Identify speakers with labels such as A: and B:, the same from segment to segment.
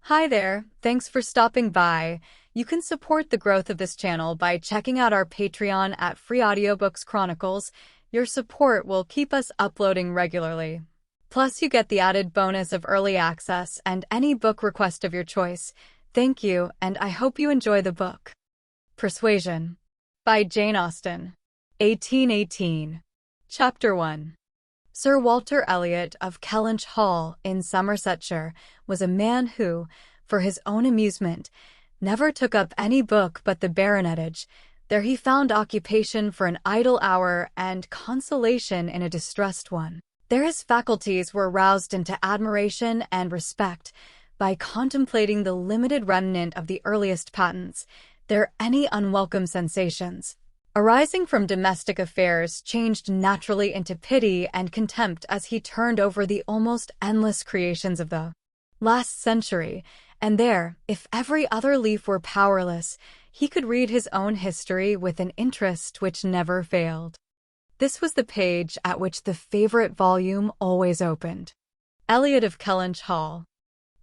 A: Hi there, thanks for stopping by. You can support the growth of this channel by checking out our Patreon at Free Audiobooks Chronicles. Your support will keep us uploading regularly. Plus, you get the added bonus of early access and any book request of your choice. Thank you, and I hope you enjoy the book. Persuasion by Jane Austen, 1818. Chapter 1. Sir Walter Elliot of Kellynch Hall in Somersetshire was a man who, for his own amusement, never took up any book but the baronetage. There he found occupation for an idle hour and consolation in a distressed one. There his faculties were roused into admiration and respect by contemplating the limited remnant of the earliest patents, their any unwelcome sensations, arising from domestic affairs, changed naturally into pity and contempt as he turned over the almost endless creations of the last century, and there, if every other leaf were powerless, he could read his own history with an interest which never failed. This was the page at which the favorite volume always opened. Elliot of Kellynch Hall.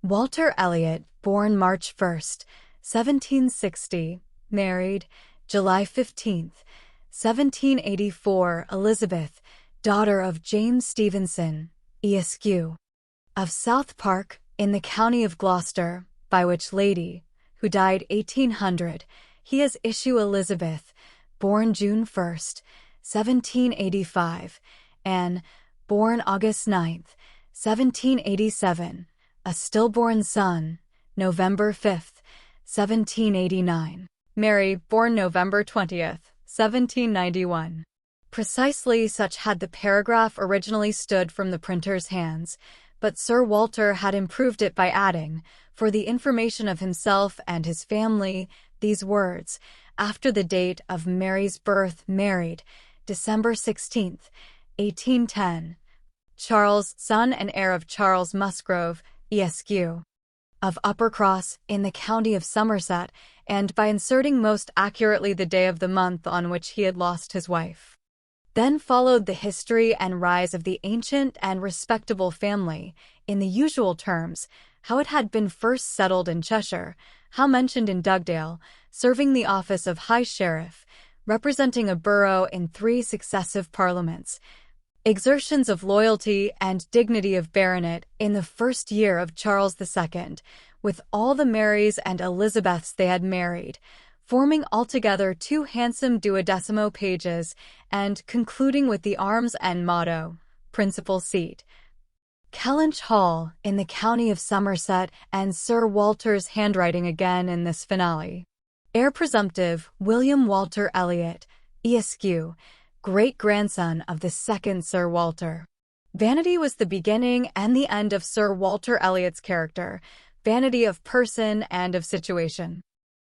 A: Walter Elliot, born March 1st, 1760, married July 15th, 1784, Elizabeth, daughter of James Stevenson, Esq., of South Park, in the county of Gloucester, by which lady, who died 1800, he has issue Elizabeth, born June 1st, 1785, Anne, born August 9th, 1787, a stillborn son, November 5th, 1789. Mary, born November 20th, 1791. Precisely such had the paragraph originally stood from the printer's hands, but Sir Walter had improved it by adding, for the information of himself and his family, these words, after the date of Mary's birth, married, December 16th, 1810, Charles, son and heir of Charles Musgrove, Esq., of Uppercross, in the county of Somerset, and by inserting most accurately the day of the month on which he had lost his wife. Then followed the history and rise of the ancient and respectable family, in the usual terms, how it had been first settled in Cheshire, how mentioned in Dugdale, serving the office of High Sheriff, representing a borough in 3 successive parliaments, exertions of loyalty and dignity of baronet in the first year of Charles II, with all the Marys and Elizabeths they had married, forming altogether 2 handsome 12mo pages, and concluding with the arms and motto, principal seat, Kellynch Hall, in the county of Somerset, and Sir Walter's handwriting again in this finale. Heir presumptive, William Walter Elliot, Esq., great-grandson of the second Sir Walter. Vanity was the beginning and the end of Sir Walter Elliot's character, vanity of person and of situation.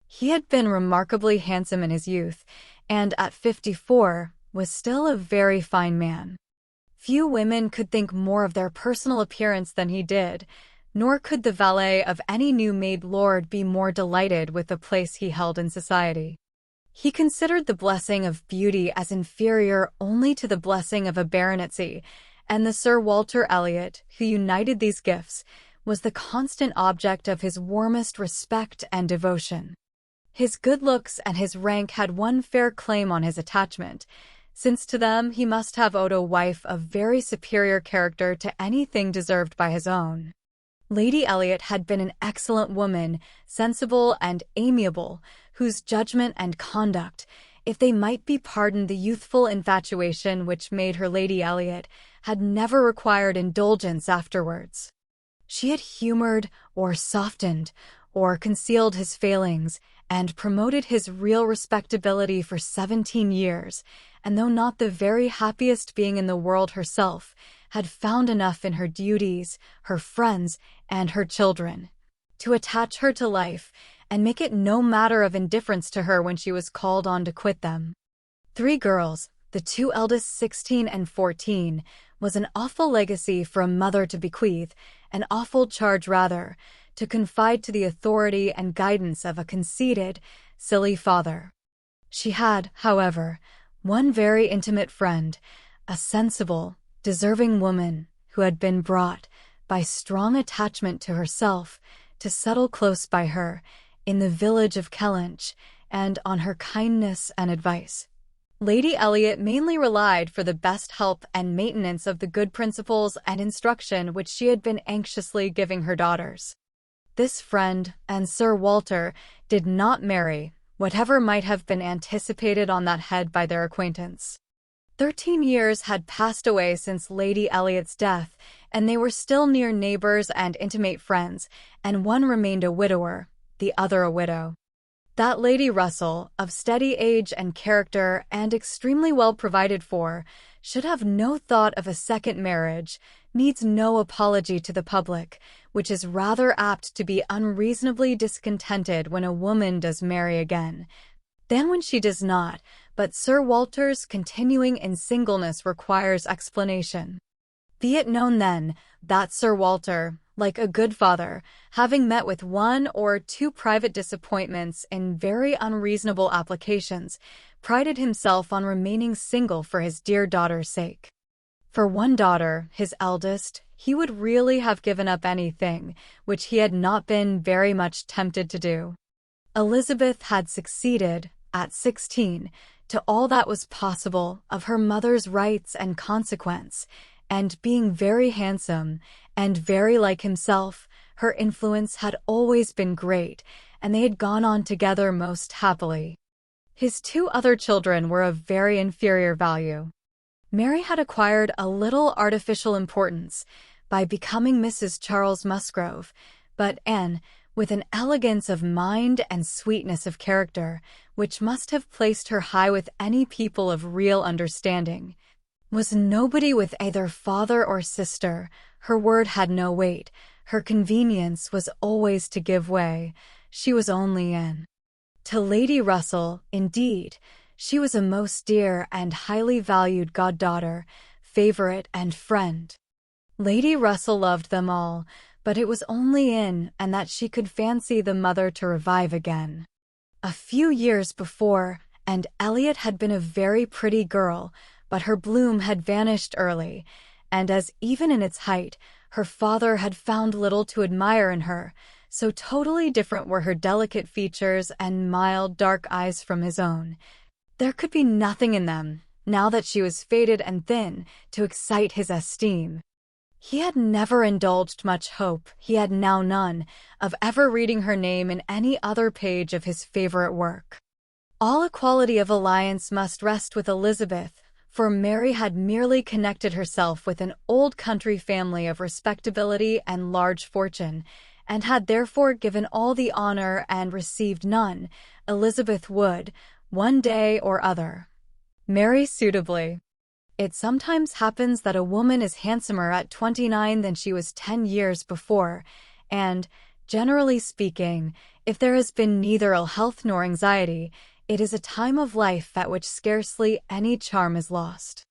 A: He had been remarkably handsome in his youth, and at 54 was still a very fine man. Few women could think more of their personal appearance than he did, nor could the valet of any new-made lord be more delighted with the place he held in society. He considered the blessing of beauty as inferior only to the blessing of a baronetcy, and the Sir Walter Elliot, who united these gifts, was the constant object of his warmest respect and devotion. His good looks and his rank had one fair claim on his attachment, since to them he must have owed a wife of very superior character to anything deserved by his own. Lady Elliot had been an excellent woman, sensible and amiable, whose judgment and conduct, if they might be pardoned the youthful infatuation which made her Lady Elliot, had never required indulgence afterwards. She had humored, or softened, or concealed his failings, and promoted his real respectability for 17 years, and though not the very happiest being in the world herself, had found enough in her duties, her friends, and her children, to attach her to life, and make it no matter of indifference to her when she was called on to quit them. 3 girls, the 2 eldest 16 and 14, was an awful legacy for a mother to bequeath, an awful charge rather, to confide to the authority and guidance of a conceited, silly father. She had, however, one very intimate friend, a sensible, deserving woman, who had been brought, by strong attachment to herself, to settle close by her, in the village of Kellynch, and on her kindness and advice. Lady Elliot mainly relied for the best help and maintenance of the good principles and instruction which she had been anxiously giving her daughters. This friend and Sir Walter did not marry, whatever might have been anticipated on that head by their acquaintance. 13 years had passed away since Lady Elliot's death, and they were still near neighbors and intimate friends, and one remained a widower, the other a widow. That Lady Russell, of steady age and character and extremely well provided for, should have no thought of a second marriage, needs no apology to the public, which is rather apt to be unreasonably discontented when a woman does marry again, than when she does not, but Sir Walter's continuing in singleness requires explanation. Be it known then, that Sir Walter, like a good father, having met with one or two private disappointments in very unreasonable applications, prided himself on remaining single for his dear daughter's sake. For one daughter, his eldest, he would really have given up anything, which he had not been very much tempted to do. Elizabeth had succeeded, at 16, to all that was possible of her mother's rights and consequence, and being very handsome and very like himself, her influence had always been great, and they had gone on together most happily. His two other children were of very inferior value. Mary had acquired a little artificial importance by becoming Mrs. Charles Musgrove, but Anne, with an elegance of mind and sweetness of character, which must have placed her high with any people of real understanding, was nobody with either father or sister. Her word had no weight. Her convenience was always to give way. She was only in. To Lady Russell, indeed, she was a most dear and highly valued goddaughter, favorite and friend. Lady Russell loved them all, but it was only in and that she could fancy the mother to revive again. A few years before, and Elliot had been a very pretty girl, but her bloom had vanished early, and as even in its height, her father had found little to admire in her, so totally different were her delicate features and mild dark eyes from his own. There could be nothing in them, now that she was faded and thin, to excite his esteem. He had never indulged much hope, he had now none, of ever reading her name in any other page of his favorite work. All equality of alliance must rest with Elizabeth, for Mary had merely connected herself with an old country family of respectability and large fortune, and had therefore given all the honor and received none. Elizabeth would, one day or other, marry suitably. It sometimes happens that a woman is handsomer at 29 than she was 10 years before, and, generally speaking, if there has been neither ill health nor anxiety, it is a time of life at which scarcely any charm is lost.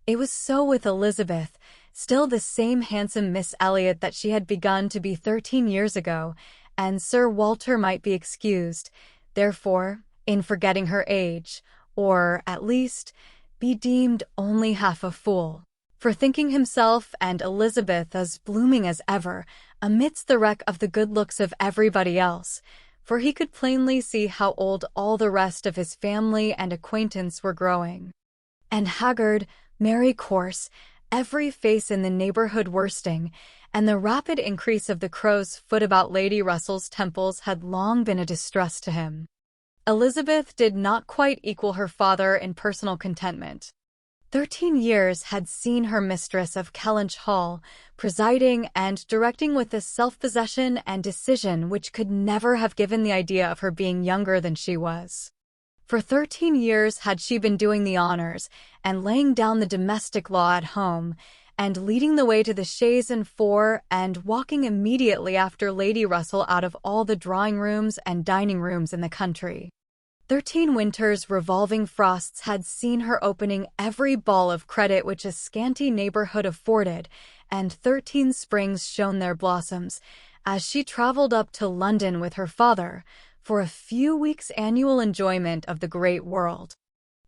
A: It was so with Elizabeth, still the same handsome Miss Elliot that she had begun to be 13 years ago, and Sir Walter might be excused, therefore, in forgetting her age, or, at least, be deemed only half a fool, for thinking himself and Elizabeth as blooming as ever, amidst the wreck of the good looks of everybody else, for he could plainly see how old all the rest of his family and acquaintance were growing. And haggard, merry coarse, every face in the neighborhood worsting, and the rapid increase of the crow's foot about Lady Russell's temples had long been a distress to him. Elizabeth did not quite equal her father in personal contentment. 13 years had seen her mistress of Kellynch Hall, presiding and directing with a self-possession and decision which could never have given the idea of her being younger than she was. For 13 years had she been doing the honors, and laying down the domestic law at home, and leading the way to the chaise and four, and walking immediately after Lady Russell out of all the drawing-rooms and dining-rooms in the country. 13 winters' revolving frosts had seen her opening every ball of credit which a scanty neighborhood afforded, and 13 springs shone their blossoms, as she traveled up to London with her father, for a few weeks' annual enjoyment of the great world.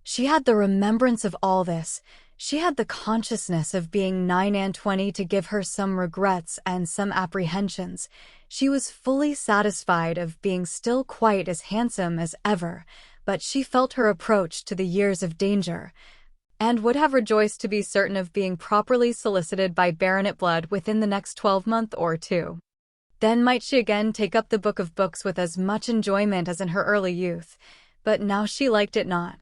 A: She had the remembrance of all this. She had the consciousness of being 9 and 20 to give her some regrets and some apprehensions. She was fully satisfied of being still quite as handsome as ever, but she felt her approach to the years of danger, and would have rejoiced to be certain of being properly solicited by Baronet blood within the next 12-month or two. Then might she again take up the book of books with as much enjoyment as in her early youth, but now she liked it not.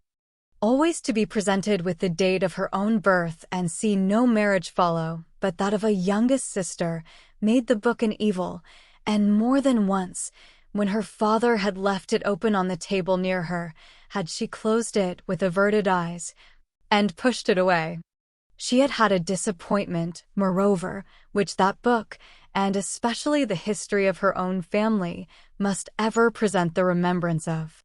A: Always to be presented with the date of her own birth and see no marriage follow, but that of a youngest sister, made the book an evil, and more than once, when her father had left it open on the table near her, had she closed it with averted eyes, and pushed it away. She had had a disappointment, moreover, which that book, and especially the history of her own family, must ever present the remembrance of.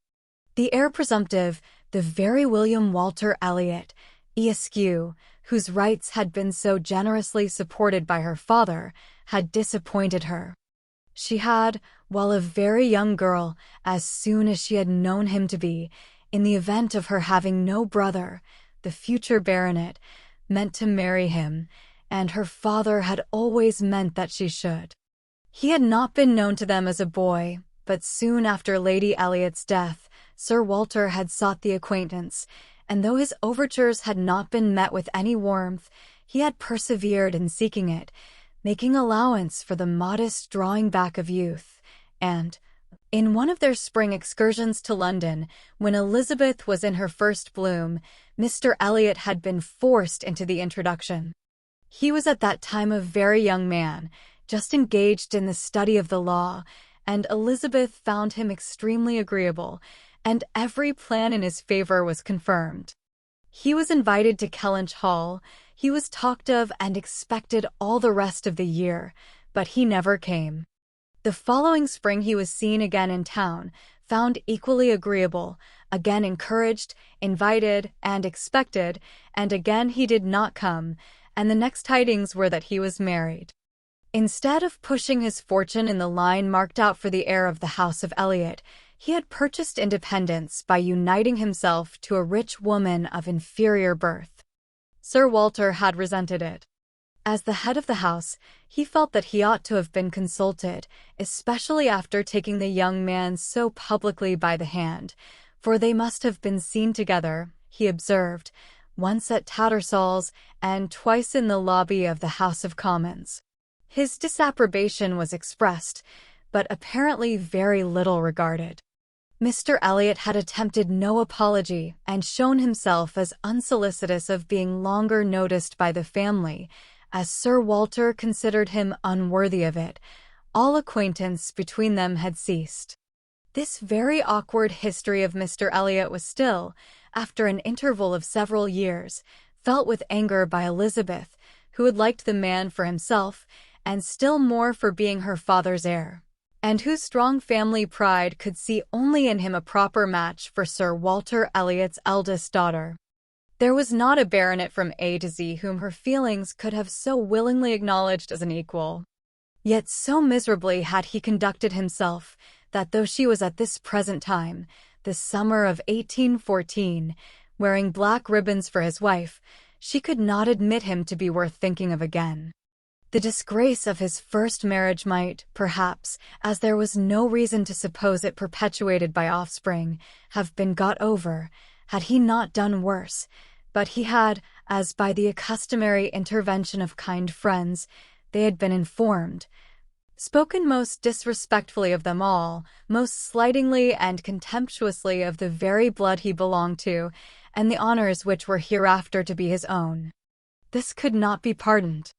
A: The heir presumptive, the very William Walter Elliot, Esq., whose rights had been so generously supported by her father, had disappointed her. She had, while a very young girl, as soon as she had known him to be, in the event of her having no brother, the future baronet, meant to marry him, and her father had always meant that she should. He had not been known to them as a boy, but soon after Lady Elliot's death, Sir Walter had sought the acquaintance, and though his overtures had not been met with any warmth, he had persevered in seeking it, making allowance for the modest drawing back of youth, and, in one of their spring excursions to London, when Elizabeth was in her first bloom, Mr. Elliot had been forced into the introduction. He was at that time a very young man, just engaged in the study of the law, and Elizabeth found him extremely agreeable, and every plan in his favor was confirmed. He was invited to Kellynch Hall, he was talked of and expected all the rest of the year, but he never came. The following spring he was seen again in town, found equally agreeable, again encouraged, invited, and expected, and again he did not come, and the next tidings were that he was married. Instead of pushing his fortune in the line marked out for the heir of the house of Elliot, he had purchased independence by uniting himself to a rich woman of inferior birth. Sir Walter had resented it. As the head of the house, he felt that he ought to have been consulted, especially after taking the young man so publicly by the hand, for they must have been seen together, he observed, once at Tattersall's and twice in the lobby of the House of Commons. His disapprobation was expressed, but apparently very little regarded. Mr. Elliot had attempted no apology and shown himself as unsolicitous of being longer noticed by the family, as Sir Walter considered him unworthy of it. All acquaintance between them had ceased. This very awkward history of Mr. Elliot was still, after an interval of several years, felt with anger by Elizabeth, who had liked the man for himself, and still more for being her father's heir, and whose strong family pride could see only in him a proper match for Sir Walter Elliot's eldest daughter. There was not a baronet from A to Z whom her feelings could have so willingly acknowledged as an equal. Yet so miserably had he conducted himself, that though she was at this present time, the summer of 1814, wearing black ribbons for his wife, she could not admit him to be worth thinking of again. The disgrace of his first marriage might, perhaps, as there was no reason to suppose it perpetuated by offspring, have been got over, had he not done worse, but he had, as by the customary intervention of kind friends, they had been informed, spoken most disrespectfully of them all, most slightingly and contemptuously of the very blood he belonged to, and the honors which were hereafter to be his own. This could not be pardoned.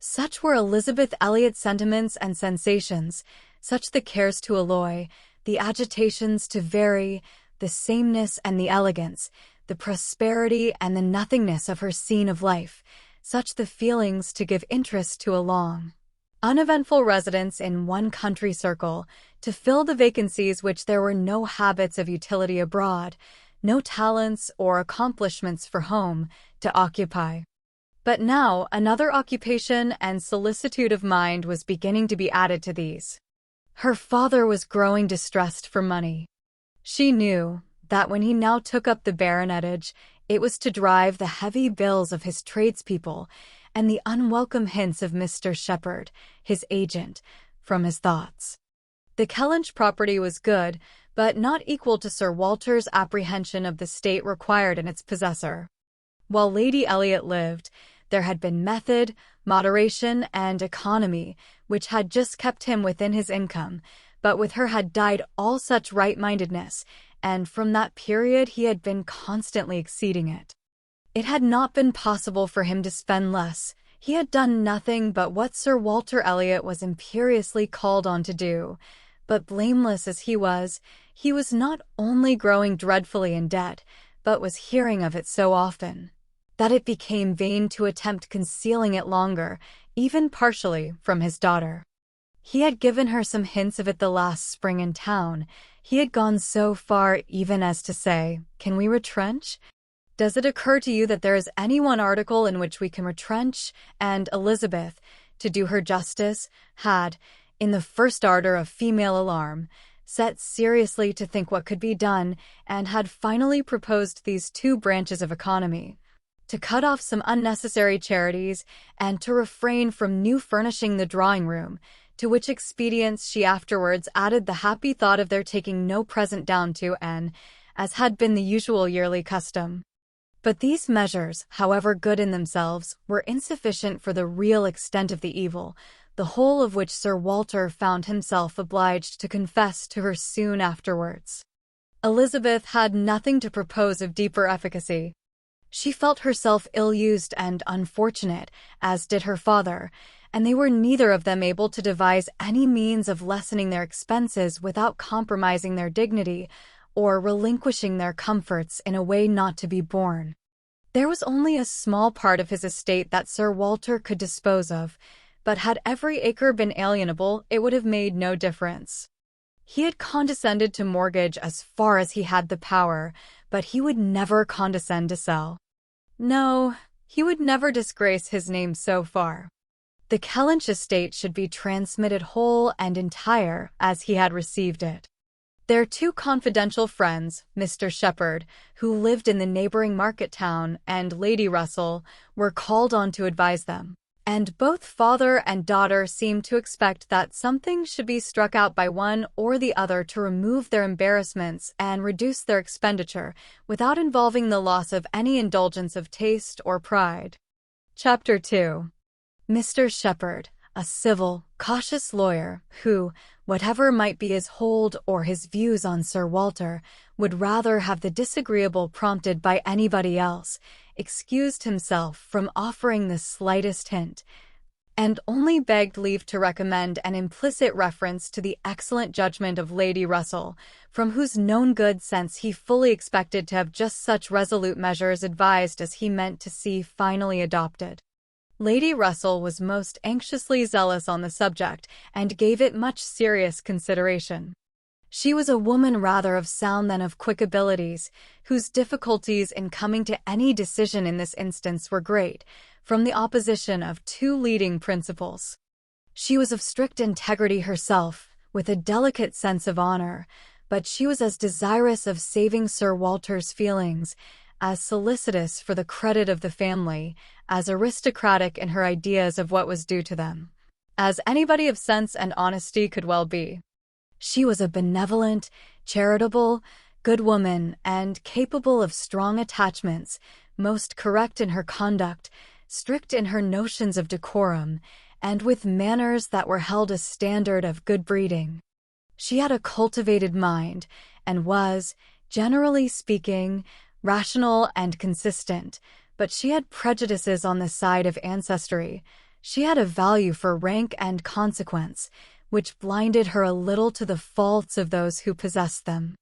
A: Such were Elizabeth Elliot's sentiments and sensations, such the cares to alloy, the agitations to vary, the sameness and the elegance, the prosperity and the nothingness of her scene of life, such the feelings to give interest to a long, uneventful residence in one country circle, to fill the vacancies which there were no habits of utility abroad, no talents or accomplishments for home, to occupy. But now another occupation and solicitude of mind was beginning to be added to these. Her father was growing distressed for money. She knew that when he now took up the baronetage, It was to drive the heavy bills of his tradespeople and the unwelcome hints of Mr. Shepherd, his agent, from his thoughts. The Kellynch property was good, but not equal to Sir Walter's apprehension of the state required in its possessor. While Lady Elliot lived, there had been method, moderation, and economy, which had just kept him within his income, but with her had died all such right-mindedness, and from that period he had been constantly exceeding it. It had not been possible for him to spend less. He had done nothing but what Sir Walter Elliot was imperiously called on to do, but blameless as he was not only growing dreadfully in debt, but was hearing of it so often that it became vain to attempt concealing it longer, even partially, from his daughter. He had given her some hints of it the last spring in town. He had gone so far even as to say, "Can we retrench? Does it occur to you that there is any one article in which we can retrench?" And Elizabeth, to do her justice, had, in the first ardor of female alarm, set seriously to think what could be done, and had finally proposed these two branches of economy: to cut off some unnecessary charities, and to refrain from new furnishing the drawing-room, to which expedients she afterwards added the happy thought of their taking no present down to N, as had been the usual yearly custom. But these measures, however good in themselves, were insufficient for the real extent of the evil, the whole of which Sir Walter found himself obliged to confess to her soon afterwards. Elizabeth had nothing to propose of deeper efficacy. She felt herself ill-used and unfortunate, as did her father, and they were neither of them able to devise any means of lessening their expenses without compromising their dignity, or relinquishing their comforts in a way not to be borne. There was only a small part of his estate that Sir Walter could dispose of, but had every acre been alienable, it would have made no difference. He had condescended to mortgage as far as he had the power, but he would never condescend to sell. No, he would never disgrace his name so far. The Kellynch estate should be transmitted whole and entire as he had received it. Their two confidential friends, Mr. Shepherd, who lived in the neighboring market town, and Lady Russell, were called on to advise them, and both father and daughter seemed to expect that something should be struck out by one or the other to remove their embarrassments and reduce their expenditure without involving the loss of any indulgence of taste or pride. Chapter 2. Mr. Shepherd, a civil, cautious lawyer who, whatever might be his hold or his views on Sir Walter, would rather have the disagreeable prompted by anybody else, excused himself from offering the slightest hint, and only begged leave to recommend an implicit reference to the excellent judgment of Lady Russell, from whose known good sense he fully expected to have just such resolute measures advised as he meant to see finally adopted. Lady Russell was most anxiously zealous on the subject, and gave it much serious consideration. She was a woman rather of sound than of quick abilities, whose difficulties in coming to any decision in this instance were great, from the opposition of two leading principles. She was of strict integrity herself, with a delicate sense of honor, but she was as desirous of saving Sir Walter's feelings, as solicitous for the credit of the family, as aristocratic in her ideas of what was due to them, as anybody of sense and honesty could well be. She was a benevolent, charitable, good woman, and capable of strong attachments, most correct in her conduct, strict in her notions of decorum, and with manners that were held a standard of good breeding. She had a cultivated mind, and was, generally speaking, rational and consistent, but she had prejudices on the side of ancestry. She had a value for rank and consequence, which blinded her a little to the faults of those who possessed them.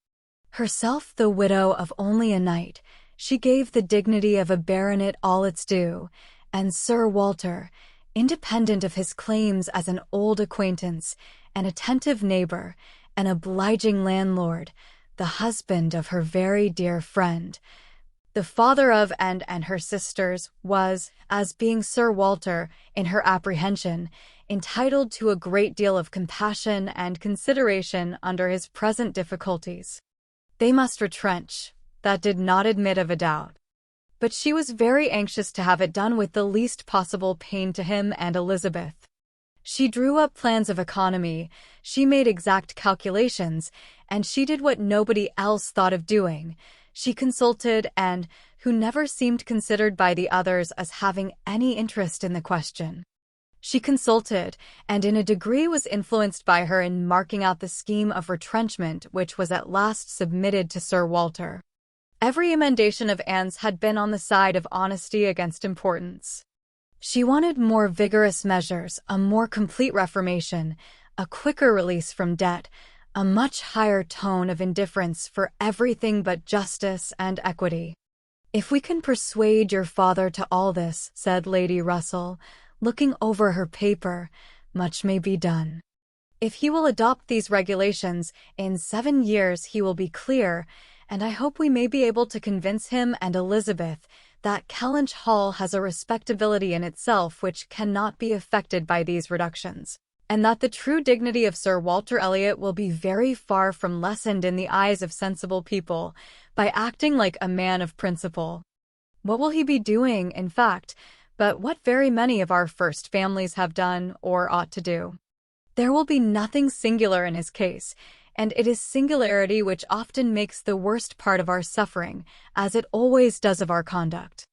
A: Herself the widow of only a knight, she gave the dignity of a baronet all its due, and Sir Walter, independent of his claims as an old acquaintance, an attentive neighbor, an obliging landlord, the husband of her very dear friend, the father of and her sisters, was, as being Sir Walter, in her apprehension, entitled to a great deal of compassion and consideration under his present difficulties. They must retrench, that did not admit of a doubt. but she was very anxious to have it done with the least possible pain to him and Elizabeth. She drew up plans of economy, she made exact calculations, and she did what nobody else thought of doing. She consulted and who never seemed considered by the others as having any interest in the question. She consulted, and in a degree was influenced by her in marking out the scheme of retrenchment which was at last submitted to Sir Walter. Every emendation of Anne's had been on the side of honesty against importance. She wanted more vigorous measures, a more complete reformation, a quicker release from debt, a much higher tone of indifference for everything but justice and equity. "If we can persuade your father to all this," said Lady Russell, looking over her paper, "much may be done. If he will adopt these regulations, in 7 years he will be clear, and I hope we may be able to convince him and Elizabeth that Kellynch Hall has a respectability in itself which cannot be affected by these reductions, and that the true dignity of Sir Walter Elliot will be very far from lessened in the eyes of sensible people by acting like a man of principle. What will he be doing, in fact, but what very many of our first families have done or ought to do? There will be nothing singular in his case, and it is singularity which often makes the worst part of our suffering, as it always does of our conduct.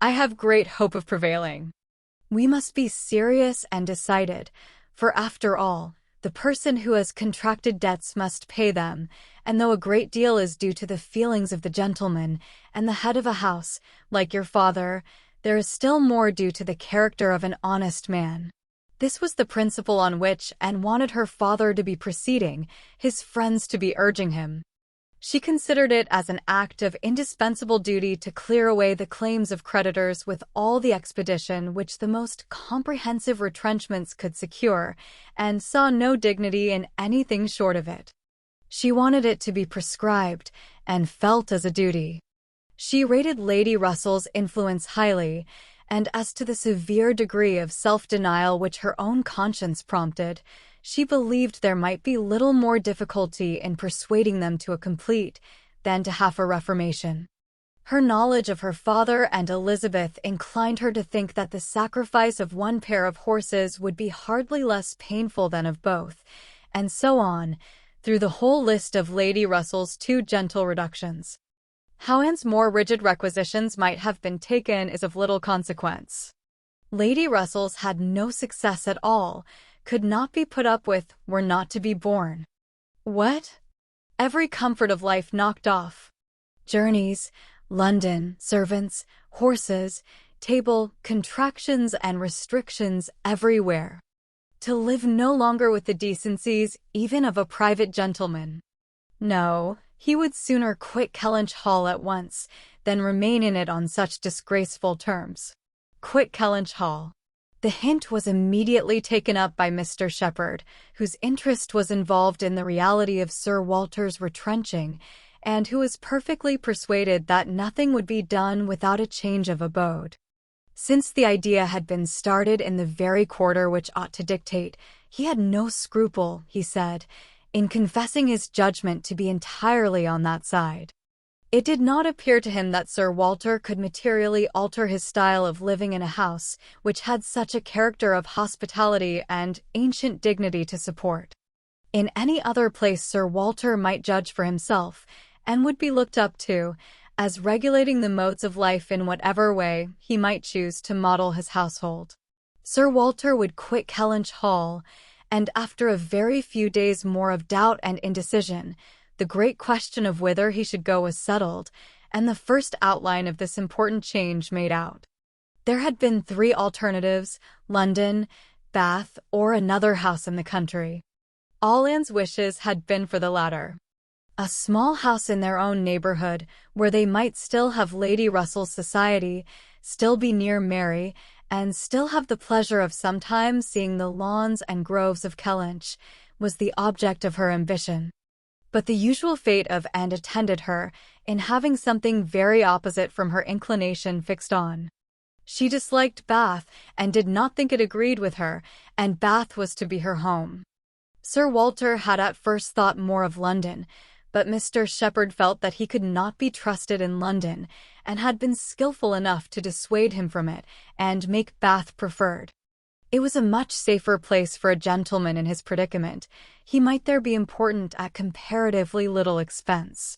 A: I have great hope of prevailing. We must be serious and decided, for after all, the person who has contracted debts must pay them, and though a great deal is due to the feelings of the gentleman and the head of a house, like your father, there is still more due to the character of an honest man." This was the principle on which Anne wanted her father to be proceeding, his friends to be urging him. She considered it as an act of indispensable duty to clear away the claims of creditors with all the expedition which the most comprehensive retrenchments could secure, and saw no dignity in anything short of it. She wanted it to be prescribed, and felt as a duty. She rated Lady Russell's influence highly, and as to the severe degree of self-denial which her own conscience prompted, she believed there might be little more difficulty in persuading them to a complete than to half a reformation. Her knowledge of her father and Elizabeth inclined her to think that the sacrifice of one pair of horses would be hardly less painful than of both, and so on, through the whole list of Lady Russell's too gentle reductions. How Anne's more rigid requisitions might have been taken is of little consequence. Lady Russell's had no success at all, could not be put up with, were not to be borne. What? Every comfort of life knocked off. Journeys, London, servants, horses, table, contractions and restrictions everywhere. To live no longer with the decencies even of a private gentleman. No, he would sooner quit Kellynch Hall at once than remain in it on such disgraceful terms. Quit Kellynch Hall. The hint was immediately taken up by Mr. Shepherd, whose interest was involved in the reality of Sir Walter's retrenching, and who was perfectly persuaded that nothing would be done without a change of abode. Since the idea had been started in the very quarter which ought to dictate, he had no scruple, he said, in confessing his judgment to be entirely on that side. It did not appear to him that Sir Walter could materially alter his style of living in a house which had such a character of hospitality and ancient dignity to support. In any other place Sir Walter might judge for himself, and would be looked up to, as regulating the modes of life in whatever way he might choose to model his household. Sir Walter would quit Kellynch Hall, and after a very few days more of doubt and indecision, the great question of whither he should go was settled, and the first outline of this important change made out. There had been 3 alternatives: London, Bath, or another house in the country. All Anne's wishes had been for the latter. A small house in their own neighborhood, where they might still have Lady Russell's society, still be near Mary, and still have the pleasure of sometimes seeing the lawns and groves of Kellynch, was the object of her ambition. But the usual fate of Anne attended her in having something very opposite from her inclination fixed on. She disliked Bath, and did not think it agreed with her, and Bath was to be her home. Sir Walter had at first thought more of London, but Mr. Shepherd felt that he could not be trusted in London and had been skillful enough to dissuade him from it and make Bath preferred. It was a much safer place for a gentleman in his predicament. He might there be important at comparatively little expense.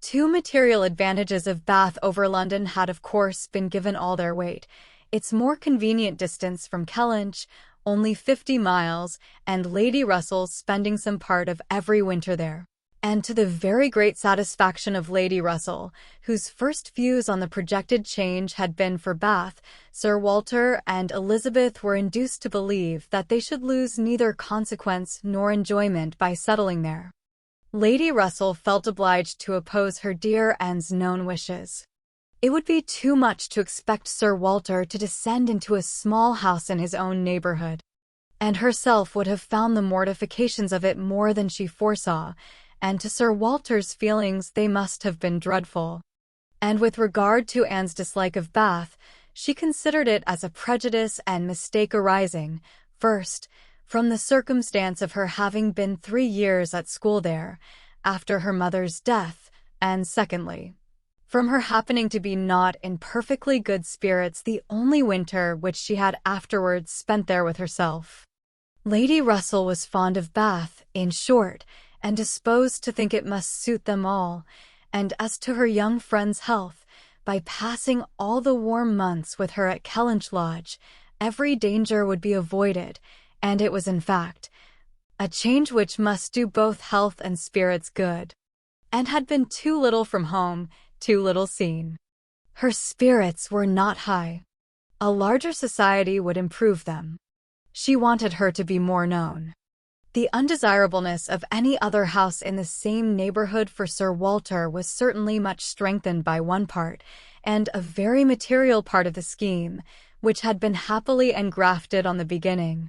A: Two material advantages of Bath over London had of course been given all their weight. Its more convenient distance from Kellynch, only 50 miles, and Lady Russell's spending some part of every winter there. And to the very great satisfaction of Lady Russell, whose first views on the projected change had been for Bath, Sir Walter and Elizabeth were induced to believe that they should lose neither consequence nor enjoyment by settling there. Lady Russell felt obliged to oppose her dear Anne's known wishes. It would be too much to expect Sir Walter to descend into a small house in his own neighborhood, and herself would have found the mortifications of it more than she foresaw, and to Sir Walter's feelings they must have been dreadful. And with regard to Anne's dislike of Bath, she considered it as a prejudice and mistake arising, first, from the circumstance of her having been 3 years at school there, after her mother's death, and secondly, from her happening to be not in perfectly good spirits the only winter which she had afterwards spent there with herself. Lady Russell was fond of Bath, in short, and disposed to think it must suit them all, and as to her young friend's health, by passing all the warm months with her at Kellynch Lodge, every danger would be avoided, and it was in fact a change which must do both health and spirits good, and had been too little from home, too little seen. Her spirits were not high. A larger society would improve them. She wanted her to be more known. The undesirableness of any other house in the same neighborhood for Sir Walter was certainly much strengthened by one part, and a very material part of the scheme, which had been happily engrafted on the beginning.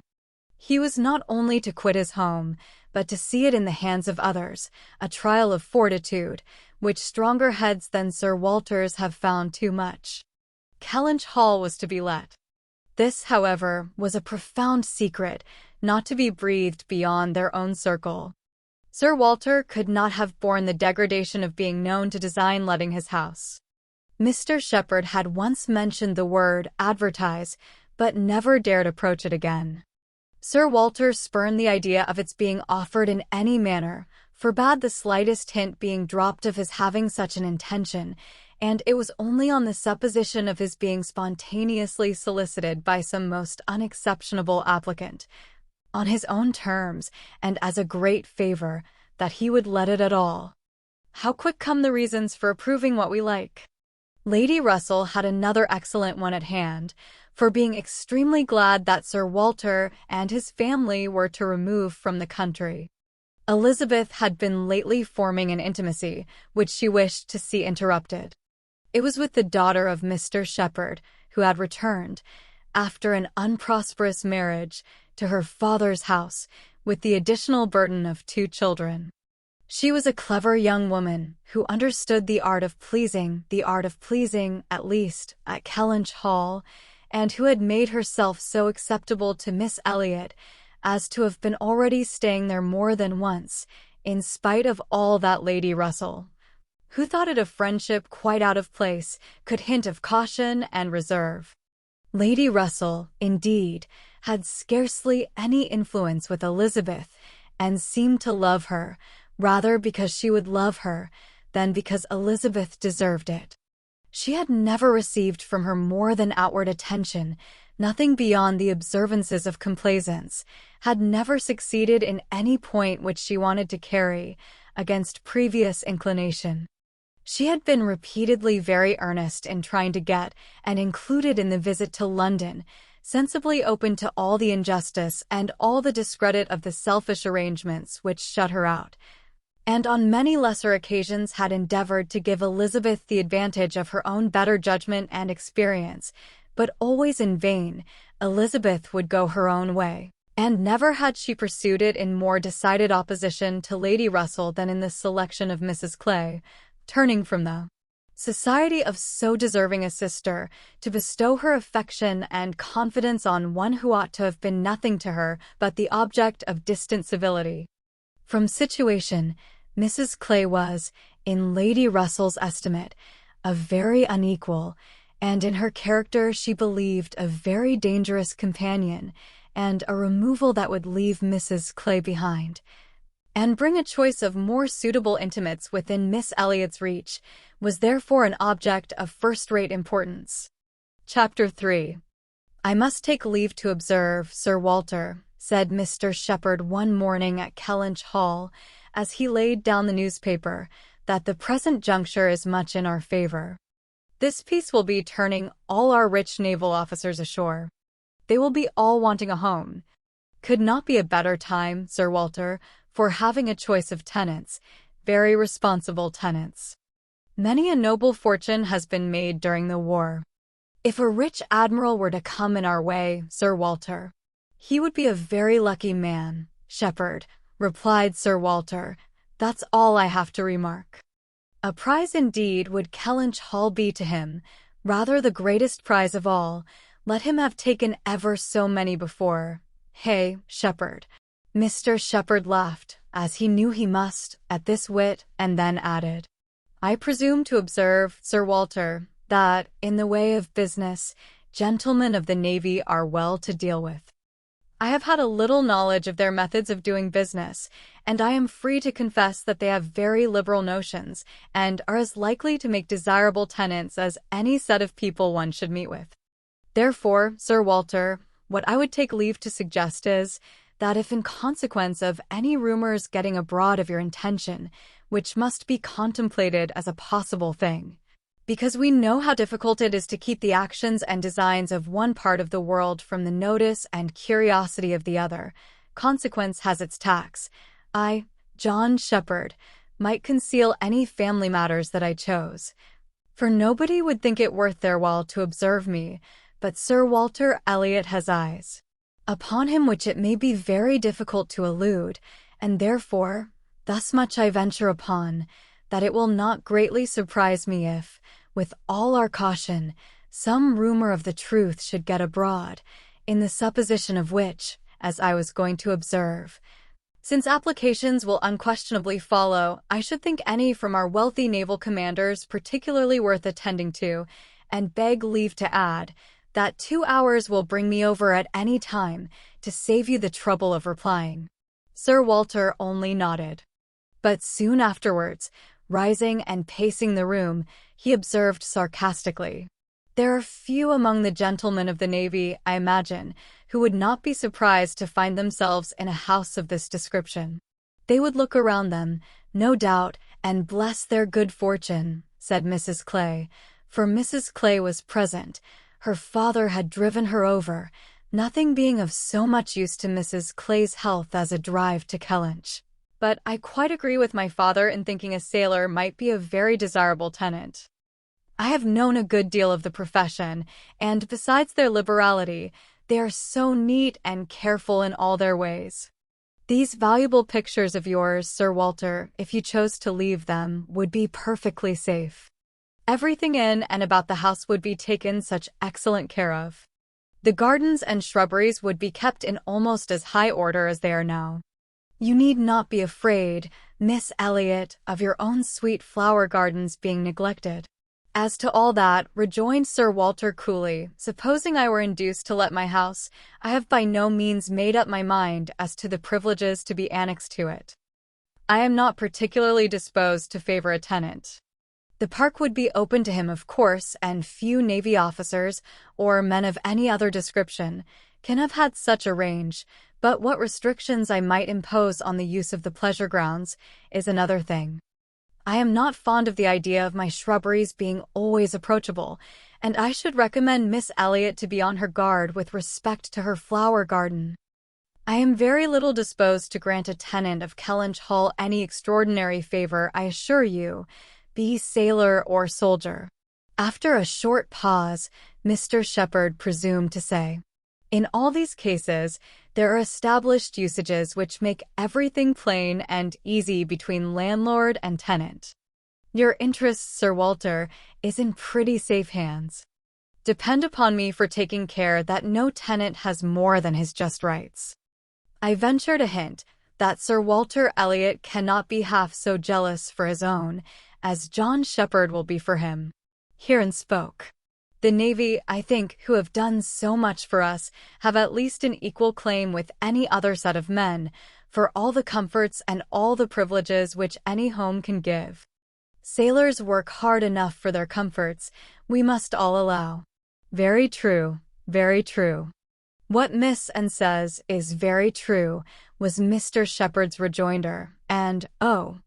A: He was not only to quit his home, but to see it in the hands of others, a trial of fortitude, which stronger heads than Sir Walter's have found too much. Kellynch Hall was to be let. This, however, was a profound secret, not to be breathed beyond their own circle. Sir Walter could not have borne the degradation of being known to design letting his house. Mr. Shepherd had once mentioned the word advertise, but never dared approach it again. Sir Walter spurned the idea of its being offered in any manner, forbade the slightest hint being dropped of his having such an intention, and it was only on the supposition of his being spontaneously solicited by some most unexceptionable applicant, on his own terms, and as a great favor, that he would let it at all. How quick come the reasons for approving what we like! Lady Russell had another excellent one at hand, for being extremely glad that Sir Walter and his family were to remove from the country. Elizabeth had been lately forming an intimacy, which she wished to see interrupted. It was with the daughter of Mr. Shepherd, who had returned, after an unprosperous marriage, to her father's house, with the additional burden of 2 children. She was a clever young woman, who understood the art of pleasing, at least, at Kellynch Hall, and who had made herself so acceptable to Miss Elliot as to have been already staying there more than once, in spite of all that Lady Russell, who thought it a friendship quite out of place, could hint of caution and reserve. Lady Russell, indeed, had scarcely any influence with Elizabeth, and seemed to love her, rather because she would love her, than because Elizabeth deserved it. She had never received from her more than outward attention, nothing beyond the observances of complaisance, had never succeeded in any point which she wanted to carry, against previous inclination. She had been repeatedly very earnest in trying to get, and included in the visit to London, sensibly open to all the injustice and all the discredit of the selfish arrangements which shut her out, and on many lesser occasions had endeavored to give Elizabeth the advantage of her own better judgment and experience, but always in vain. Elizabeth would go her own way, and never had she pursued it in more decided opposition to Lady Russell than in the selection of Mrs. Clay, turning from the society of so deserving a sister, to bestow her affection and confidence on one who ought to have been nothing to her but the object of distant civility. From situation, Mrs. Clay was, in Lady Russell's estimate, a very unequal, and in her character she believed a very dangerous companion, and a removal that would leave Mrs. Clay behind, and bring a choice of more suitable intimates within Miss Elliot's reach, was therefore an object of first-rate importance. Chapter 3. I must take leave to observe, Sir Walter, said Mr. Shepherd one morning at Kellynch Hall, as he laid down the newspaper, that the present juncture is much in our favor. This peace will be turning all our rich naval officers ashore. They will be all wanting a home. Could not be a better time, Sir Walter, for having a choice of tenants, very responsible tenants. Many a noble fortune has been made during the war. If a rich admiral were to come in our way, Sir Walter, he would be a very lucky man, Shepherd, replied Sir Walter. That's all I have to remark. A prize indeed would Kellynch Hall be to him, rather the greatest prize of all, let him have taken ever so many before. Hey, Shepherd. Mr. Shepherd laughed, as he knew he must, at this wit, and then added, I presume to observe, Sir Walter, that, in the way of business, gentlemen of the Navy are well to deal with. I have had a little knowledge of their methods of doing business, and I am free to confess that they have very liberal notions, and are as likely to make desirable tenants as any set of people one should meet with. Therefore, Sir Walter, what I would take leave to suggest is, that if in consequence of any rumors getting abroad of your intention, which must be contemplated as a possible thing, because we know how difficult it is to keep the actions and designs of one part of the world from the notice and curiosity of the other, consequence has its tax. I, John Shepherd, might conceal any family matters that I chose, for nobody would think it worth their while to observe me, but Sir Walter Elliot has eyes upon him which it may be very difficult to elude, and therefore, thus much I venture upon, that it will not greatly surprise me if, with all our caution, some rumor of the truth should get abroad, in the supposition of which, as I was going to observe, since applications will unquestionably follow, I should think any from our wealthy naval commanders particularly worth attending to, and beg leave to add, that 2 hours will bring me over at any time, to save you the trouble of replying. Sir Walter only nodded. But soon afterwards, rising and pacing the room, he observed sarcastically, There are few among the gentlemen of the Navy, I imagine, who would not be surprised to find themselves in a house of this description. They would look around them, no doubt, and bless their good fortune, said Mrs. Clay, for Mrs. Clay was present. Her father had driven her over, nothing being of so much use to Mrs. Clay's health as a drive to Kellynch. But I quite agree with my father in thinking a sailor might be a very desirable tenant. I have known a good deal of the profession, and besides their liberality, they are so neat and careful in all their ways. These valuable pictures of yours, Sir Walter, if you chose to leave them, would be perfectly safe. Everything in and about the house would be taken such excellent care of. The gardens and shrubberies would be kept in almost as high order as they are now. You need not be afraid, Miss Elliot, of your own sweet flower gardens being neglected. As to all that, rejoined Sir Walter coolly, supposing I were induced to let my house, I have by no means made up my mind as to the privileges to be annexed to it. I am not particularly disposed to favor a tenant. The park would be open to him, of course, and few Navy officers, or men of any other description, can have had such a range, but what restrictions I might impose on the use of the pleasure grounds is another thing. I am not fond of the idea of my shrubberies being always approachable, and I should recommend Miss Elliot to be on her guard with respect to her flower garden. I am very little disposed to grant a tenant of Kellynch Hall any extraordinary favor, I assure you, be he sailor or soldier. After a short pause, Mr. Shepherd presumed to say, In all these cases, there are established usages which make everything plain and easy between landlord and tenant. Your interest, Sir Walter, is in pretty safe hands. Depend upon me for taking care that no tenant has more than his just rights. I venture to hint that Sir Walter Elliot cannot be half so jealous for his own as John Shepherd will be for him. Herein spoke. The Navy, I think, who have done so much for us, have at least an equal claim with any other set of men, for all the comforts and all the privileges which any home can give. Sailors work hard enough for their comforts, we must all allow. Very true, very true. What Miss Anne says is very true, was Mr. Shepherd's rejoinder, and, oh,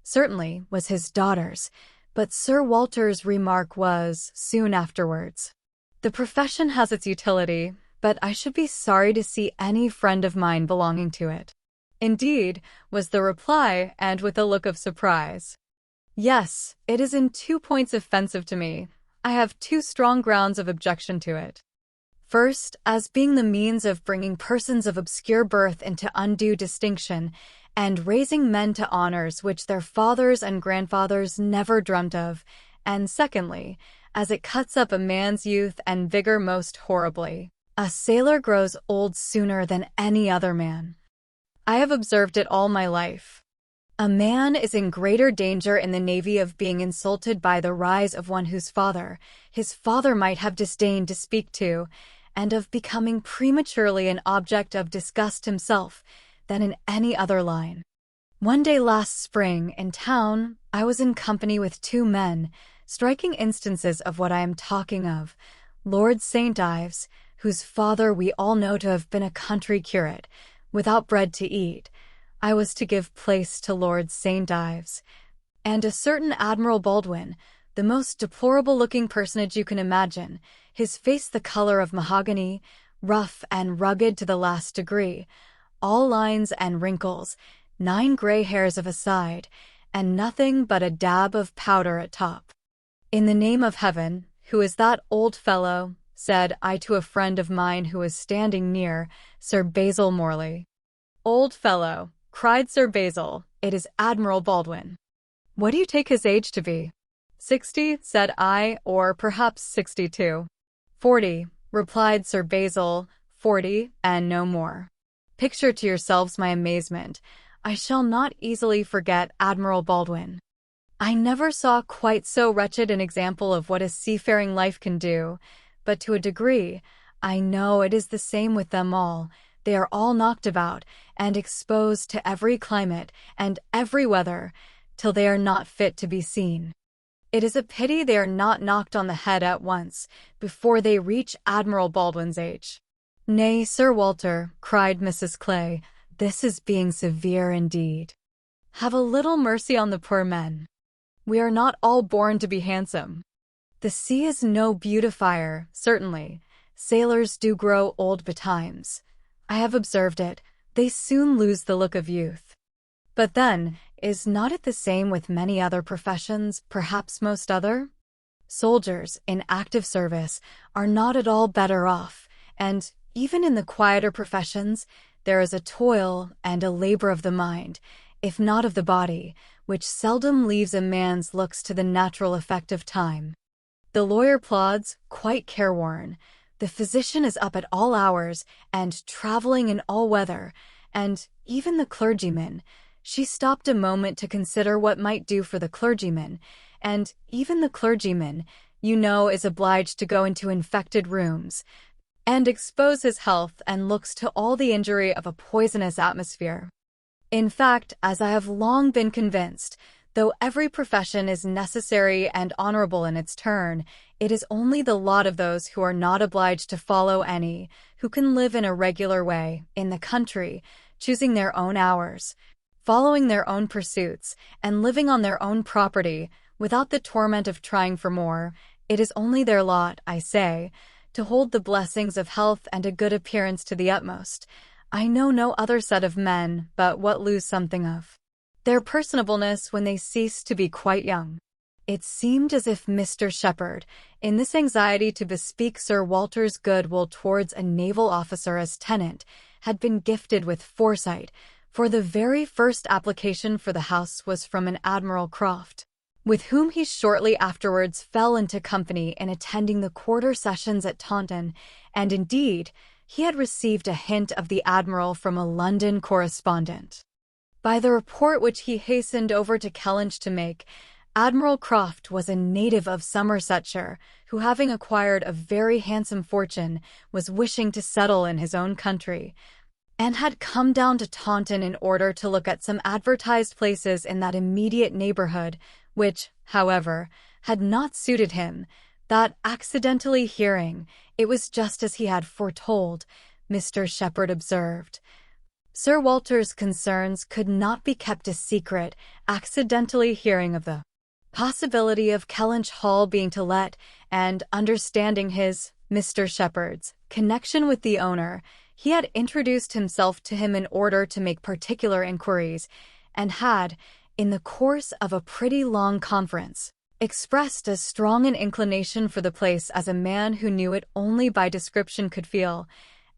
A: certainly, was his daughter's, but Sir Walter's remark was, soon afterwards, the profession has its utility, but I should be sorry to see any friend of mine belonging to it. Indeed, was the reply, and with a look of surprise. Yes, it is in 2 points offensive to me. I have 2 strong grounds of objection to it. First, as being the means of bringing persons of obscure birth into undue distinction, and raising men to honors which their fathers and grandfathers never dreamt of, and secondly, as it cuts up a man's youth and vigor most horribly. A sailor grows old sooner than any other man. I have observed it all my life. A man is in greater danger in the Navy of being insulted by the rise of one whose father, his father might have disdained to speak to, and of becoming prematurely an object of disgust himself, than in any other line. One day last spring, in town, I was in company with 2 men, striking instances of what I am talking of. Lord St. Ives, whose father we all know to have been a country curate, without bread to eat. I was to give place to Lord St. Ives, and a certain Admiral Baldwin, the most deplorable-looking personage you can imagine, his face the color of mahogany, rough and rugged to the last degree, all lines and wrinkles, 9 gray hairs of a side, and nothing but a dab of powder at top. In the name of heaven, who is that old fellow? Said I to a friend of mine who was standing near, Sir Basil Morley. Old fellow, cried Sir Basil, it is Admiral Baldwin. What do you take his age to be? 60, said I, or perhaps 62. 40, replied Sir Basil, 40, and no more. Picture to yourselves my amazement. I shall not easily forget Admiral Baldwin. I never saw quite so wretched an example of what a seafaring life can do, but to a degree, I know it is the same with them all. They are all knocked about, and exposed to every climate, and every weather, till they are not fit to be seen. It is a pity they are not knocked on the head at once, before they reach Admiral Baldwin's age. Nay, Sir Walter, cried Mrs. Clay, this is being severe indeed. Have a little mercy on the poor men. We are not all born to be handsome. The sea is no beautifier, certainly. Sailors do grow old betimes. I have observed it. They soon lose the look of youth. But then, is not it the same with many other professions, perhaps most other? Soldiers, in active service, are not at all better off, and, even in the quieter professions, there is a toil and a labor of the mind, if not of the body, which seldom leaves a man's looks to the natural effect of time. The lawyer plods, quite careworn. The physician is up at all hours, and traveling in all weather, and even the clergyman. She stopped a moment to consider what might do for the clergyman, and even the clergyman, you know, is obliged to go into infected rooms, and expose his health and looks to all the injury of a poisonous atmosphere. In fact, as I have long been convinced, though every profession is necessary and honorable in its turn, it is only the lot of those who are not obliged to follow any, who can live in a regular way, in the country, choosing their own hours, following their own pursuits, and living on their own property, without the torment of trying for more. It is only their lot, I say, to hold the blessings of health and a good appearance to the utmost. I know no other set of men but what lose something of their personableness when they cease to be quite young. It seemed as if Mr. Shepherd, in this anxiety to bespeak Sir Walter's goodwill towards a naval officer as tenant, had been gifted with foresight, for the very first application for the house was from an Admiral Croft, with whom he shortly afterwards fell into company in attending the quarter sessions at Taunton, and indeed, he had received a hint of the Admiral from a London correspondent. By the report which he hastened over to Kellynch to make, Admiral Croft was a native of Somersetshire, who, having acquired a very handsome fortune, was wishing to settle in his own country, and had come down to Taunton in order to look at some advertised places in that immediate neighbourhood, which, however, had not suited him, that accidentally hearing, it was just as he had foretold, Mr. Shepherd observed. Sir Walter's concerns could not be kept a secret, accidentally hearing of the possibility of Kellynch Hall being to let, and understanding his, Mr. Shepherd's, connection with the owner, he had introduced himself to him in order to make particular inquiries, and had, in the course of a pretty long conference, expressed as strong an inclination for the place as a man who knew it only by description could feel,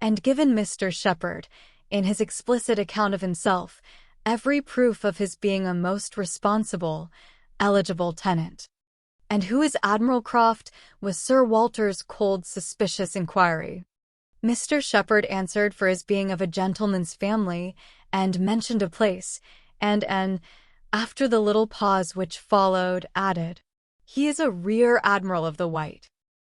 A: and given Mr. Shepherd, in his explicit account of himself, every proof of his being a most responsible, eligible tenant. "And who is Admiral Croft?" was Sir Walter's cold, suspicious inquiry. Mr. Shepherd answered for his being of a gentleman's family, and mentioned a place, and, after the little pause which followed, added, "He is a rear admiral of the White.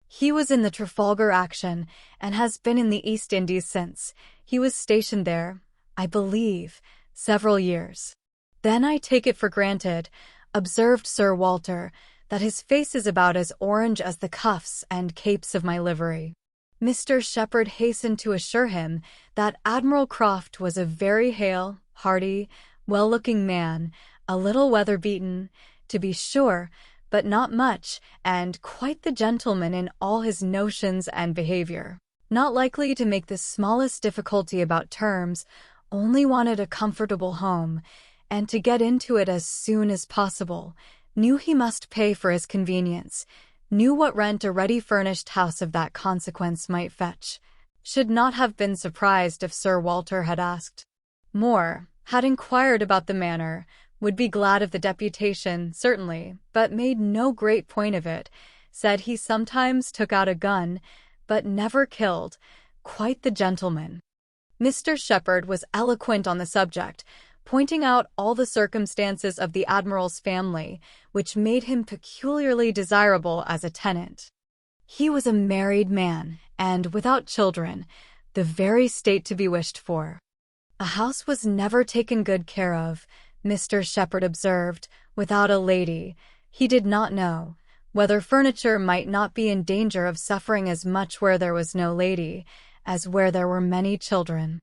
A: He was in the Trafalgar action, and has been in the East Indies since. He was stationed there, I believe, several years." "Then I take it for granted," observed Sir Walter, "that his face is about as orange as the cuffs and capes of my livery." Mr. Shepherd hastened to assure him that Admiral Croft was a very hale, hearty, well-looking man, a little weather-beaten, to be sure, but not much, and quite the gentleman in all his notions and behavior. Not likely to make the smallest difficulty about terms, only wanted a comfortable home, and to get into it as soon as possible, knew he must pay for his convenience, knew what rent a ready-furnished house of that consequence might fetch, should not have been surprised if Sir Walter had asked more, had inquired about the manor, would be glad of the deputation, certainly, but made no great point of it, said he sometimes took out a gun, but never killed, quite the gentleman. Mr. Shepherd was eloquent on the subject, pointing out all the circumstances of the Admiral's family, which made him peculiarly desirable as a tenant. He was a married man, and without children, the very state to be wished for. A house was never taken good care of, Mr. Shepherd observed, without a lady. He did not know whether furniture might not be in danger of suffering as much where there was no lady, as where there were many children.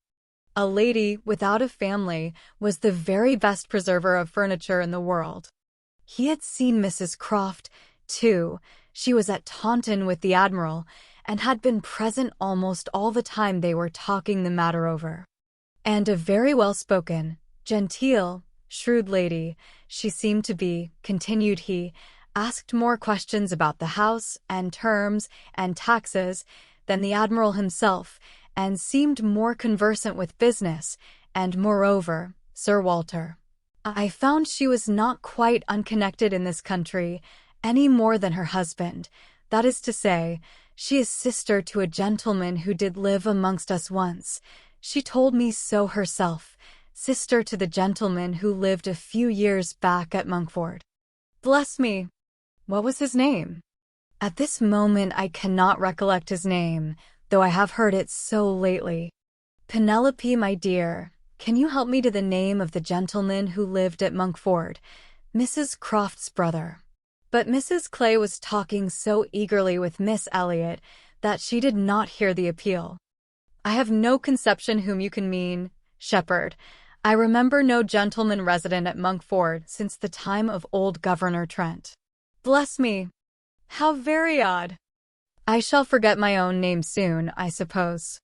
A: A lady without a family was the very best preserver of furniture in the world. He had seen Mrs. Croft, too. She was at Taunton with the Admiral, and had been present almost all the time they were talking the matter over. And a very well-spoken, genteel, shrewd lady, she seemed to be, continued he, asked more questions about the house, and terms, and taxes, than the Admiral himself, and seemed more conversant with business, and moreover, Sir Walter, I found she was not quite unconnected in this country, any more than her husband, that is to say, she is sister to a gentleman who did live amongst us once. She told me so herself, sister to the gentleman who lived a few years back at Monkford. Bless me! What was his name? At this moment I cannot recollect his name, though I have heard it so lately. Penelope, my dear, can you help me to the name of the gentleman who lived at Monkford, Mrs. Croft's brother? But Mrs. Clay was talking so eagerly with Miss Elliot that she did not hear the appeal. I have no conception whom you can mean, Shepherd. I remember no gentleman resident at Monkford since the time of old Governor Trent. Bless me! How very odd! I shall forget my own name soon, I suppose.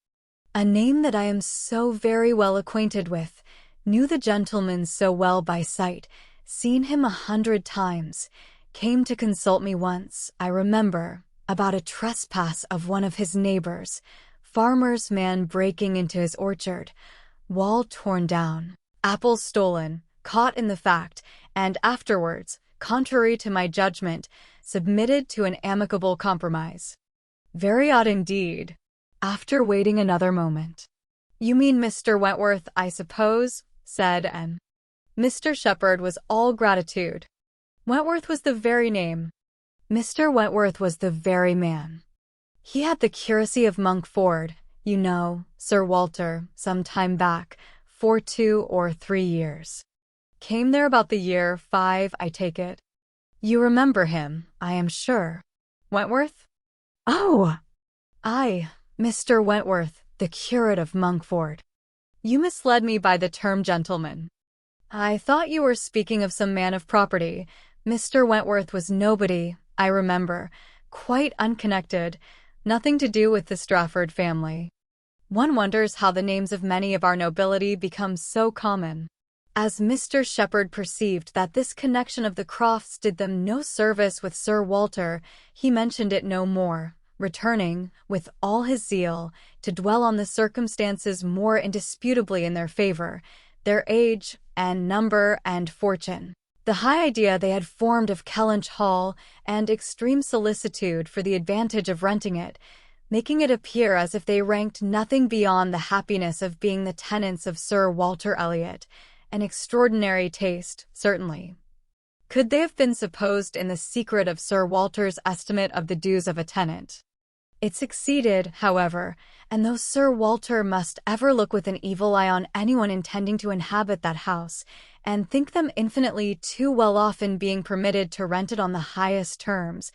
A: A name that I am so very well acquainted with, knew the gentleman so well by sight, seen him 100 times, came to consult me once, I remember, about a trespass of one of his neighbors, farmer's man breaking into his orchard, wall torn down, apples stolen, caught in the fact, and afterwards, contrary to my judgment, submitted to an amicable compromise. Very odd indeed. After waiting another moment. You mean Mr. Wentworth, I suppose, said N. Mr. Shepherd was all gratitude. Wentworth was the very name. Mr. Wentworth was the very man. He had the curacy of Monkford, you know, Sir Walter, some time back, for 2 or 3 years. Came there about the year 5, I take it. You remember him, I am sure. Wentworth? Oh! Aye, Mr. Wentworth, the curate of Monkford. You misled me by the term gentleman. I thought you were speaking of some man of property. Mr. Wentworth was nobody, I remember, quite unconnected, nothing to do with the Strafford family. One wonders how the names of many of our nobility become so common. As Mr. Shepherd perceived that this connection of the Crofts did them no service with Sir Walter, he mentioned it no more, returning, with all his zeal, to dwell on the circumstances more indisputably in their favor, their age, and number, and fortune. The high idea they had formed of Kellynch Hall, and extreme solicitude for the advantage of renting it, making it appear as if they ranked nothing beyond the happiness of being the tenants of Sir Walter Elliot, an extraordinary taste, certainly. Could they have been supposed in the secret of Sir Walter's estimate of the dues of a tenant? It succeeded, however, and though Sir Walter must ever look with an evil eye on anyone intending to inhabit that house, and think them infinitely too well off in being permitted to rent it on the highest terms,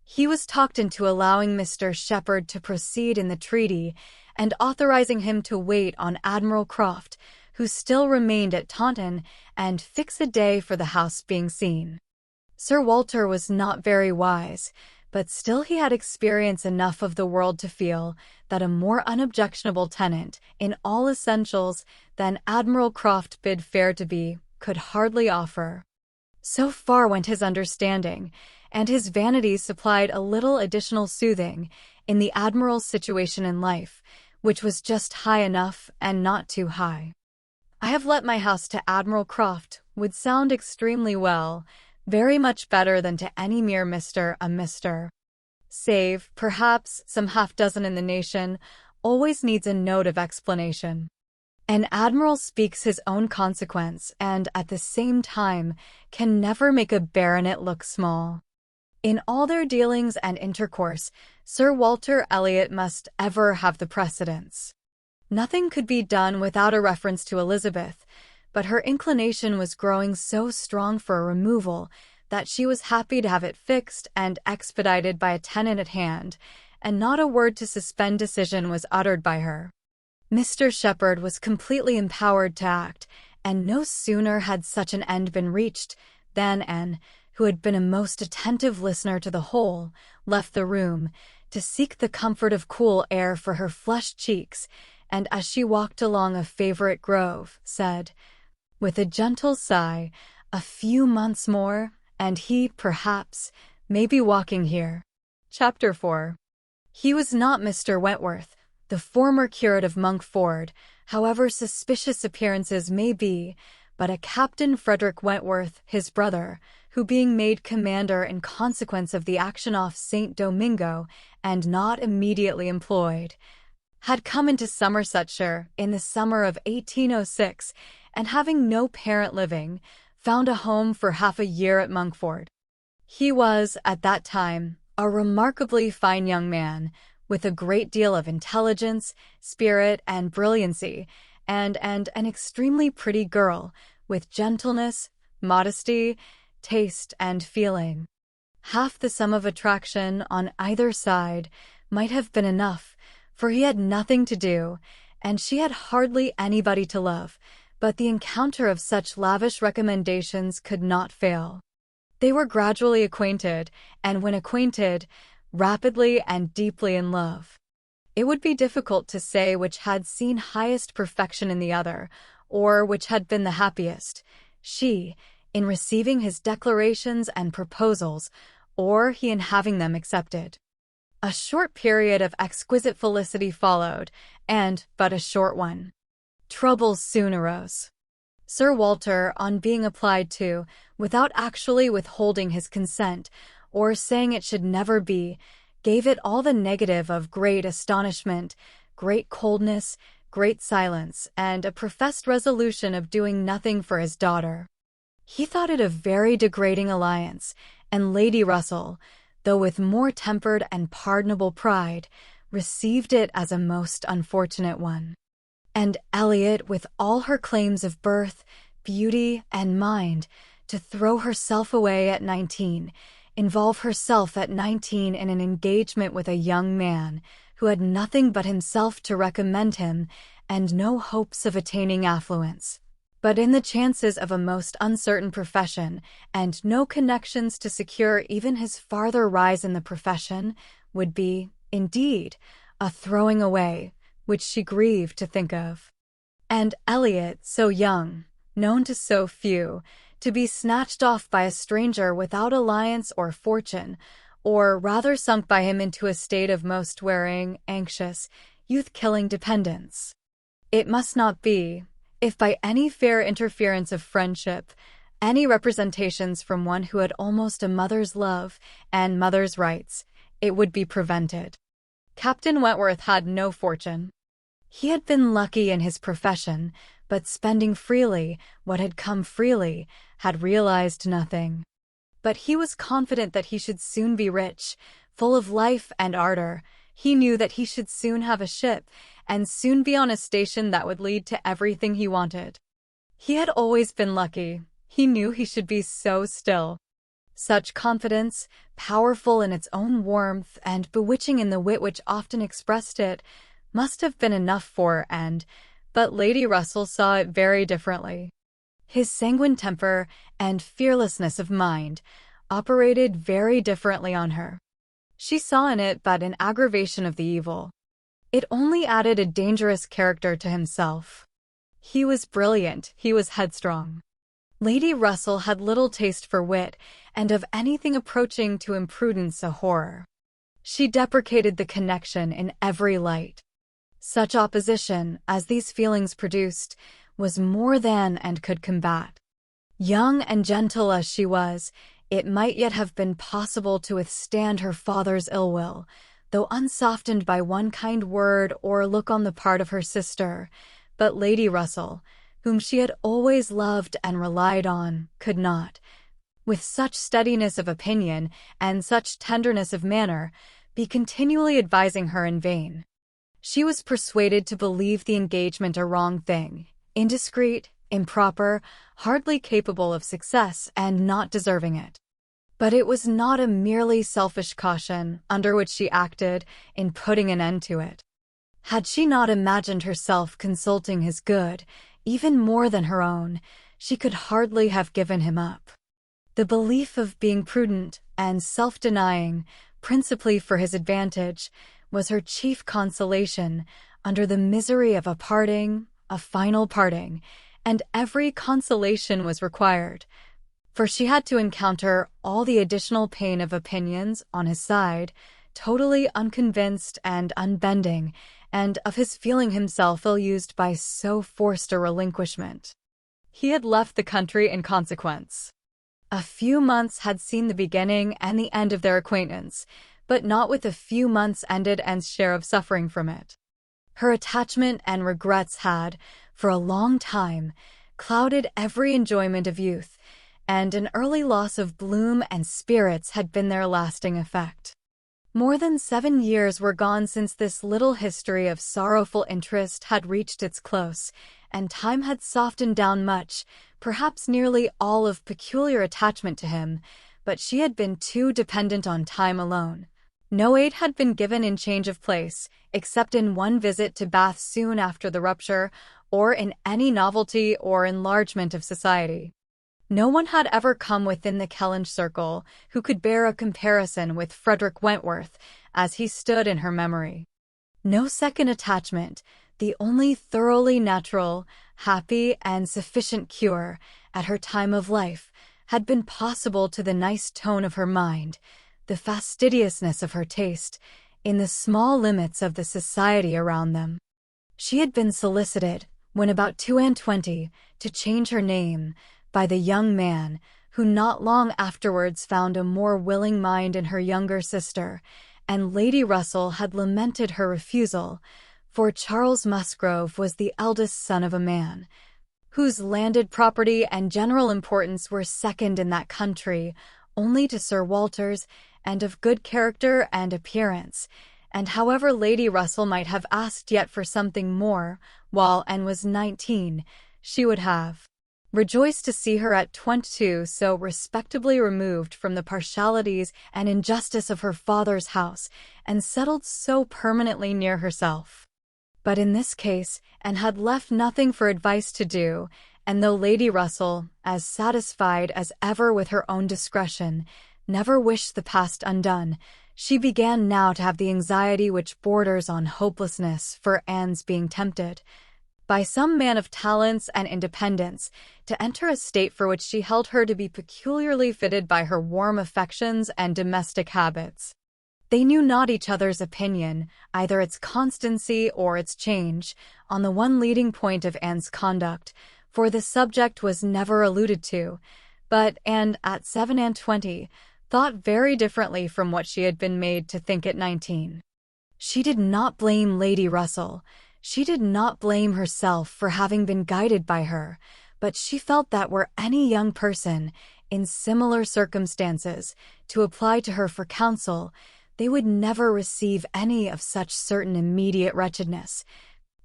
A: he was talked into allowing Mr. Shepherd to proceed in the treaty, and authorizing him to wait on Admiral Croft, who still remained at Taunton, and fix a day for the house being seen. Sir Walter was not very wise, but still he had experience enough of the world to feel that a more unobjectionable tenant, in all essentials, than Admiral Croft bid fair to be, could hardly offer. So far went his understanding, and his vanities supplied a little additional soothing in the Admiral's situation in life, which was just high enough and not too high. I have let my house to Admiral Croft would sound extremely well, very much better than to any mere Mr. Save, perhaps, some half-dozen in the nation, always needs a note of explanation. An admiral speaks his own consequence and, at the same time, can never make a baronet look small. In all their dealings and intercourse, Sir Walter Elliot must ever have the precedence. Nothing could be done without a reference to Elizabeth, but her inclination was growing so strong for a removal that she was happy to have it fixed and expedited by a tenant at hand, and not a word to suspend decision was uttered by her. Mr. Shepherd was completely empowered to act, and no sooner had such an end been reached than Anne, who had been a most attentive listener to the whole, left the room to seek the comfort of cool air for her flushed cheeks, and as she walked along a favorite grove, said, with a gentle sigh, "A few months more, and he, perhaps, may be walking here." Chapter 4. He was not Mr. Wentworth, the former curate of Monkford, however suspicious appearances may be, but a Captain Frederick Wentworth, his brother, who being made commander in consequence of the action off St. Domingo, and not immediately employed, had come into Somersetshire in the summer of 1806, and having no parent living, found a home for half a year at Monkford. He was, at that time, a remarkably fine young man, with a great deal of intelligence, spirit, and brilliancy, and an extremely pretty girl, with gentleness, modesty, taste, and feeling. Half the sum of attraction on either side might have been enough, for he had nothing to do, and she had hardly anybody to love, but the encounter of such lavish recommendations could not fail. They were gradually acquainted, and when acquainted, rapidly and deeply in love. It would be difficult to say which had seen highest perfection in the other, or which had been the happiest, she, in receiving his declarations and proposals, or he in having them accepted. A short period of exquisite felicity followed, and but a short one. Troubles soon arose. Sir Walter, on being applied to, without actually withholding his consent, or saying it should never be, gave it all the negative of great astonishment, great coldness, great silence, and a professed resolution of doing nothing for his daughter. He thought it a very degrading alliance, and Lady Russell, though with more tempered and pardonable pride, received it as a most unfortunate one. And Elliot, with all her claims of birth, beauty, and mind, to throw herself away at 19, involve herself at 19 in an engagement with a young man who had nothing but himself to recommend him and no hopes of attaining affluence, but in the chances of a most uncertain profession and no connections to secure even his farther rise in the profession, would be, indeed, a throwing away, which she grieved to think of. And Elliot, so young, known to so few, to be snatched off by a stranger without alliance or fortune, or rather sunk by him into a state of most wearing, anxious, youth-killing dependence. It must not be, if by any fair interference of friendship, any representations from one who had almost a mother's love and mother's rights, it would be prevented. Captain Wentworth had no fortune. He had been lucky in his profession, but spending freely what had come freely, had realized nothing. But he was confident that he should soon be rich, full of life and ardor. He knew that he should soon have a ship, and soon be on a station that would lead to everything he wanted. He had always been lucky. He knew he should be so still. Such confidence, powerful in its own warmth and bewitching in the wit which often expressed it, must have been enough for but Lady Russell saw it very differently. His sanguine temper and fearlessness of mind operated very differently on her. She saw in it but an aggravation of the evil. It only added a dangerous character to himself. He was brilliant, he was headstrong. Lady Russell had little taste for wit, and of anything approaching to imprudence a horror. She deprecated the connection in every light. Such opposition, as these feelings produced, was more than and could combat. Young and gentle as she was, it might yet have been possible to withstand her father's ill will, though unsoftened by one kind word or look on the part of her sister. But Lady Russell, whom she had always loved and relied on, could not, with such steadiness of opinion and such tenderness of manner, be continually advising her in vain. She was persuaded to believe the engagement a wrong thing, indiscreet, improper, hardly capable of success, and not deserving it. But it was not a merely selfish caution under which she acted in putting an end to it. Had she not imagined herself consulting his good, even more than her own, she could hardly have given him up. The belief of being prudent and self-denying, principally for his advantage, was her chief consolation under the misery of a parting, a final parting, and every consolation was required, for she had to encounter all the additional pain of opinions on his side, totally unconvinced and unbending, and of his feeling himself ill-used by so forced a relinquishment. He had left the country in consequence. A few months had seen the beginning and the end of their acquaintance, but not with a few months ended Anne's share of suffering from it. Her attachment and regrets had, for a long time, clouded every enjoyment of youth, and an early loss of bloom and spirits had been their lasting effect. More than 7 years were gone since this little history of sorrowful interest had reached its close, and time had softened down much, perhaps nearly all of peculiar attachment to him, but she had been too dependent on time alone. No aid had been given in change of place, except in one visit to Bath soon after the rupture, or in any novelty or enlargement of society. No one had ever come within the Kellynch circle who could bear a comparison with Frederick Wentworth as he stood in her memory. No second attachment, the only thoroughly natural, happy, and sufficient cure, at her time of life, had been possible to the nice tone of her mind, the fastidiousness of her taste, in the small limits of the society around them. She had been solicited, when about 22, to change her name, by the young man, who not long afterwards found a more willing mind in her younger sister, and Lady Russell had lamented her refusal, for Charles Musgrove was the eldest son of a man whose landed property and general importance were second in that country only to Sir Walter's, and of good character and appearance, and however Lady Russell might have asked yet for something more, while Anne was 19, she would have rejoiced to see her at 22 so respectably removed from the partialities and injustice of her father's house, and settled so permanently near herself. But in this case, Anne had left nothing for advice to do, and though Lady Russell, as satisfied as ever with her own discretion, never wished the past undone, she began now to have the anxiety which borders on hopelessness for Anne's being tempted, by some man of talents and independence, to enter a state for which she held her to be peculiarly fitted by her warm affections and domestic habits. They knew not each other's opinion, either its constancy or its change, on the one leading point of Anne's conduct, for the subject was never alluded to, but Anne, at 27, thought very differently from what she had been made to think at 19. She did not blame Lady Russell. She did not blame herself for having been guided by her, but she felt that were any young person, in similar circumstances, to apply to her for counsel, they would never receive any of such certain immediate wretchedness,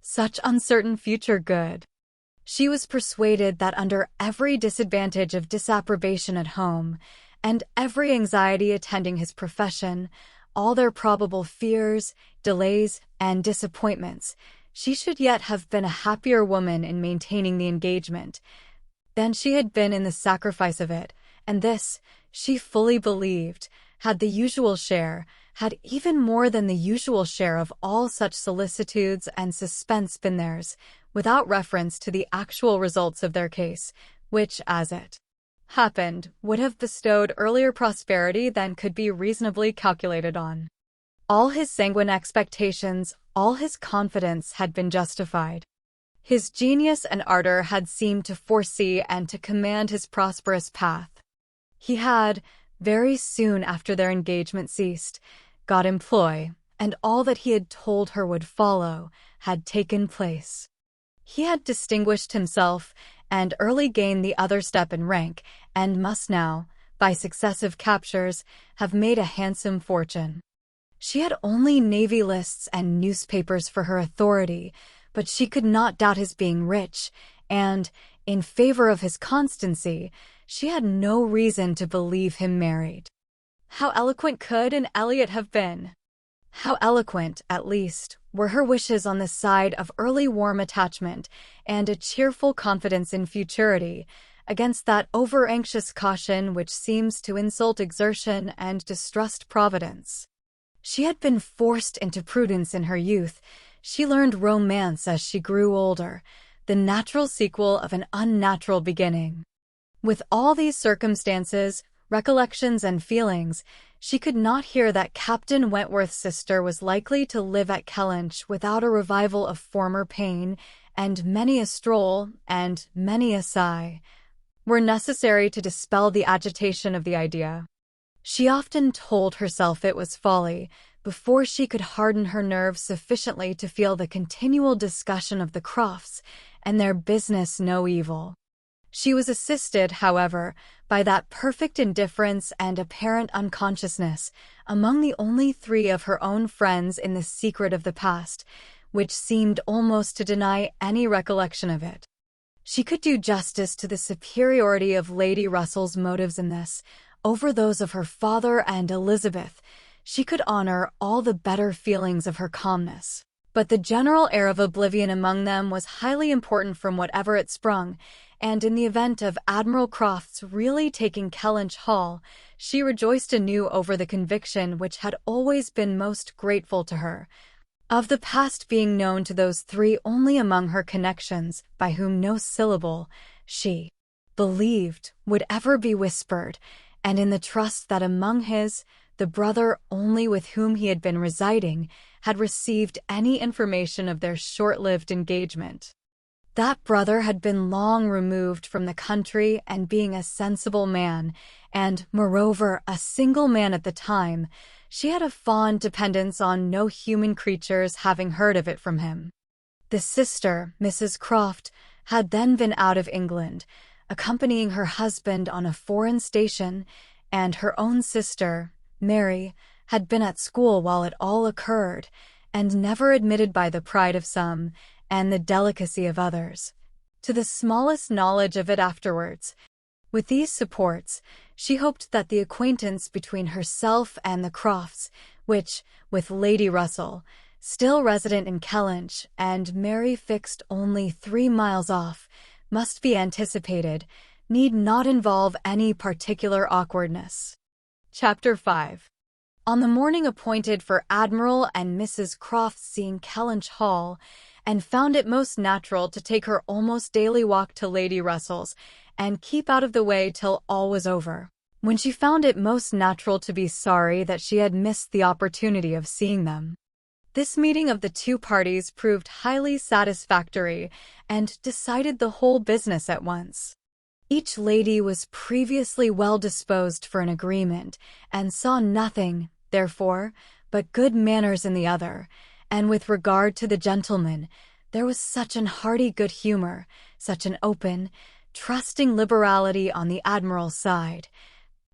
A: such uncertain future good. She was persuaded that under every disadvantage of disapprobation at home, and every anxiety attending his profession, all their probable fears, delays, and disappointments, she should yet have been a happier woman in maintaining the engagement than she had been in the sacrifice of it, and this, she fully believed, had the usual share, had even more than the usual share of all such solicitudes and suspense been theirs, without reference to the actual results of their case, which, as it happened, would have bestowed earlier prosperity than could be reasonably calculated on. All his sanguine expectations, all his confidence had been justified. His genius and ardor had seemed to foresee and to command his prosperous path. He had, very soon after their engagement ceased, got employ, and all that he had told her would follow had taken place. He had distinguished himself and early gained the other step in rank, and must now, by successive captures, have made a handsome fortune. She had only navy lists and newspapers for her authority, but she could not doubt his being rich, and, in favor of his constancy, she had no reason to believe him married. How eloquent could an Elliot have been? How eloquent, at least, were her wishes on the side of early warm attachment and a cheerful confidence in futurity, against that over-anxious caution which seems to insult exertion and distrust providence. She had been forced into prudence in her youth. She learned romance as she grew older, the natural sequel of an unnatural beginning. With all these circumstances, recollections and feelings, she could not hear that Captain Wentworth's sister was likely to live at Kellynch without a revival of former pain, and many a stroll, and many a sigh, were necessary to dispel the agitation of the idea. She often told herself it was folly, before she could harden her nerves sufficiently to feel the continual discussion of the Crofts, and their business no evil. She was assisted, however, by that perfect indifference and apparent unconsciousness, among the only three of her own friends in the secret of the past, which seemed almost to deny any recollection of it. She could do justice to the superiority of Lady Russell's motives in this, over those of her father and Elizabeth. She could honor all the better feelings of her calmness. But the general air of oblivion among them was highly important from whatever it sprung, and in the event of Admiral Croft's really taking Kellynch Hall, she rejoiced anew over the conviction which had always been most grateful to her, of the past being known to those three only among her connections, by whom no syllable, she believed, would ever be whispered, and in the trust that among his, the brother only with whom he had been residing, had received any information of their short-lived engagement. That brother had been long removed from the country, and being a sensible man, and, moreover, a single man at the time, she had a fond dependence on no human creatures having heard of it from him. The sister, Mrs. Croft, had then been out of England, accompanying her husband on a foreign station, and her own sister, Mary, had been at school while it all occurred, and never admitted by the pride of some, and the delicacy of others, to the smallest knowledge of it afterwards. With these supports, she hoped that the acquaintance between herself and the Crofts, which, with Lady Russell, still resident in Kellynch, and Mary fixed only 3 miles off, must be anticipated, need not involve any particular awkwardness. Chapter 5. On the morning appointed for Admiral and Mrs. Croft's seeing Kellynch Hall, and found it most natural to take her almost daily walk to Lady Russell's, and keep out of the way till all was over, when she found it most natural to be sorry that she had missed the opportunity of seeing them. This meeting of the two parties proved highly satisfactory, and decided the whole business at once. Each lady was previously well disposed for an agreement, and saw nothing, therefore, but good manners in the other, and with regard to the gentleman, there was such an hearty good humour, such an open, trusting liberality on the Admiral's side,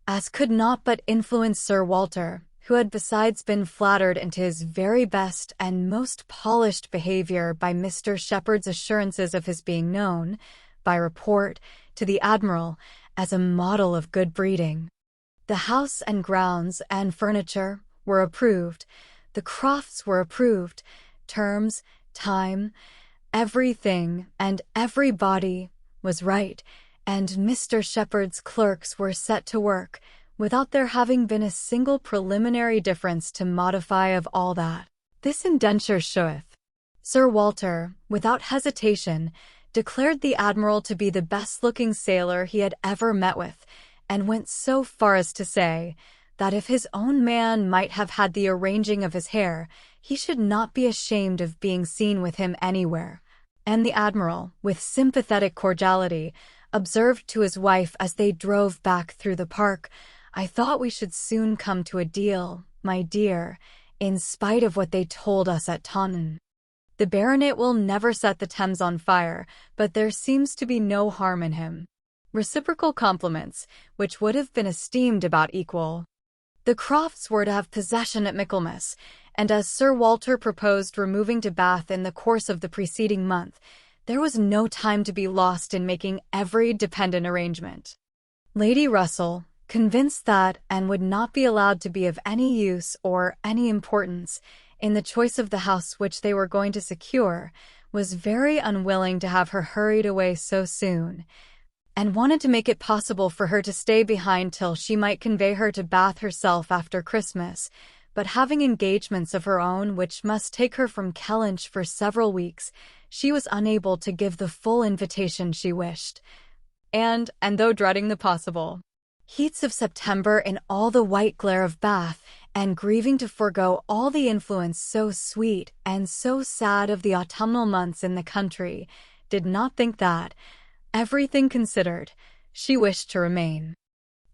A: as could not but influence Sir Walter, who had besides been flattered into his very best and most polished behaviour by Mr. Shepherd's assurances of his being known, by report, to the Admiral, as a model of good breeding. The house and grounds and furniture were approved, the Crofts were approved, terms, time, everything and everybody was right, and Mr. Shepherd's clerks were set to work, without there having been a single preliminary difference to modify of all that. This indenture showeth. Sir Walter, without hesitation, declared the Admiral to be the best-looking sailor he had ever met with, and went so far as to say that if his own man might have had the arranging of his hair, he should not be ashamed of being seen with him anywhere. And the Admiral, with sympathetic cordiality, observed to his wife as they drove back through the park, "I thought we should soon come to a deal, my dear, in spite of what they told us at Taunton. The baronet will never set the Thames on fire, but there seems to be no harm in him." Reciprocal compliments, which would have been esteemed about equal. The Crofts were to have possession at Michaelmas, and as Sir Walter proposed removing to Bath in the course of the preceding month, there was no time to be lost in making every dependent arrangement. Lady Russell, convinced that and would not be allowed to be of any use or any importance in the choice of the house which they were going to secure, was very unwilling to have her hurried away so soon, and wanted to make it possible for her to stay behind till she might convey her to Bath herself after Christmas, but having engagements of her own which must take her from Kellynch for several weeks, she was unable to give the full invitation she wished. And though dreading the possible heats of September in all the white glare of Bath, and grieving to forego all the influence so sweet and so sad of the autumnal months in the country, did not think that, everything considered, she wished to remain.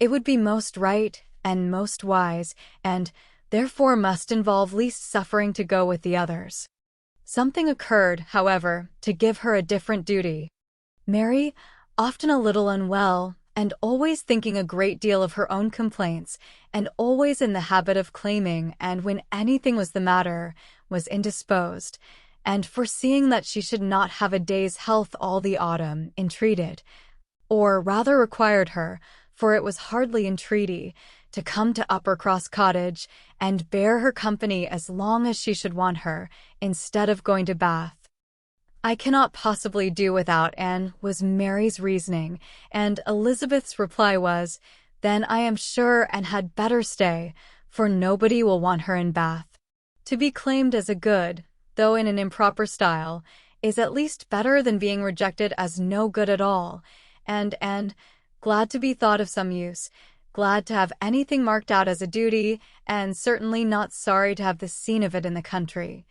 A: It would be most right and most wise, and therefore must involve least suffering to go with the others. Something occurred, however, to give her a different duty. Mary, often a little unwell, and always thinking a great deal of her own complaints, and always in the habit of claiming, and when anything was the matter, was indisposed, and foreseeing that she should not have a day's health all the autumn, entreated, or rather required her, for it was hardly entreaty, to come to Uppercross Cottage, and bear her company as long as she should want her, instead of going to Bath. "I cannot possibly do without Anne," was Mary's reasoning, and Elizabeth's reply was, "Then I am sure Anne had better stay, for nobody will want her in Bath." To be claimed as a good, though in an improper style, is at least better than being rejected as no good at all, and glad to be thought of some use, glad to have anything marked out as a duty, and certainly not sorry to have the scene of it in the country,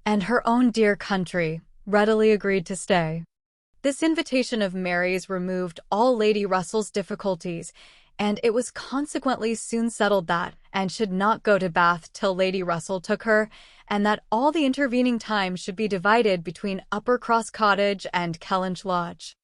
A: and her own dear country, readily agreed to stay. This invitation of Mary's removed all Lady Russell's difficulties, and it was consequently soon settled that Anne should not go to Bath till Lady Russell took her, and that all the intervening time should be divided between Uppercross Cottage and Kellynch Lodge.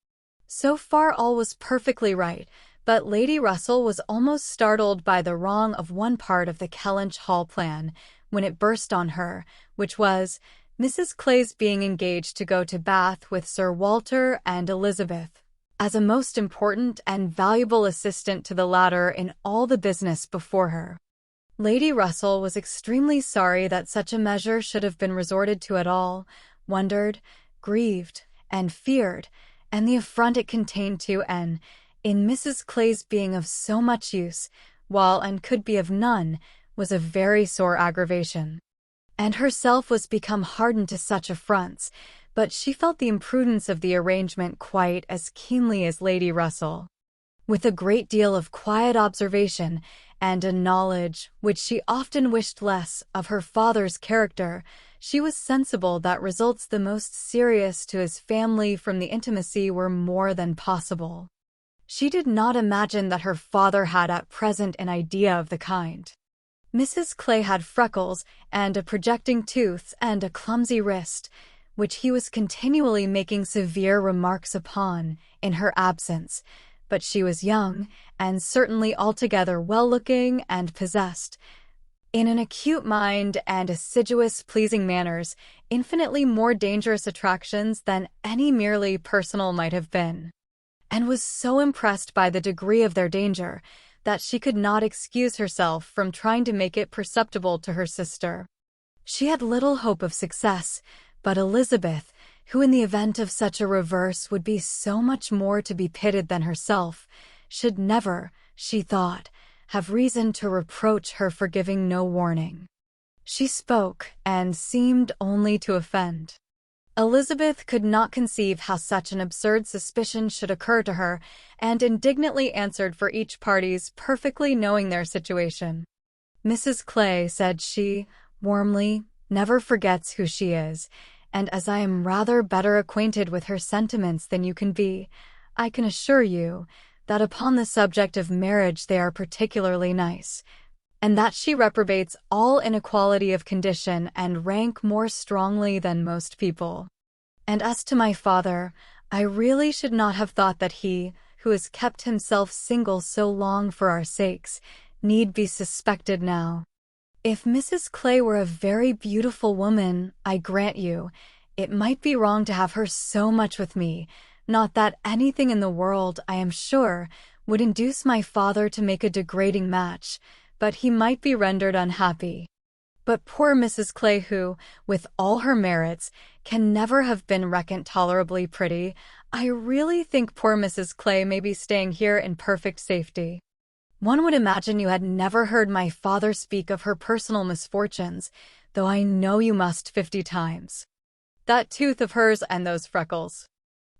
A: So far all was perfectly right, but Lady Russell was almost startled by the wrong of one part of the Kellynch Hall plan when it burst on her, which was Mrs. Clay's being engaged to go to Bath with Sir Walter and Elizabeth, as a most important and valuable assistant to the latter in all the business before her. Lady Russell was extremely sorry that such a measure should have been resorted to at all, wondered, grieved, and feared, and the affront it contained to Anne, in Mrs. Clay's being of so much use, while Anne could be of none, was a very sore aggravation. And herself was become hardened to such affronts, but she felt the imprudence of the arrangement quite as keenly as Lady Russell. With a great deal of quiet observation, and a knowledge, which she often wished less, of her father's character, she was sensible that results the most serious to his family from the intimacy were more than possible. She did not imagine that her father had at present an idea of the kind. Mrs. Clay had freckles, and a projecting tooth, and a clumsy wrist, which he was continually making severe remarks upon, in her absence, but she was young, and certainly altogether well-looking and possessed, in an acute mind and assiduous pleasing manners, infinitely more dangerous attractions than any merely personal might have been, and was so impressed by the degree of their danger, that she could not excuse herself from trying to make it perceptible to her sister. She had little hope of success, but Elizabeth, who in the event of such a reverse would be so much more to be pitied than herself, should never, she thought, have reason to reproach her for giving no warning. She spoke, and seemed only to offend. Elizabeth could not conceive how such an absurd suspicion should occur to her, and indignantly answered for each party's perfectly knowing their situation. Mrs. Clay, said she, warmly, never forgets who she is, and as I am rather better acquainted with her sentiments than you can be, I can assure you that upon the subject of marriage they are particularly nice, and that she reprobates all inequality of condition and rank more strongly than most people. And as to my father, I really should not have thought that he, who has kept himself single so long for our sakes, need be suspected now. If Mrs. Clay were a very beautiful woman, I grant you, it might be wrong to have her so much with me, not that anything in the world, I am sure, would induce my father to make a degrading match, but he might be rendered unhappy. But poor Mrs. Clay, who, with all her merits, can never have been reckoned tolerably pretty, I really think poor Mrs. Clay may be staying here in perfect safety. One would imagine you had never heard my father speak of her personal misfortunes, though I know you must 50 times. That tooth of hers and those freckles.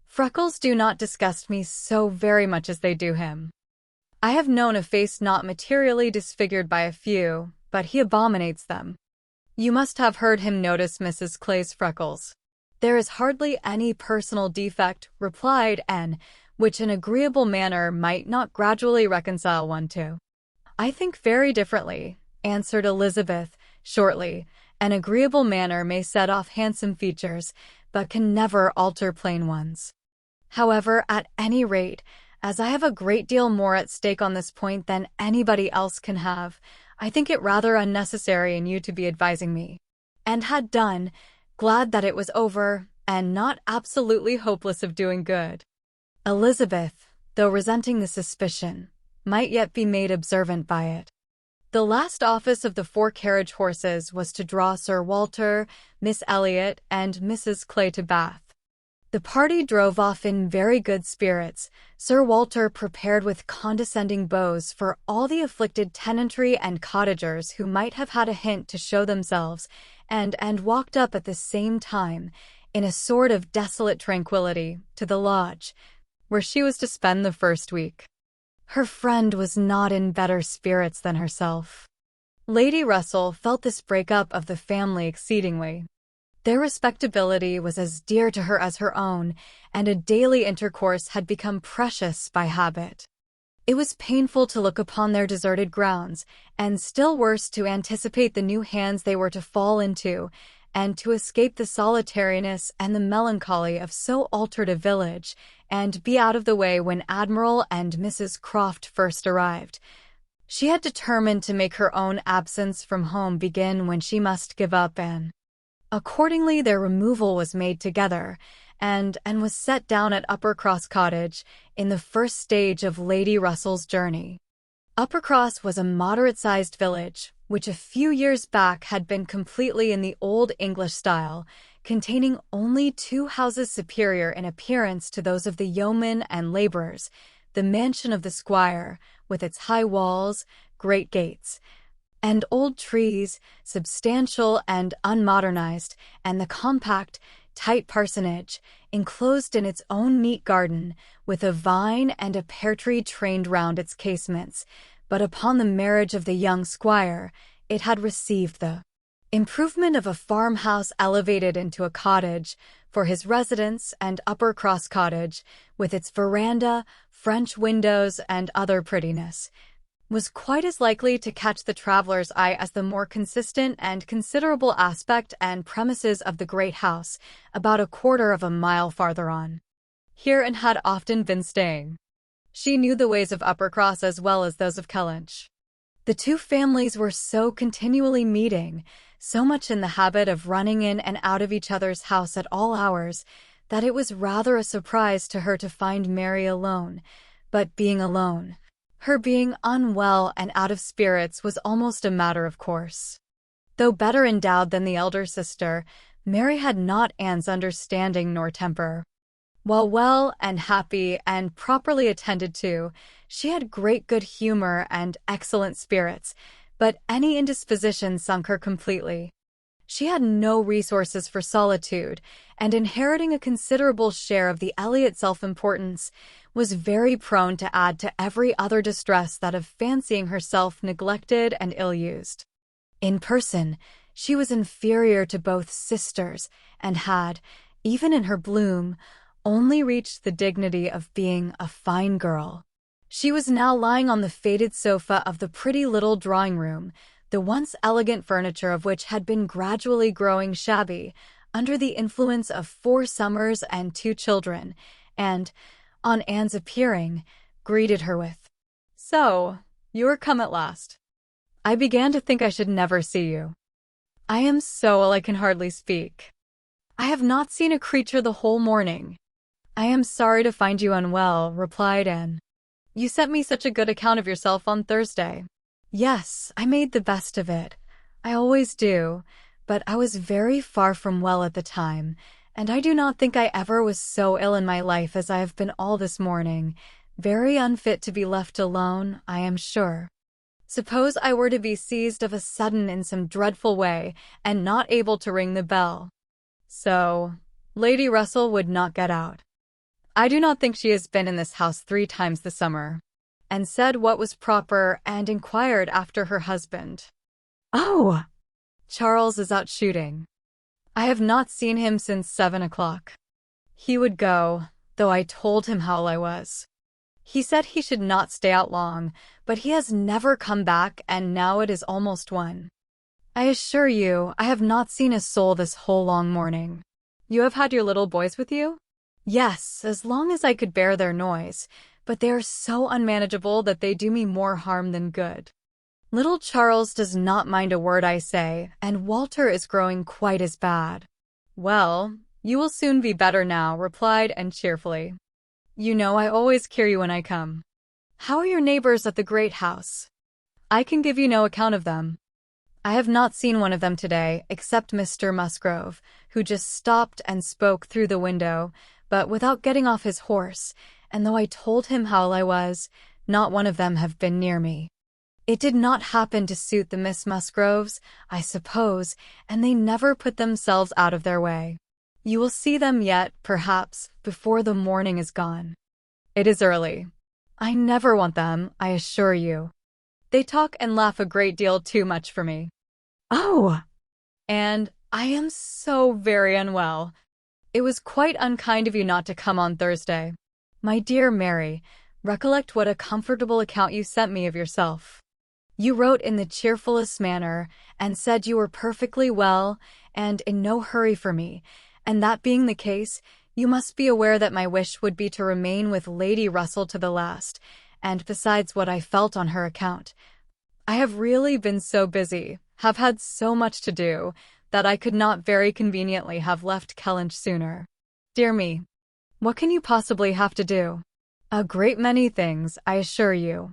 A: Freckles do not disgust me so very much as they do him. I have known a face not materially disfigured by a few, but he abominates them. You must have heard him notice Mrs. Clay's freckles. There is hardly any personal defect, replied Anne, which an agreeable manner might not gradually reconcile one to. I think very differently, answered Elizabeth, shortly. An agreeable manner may set off handsome features, but can never alter plain ones. However, at any rate, as I have a great deal more at stake on this point than anybody else can have, I think it rather unnecessary in you to be advising me. And had done, glad that it was over, and not absolutely hopeless of doing good. Elizabeth, though resenting the suspicion, might yet be made observant by it. The last office of the 4 carriage horses was to draw Sir Walter, Miss Elliot, and Mrs. Clay to Bath. The party drove off in very good spirits, Sir Walter prepared with condescending bows for all the afflicted tenantry and cottagers who might have had a hint to show themselves, and walked up at the same time, in a sort of desolate tranquillity, to the lodge, where she was to spend the first week. Her friend was not in better spirits than herself. Lady Russell felt this break-up of the family exceedingly. Their respectability was as dear to her as her own, and a daily intercourse had become precious by habit. It was painful to look upon their deserted grounds, and still worse to anticipate the new hands they were to fall into, and to escape the solitariness and the melancholy of so altered a village, and be out of the way when Admiral and Mrs. Croft first arrived. She had determined to make her own absence from home begin when she must give up Anne. Accordingly, their removal was made together, and was set down at Uppercross Cottage, in the first stage of Lady Russell's journey. Uppercross was a moderate-sized village, which a few years back had been completely in the old English style, containing only 2 houses superior in appearance to those of the yeomen and labourers, the mansion of the squire, with its high walls, great gates, and old trees, substantial and unmodernized, and the compact, tight parsonage, enclosed in its own neat garden, with a vine and a pear tree trained round its casements. But upon the marriage of the young squire, it had received the improvement of a farmhouse elevated into a cottage for his residence, and Uppercross Cottage, with its veranda, French windows, and other prettiness, was quite as likely to catch the traveller's eye as the more consistent and considerable aspect and premises of the great house, about 1/4 of a mile farther on. Here Anne had often been staying. She knew the ways of Uppercross as well as those of Kellynch. The 2 families were so continually meeting, so much in the habit of running in and out of each other's house at all hours, that it was rather a surprise to her to find Mary alone. But being alone, her being unwell and out of spirits, was almost a matter of course. Though better endowed than the elder sister, Mary had not Anne's understanding nor temper. While well and happy and properly attended to, she had great good humor and excellent spirits, but any indisposition sunk her completely. She had no resources for solitude, and inheriting a considerable share of the Elliot self-importance, was very prone to add to every other distress that of fancying herself neglected and ill-used. In person, she was inferior to both sisters, and had, even in her bloom, only reached the dignity of being a fine girl. She was now lying on the faded sofa of the pretty little drawing-room, the once elegant furniture of which had been gradually growing shabby, under the influence of 4 summers and 2 children, and, on Anne's appearing, greeted her with, "So, you are come at last. I began to think I should never see you. I am so ill I can hardly speak. I have not seen a creature the whole morning." "I am sorry to find you unwell," replied Anne. "You sent me such a good account of yourself on Thursday." "Yes, I made the best of it. I always do, but I was very far from well at the time, and I do not think I ever was so ill in my life as I have been all this morning, very unfit to be left alone, I am sure. Suppose I were to be seized of a sudden in some dreadful way, and not able to ring the bell. So, Lady Russell would not get out. I do not think she has been in this house 3 times this summer, and said what was proper, and inquired after her husband." "Oh! Charles is out shooting. I have not seen him since 7 o'clock. He would go, though I told him how ill I was. He said he should not stay out long, but he has never come back, and now it is almost 1. I assure you, I have not seen a soul this whole long morning." "You have had your little boys with you?" "Yes, as long as I could bear their noise, but they are so unmanageable that they do me more harm than good. Little Charles does not mind a word I say, and Walter is growing quite as bad." "Well, you will soon be better now," replied Anne cheerfully. "You know I always cure you when I come. How are your neighbors at the great house?" "I can give you no account of them. I have not seen one of them today, except Mr. Musgrove, who just stopped and spoke through the window, but without getting off his horse, and though I told him how ill I was, not one of them have been near me. It did not happen to suit the Miss Musgroves, I suppose, and they never put themselves out of their way. You will see them yet, perhaps, before the morning is gone. It is early. I never want them, I assure you. They talk and laugh a great deal too much for me." "Oh!" "And I am so very unwell. It was quite unkind of you not to come on Thursday. My dear Mary, recollect what a comfortable account you sent me of yourself. You wrote in the cheerfulest manner, and said you were perfectly well, and in no hurry for me, and that being the case, you must be aware that my wish would be to remain with Lady Russell to the last, and besides what I felt on her account. I have really been so busy, have had so much to do, that I could not very conveniently have left Kellynch sooner. Dear me, what can you possibly have to do? A great many things, I assure you.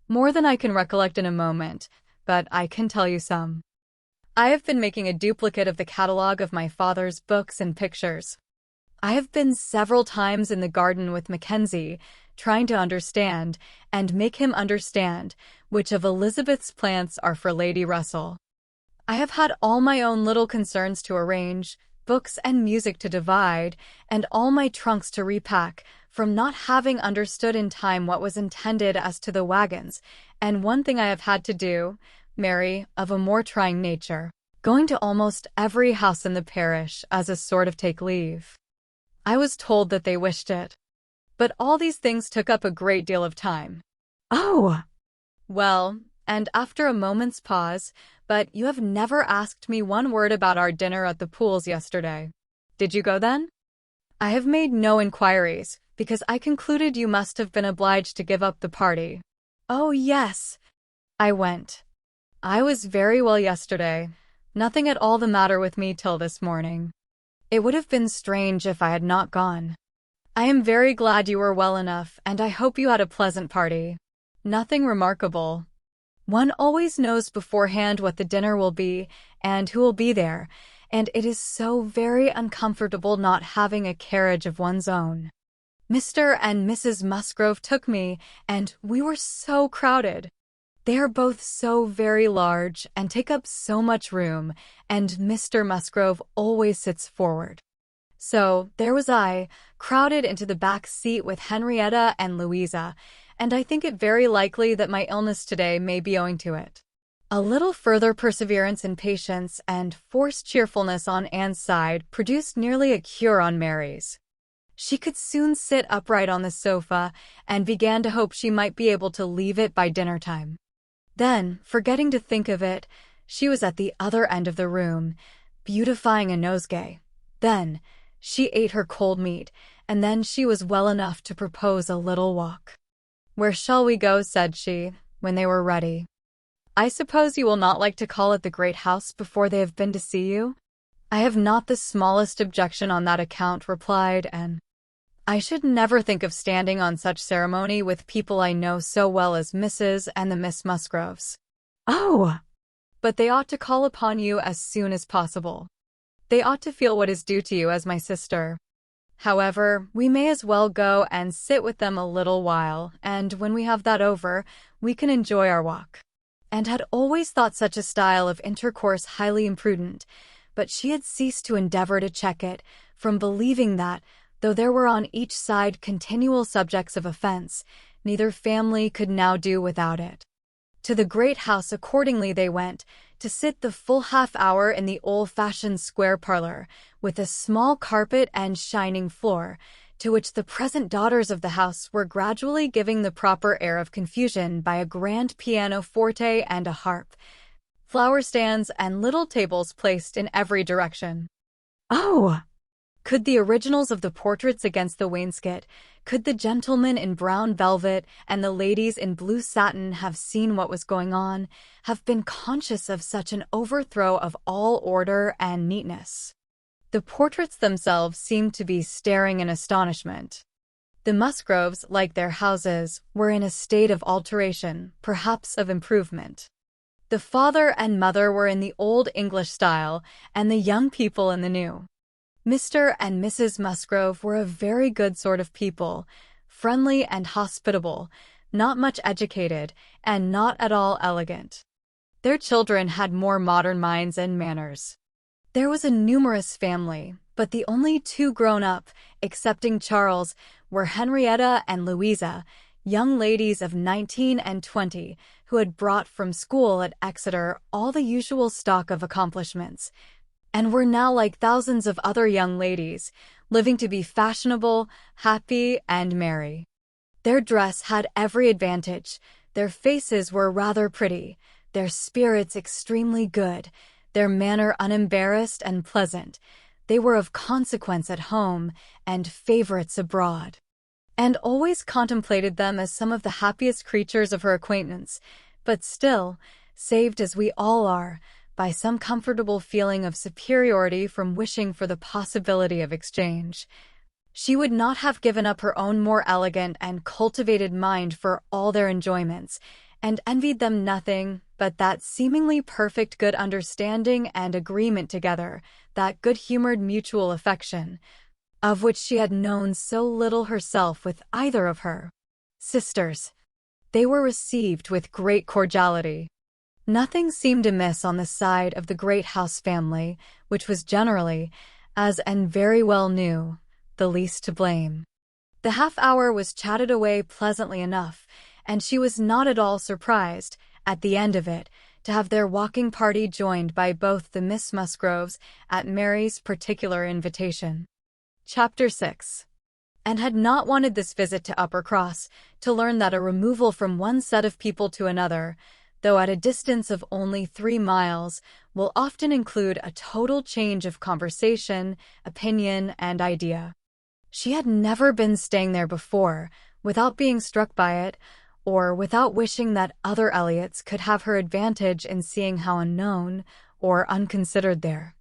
A: More than I can recollect in a moment, but I can tell you some. I have been making a duplicate of the catalogue of my father's books and pictures. I have been several times in the garden with Mackenzie, trying to understand, and make him understand, which of Elizabeth's plants are for Lady Russell. I have had all my own little concerns to arrange, books and music to divide, and all my trunks to repack, from not having understood in time what was intended as to the wagons, and one thing I have had to do, Mary, of a more trying nature, going to almost every house in the parish as a sort of take leave. I was told that they wished it. But all these things took up a great deal of time. Oh! Well, and after a moment's pause, but you have never asked me one word about our dinner at the Pools yesterday. Did you go then? I have made no inquiries, because I concluded you must have been obliged to give up the party. Oh, yes. I went. I was very well yesterday. Nothing at all the matter with me till this morning. It would have been strange if I had not gone. I am very glad you were well enough, and I hope you had a pleasant party. Nothing remarkable. One always knows beforehand what the dinner will be, and who will be there, and it is so very uncomfortable not having a carriage of one's own. Mr. and Mrs. Musgrove took me, and we were so crowded. They are both so very large, and take up so much room, and Mr. Musgrove always sits forward. So, there was I, crowded into the back seat with Henrietta and Louisa, and I think it very likely that my illness today may be owing to it. A little further perseverance and patience and forced cheerfulness on Anne's side produced nearly a cure on Mary's. She could soon sit upright on the sofa, and began to hope she might be able to leave it by dinner time. Then, forgetting to think of it, she was at the other end of the room, beautifying a nosegay. Then, she ate her cold meat, and then she was well enough to propose a little walk. "Where shall we go?" said she, when they were ready. "I suppose you will not like to call at the great house before they have been to see you?" "I have not the smallest objection on that account," replied Anne. "I should never think of standing on such ceremony with people I know so well as Mrs. and the Miss Musgroves." "Oh! But they ought to call upon you as soon as possible. They ought to feel what is due to you as my sister. However, we may as well go and sit with them a little while, and when we have that over, we can enjoy our walk." And had always thought such a style of intercourse highly imprudent, but she had ceased to endeavor to check it, from believing that, though there were on each side continual subjects of offense, neither family could now do without it. To the great house accordingly they went, to sit the full half-hour in the old-fashioned square parlor, with a small carpet and shining floor, to which the present daughters of the house were gradually giving the proper air of confusion by a grand pianoforte and a harp, flower stands and little tables placed in every direction. Oh! Could the originals of the portraits against the wainscot, could the gentlemen in brown velvet and the ladies in blue satin have seen what was going on, have been conscious of such an overthrow of all order and neatness? The portraits themselves seemed to be staring in astonishment. The Musgroves, like their houses, were in a state of alteration, perhaps of improvement. The father and mother were in the old English style, and the young people in the new. Mr. and Mrs. Musgrove were a very good sort of people, friendly and hospitable, not much educated, and not at all elegant. Their children had more modern minds and manners. There was a numerous family, but the only two grown up, excepting Charles, were Henrietta and Louisa, young ladies of 19 and 20, who had brought from school at Exeter all the usual stock of accomplishments. and were now like thousands of other young ladies, living to be fashionable, happy, and merry. Their dress had every advantage. Their faces were rather pretty, their spirits extremely good, their manner unembarrassed and pleasant. They were of consequence at home and favorites abroad, and always contemplated them as some of the happiest creatures of her acquaintance, but still, saved as we all are, by some comfortable feeling of superiority from wishing for the possibility of exchange. She would not have given up her own more elegant and cultivated mind for all their enjoyments, and envied them nothing but that seemingly perfect good understanding and agreement together, that good-humored mutual affection, of which she had known so little herself with either of her sisters. They were received with great cordiality. Nothing seemed amiss on the side of the great house family, which was generally, as Anne very well knew, the least to blame. The half-hour was chatted away pleasantly enough, and she was not at all surprised, at the end of it, to have their walking party joined by both the Miss Musgroves at Mary's particular invitation. Chapter 6. Anne had not wanted this visit to Uppercross to learn that a removal from one set of people to another, though at a distance of only 3 miles, will often include a total change of conversation, opinion, and idea. She had never been staying there before, without being struck by it, or without wishing that other Elliots could have her advantage in seeing how unknown, or unconsidered there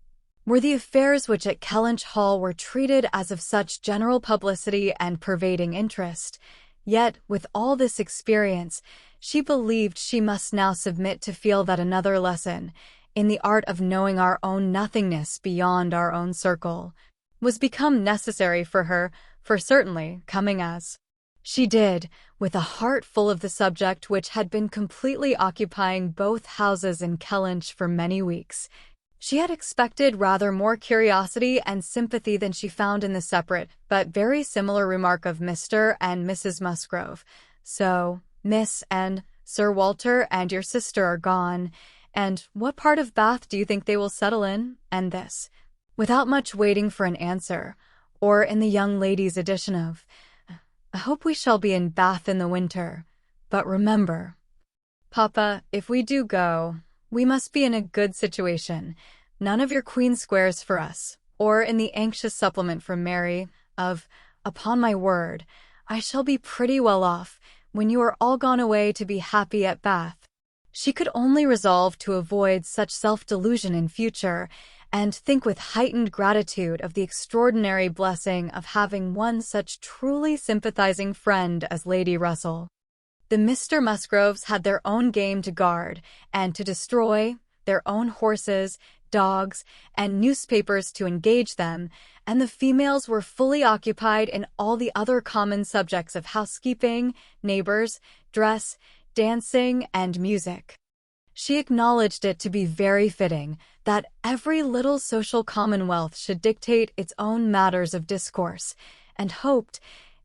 A: were the affairs which at Kellynch Hall were treated as of such general publicity and pervading interest. Yet, with all this experience, she believed she must now submit to feel that another lesson, in the art of knowing our own nothingness beyond our own circle, was become necessary for her, for certainly, coming as she did, with a heart full of the subject which had been completely occupying both houses in Kellynch for many weeks, she had expected rather more curiosity and sympathy than she found in the separate, but very similar remark of Mr. and Mrs. Musgrove. So, Miss and Sir Walter and your sister are gone, and what part of Bath do you think they will settle in? And this, without much waiting for an answer, or in the young lady's addition of, I hope we shall be in Bath in the winter, but remember, Papa, if we do go, we must be in a good situation, none of your Queen Squares for us, or in the anxious supplement from Mary, of, upon my word, I shall be pretty well off, when you are all gone away to be happy at Bath. She could only resolve to avoid such self-delusion in future, and think with heightened gratitude of the extraordinary blessing of having one such truly sympathizing friend as Lady Russell. The Mr. Musgroves had their own game to guard and to destroy, their own horses, dogs, and newspapers to engage them, and the females were fully occupied in all the other common subjects of housekeeping, neighbors, dress, dancing, and music. She acknowledged it to be very fitting that every little social commonwealth should dictate its own matters of discourse, and hoped,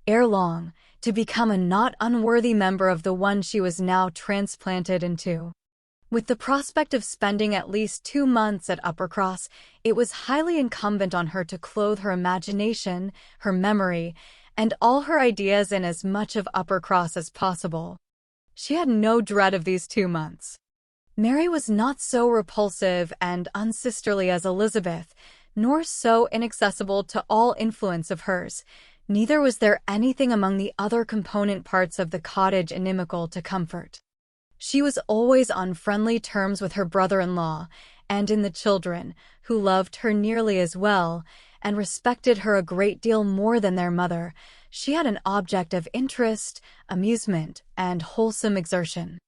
A: ere long, to become a not unworthy member of the one she was now transplanted into. With the prospect of spending at least 2 months at Uppercross, it was highly incumbent on her to clothe her imagination, her memory, and all her ideas in as much of Uppercross as possible. She had no dread of these 2 months. Mary was not so repulsive and unsisterly as Elizabeth, nor so inaccessible to all influence of hers. Neither was there anything among the other component parts of the cottage inimical to comfort. She was always on friendly terms with her brother-in-law, and in the children, who loved her nearly as well, and respected her a great deal more than their mother, she had an object of interest, amusement, and wholesome exertion.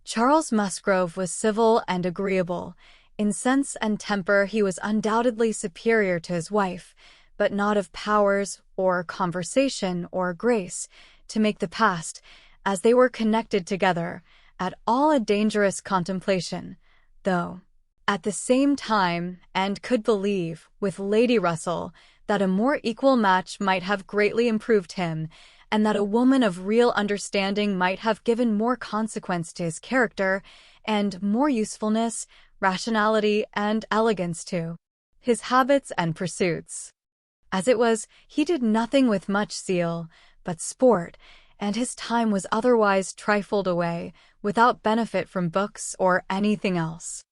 A: Charles Musgrove was civil and agreeable. In sense and temper he was undoubtedly superior to his wife, but not of powers, or conversation, or grace, to make the past, as they were connected together, at all a dangerous contemplation, though, at the same time, and could believe, with Lady Russell, that a more equal match might have greatly improved him, and that a woman of real understanding might have given more consequence to his character, and more usefulness, rationality, and elegance to his habits and pursuits. As it was, he did nothing with much zeal but sport, and his time was otherwise trifled away, without benefit from books or anything else.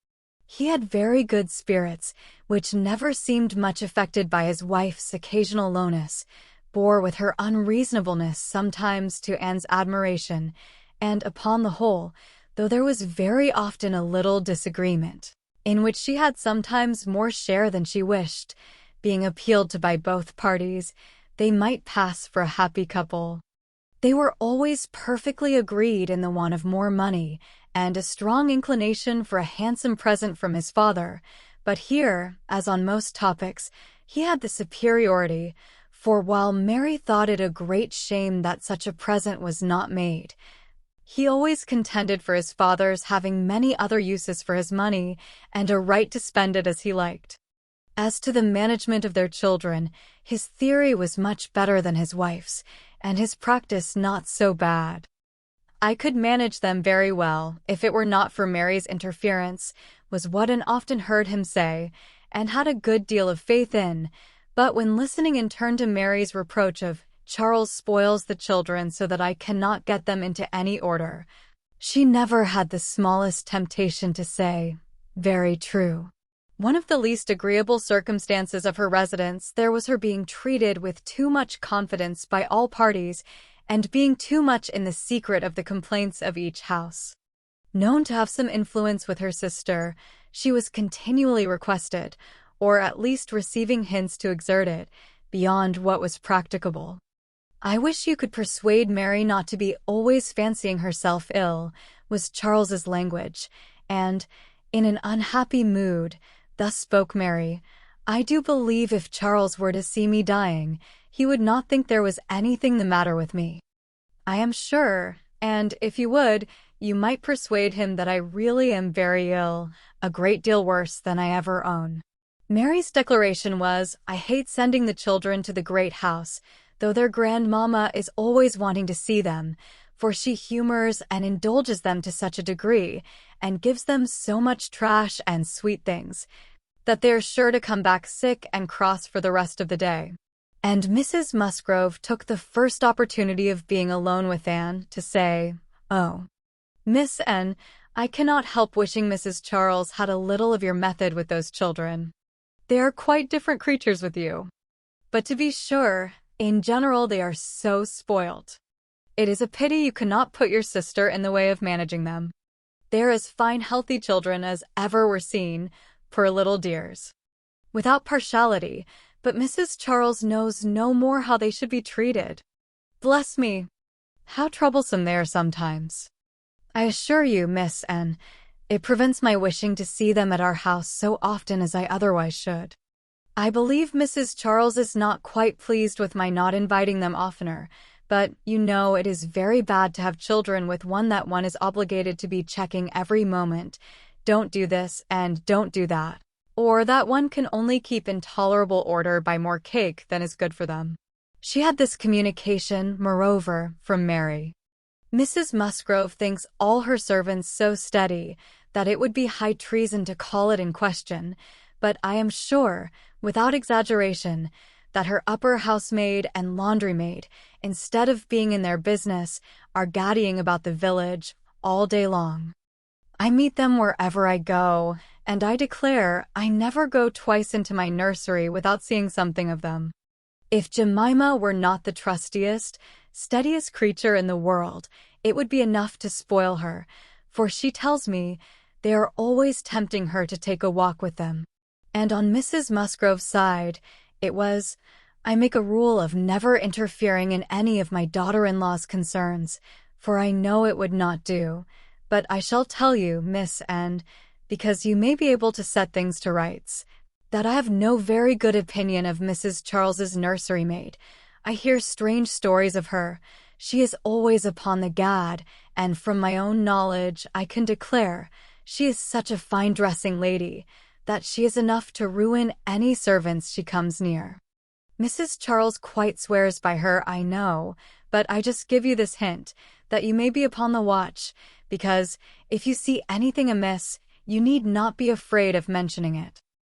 A: He had very good spirits, which never seemed much affected by his wife's occasional lowness, bore with her unreasonableness sometimes to Anne's admiration, and upon the whole, though there was very often a little disagreement, in which she had sometimes more share than she wished, being appealed to by both parties, they might pass for a happy couple. They were always perfectly agreed in the want of more money, and a strong inclination for a handsome present from his father, but here, as on most topics, he had the superiority, for while Mary thought it a great shame that such a present was not made, he always contended for his father's having many other uses for his money, and a right to spend it as he liked. As to the management of their children, his theory was much better than his wife's, and his practice not so bad. "I could manage them very well, if it were not for Mary's interference," was what Anne often heard him say, and had a good deal of faith in, but when listening in turn to Mary's reproach of "Charles spoils the children so that I cannot get them into any order," she never had the smallest temptation to say, "Very true." One of the least agreeable circumstances of her residence there was her being treated with too much confidence by all parties, and being too much in the secret of the complaints of each house. Known to have some influence with her sister, she was continually requested, or at least receiving hints to exert it, beyond what was practicable. "I wish you could persuade Mary not to be always fancying herself ill," was Charles's language, and, in an unhappy mood, thus spoke Mary, "I do believe if Charles were to see me dying, he would not think there was anything the matter with me. I am sure, and if you would, you might persuade him that I really am very ill, a great deal worse than I ever own." Mary's declaration was, "I hate sending the children to the great house, though their grandmamma is always wanting to see them, for she humors and indulges them to such a degree, and gives them so much trash and sweet things, that they are sure to come back sick and cross for the rest of the day." And Mrs. Musgrove took the first opportunity of being alone with Anne to say, "Oh, Miss N., I cannot help wishing Mrs. Charles had a little of your method with those children. They are quite different creatures with you. But to be sure, in general they are so spoilt. It is a pity you cannot put your sister in the way of managing them. They are as fine healthy children as ever were seen, poor little dears. Without partiality, but Mrs. Charles knows no more how they should be treated. Bless me, how troublesome they are sometimes. I assure you, Miss N., it prevents my wishing to see them at our house so often as I otherwise should. I believe Mrs. Charles is not quite pleased with my not inviting them oftener, but you know it is very bad to have children with one that one is obligated to be checking every moment, don't do this and don't do that, or that one can only keep in tolerable order by more cake than is good for them." She had this communication, moreover, from Mary. "Mrs. Musgrove thinks all her servants so steady that it would be high treason to call it in question, but I am sure, without exaggeration, that her upper housemaid and laundry-maid, instead of being in their business, are gaddying about the village all day long. I meet them wherever I go, and I declare I never go twice into my nursery without seeing something of them. If Jemima were not the trustiest, steadiest creature in the world, it would be enough to spoil her, for she tells me they are always tempting her to take a walk with them." And on Mrs. Musgrove's side, it was, "I make a rule of never interfering in any of my daughter-in-law's concerns, for I know it would not do, but I shall tell you, Miss N., because you may be able to set things to rights, that I have no very good opinion of Mrs. Charles's nursery maid. I hear strange stories of her. She is always upon the gad, and from my own knowledge I can declare she is such a fine dressing lady that she is enough to ruin any servants she comes near. Mrs. Charles quite swears by her, I know, but I just give you this hint, that you may be upon the watch, because, if you see anything amiss, you need not be afraid of mentioning it."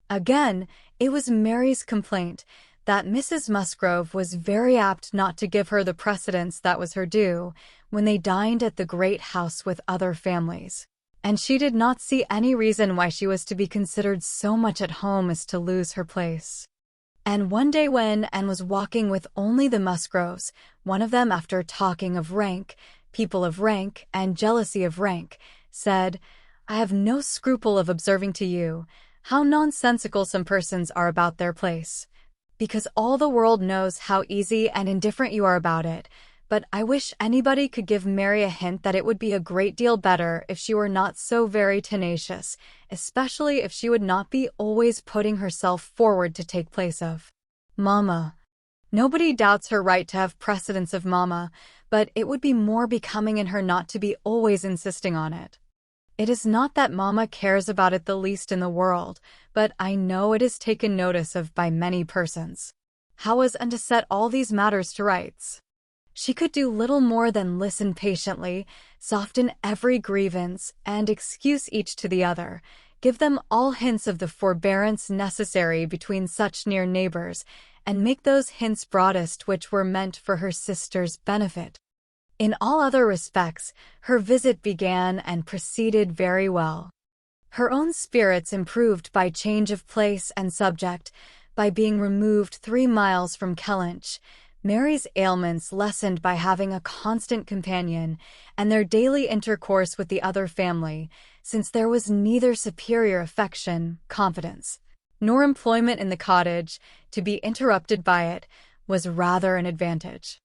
A: Again, It was Mary's complaint that Mrs. Musgrove was very apt not to give her the precedence that was her due when they dined at the great house with other families, and she did not see any reason why she was to be considered so much at home as to lose her place. And one day when Anne was walking with only the Musgroves, one of them, after talking of rank, people of rank, and jealousy of rank, said, "I have no scruple of observing to you how nonsensical some persons are about their place, because all the world knows how easy and indifferent you are about it. But I wish anybody could give Mary a hint that it would be a great deal better if she were not so very tenacious, especially if she would not be always putting herself forward to take place of Mamma. Nobody doubts her right to have precedence of Mamma, but it would be more becoming in her not to be always insisting on it. It is not that Mamma cares about it the least in the world, but I know it is taken notice of by many persons. How was Anne to set all these matters to rights? She could do little more than listen patiently, soften every grievance, and excuse each to the other, give them all hints of the forbearance necessary between such near neighbors, and make those hints broadest which were meant for her sister's benefit. In all other respects, her visit began and proceeded very well. Her own spirits improved by change of place and subject, by being removed 3 miles from Kellynch, Mary's ailments lessened by having a constant companion, and their daily intercourse with the other family, since there was neither superior affection, confidence, nor employment in the cottage, to be interrupted by it, was rather an advantage.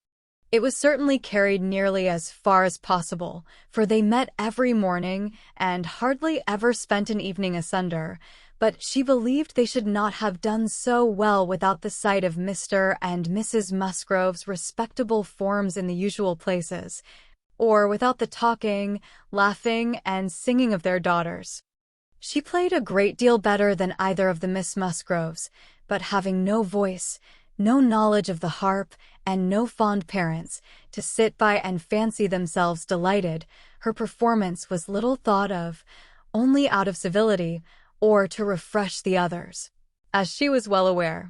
A: It was certainly carried nearly as far as possible, for they met every morning, and hardly ever spent an evening asunder, but she believed they should not have done so well without the sight of Mr. and Mrs. Musgrove's respectable forms in the usual places, or without the talking, laughing, and singing of their daughters. She played a great deal better than either of the Miss Musgroves, but having no voice, no knowledge of the harp, and no fond parents to sit by and fancy themselves delighted, her performance was little thought of, only out of civility, or to refresh the others, as she was well aware.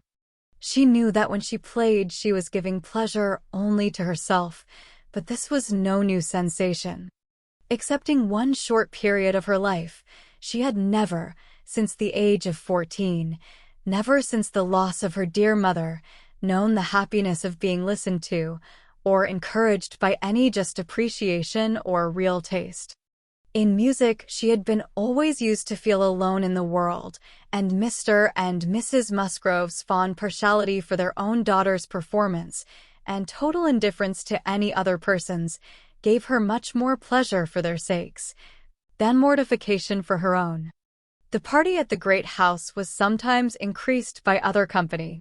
A: She knew that when she played she was giving pleasure only to herself, but this was no new sensation. Excepting one short period of her life, she had never, since the age of 14, never since the loss of her dear mother, known the happiness of being listened to, or encouraged by any just appreciation or real taste. In music, she had been always used to feel alone in the world, and Mr. and Mrs. Musgrove's fond partiality for their own daughter's performance, and total indifference to any other person's, gave her much more pleasure for their sakes, than mortification for her own. The party at the great house was sometimes increased by other company.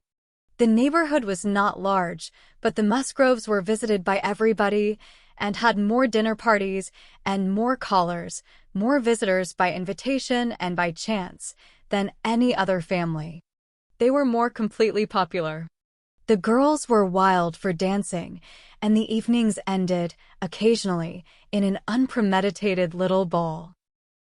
A: The neighborhood was not large, but the Musgroves were visited by everybody, and had more dinner parties, and more callers, more visitors by invitation and by chance, than any other family. They were more completely popular. The girls were wild for dancing, and the evenings ended, occasionally, in an unpremeditated little ball.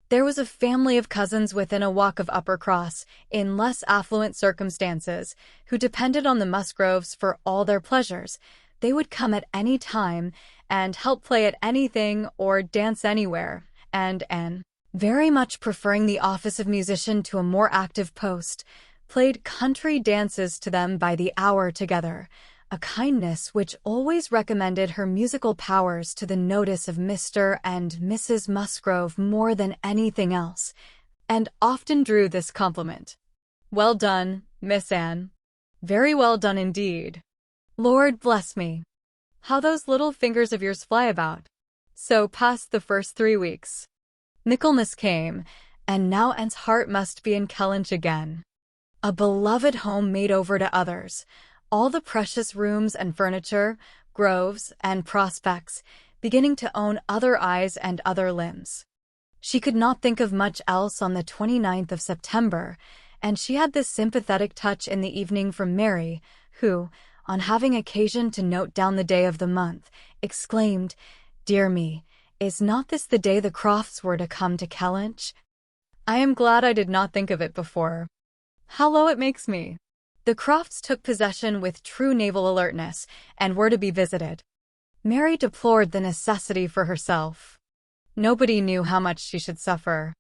A: There was a family of cousins within a walk of Uppercross, in less affluent circumstances, who depended on the Musgroves for all their pleasures. They would come at any time, and help play at anything or dance anywhere, and Anne, very much preferring the office of musician to a more active post, played country dances to them by the hour together, a kindness which always recommended her musical powers to the notice of Mr. and Mrs. Musgrove more than anything else, and often drew this compliment: "Well done, Miss Anne. Very well done indeed. Lord bless me, how those little fingers of yours fly about." So passed the first 3 weeks. Michaelmas came, and now Anne's heart must be in Kellynch again. A beloved home made over to others, all the precious rooms and furniture, groves, and prospects, beginning to own other eyes and other limbs. She could not think of much else on the 29th of September, and she had this sympathetic touch in the evening from Mary, who, on having occasion to note down the day of the month, exclaimed, "Dear me, is not this the day the Crofts were to come to Kellynch? I am glad I did not think of it before. How low it makes me. The Crofts took possession with true naval alertness and were to be visited. Mary deplored the necessity for herself. Nobody knew how much she should suffer.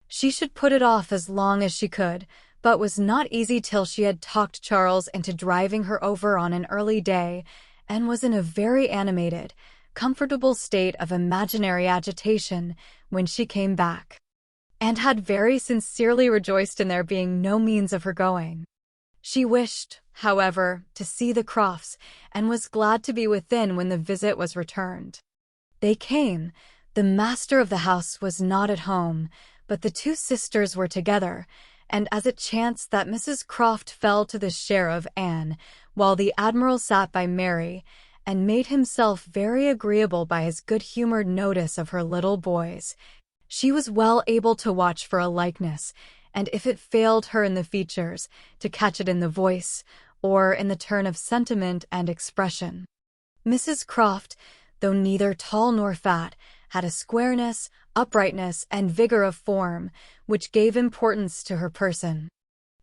A: She should put it off as long as she could, but was not easy till she had talked Charles into driving her over on an early day, and was in a very animated, comfortable state of imaginary agitation when she came back, and had very sincerely rejoiced in there being no means of her going. She wished, however, to see the Crofts, and was glad to be within when the visit was returned. They came. The master of the house was not at home, but the two sisters were together, and as it chanced that Mrs. Croft fell to the share of Anne, while the Admiral sat by Mary, and made himself very agreeable by his good-humored notice of her little boys, she was well able to watch for a likeness, and if it failed her in the features, to catch it in the voice, or in the turn of sentiment and expression. Mrs. Croft, though neither tall nor fat, had a squareness, uprightness, and vigor of form, which gave importance to her person.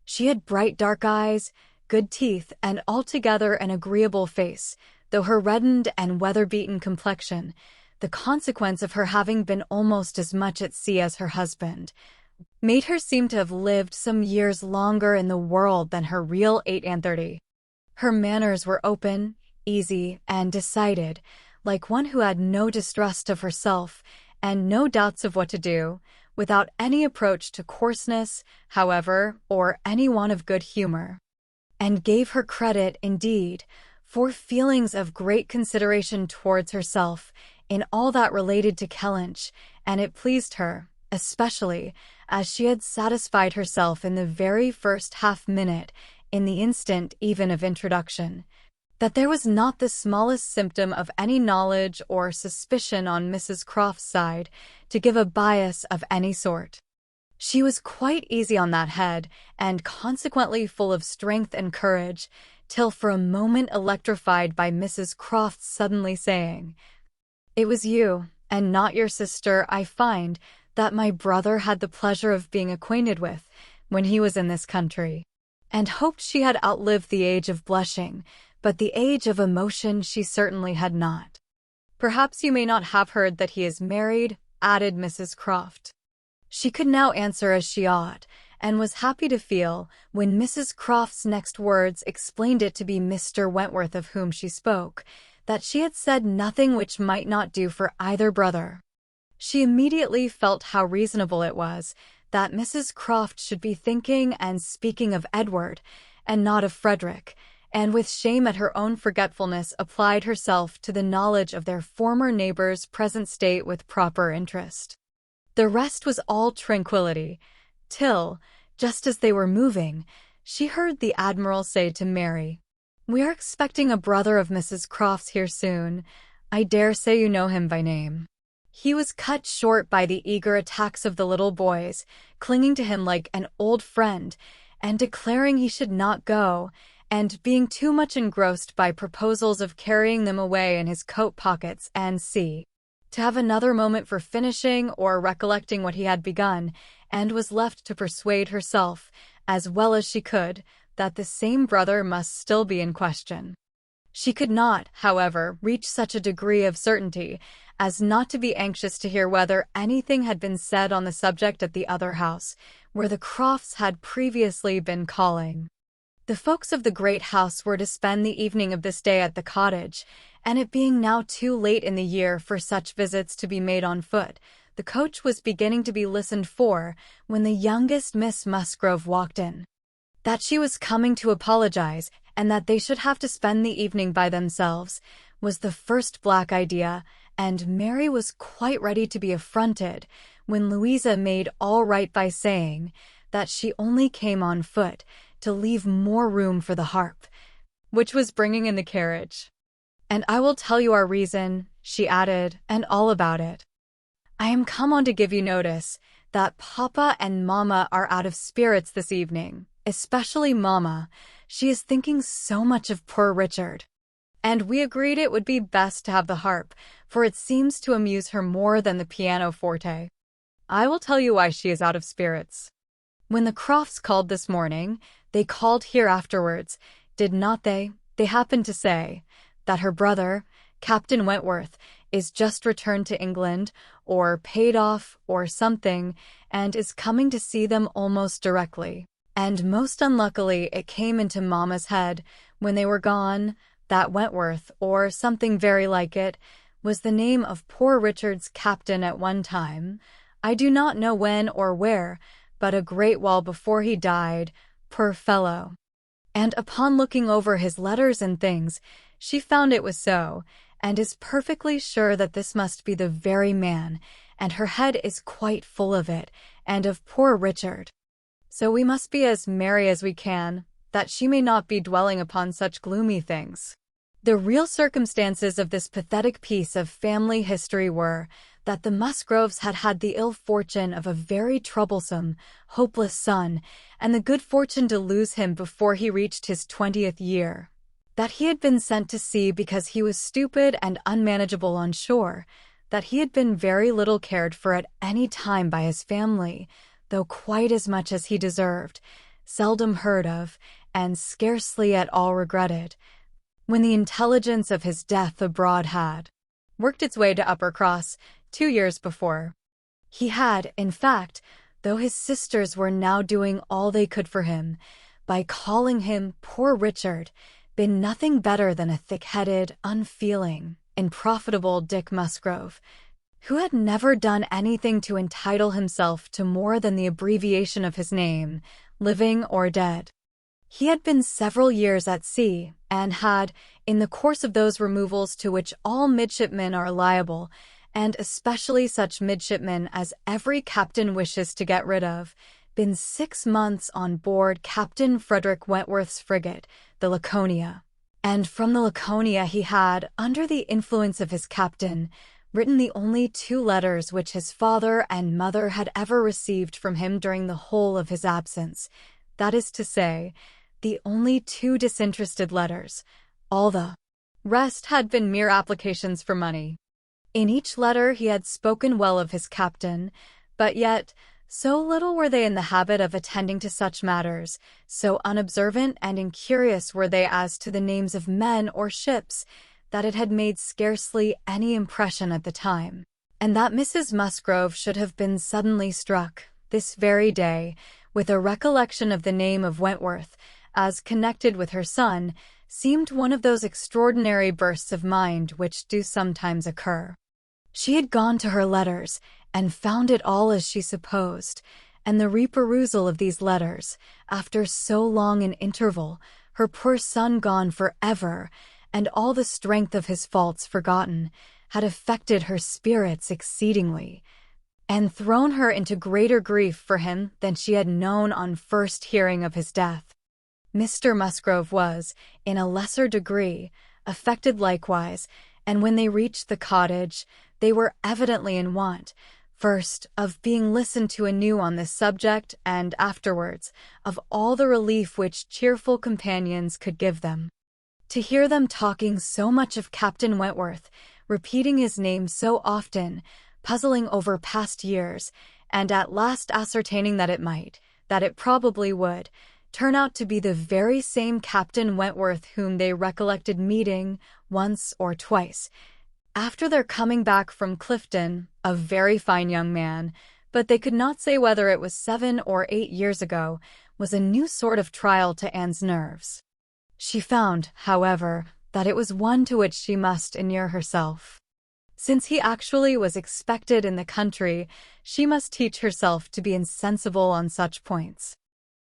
A: She had bright dark eyes, good teeth, and altogether an agreeable face, though her reddened and weather-beaten complexion, the consequence of her having been almost as much at sea as her husband, made her seem to have lived some years longer in the world than her real 38. Her manners were open, easy, and decided, like one who had no distrust of herself and no doubts of what to do, without any approach to coarseness, however, or any want of good humor, and gave her credit, indeed, for feelings of great consideration towards herself in all that related to Kellynch, and it pleased her, especially, as she had satisfied herself in the very first half-minute, in the instant even of introduction, that there was not the smallest symptom of any knowledge or suspicion on Mrs. Croft's side to give a bias of any sort. She was quite easy on that head, and consequently full of strength and courage, till for a moment electrified by Mrs. Croft's suddenly saying, "It was you, and not your sister, I find, that my brother had the pleasure of being acquainted with when he was in this country," and hoped she had outlived the age of blushing, but the age of emotion she certainly had not. "Perhaps you may not have heard that he is married," added Mrs. Croft. She could now answer as she ought, and was happy to feel, when Mrs. Croft's next words explained it to be Mr. Wentworth of whom she spoke, that she had said nothing which might not do for either brother. She immediately felt how reasonable it was that Mrs. Croft should be thinking and speaking of Edward, and not of Frederick, and with shame at her own forgetfulness applied herself to the knowledge of their former neighbor's present state with proper interest. The rest was all tranquillity, till, just as they were moving, she heard the Admiral say to Mary, "We are expecting a brother of Mrs. Croft's here soon. I dare say you know him by name." He was cut short by the eager attacks of the little boys, clinging to him like an old friend, and declaring he should not go, and being too much engrossed by proposals of carrying them away in his coat pockets and to have another moment for finishing or recollecting what he had begun, and was left to persuade herself, as well as she could, that the same brother must still be in question. She could not, however, reach such a degree of certainty as not to be anxious to hear whether anything had been said on the subject at the other house, where the Crofts had previously been calling. The folks of the great house were to spend the evening of this day at the cottage, and it being now too late in the year for such visits to be made on foot, the coach was beginning to be listened for when the youngest Miss Musgrove walked in. That she was coming to apologize, and that they should have to spend the evening by themselves, was the first black idea, and Mary was quite ready to be affronted when Louisa made all right by saying that she only came on foot to leave more room for the harp, which was bringing in the carriage. "And I will tell you our reason," she added, "and all about it. I am come on to give you notice that Papa and Mamma are out of spirits this evening, especially Mamma. She is thinking so much of poor Richard. And we agreed it would be best to have the harp, for it seems to amuse her more than the pianoforte. I will tell you why she is out of spirits. When the Crofts called this morning, they called here afterwards, did not they? They happened to say that her brother, Captain Wentworth, is just returned to England, or paid off, or something, and is coming to see them almost directly. And most unluckily it came into Mamma's head, when they were gone, that Wentworth, or something very like it, was the name of poor Richard's captain at one time. I do not know when or where, but a great while before he died, poor fellow. And upon looking over his letters and things, she found it was so, and is perfectly sure that this must be the very man, and her head is quite full of it, and of poor Richard. So we must be as merry as we can, that she may not be dwelling upon such gloomy things. The real circumstances of this pathetic piece of family history were that the Musgroves had had the ill fortune of a very troublesome, hopeless son, and the good fortune to lose him before he reached his 20th year. That he had been sent to sea because he was stupid and unmanageable on shore, that he had been very little cared for at any time by his family, though quite as much as he deserved, seldom heard of, and scarcely at all regretted, when the intelligence of his death abroad had worked its way to Uppercross 2 years before. He had, in fact, though his sisters were now doing all they could for him, by calling him poor Richard, been nothing better than a thick-headed, unfeeling, unprofitable Dick Musgrove, who had never done anything to entitle himself to more than the abbreviation of his name, living or dead. He had been several years at sea, and had, in the course of those removals to which all midshipmen are liable, and especially such midshipmen as every captain wishes to get rid of, been 6 months on board Captain Frederick Wentworth's frigate, the Laconia. And from the Laconia he had, under the influence of his captain, written the only 2 letters which his father and mother had ever received from him during the whole of his absence, that is to say, the only 2 disinterested letters. All the rest had been mere applications for money. In each letter he had spoken well of his captain, but yet so little were they in the habit of attending to such matters, so unobservant and incurious were they as to the names of men or ships, that it had made scarcely any impression at the time. And that Mrs. Musgrove should have been suddenly struck, this very day, with a recollection of the name of Wentworth, as connected with her son, seemed one of those extraordinary bursts of mind which do sometimes occur. She had gone to her letters, and found it all as she supposed, and the reperusal of these letters, after so long an interval, her poor son gone for ever, and all the strength of his faults forgotten, had affected her spirits exceedingly, and thrown her into greater grief for him than she had known on first hearing of his death. Mr. Musgrove was, in a lesser degree, affected likewise, and when they reached the cottage, they were evidently in want, first, of being listened to anew on this subject, and afterwards, of all the relief which cheerful companions could give them. To hear them talking so much of Captain Wentworth, repeating his name so often, puzzling over past years, and at last ascertaining that it probably would, turn out to be the very same Captain Wentworth whom they recollected meeting once or twice, after their coming back from Clifton, a very fine young man, but they could not say whether it was 7 or 8 years ago, was a new sort of trial to Anne's nerves. She found, however, that it was one to which she must inure herself. Since he actually was expected in the country, she must teach herself to be insensible on such points.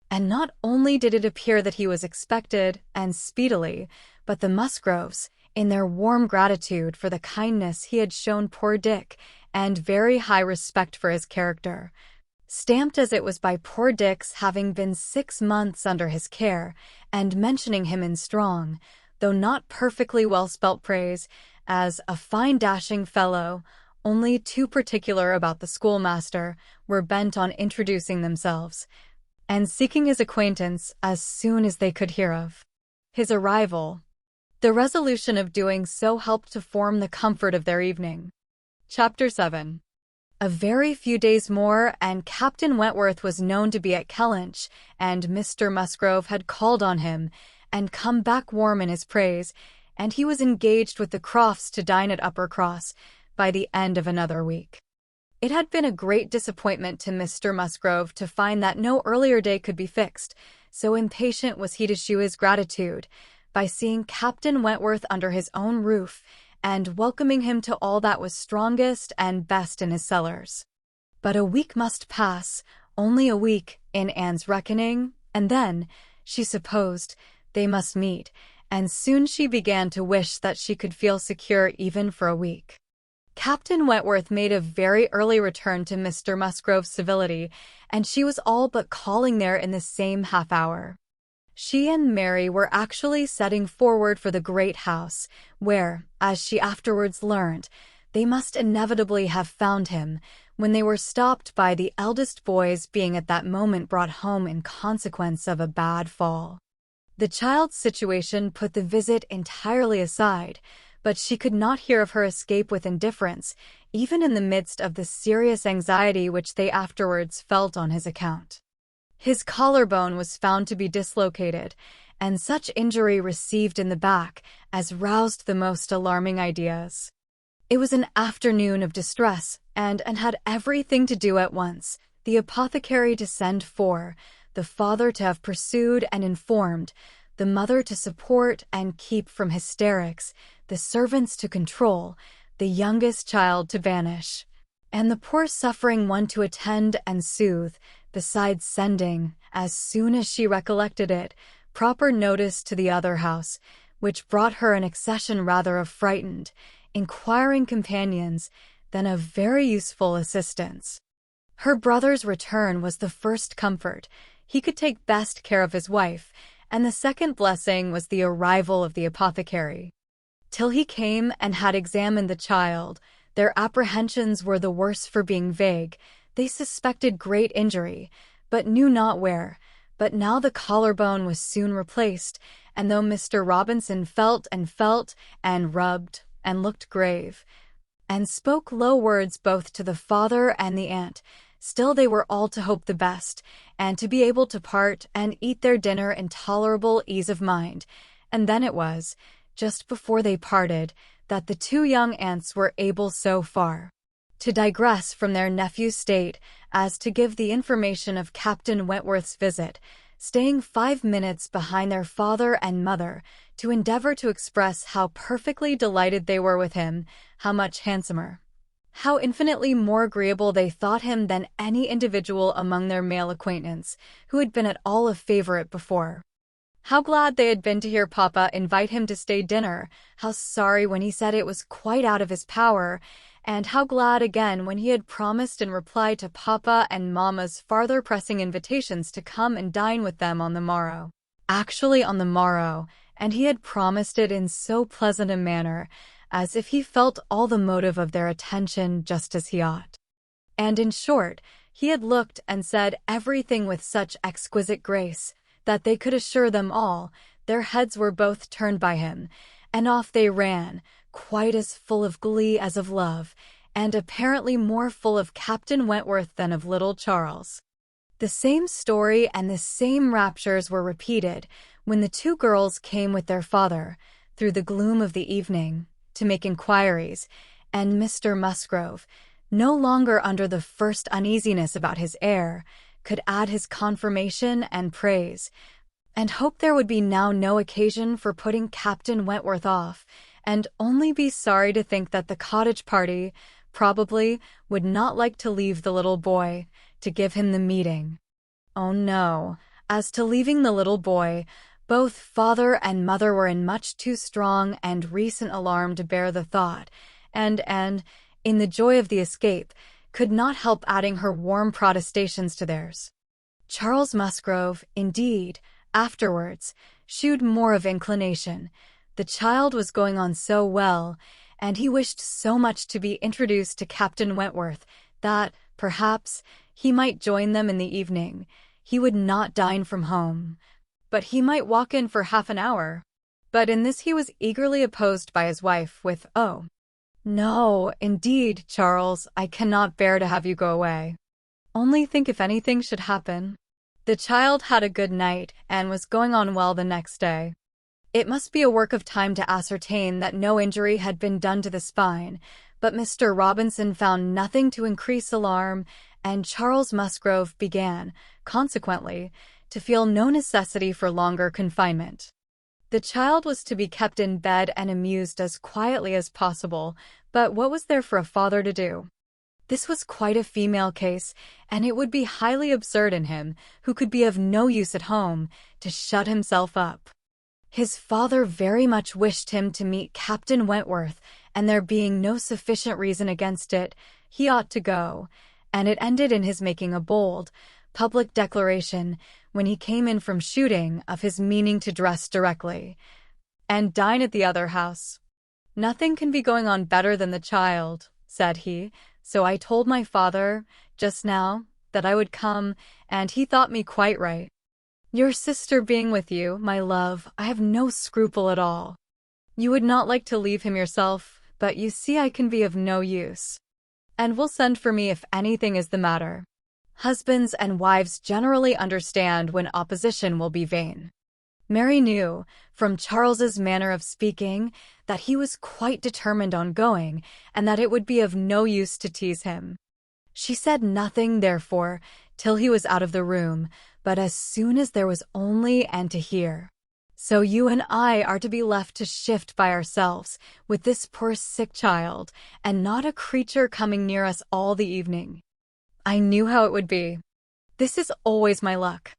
A: And not only did it appear that he was expected, and speedily, but the Musgroves, in their warm gratitude for the kindness he had shown poor Dick, and very high respect for his character, stamped as it was by poor Dick's having been 6 months under his care, and mentioning him in strong, though not perfectly well-spelt praise, as a fine dashing fellow, only too particular about the schoolmaster, were bent on introducing themselves, and seeking his acquaintance as soon as they could hear of his arrival. The resolution of doing so helped to form the comfort of their evening. Chapter 7. A very few days more, and Captain Wentworth was known to be at Kellynch, and Mr. Musgrove had called on him, and come back warm in his praise, and he was engaged with the Crofts to dine at Uppercross by the end of another week. It had been a great disappointment to Mr. Musgrove to find that no earlier day could be fixed, so impatient was he to shew his gratitude by seeing Captain Wentworth under his own roof, and welcoming him to all that was strongest and best in his cellars. But a week must pass, only a week, in Anne's reckoning, and then, she supposed, they must meet, and soon she began to wish that she could feel secure even for a week. Captain Wentworth made a very early return to Mr. Musgrove's civility, and she was all but calling there in the same half-hour. She and Mary were actually setting forward for the great house, where, as she afterwards learned, they must inevitably have found him, when they were stopped by the eldest boy's being at that moment brought home in consequence of a bad fall. The child's situation put the visit entirely aside, but she could not hear of her escape with indifference, even in the midst of the serious anxiety which they afterwards felt on his account. His collarbone was found to be dislocated, and such injury received in the back as roused the most alarming ideas. It was an afternoon of distress, and had everything to do at once, the apothecary to send for, the father to have pursued and informed, the mother to support and keep from hysterics, the servants to control, the youngest child to banish, and the poor suffering one to attend and soothe, besides sending, as soon as she recollected it, proper notice to the other house, which brought her an accession rather of frightened, inquiring companions than of very useful assistance. Her brother's return was the first comfort. He could take best care of his wife, and the second blessing was the arrival of the apothecary. Till he came and had examined the child, their apprehensions were the worse for being vague. They suspected great injury, but knew not where. But now the collarbone was soon replaced, and though Mr. Robinson felt, and rubbed, and looked grave, and spoke low words both to the father and the aunt, still they were all to hope the best, and to be able to part and eat their dinner in tolerable ease of mind. And then it was, just before they parted, that the two young aunts were able so far to digress from their nephew's state as to give the information of Captain Wentworth's visit, staying 5 minutes behind their father and mother to endeavor to express how perfectly delighted they were with him, how much handsomer, how infinitely more agreeable they thought him than any individual among their male acquaintance who had been at all a favorite before. How glad they had been to hear Papa invite him to stay dinner, how sorry when he said it was quite out of his power, and how glad again when he had promised in reply to Papa and Mamma's farther pressing invitations to come and dine with them on the morrow. Actually on the morrow, and he had promised it in so pleasant a manner, as if he felt all the motive of their attention just as he ought. And in short, he had looked and said everything with such exquisite grace, that they could assure them all, their heads were both turned by him, and off they ran, quite as full of glee as of love, and apparently more full of Captain Wentworth than of little Charles. The same story and the same raptures were repeated when the two girls came with their father, through the gloom of the evening, to make inquiries, and Mr. Musgrove, no longer under the first uneasiness about his heir, could add his confirmation and praise, and hoped there would be now no occasion for putting Captain Wentworth off, and only be sorry to think that the cottage party, probably, would not like to leave the little boy, to give him the meeting. Oh no, as to leaving the little boy, both father and mother were in much too strong and recent alarm to bear the thought, and, in the joy of the escape, could not help adding her warm protestations to theirs. Charles Musgrove, indeed, afterwards, shewed more of inclination. The child was going on so well, and he wished so much to be introduced to Captain Wentworth, that, perhaps, he might join them in the evening. He would not dine from home, but he might walk in for half an hour. But in this he was eagerly opposed by his wife with, "Oh, No, indeed, Charles, I cannot bear to have you go away. Only think if anything should happen. The child had a good night and was going on well the next day. It must be a work of time to ascertain that no injury had been done to the spine, but Mr. Robinson found nothing to increase alarm, and Charles Musgrove began, consequently, to feel no necessity for longer confinement. The child was to be kept in bed and amused as quietly as possible, but what was there for a father to do? This was quite a female case, and it would be highly absurd in him, who could be of no use at home, to shut himself up. His father very much wished him to meet Captain Wentworth, and there being no sufficient reason against it, he ought to go, and it ended in his making a bold, public declaration, when he came in from shooting, of his meaning to dress directly, and dine at the other house. "Nothing can be going on better than the child," said he, "so I told my father, just now, that I would come, and he thought me quite right. Your sister being with you, my love, I have no scruple at all. You would not like to leave him yourself, but you see I can be of no use, and will send for me if anything is the matter." Husbands and wives generally understand when opposition will be vain. Mary knew, from Charles's manner of speaking, that he was quite determined on going, and that it would be of no use to tease him. She said nothing, therefore, till he was out of the room, but as soon as there was only and to hear, "So you and I are to be left to shift by ourselves, with this poor sick child, and not a creature coming near us all the evening. I knew how it would be. This is always my luck.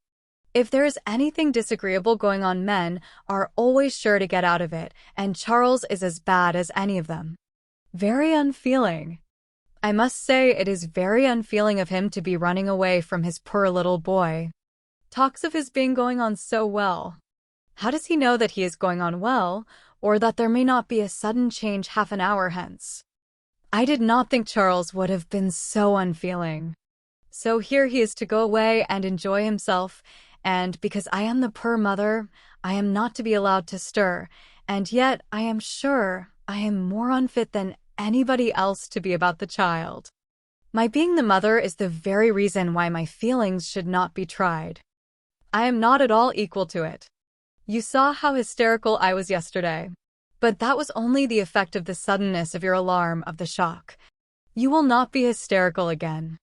A: If there is anything disagreeable going on, men are always sure to get out of it, and Charles is as bad as any of them. Very unfeeling. I must say it is very unfeeling of him to be running away from his poor little boy. Talks of his being going on so well. How does he know that he is going on well, or that there may not be a sudden change half an hour hence? I did not think Charles would have been so unfeeling. So here he is to go away and enjoy himself, and because I am the poor mother, I am not to be allowed to stir, and yet I am sure I am more unfit than anybody else to be about the child. My being the mother is the very reason why my feelings should not be tried. I am not at all equal to it. You saw how hysterical I was yesterday. But that was only the effect of the suddenness of your alarm of the shock. You will not be hysterical again.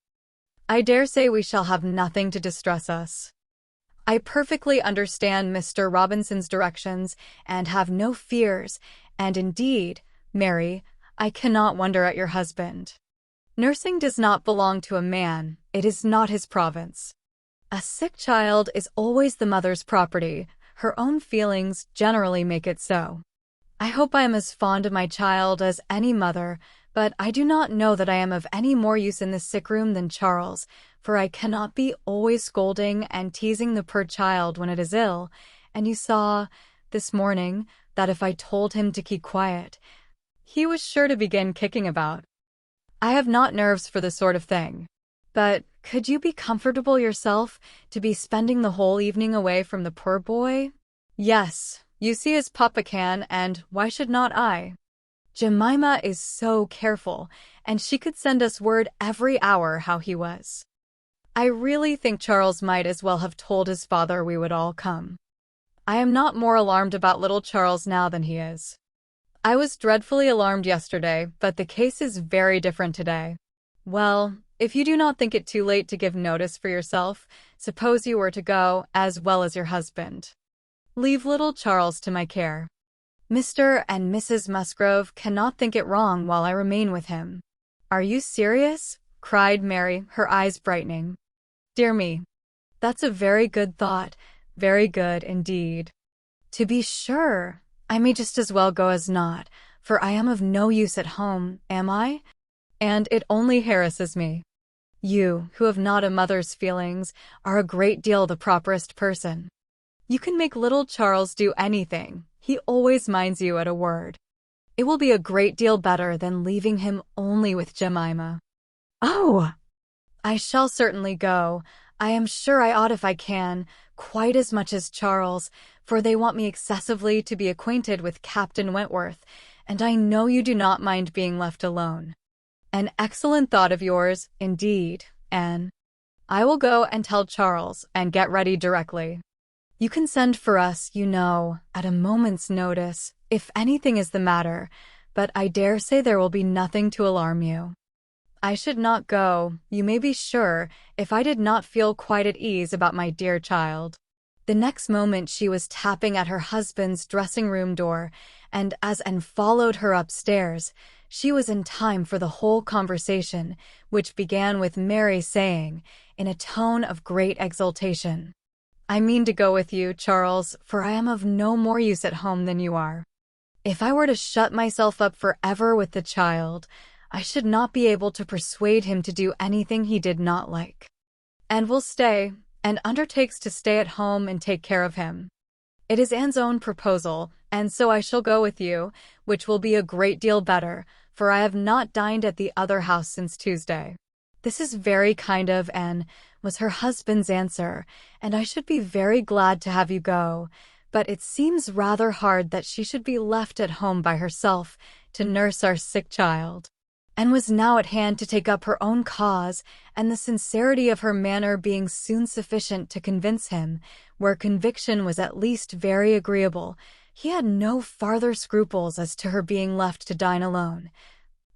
A: I dare say we shall have nothing to distress us. I perfectly understand Mr. Robinson's directions and have no fears, and indeed, Mary, I cannot wonder at your husband. Nursing does not belong to a man, it is not his province. A sick child is always the mother's property, her own feelings generally make it so. I hope I am as fond of my child as any mother, but I do not know that I am of any more use in the sick room than Charles, for I cannot be always scolding and teasing the poor child when it is ill, and you saw, this morning, that if I told him to keep quiet, he was sure to begin kicking about. I have not nerves for this sort of thing. But could you be comfortable yourself to be spending the whole evening away from the poor boy? Yes. You see as papa can, and why should not I? Jemima is so careful, and she could send us word every hour how he was. I really think Charles might as well have told his father we would all come. I am not more alarmed about little Charles now than he is. I was dreadfully alarmed yesterday, but the case is very different today. Well, if you do not think it too late to give notice for yourself, suppose you were to go, as well as your husband. Leave little Charles to my care. Mr. and Mrs. Musgrove cannot think it wrong while I remain with him. Are you serious? Cried Mary, her eyes brightening. Dear me, that's a very good thought, very good indeed. To be sure, I may just as well go as not, for I am of no use at home, am I? And it only harasses me. You, who have not a mother's feelings, are a great deal the properest person. You can make little Charles do anything. He always minds you at a word. It will be a great deal better than leaving him only with Jemima. Oh! I shall certainly go. I am sure I ought if I can, quite as much as Charles, for they want me excessively to be acquainted with Captain Wentworth, and I know you do not mind being left alone. An excellent thought of yours, indeed, Anne. I will go and tell Charles and get ready directly. You can send for us, you know, at a moment's notice, if anything is the matter, but I dare say there will be nothing to alarm you. I should not go, you may be sure, if I did not feel quite at ease about my dear child. The next moment she was tapping at her husband's dressing-room door, and as Anne followed her upstairs, she was in time for the whole conversation, which began with Mary saying, in a tone of great exultation, "I mean to go with you, Charles, for I am of no more use at home than you are. If I were to shut myself up forever with the child, I should not be able to persuade him to do anything he did not like. And will stay, and undertakes to stay at home and take care of him. It is Anne's own proposal, and so I shall go with you, which will be a great deal better, for I have not dined at the other house since Tuesday." "This is very kind of Anne," was her husband's answer, "and I should be very glad to have you go, but it seems rather hard that she should be left at home by herself to nurse our sick child." Anne was now at hand to take up her own cause, and the sincerity of her manner being soon sufficient to convince him, where conviction was at least very agreeable, he had no farther scruples as to her being left to dine alone,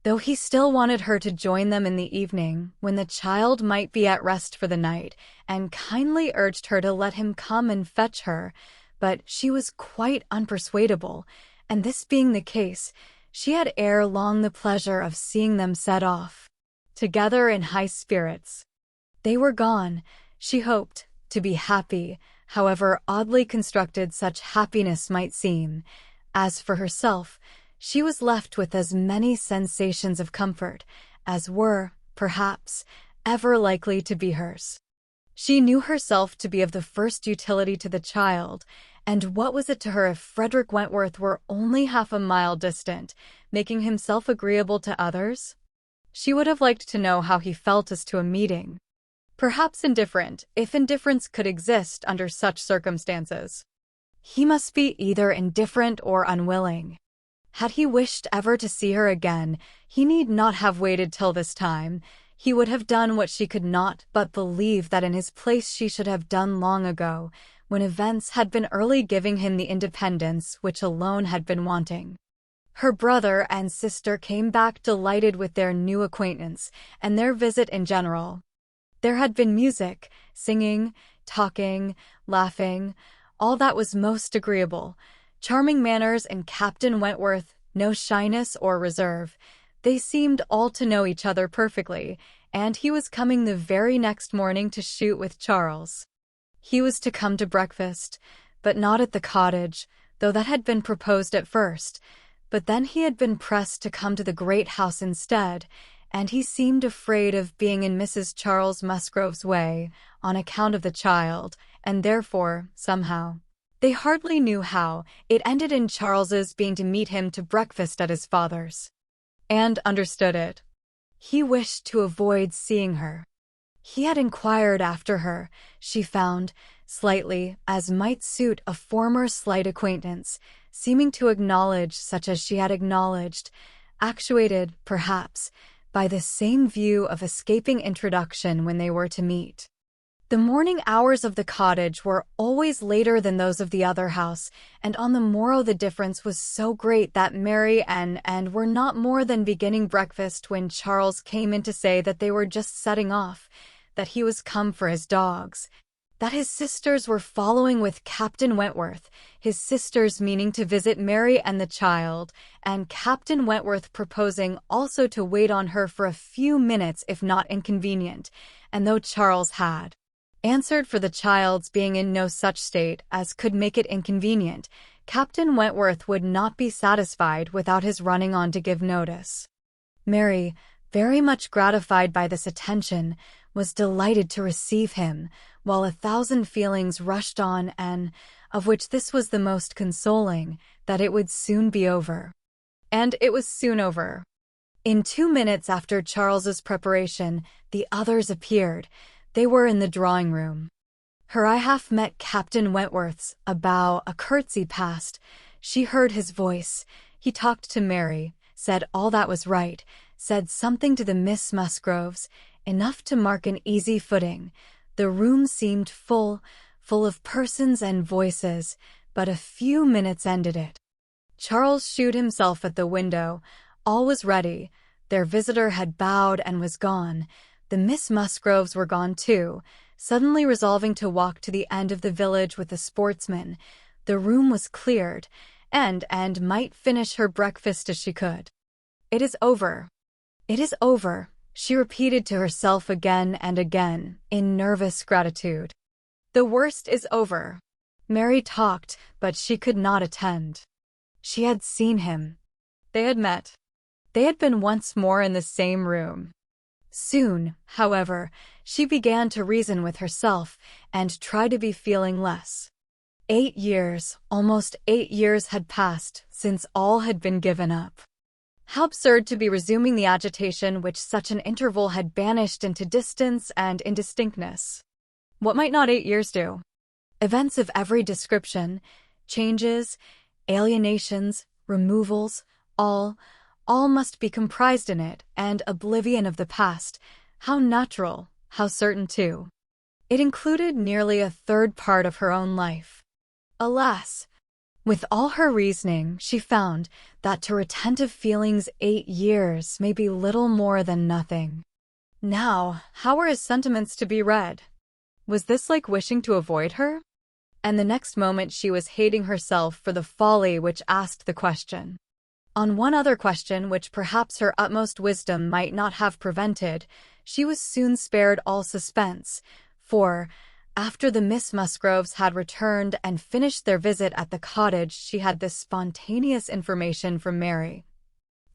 A: though he still wanted her to join them in the evening, when the child might be at rest for the night, and kindly urged her to let him come and fetch her, but she was quite unpersuadable, and this being the case, she had ere long the pleasure of seeing them set off, together in high spirits. They were gone, she hoped, to be happy, however oddly constructed such happiness might seem. As for herself, she was left with as many sensations of comfort as were, perhaps, ever likely to be hers. She knew herself to be of the first utility to the child, and what was it to her if Frederick Wentworth were only half a mile distant, making himself agreeable to others? She would have liked to know how he felt as to a meeting. Perhaps indifferent, if indifference could exist under such circumstances. He must be either indifferent or unwilling. Had he wished ever to see her again, he need not have waited till this time. He would have done what she could not but believe that in his place she should have done long ago, when events had been early giving him the independence which alone had been wanting. Her brother and sister came back delighted with their new acquaintance and their visit in general. There had been music, singing, talking, laughing, all that was most agreeable, charming manners in Captain Wentworth, no shyness or reserve. They seemed all to know each other perfectly, and he was coming the very next morning to shoot with Charles. He was to come to breakfast, but not at the cottage, though that had been proposed at first, but then he had been pressed to come to the great house instead, and he seemed afraid of being in Mrs. Charles Musgrove's way, on account of the child, and therefore, somehow, they hardly knew how, it ended in Charles's being to meet him to breakfast at his father's. And understood it. He wished to avoid seeing her. He had inquired after her, she found, slightly, as might suit a former slight acquaintance, seeming to acknowledge such as she had acknowledged, actuated, perhaps, by the same view of escaping introduction when they were to meet. The morning hours of the cottage were always later than those of the other house, and on the morrow the difference was so great that Mary and Anne were not more than beginning breakfast when Charles came in to say that they were just setting off, that he was come for his dogs, that his sisters were following with Captain Wentworth, his sisters meaning to visit Mary and the child, and Captain Wentworth proposing also to wait on her for a few minutes if not inconvenient, and though Charles had answered for the child's being in no such state as could make it inconvenient, Captain Wentworth would not be satisfied without his running on to give notice. Mary, very much gratified by this attention, was delighted to receive him, while 1,000 feelings rushed on and, of which this was the most consoling, that it would soon be over. And it was soon over. In 2 minutes after Charles's preparation, the others appeared. They were in the drawing-room. Her eye half met Captain Wentworth's, a bow, a curtsy passed. She heard his voice. He talked to Mary, said all that was right, said something to the Miss Musgroves, enough to mark an easy footing. The room seemed full of persons and voices, but a few minutes ended it. Charles shooed himself at the window. All was ready. Their visitor had bowed and was gone. The Miss Musgroves were gone too, suddenly resolving to walk to the end of the village with the sportsmen. The room was cleared, and might finish her breakfast as she could. "It is over. It is over," she repeated to herself again and again, in nervous gratitude. The worst is over. Mary talked, but she could not attend. She had seen him. They had met. They had been once more in the same room. Soon, however, she began to reason with herself and try to be feeling less. 8 years, almost 8 years had passed since all had been given up. How absurd to be resuming the agitation which such an interval had banished into distance and indistinctness. What might not 8 years do? Events of every description, changes, alienations, removals, all must be comprised in it, and oblivion of the past, how natural, how certain too. It included nearly a third part of her own life. Alas! With all her reasoning, she found that to retentive feelings 8 years may be little more than nothing. Now, how were his sentiments to be read? Was this like wishing to avoid her? And the next moment she was hating herself for the folly which asked the question. On one other question which perhaps her utmost wisdom might not have prevented, she was soon spared all suspense, for, after the Miss Musgroves had returned and finished their visit at the cottage, she had this spontaneous information from Mary.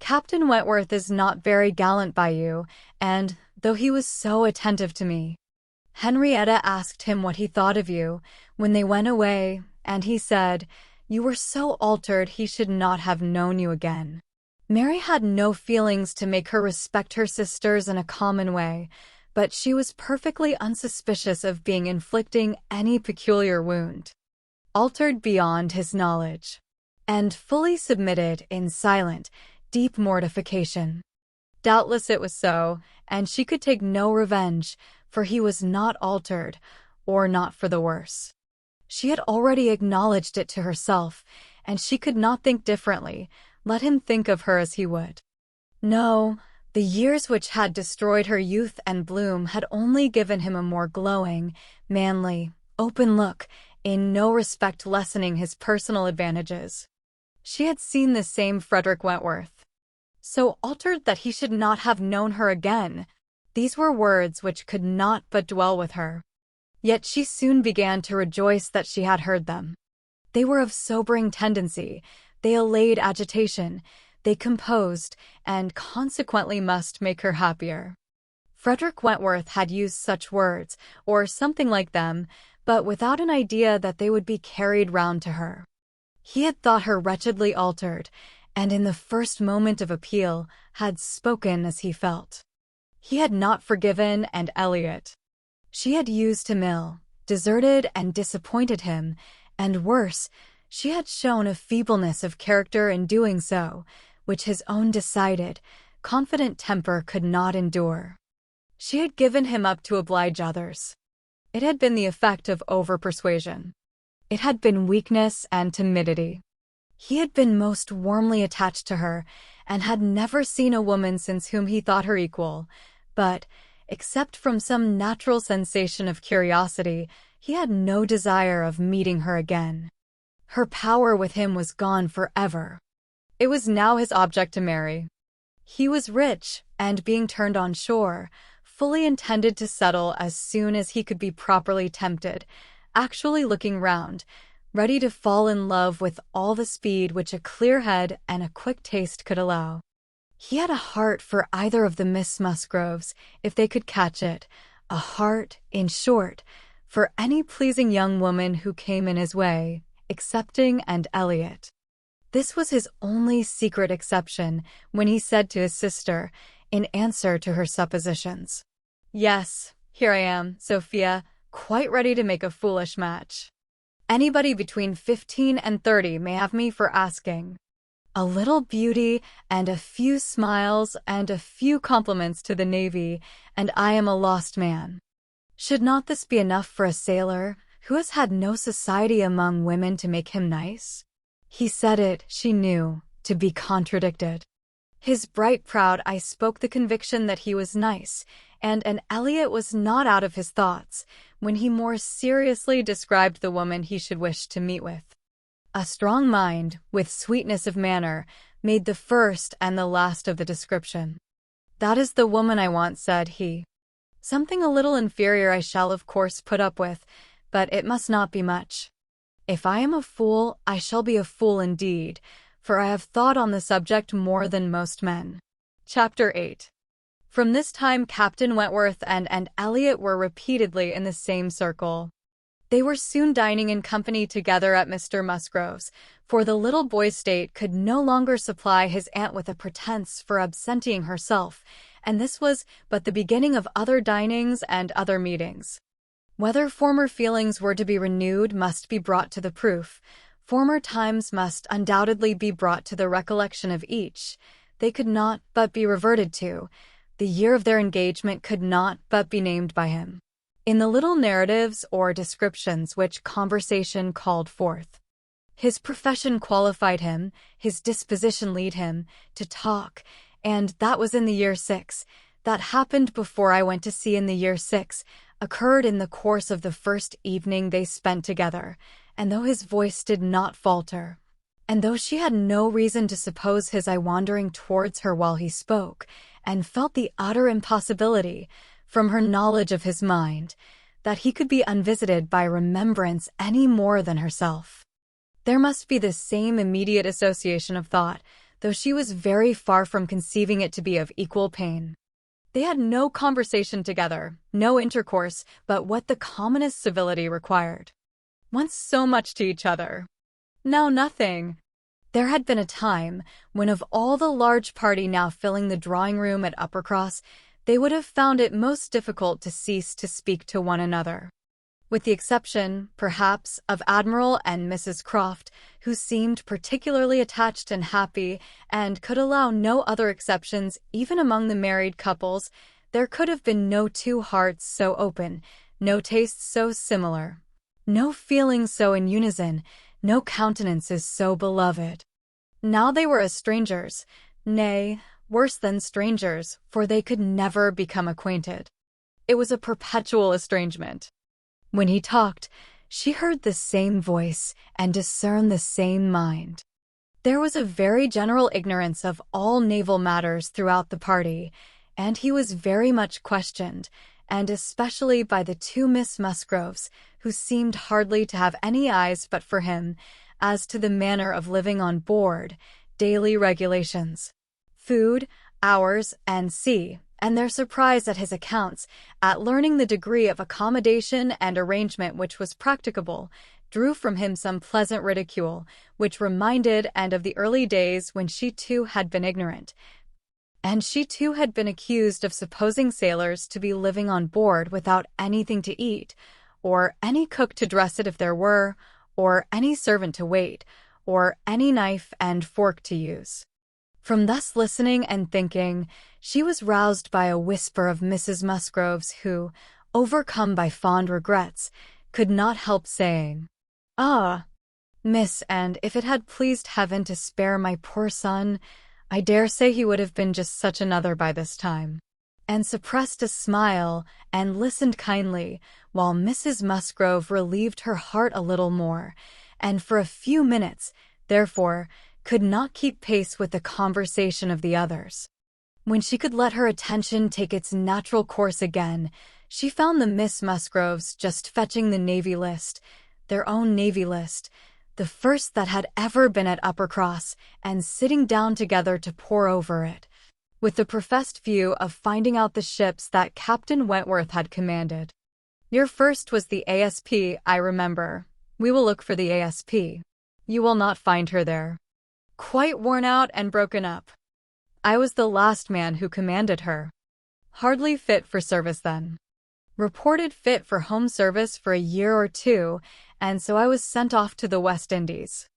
A: "Captain Wentworth is not very gallant by you, and, though he was so attentive to me, Henrietta asked him what he thought of you when they went away, and he said, you were so altered he should not have known you again." Mary had no feelings to make her respect her sisters in a common way, but she was perfectly unsuspicious of being inflicting any peculiar wound. Altered beyond his knowledge, and fully submitted in silent, deep mortification. Doubtless it was so, and she could take no revenge, for he was not altered, or not for the worse. She had already acknowledged it to herself, and she could not think differently, let him think of her as he would. No, the years which had destroyed her youth and bloom had only given him a more glowing, manly, open look, in no respect lessening his personal advantages. She had seen the same Frederick Wentworth. So altered that he should not have known her again. These were words which could not but dwell with her. Yet she soon began to rejoice that she had heard them. They were of sobering tendency, they allayed agitation, they composed, and consequently must make her happier. Frederick Wentworth had used such words, or something like them, but without an idea that they would be carried round to her. He had thought her wretchedly altered, and in the first moment of appeal had spoken as he felt. He had not forgiven and Eliot. She had used him ill, deserted and disappointed him, and worse, she had shown a feebleness of character in doing so, which his own decided, confident temper could not endure. She had given him up to oblige others. It had been the effect of over-persuasion. It had been weakness and timidity. He had been most warmly attached to her, and had never seen a woman since whom he thought her equal, but, except from some natural sensation of curiosity, he had no desire of meeting her again. Her power with him was gone forever. It was now his object to marry. He was rich, and being turned on shore, fully intended to settle as soon as he could be properly tempted, actually looking round, ready to fall in love with all the speed which a clear head and a quick taste could allow. He had a heart for either of the Miss Musgroves, if they could catch it, a heart, in short, for any pleasing young woman who came in his way, excepting and Eliot. This was his only secret exception when he said to his sister, in answer to her suppositions, "Yes, here I am, Sophia, quite ready to make a foolish match. Anybody between 15 and 30 may have me for asking." A little beauty and a few smiles and a few compliments to the Navy, and I am a lost man. Should not this be enough for a sailor who has had no society among women to make him nice? He said it, she knew, to be contradicted. His bright, proud eye spoke the conviction that he was nice, and Elliot was not out of his thoughts when he more seriously described the woman he should wish to meet with. A strong mind, with sweetness of manner, made the first and the last of the description. "That is the woman I want," said he. "Something a little inferior I shall of course put up with, but it must not be much. If I am a fool, I shall be a fool indeed, for I have thought on the subject more than most men." Chapter 8. From this time Captain Wentworth and Elliot were repeatedly in the same circle. They were soon dining in company together at Mr. Musgrove's, for the little boy's state could no longer supply his aunt with a pretence for absenting herself, and this was but the beginning of other dinings and other meetings. Whether former feelings were to be renewed must be brought to the proof. Former times must undoubtedly be brought to the recollection of each. They could not but be reverted to. The year of their engagement could not but be named by him in the little narratives or descriptions which conversation called forth. His profession qualified him, his disposition led him, to talk, and that was in the year 6. That happened before I went to sea in the year 6, occurred in the course of the first evening they spent together, and though his voice did not falter, and though she had no reason to suppose his eye wandering towards her while he spoke, and felt the utter impossibility, from her knowledge of his mind, that he could be unvisited by remembrance any more than herself. There must be the same immediate association of thought, though she was very far from conceiving it to be of equal pain. They had no conversation together, no intercourse, but what the commonest civility required. Once so much to each other, now nothing. There had been a time when of all the large party now filling the drawing-room at Uppercross, they would have found it most difficult to cease to speak to one another. With the exception, perhaps, of Admiral and Mrs. Croft, who seemed particularly attached and happy, and could allow no other exceptions even among the married couples, there could have been no two hearts so open, no tastes so similar, no feelings so in unison, no countenances so beloved. Now they were as strangers, nay, worse than strangers, for they could never become acquainted. It was a perpetual estrangement. When he talked, she heard the same voice and discerned the same mind. There was a very general ignorance of all naval matters throughout the party, and he was very much questioned, and especially by the two Miss Musgroves, who seemed hardly to have any eyes but for him, as to the manner of living on board, daily regulations, food, hours, and sea, and their surprise at his accounts, at learning the degree of accommodation and arrangement which was practicable, drew from him some pleasant ridicule, which reminded and of the early days when she too had been ignorant, and she too had been accused of supposing sailors to be living on board without anything to eat, or any cook to dress it if there were, or any servant to wait, or any knife and fork to use. From thus listening and thinking, she was roused by a whisper of Mrs. Musgrove's who, overcome by fond regrets, could not help saying, "Ah, miss, and if it had pleased heaven to spare my poor son, I dare say he would have been just such another by this time," and suppressed a smile and listened kindly, while Mrs. Musgrove relieved her heart a little more, and for a few minutes, therefore, could not keep pace with the conversation of the others. When she could let her attention take its natural course again, she found the Miss Musgroves just fetching the Navy List, their own Navy List, the first that had ever been at Uppercross, and sitting down together to pore over it, with the professed view of finding out the ships that Captain Wentworth had commanded. "Your first was the ASP, I remember. We will look for the ASP. You will not find her there. Quite worn out and broken up. I was the last man who commanded her. Hardly fit for service then. Reported fit for home service for a year or two, and so I was sent off to the West Indies.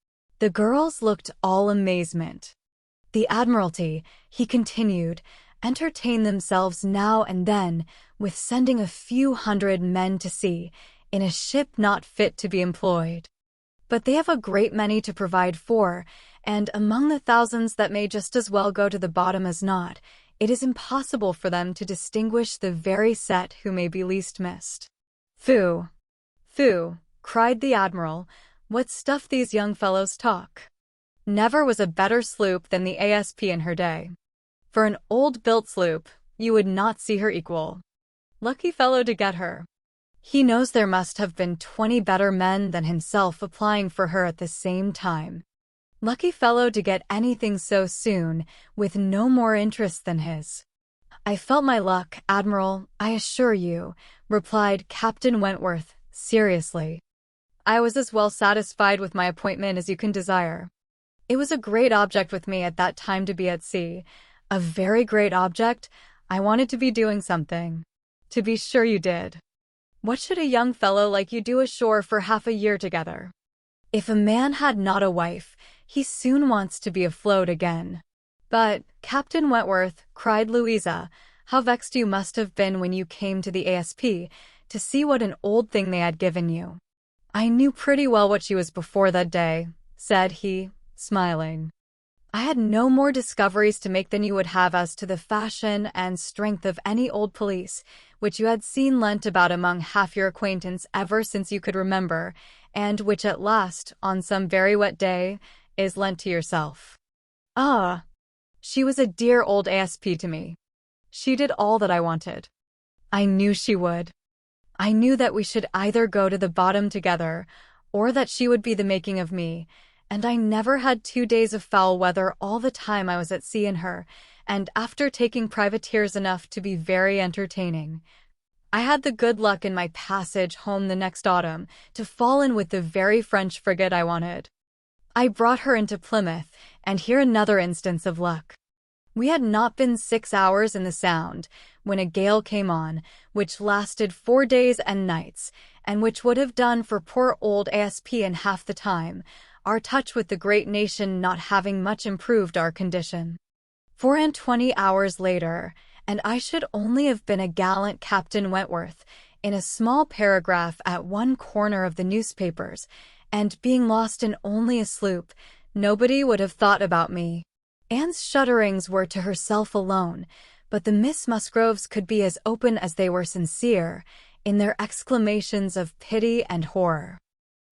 A: The girls looked all amazement. The Admiralty, he continued, entertain themselves now and then with sending a few hundred men to sea in a ship not fit to be employed. But they have a great many to provide for, and among the thousands that may just as well go to the bottom as not, it is impossible for them to distinguish the very set who may be least missed. Phoo! Phoo! Cried the Admiral. What stuff these young fellows talk! Never was a better sloop than the ASP in her day. For an old-built sloop, you would not see her equal. Lucky fellow to get her. He knows there must have been 20 better men than himself applying for her at the same time. Lucky fellow to get anything so soon, with no more interest than his. I felt my luck, Admiral, I assure you, replied Captain Wentworth, seriously. I was as well satisfied with my appointment as you can desire. It was a great object with me at that time to be at sea. A very great object. I wanted to be doing something. To be sure you did. What should a young fellow like you do ashore for half a year together? If a man had not a wife, he soon wants to be afloat again. But, Captain Wentworth, cried Louisa, how vexed you must have been when you came to the ASP, to see what an old thing they had given you. I knew pretty well what she was before that day, said he, smiling. I had no more discoveries to make than you would have as to the fashion and strength of any old police, which you had seen lent about among half your acquaintance ever since you could remember, and which at last, on some very wet day, is lent to yourself. Ah! She was a dear old ASP to me. She did all that I wanted. I knew she would. I knew that we should either go to the bottom together, or that she would be the making of me, and I never had 2 days of foul weather all the time I was at sea in her, and after taking privateers enough to be very entertaining. I had the good luck in my passage home the next autumn to fall in with the very French frigate I wanted. I brought her into Plymouth, and here another instance of luck. We had not been 6 hours in the Sound, when a gale came on, which lasted 4 days and nights, and which would have done for poor old ASP in half the time, our touch with the great nation not having much improved our condition. 24 hours later, and I should only have been a gallant Captain Wentworth, in a small paragraph at one corner of the newspapers, and being lost in only a sloop, nobody would have thought about me. Anne's shudderings were to herself alone, but the Miss Musgroves could be as open as they were sincere, in their exclamations of pity and horror.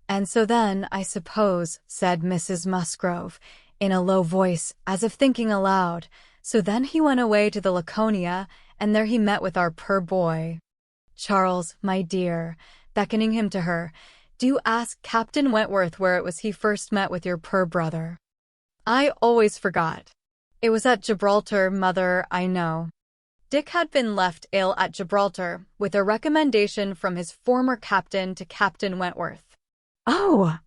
A: And so then, I suppose, said Mrs. Musgrove, in a low voice, as if thinking aloud, so then he went away to the Laconia, and there he met with our poor boy. Charles, my dear, beckoning him to her, do ask Captain Wentworth where it was he first met with your poor brother. I always forgot. It was at Gibraltar, mother, I know. Dick had been left ill at Gibraltar, with a recommendation from his former captain to Captain Wentworth. Oh!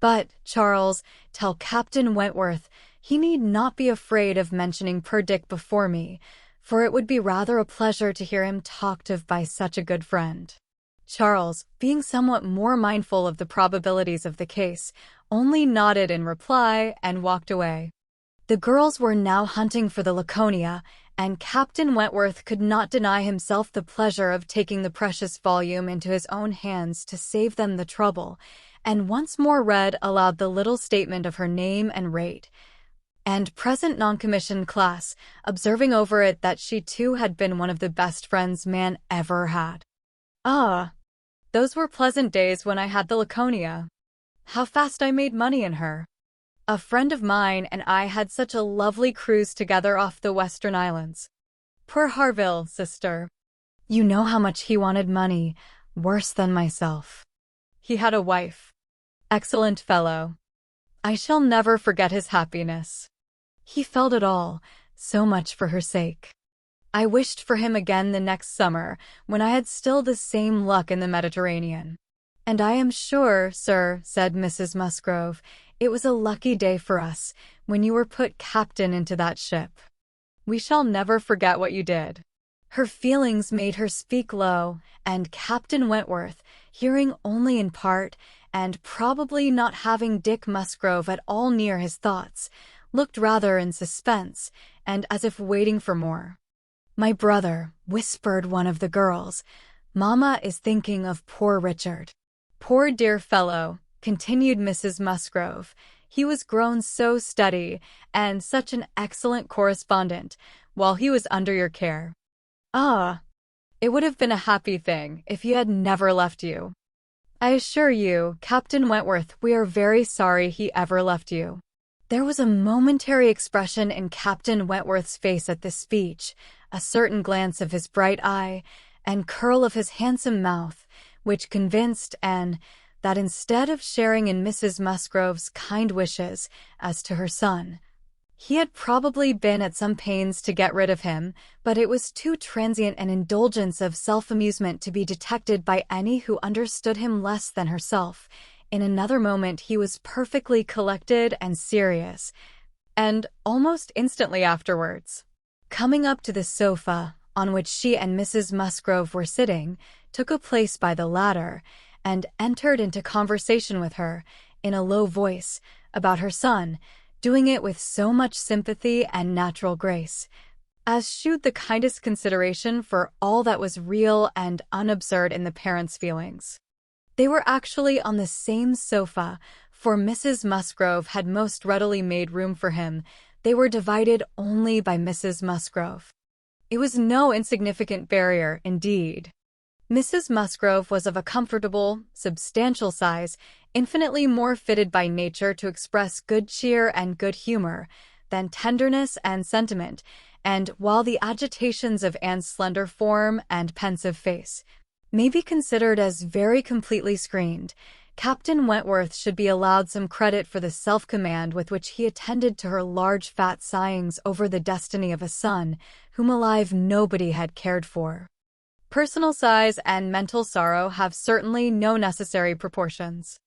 A: But, Charles, tell Captain Wentworth he need not be afraid of mentioning poor Dick before me, for it would be rather a pleasure to hear him talked of by such a good friend. Charles, being somewhat more mindful of the probabilities of the case, only nodded in reply and walked away. The girls were now hunting for the Laconia, and Captain Wentworth could not deny himself the pleasure of taking the precious volume into his own hands to save them the trouble, and once more read aloud the little statement of her name and rate, and present non-commissioned class, observing over it that she too had been one of the best friends man ever had. Ah! Those were pleasant days when I had the Laconia. How fast I made money in her. A friend of mine and I had such a lovely cruise together off the Western Islands. Poor Harville, sister. You know how much he wanted money, worse than myself. He had a wife. Excellent fellow. I shall never forget his happiness. He felt it all, so much for her sake. I wished for him again the next summer, when I had still the same luck in the Mediterranean. And I am sure, sir, said Mrs. Musgrove, it was a lucky day for us, when you were put captain into that ship. We shall never forget what you did. Her feelings made her speak low, and Captain Wentworth, hearing only in part, and probably not having Dick Musgrove at all near his thoughts, looked rather in suspense and as if waiting for more. "My brother," whispered one of the girls. "Mama is thinking of poor Richard." "Poor dear fellow," continued Mrs. Musgrove. "He was grown so steady, and such an excellent correspondent, while he was under your care. Ah, it would have been a happy thing if he had never left you. I assure you, Captain Wentworth, we are very sorry he ever left you." There was a momentary expression in Captain Wentworth's face at this speech, a certain glance of his bright eye and curl of his handsome mouth, which convinced Anne that instead of sharing in Mrs. Musgrove's kind wishes as to her son, he had probably been at some pains to get rid of him, but it was too transient an indulgence of self-amusement to be detected by any who understood him less than herself. In another moment he was perfectly collected and serious, and almost instantly afterwards, coming up to the sofa on which she and Mrs. Musgrove were sitting, took a place by the latter, and entered into conversation with her, in a low voice, about her son, doing it with so much sympathy and natural grace, as shewed the kindest consideration for all that was real and unabsurd in the parents' feelings. They were actually on the same sofa, for Mrs. Musgrove had most readily made room for him. They were divided only by Mrs. Musgrove. It was no insignificant barrier, indeed. Mrs. Musgrove was of a comfortable, substantial size, infinitely more fitted by nature to express good cheer and good humor than tenderness and sentiment, and while the agitations of Anne's slender form and pensive face may be considered as very completely screened, Captain Wentworth should be allowed some credit for the self-command with which he attended to her large fat sighings over the destiny of a son whom alive nobody had cared for. Personal size and mental sorrow have certainly no necessary proportions.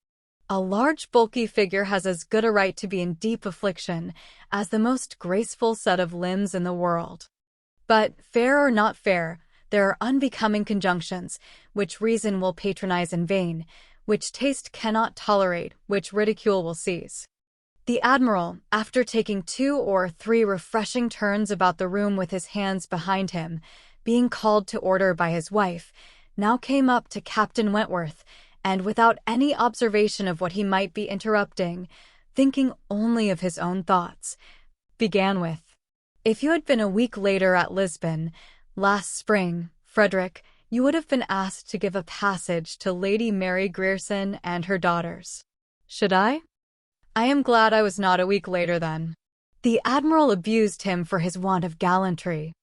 A: A large bulky figure has as good a right to be in deep affliction as the most graceful set of limbs in the world. But, fair or not fair, there are unbecoming conjunctions, which reason will patronize in vain, which taste cannot tolerate, which ridicule will seize. The Admiral, after taking 2 or 3 refreshing turns about the room with his hands behind him, being called to order by his wife, now came up to Captain Wentworth, and without any observation of what he might be interrupting, thinking only of his own thoughts, began with, "If you had been a week later at Lisbon last spring, Frederick, you would have been asked to give a passage to Lady Mary Grierson and her daughters." "Should I? I am glad I was not a week later then." The Admiral abused him for his want of gallantry.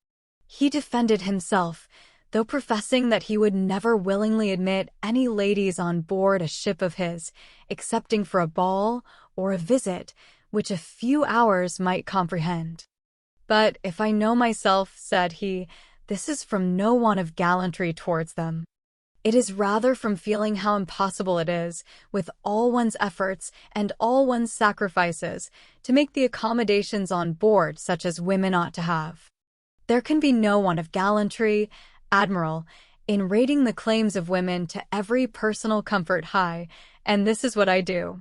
A: He defended himself, though professing that he would never willingly admit any ladies on board a ship of his, excepting for a ball or a visit which a few hours might comprehend. "But if I know myself," said he, "this is from no want of gallantry towards them. It is rather from feeling how impossible it is, with all one's efforts and all one's sacrifices, to make the accommodations on board such as women ought to have. There can be no want of gallantry, Admiral, in rating the claims of women to every personal comfort high, and this is what I do.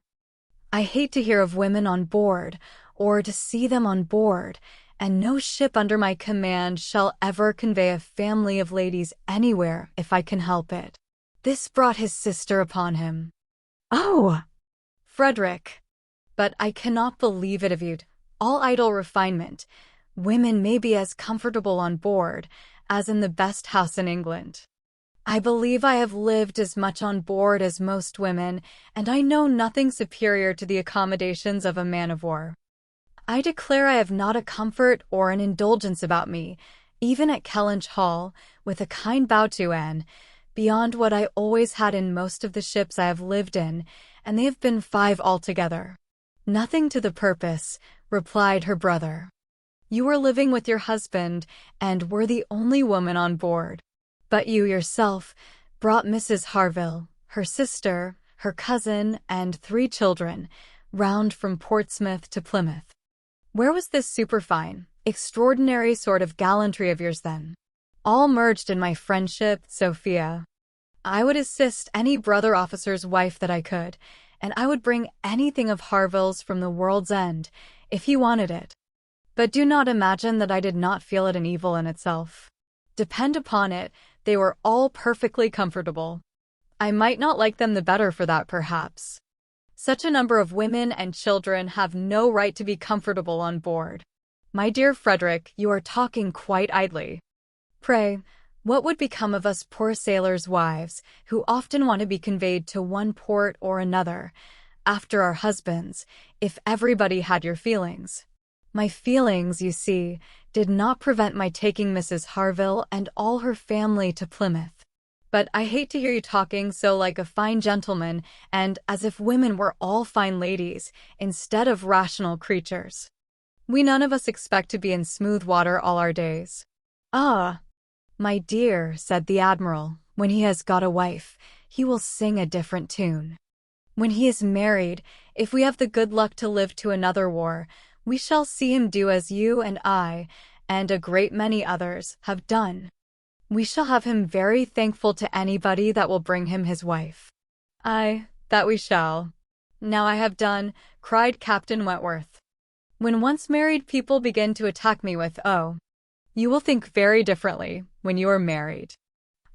A: I hate to hear of women on board, or to see them on board, and no ship under my command shall ever convey a family of ladies anywhere if I can help it." This brought his sister upon him. "Oh, Frederick, but I cannot believe it of you. All idle refinement. Women may be as comfortable on board as in the best house in England. I believe I have lived as much on board as most women, and I know nothing superior to the accommodations of a man-of-war. I declare I have not a comfort or an indulgence about me, even at Kellynch Hall, with a kind bow to Anne, beyond what I always had in most of the ships I have lived in, and they have been 5 altogether." "Nothing to the purpose," replied her brother. "You were living with your husband, and were the only woman on board. But you yourself brought Mrs. Harville, her sister, her cousin, and 3 children, round from Portsmouth to Plymouth. Where was this superfine, extraordinary sort of gallantry of yours then? All merged in my friendship, Sophia." I would assist any brother officer's wife that I could, and I would bring anything of Harville's from the world's end, if he wanted it. But do not imagine that I did not feel it an evil in itself. Depend upon it, they were all perfectly comfortable. I might not like them the better for that, perhaps. Such a number of women and children have no right to be comfortable on board. My dear Frederick, you are talking quite idly. Pray, what would become of us poor sailors' wives, who often want to be conveyed to one port or another, after our husbands, if everybody had your feelings? My feelings, you see, did not prevent my taking Mrs. Harville and all her family to Plymouth. But I hate to hear you talking so like a fine gentleman, and as if women were all fine ladies, instead of rational creatures. We none of us expect to be in smooth water all our days. Ah, my dear, said the Admiral, when he has got a wife, he will sing a different tune. When he is married, if we have the good luck to live to another war, we shall see him do as you and I, and a great many others, have done. We shall have him very thankful to anybody that will bring him his wife. Aye, that we shall. Now I have done, cried Captain Wentworth. When once married people begin to attack me with, oh, you will think very differently when you are married.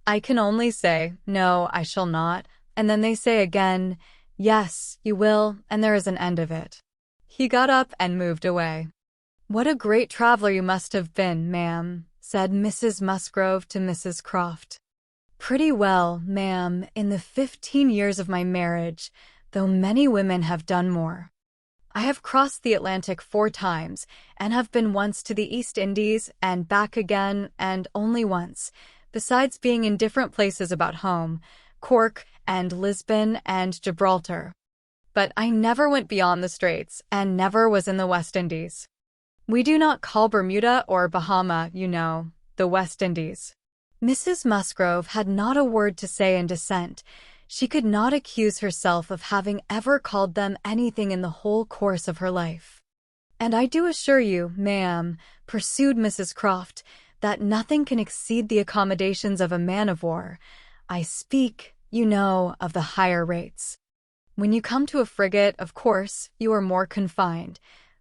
A: I can only say, no, I shall not, and then they say again, yes, you will, and there is an end of it. He got up and moved away. What a great traveler you must have been, ma'am, said Mrs. Musgrove to Mrs. Croft. Pretty well, ma'am, in the 15 years of my marriage, though many women have done more. I have crossed the Atlantic 4 times, and have been once to the East Indies, and back again, and only once, besides being in different places about home, Cork, and Lisbon, and Gibraltar. But I never went beyond the Straits, and never was in the West Indies. We do not call Bermuda or Bahama, you know, the West Indies. Mrs. Musgrove had not a word to say in dissent. She could not accuse herself of having ever called them anything in the whole course of her life. And I do assure you, ma'am, pursued Mrs. Croft, that nothing can exceed the accommodations of a man-of-war. I speak, you know, of the higher rates. When you come to a frigate, of course, you are more confined,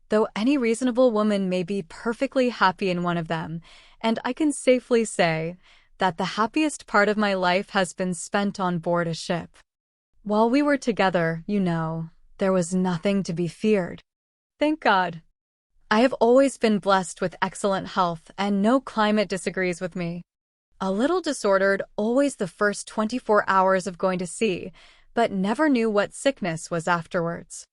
A: though any reasonable woman may be perfectly happy in one of them, and I can safely say that the happiest part of my life has been spent on board a ship. While we were together, you know, there was nothing to be feared. Thank God. I have always been blessed with excellent health, and no climate disagrees with me. A little disordered always the first 24 hours of going to sea, but never knew what sickness was afterwards.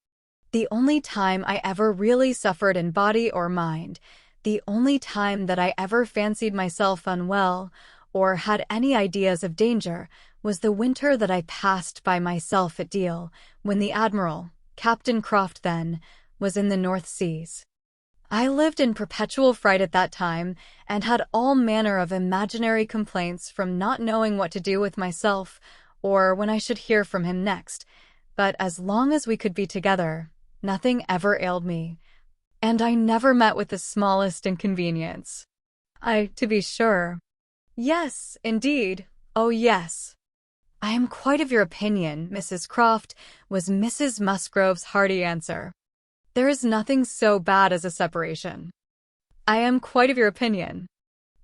A: The only time I ever really suffered in body or mind, the only time that I ever fancied myself unwell, or had any ideas of danger, was the winter that I passed by myself at Deal, when the Admiral, Captain Croft then, was in the North Seas. I lived in perpetual fright at that time, and had all manner of imaginary complaints from not knowing what to do with myself, or when I should hear from him next, but as long as we could be together, nothing ever ailed me, and I never met with the smallest inconvenience. To be sure. Yes, indeed. Oh, yes. I am quite of your opinion, Mrs. Croft, was Mrs. Musgrove's hearty answer. There is nothing so bad as a separation. I am quite of your opinion.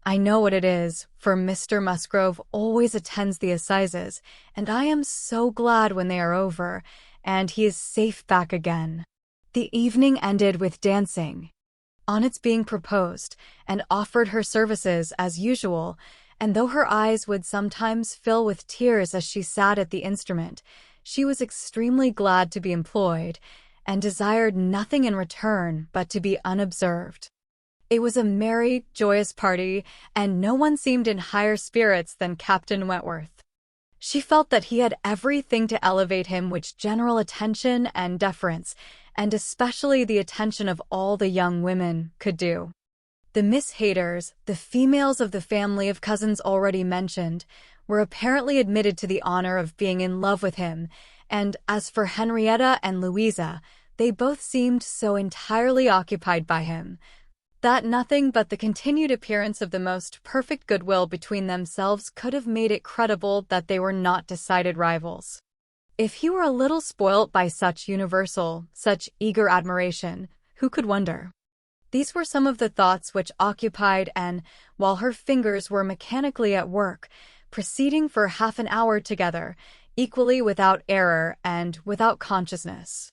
A: I know what it is, for Mr. Musgrove always attends the assizes, and I am so glad when they are over, and he is safe back again. The evening ended with dancing. On its being proposed, and offered her services as usual, and though her eyes would sometimes fill with tears as she sat at the instrument, she was extremely glad to be employed, and desired nothing in return but to be unobserved. It was a merry, joyous party, and no one seemed in higher spirits than Captain Wentworth. She felt that he had everything to elevate him which general attention and deference, and especially the attention of all the young women, could do. The Miss Hayters, the females of the family of cousins already mentioned, were apparently admitted to the honor of being in love with him, and as for Henrietta and Louisa, they both seemed so entirely occupied by him, that nothing but the continued appearance of the most perfect goodwill between themselves could have made it credible that they were not decided rivals. If he were a little spoilt by such universal, such eager admiration, who could wonder? These were some of the thoughts which occupied Anne, while her fingers were mechanically at work, proceeding for half an hour together, equally without error and without consciousness.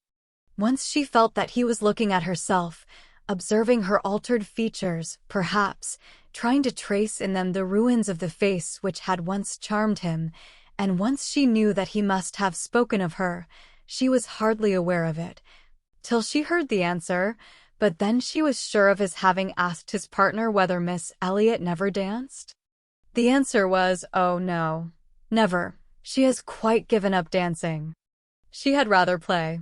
A: Once she felt that he was looking at herself, observing her altered features, perhaps, trying to trace in them the ruins of the face which had once charmed him, and once she knew that he must have spoken of her, she was hardly aware of it, till she heard the answer, but then she was sure of his having asked his partner whether Miss Elliot never danced. The answer was, "Oh, no, never. She has quite given up dancing. She had rather play.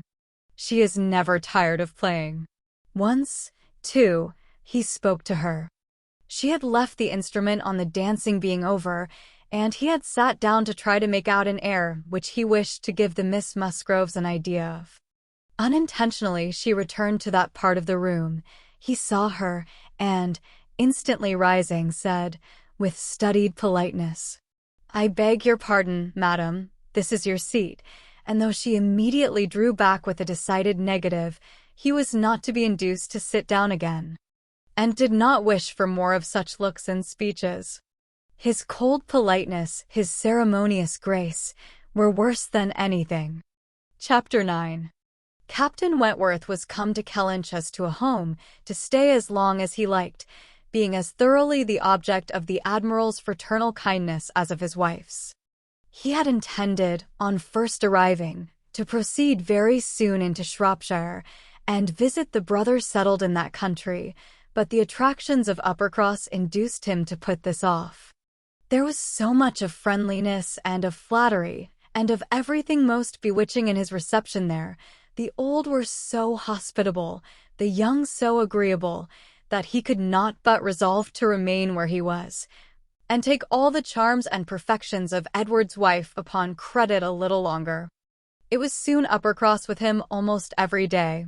A: She is never tired of playing." Once, too, he spoke to her. She had left the instrument on the dancing being over, and he had sat down to try to make out an air which he wished to give the Miss Musgroves an idea of. Unintentionally she returned to that part of the room. He saw her, and, instantly rising, said, with studied politeness, "I beg your pardon, madam, this is your seat," and though she immediately drew back with a decided negative, he was not to be induced to sit down again, and did not wish for more of such looks and speeches. His cold politeness, his ceremonious grace, were worse than anything. Chapter 9. Captain Wentworth was come to Kellynch as to a home, to stay as long as he liked, being as thoroughly the object of the Admiral's fraternal kindness as of his wife's. He had intended, on first arriving, to proceed very soon into Shropshire, and visit the brothers settled in that country, but the attractions of Uppercross induced him to put this off. There was so much of friendliness and of flattery, and of everything most bewitching in his reception there. The old were so hospitable, the young so agreeable, that he could not but resolve to remain where he was, and take all the charms and perfections of Edward's wife upon credit a little longer. It was soon Uppercross with him almost every day.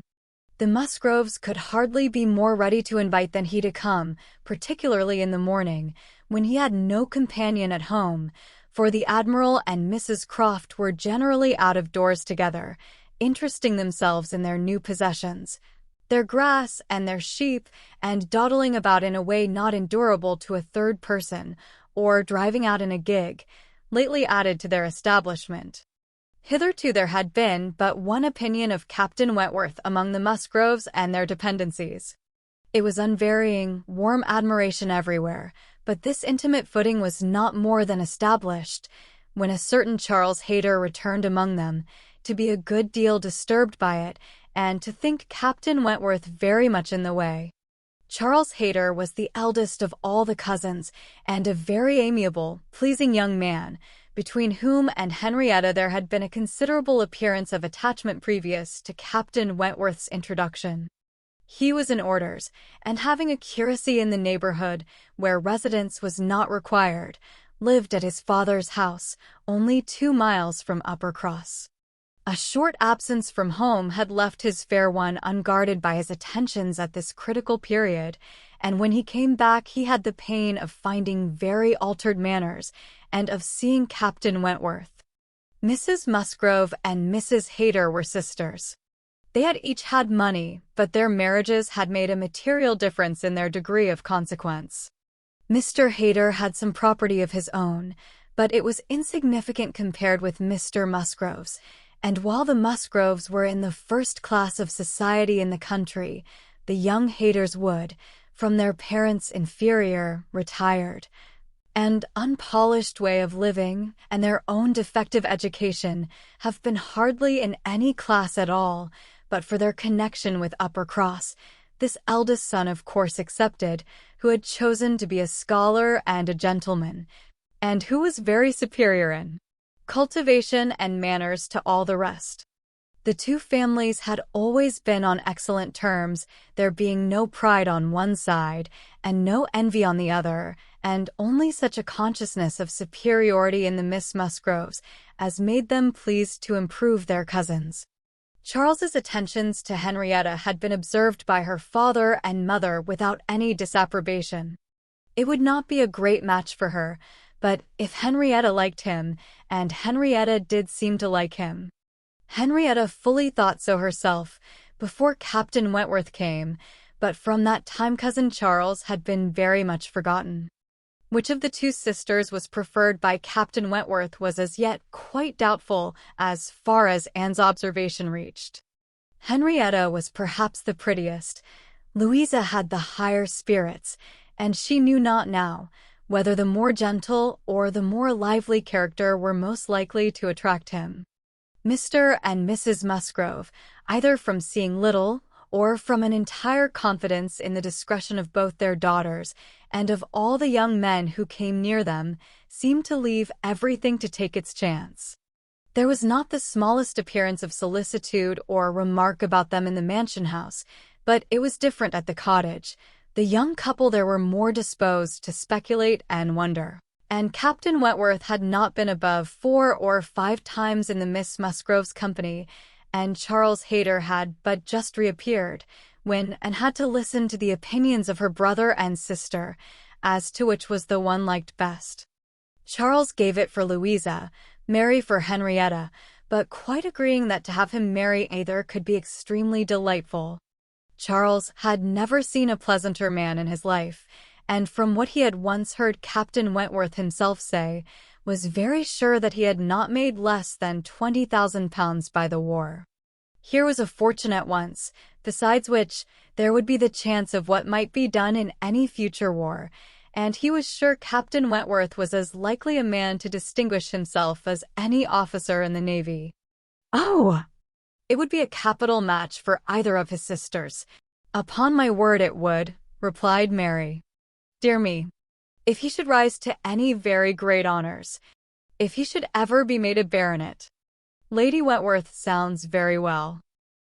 A: The Musgroves could hardly be more ready to invite than he to come, particularly in the morning, when he had no companion at home, for the Admiral and Mrs. Croft were generally out of doors together, interesting themselves in their new possessions, their grass and their sheep, and dawdling about in a way not endurable to a third person, or driving out in a gig, lately added to their establishment. Hitherto there had been but one opinion of Captain Wentworth among the Musgroves and their dependencies. It was unvarying, warm admiration everywhere, but this intimate footing was not more than established, when a certain Charles Hayter returned among them, to be a good deal disturbed by it, and to think Captain Wentworth very much in the way. Charles Hayter was the eldest of all the cousins, and a very amiable, pleasing young man, between whom and Henrietta there had been a considerable appearance of attachment previous to Captain Wentworth's introduction. He was in orders, and having a curacy in the neighborhood, where residence was not required, lived at his father's house, only 2 miles from Uppercross. A short absence from home had left his fair one unguarded by his attentions at this critical period, and when he came back he had the pain of finding very altered manners, and of seeing Captain Wentworth. Mrs. Musgrove and Mrs. Hayter were sisters. They had each had money, but their marriages had made a material difference in their degree of consequence. Mr. Hayter had some property of his own, but it was insignificant compared with Mr. Musgrove's, and while the Musgroves were in the first class of society in the country, the young Hayters would, from their parents' inferior, retired, and unpolished way of living, and their own defective education, have been hardly in any class at all, but for their connection with Uppercross, this eldest son of course excepted, who had chosen to be a scholar and a gentleman, and who was very superior in cultivation and manners to all the rest. The two families had always been on excellent terms, there being no pride on one side, and no envy on the other, and only such a consciousness of superiority in the Miss Musgroves as made them pleased to improve their cousins. Charles's attentions to Henrietta had been observed by her father and mother without any disapprobation. It would not be a great match for her, but if Henrietta liked him, and Henrietta did seem to like him. Henrietta fully thought so herself before Captain Wentworth came, but from that time cousin Charles had been very much forgotten. Which of the two sisters was preferred by Captain Wentworth was as yet quite doubtful as far as Anne's observation reached. Henrietta was perhaps the prettiest. Louisa had the higher spirits, and she knew not now whether the more gentle or the more lively character were most likely to attract him. Mr. and Mrs. Musgrove, either from seeing little or from an entire confidence in the discretion of both their daughters and of all the young men who came near them, seemed to leave everything to take its chance. There was not the smallest appearance of solicitude or remark about them in the mansion house, but it was different at the cottage. The young couple there were more disposed to speculate and wonder, and Captain Wentworth had not been above 4 or 5 times in the Miss Musgrove's company, and Charles Hayter had but just reappeared, when and had to listen to the opinions of her brother and sister, as to which was the one liked best. Charles gave it for Louisa, Mary for Henrietta, but quite agreeing that to have him marry either could be extremely delightful. Charles had never seen a pleasanter man in his life, and from what he had once heard Captain Wentworth himself say, was very sure that he had not made less than £20,000 by the war. Here was a fortune at once, besides which there would be the chance of what might be done in any future war, and he was sure Captain Wentworth was as likely a man to distinguish himself as any officer in the Navy. Oh! It would be a capital match for either of his sisters. Upon my word it would, replied Mary. Dear me! If he should rise to any very great honors, if he should ever be made a baronet. Lady Wentworth sounds very well.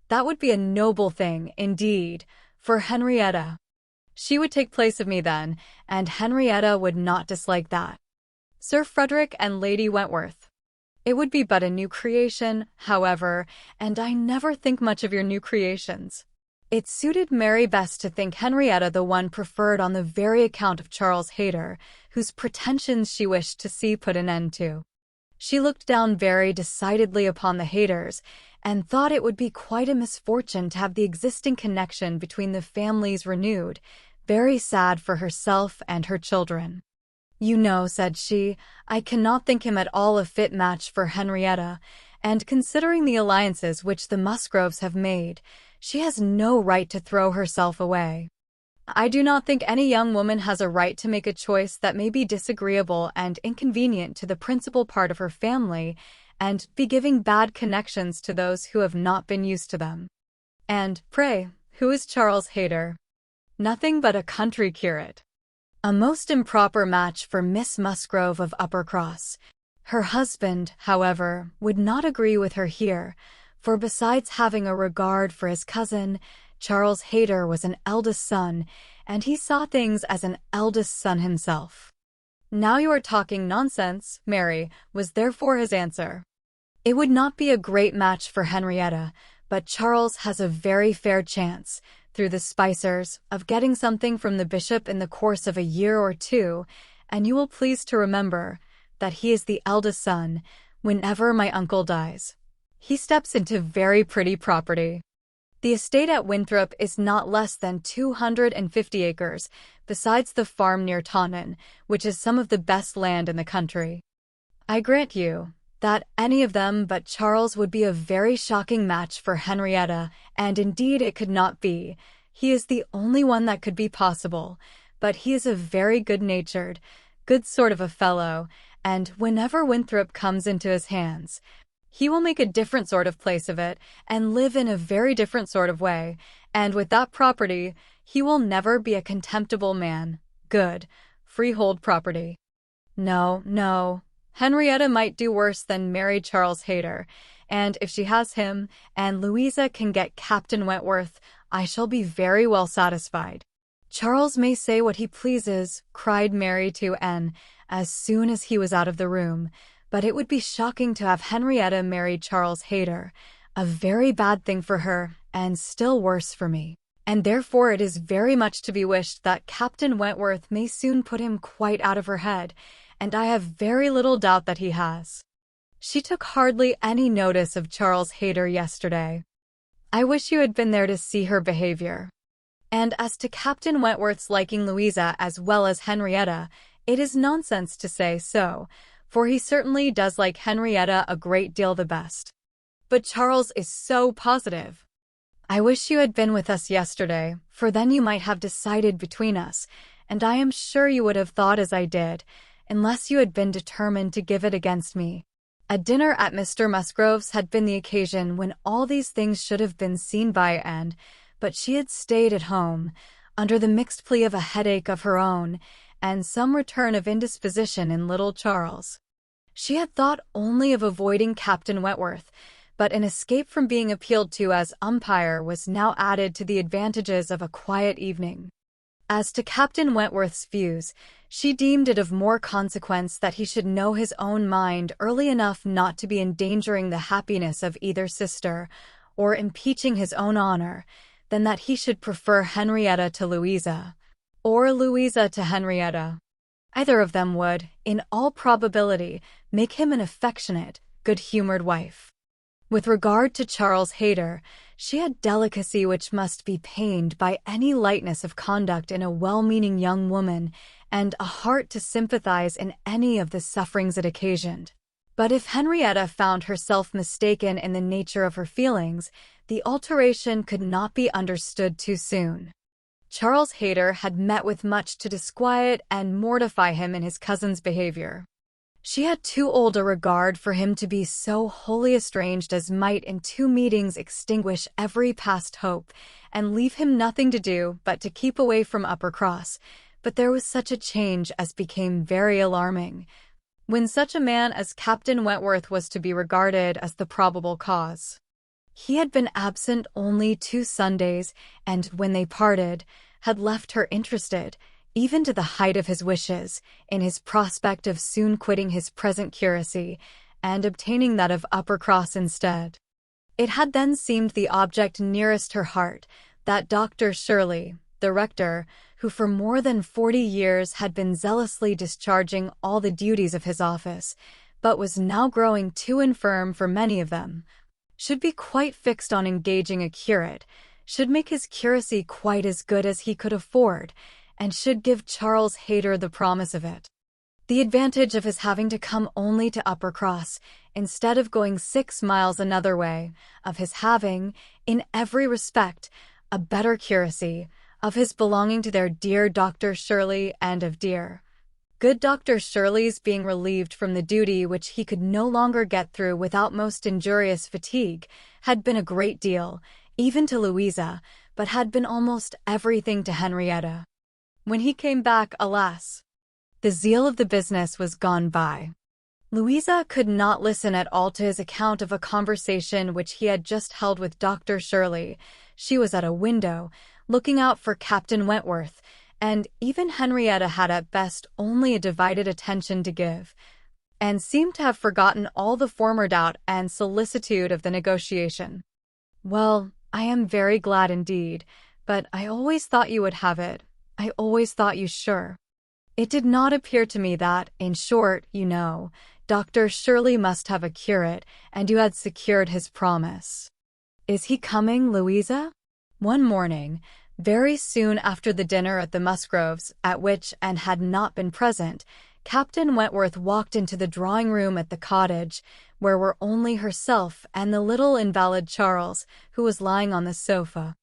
A: That would be a noble thing, indeed, for Henrietta. She would take place of me then, and Henrietta would not dislike that. Sir Frederick and Lady Wentworth. It would be but a new creation, however, and I never think much of your new creations. It suited Mary best to think Henrietta the one preferred on the very account of Charles Hayter, whose pretensions she wished to see put an end to. She looked down very decidedly upon the Hayters, and thought it would be quite a misfortune to have the existing connection between the families renewed, very sad for herself and her children. You know, said she, I cannot think him at all a fit match for Henrietta, and considering the alliances which the Musgroves have made, she has no right to throw herself away. I do not think any young woman has a right to make a choice that may be disagreeable and inconvenient to the principal part of her family, and be giving bad connections to those who have not been used to them. And, pray, who is Charles Hayter? Nothing but a country curate. A most improper match for Miss Musgrove of Uppercross. Her husband, however, would not agree with her here, for besides having a regard for his cousin, Charles Hayter was an eldest son, and he saw things as an eldest son himself. Now you are talking nonsense, Mary, was therefore his answer. It would not be a great match for Henrietta, but Charles has a very fair chance, through the Spicers, of getting something from the bishop in the course of a year or two, and you will please to remember that he is the eldest son whenever my uncle dies. He steps into very pretty property. The estate at Winthrop is not less than 250 acres, besides the farm near Taunton, which is some of the best land in the country. I grant you that any of them but Charles would be a very shocking match for Henrietta, and indeed it could not be. He is the only one that could be possible, but he is a very good-natured, good sort of a fellow, and whenever Winthrop comes into his hands, he will make a different sort of place of it, and live in a very different sort of way, and with that property, he will never be a contemptible man. Good, freehold property. No, no. Henrietta might do worse than marry Charles Hayter, and if she has him, and Louisa can get Captain Wentworth, I shall be very well satisfied. Charles may say what he pleases, cried Mary to Anne, as soon as he was out of the room, but it would be shocking to have Henrietta marry Charles Hayter. a very bad thing for her, and still worse for me. And therefore it is very much to be wished that Captain Wentworth may soon put him quite out of her head, and I have very little doubt that he has. She took hardly any notice of Charles Hayter yesterday. I wish you had been there to see her behavior. And as to Captain Wentworth's liking Louisa as well as Henrietta, it is nonsense to say so, for he certainly does like Henrietta a great deal the best. But Charles is so positive. I wish you had been with us yesterday, for then you might have decided between us, and I am sure you would have thought as I did, unless you had been determined to give it against me. A dinner at Mr. Musgrove's had been the occasion when all these things should have been seen by Anne, but she had stayed at home, under the mixed plea of a headache of her own, and some return of indisposition in little Charles. She had thought only of avoiding Captain Wentworth, but an escape from being appealed to as umpire was now added to the advantages of a quiet evening. As to Captain Wentworth's views, she deemed it of more consequence that he should know his own mind early enough not to be endangering the happiness of either sister, or impeaching his own honor, than that he should prefer Henrietta to Louisa, or Louisa to Henrietta. Either of them would, in all probability, make him an affectionate, good-humored wife. With regard to Charles Hayter, she had delicacy which must be pained by any lightness of conduct in a well-meaning young woman, and a heart to sympathize in any of the sufferings it occasioned. But if Henrietta found herself mistaken in the nature of her feelings, the alteration could not be understood too soon. Charles Hayter had met with much to disquiet and mortify him in his cousin's behavior. She had too old a regard for him to be so wholly estranged as might in 2 meetings extinguish every past hope, and leave him nothing to do but to keep away from Uppercross, but there was such a change as became very alarming, when such a man as Captain Wentworth was to be regarded as the probable cause. He had been absent only 2 Sundays, and when they parted, had left her interested, even to the height of his wishes, in his prospect of soon quitting his present curacy, and obtaining that of Uppercross instead. It had then seemed the object nearest her heart, that Dr. Shirley, the rector, who for more than 40 years had been zealously discharging all the duties of his office, but was now growing too infirm for many of them, should be quite fixed on engaging a curate, should make his curacy quite as good as he could afford, and should give Charles Hayter the promise of it. The advantage of his having to come only to Uppercross, instead of going 6 miles another way, of his having, in every respect, a better curacy, of his belonging to their dear Dr. Shirley, and of dear, good Dr. Shirley's being relieved from the duty which he could no longer get through without most injurious fatigue, had been a great deal, even to Louisa, but had been almost everything to Henrietta. When he came back, alas, the zeal of the business was gone by. Louisa could not listen at all to his account of a conversation which he had just held with Dr. Shirley. She was at a window, looking out for Captain Wentworth, and even Henrietta had at best only a divided attention to give, and seemed to have forgotten all the former doubt and solicitude of the negotiation. "Well, I am very glad indeed, but I always thought you would have it. I always thought you sure. It did not appear to me that, in short, you know, Dr. Shirley must have a curate, and you had secured his promise. Is he coming, Louisa?" One morning, very soon after the dinner at the Musgroves, at which Anne had not been present, Captain Wentworth walked into the drawing-room at the cottage, where were only herself and the little invalid Charles, who was lying on the sofa.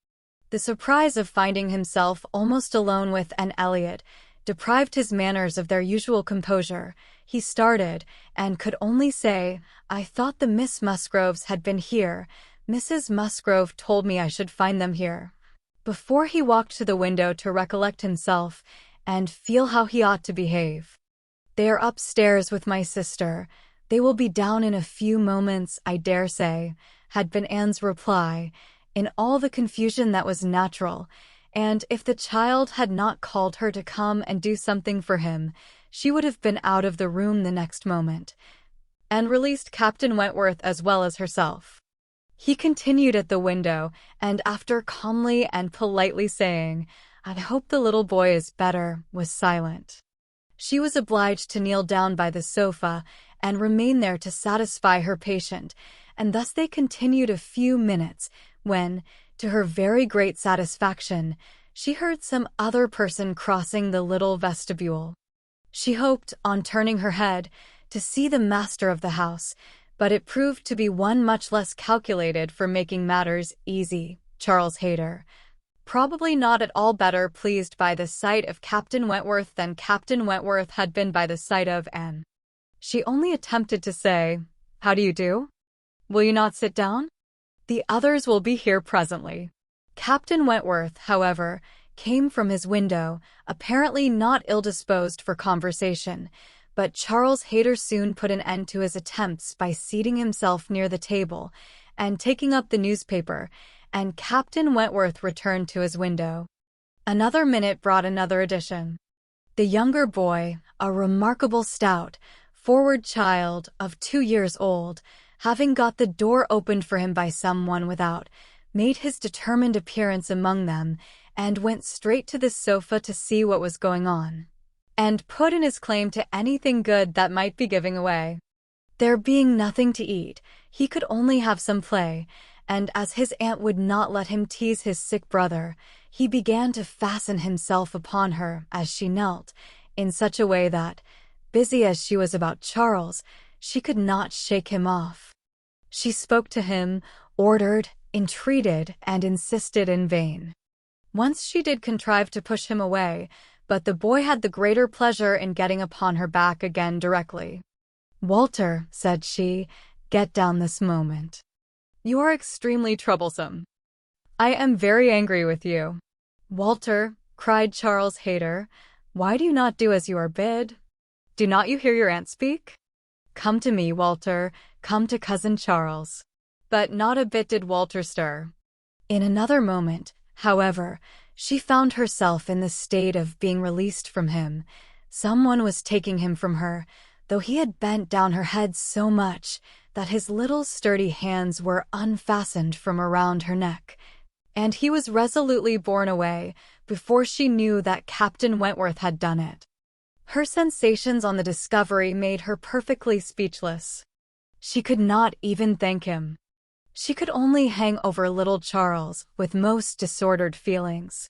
A: The surprise of finding himself almost alone with Anne Elliot deprived his manners of their usual composure. He started, and could only say, "I thought the Miss Musgroves had been here. Mrs. Musgrove told me I should find them here," before he walked to the window to recollect himself, and feel how he ought to behave. "They are upstairs with my sister. They will be down in a few moments, I dare say," had been Anne's reply, in all the confusion that was natural, and if the child had not called her to come and do something for him, she would have been out of the room the next moment, and released Captain Wentworth as well as herself. He continued at the window, and after calmly and politely saying, "I hope the little boy is better," was silent. She was obliged to kneel down by the sofa and remain there to satisfy her patient, and thus they continued a few minutes when, to her very great satisfaction, she heard some other person crossing the little vestibule. She hoped, on turning her head, to see the master of the house, but it proved to be one much less calculated for making matters easy, Charles Hayter. Probably not at all better pleased by the sight of Captain Wentworth than Captain Wentworth had been by the sight of Anne. She only attempted to say, "How do you do? Will you not sit down? The others will be here presently." Captain Wentworth, however, came from his window, apparently not ill-disposed for conversation, but Charles Hayter soon put an end to his attempts by seating himself near the table and taking up the newspaper, and Captain Wentworth returned to his window. Another minute brought another addition. The younger boy, a remarkable stout, forward child of 2 years old, having got the door opened for him by someone without, made his determined appearance among them and went straight to the sofa to see what was going on, and put in his claim to anything good that might be giving away. There being nothing to eat, he could only have some play, and as his aunt would not let him tease his sick brother, he began to fasten himself upon her as she knelt, in such a way that, busy as she was about Charles, she could not shake him off. She spoke to him, ordered, entreated, and insisted in vain. Once she did contrive to push him away, but the boy had the greater pleasure in getting upon her back again directly. "Walter," said she, "get down this moment. You are extremely troublesome. I am very angry with you." "Walter," cried Charles Hayter, "why do you not do as you are bid? Do not you hear your aunt speak? Come to me, Walter, come to Cousin Charles." But not a bit did Walter stir. In another moment, however, she found herself in the state of being released from him. Someone was taking him from her, though he had bent down her head so much that his little sturdy hands were unfastened from around her neck, and he was resolutely borne away before she knew that Captain Wentworth had done it. Her sensations on the discovery made her perfectly speechless. She could not even thank him. She could only hang over little Charles with most disordered feelings.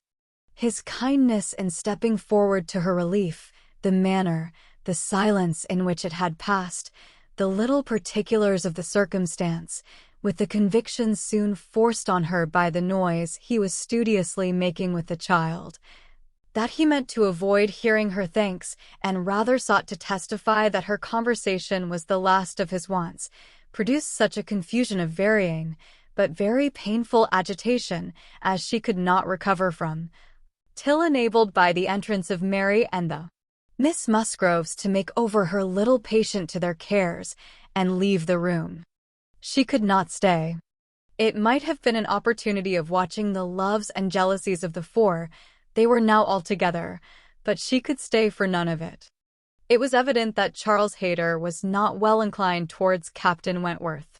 A: His kindness in stepping forward to her relief, the manner, the silence in which it had passed, the little particulars of the circumstance, with the conviction soon forced on her by the noise he was studiously making with the child, that he meant to avoid hearing her thanks and rather sought to testify that her conversation was the last of his wants, produced such a confusion of varying, but very painful agitation as she could not recover from, till enabled by the entrance of Mary and the Miss Musgroves to make over her little patient to their cares and leave the room. She could not stay. It might have been an opportunity of watching the loves and jealousies of the four. They were now all together, but she could stay for none of it. It was evident that Charles Hayter was not well inclined towards Captain Wentworth.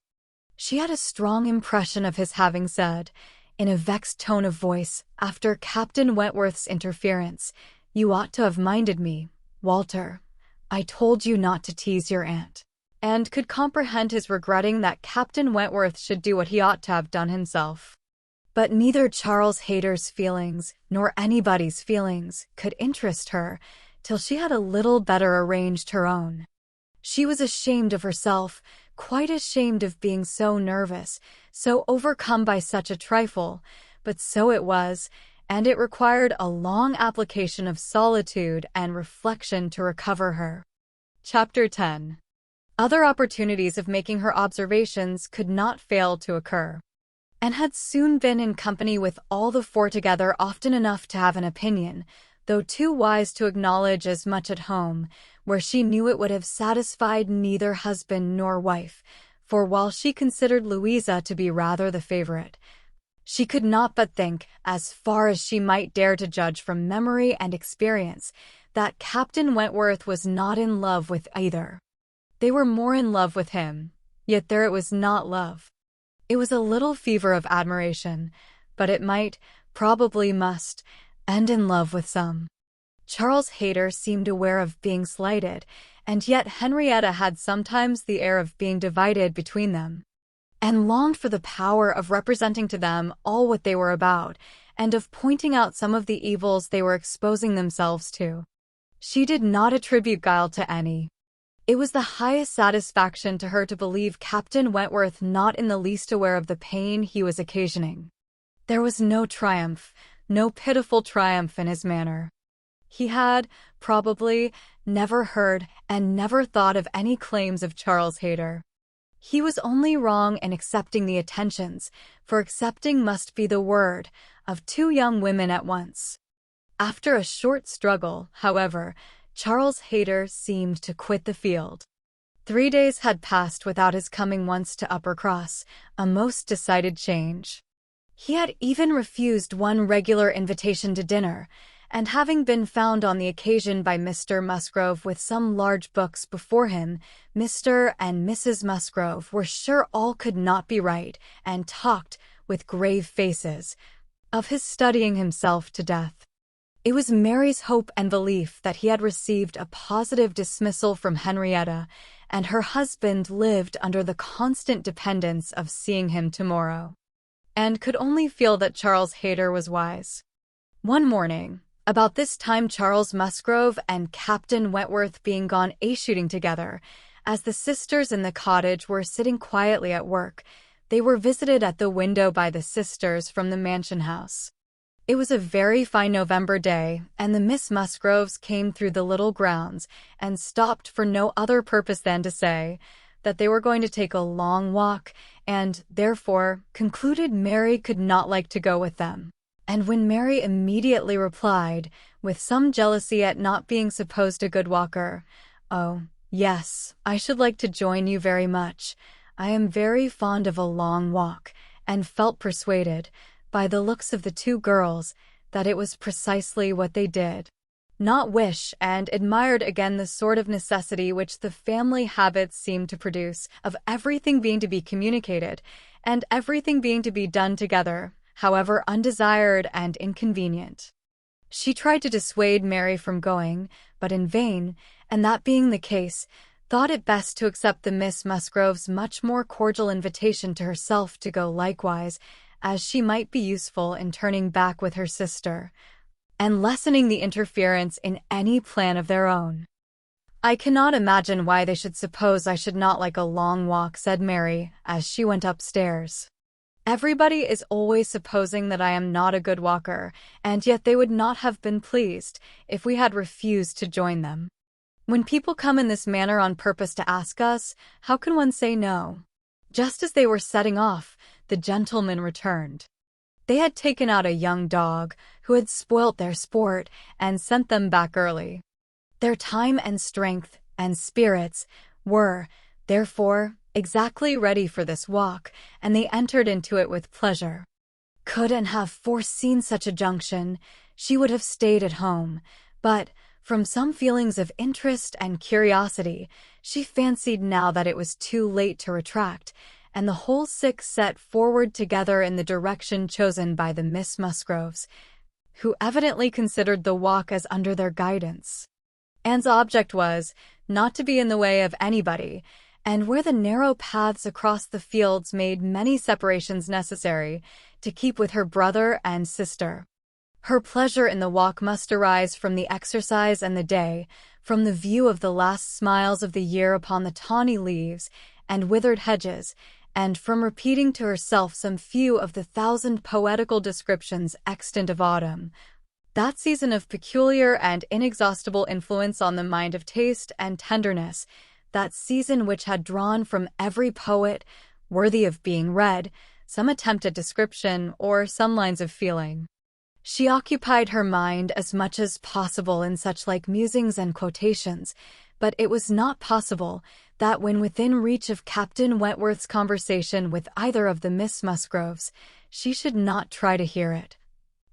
A: She had a strong impression of his having said, in a vexed tone of voice, after Captain Wentworth's interference, "You ought to have minded me, Walter. I told you not to tease your aunt," and could comprehend his regretting that Captain Wentworth should do what he ought to have done himself. But neither Charles Hayter's feelings nor anybody's feelings could interest her till she had a little better arranged her own. She was ashamed of herself, quite ashamed of being so nervous, so overcome by such a trifle, but so it was, and it required a long application of solitude and reflection to recover her. Chapter 10. Other opportunities of making her observations could not fail to occur, and had soon been in company with all the four together often enough to have an opinion, though too wise to acknowledge as much at home, where she knew it would have satisfied neither husband nor wife, for while she considered Louisa to be rather the favorite, she could not but think, as far as she might dare to judge from memory and experience, that Captain Wentworth was not in love with either. They were more in love with him, yet there it was not love. It was a little fever of admiration, but it might, probably must, end in love with some. Charles Hayter seemed aware of being slighted, and yet Henrietta had sometimes the air of being divided between them, and longed for the power of representing to them all what they were about, and of pointing out some of the evils they were exposing themselves to. She did not attribute guile to any. It was the highest satisfaction to her to believe Captain Wentworth not in the least aware of the pain he was occasioning. There was no triumph, no pitiful triumph in his manner. He had, probably, never heard and never thought of any claims of Charles Hayter. He was only wrong in accepting the attentions, for accepting must be the word, of two young women at once. After a short struggle, however, Charles Hayter seemed to quit the field. 3 days had passed without his coming once to Uppercross, a most decided change. He had even refused one regular invitation to dinner, and having been found on the occasion by Mr. Musgrove with some large books before him, Mr. and Mrs. Musgrove were sure all could not be right, and talked, with grave faces, of his studying himself to death. It was Mary's hope and belief that he had received a positive dismissal from Henrietta, and her husband lived under the constant dependence of seeing him tomorrow, and could only feel that Charles Hayter was wise. One morning, about this time, Charles Musgrove and Captain Wentworth being gone a-shooting together, as the sisters in the cottage were sitting quietly at work, they were visited at the window by the sisters from the mansion house. It was a very fine November day, and the Miss Musgroves came through the little grounds and stopped for no other purpose than to say that they were going to take a long walk, and, therefore, concluded Mary could not like to go with them. And when Mary immediately replied, with some jealousy at not being supposed a good walker, "Oh, yes, I should like to join you very much. I am very fond of a long walk," and felt persuaded, by the looks of the two girls, that it was precisely what they did not wish, and admired again the sort of necessity which the family habits seemed to produce, of everything being to be communicated, and everything being to be done together, however undesired and inconvenient. She tried to dissuade Mary from going, but in vain, and that being the case, thought it best to accept the Miss Musgrove's much more cordial invitation to herself to go likewise, as she might be useful in turning back with her sister, and lessening the interference in any plan of their own. "I cannot imagine why they should suppose I should not like a long walk," said Mary, as she went upstairs. "Everybody is always supposing that I am not a good walker, and yet they would not have been pleased if we had refused to join them. When people come in this manner on purpose to ask us, how can one say no?" Just as they were setting off, the gentlemen returned. They had taken out a young dog, who had spoilt their sport, and sent them back early. Their time and strength and spirits were, therefore, exactly ready for this walk, and they entered into it with pleasure. Could and have foreseen such a junction, she would have stayed at home, but, from some feelings of interest and curiosity, she fancied now that it was too late to retract, and the whole six set forward together in the direction chosen by the Miss Musgroves, who evidently considered the walk as under their guidance. Anne's object was, not to be in the way of anybody, and where the narrow paths across the fields made many separations necessary, to keep with her brother and sister. Her pleasure in the walk must arise from the exercise and the day, from the view of the last smiles of the year upon the tawny leaves and withered hedges, and from repeating to herself some few of the 1,000 poetical descriptions extant of autumn, that season of peculiar and inexhaustible influence on the mind of taste and tenderness, that season which had drawn from every poet, worthy of being read, some attempt at description or some lines of feeling. She occupied her mind as much as possible in such like musings and quotations, but it was not possible that when within reach of Captain Wentworth's conversation with either of the Miss Musgroves, she should not try to hear it.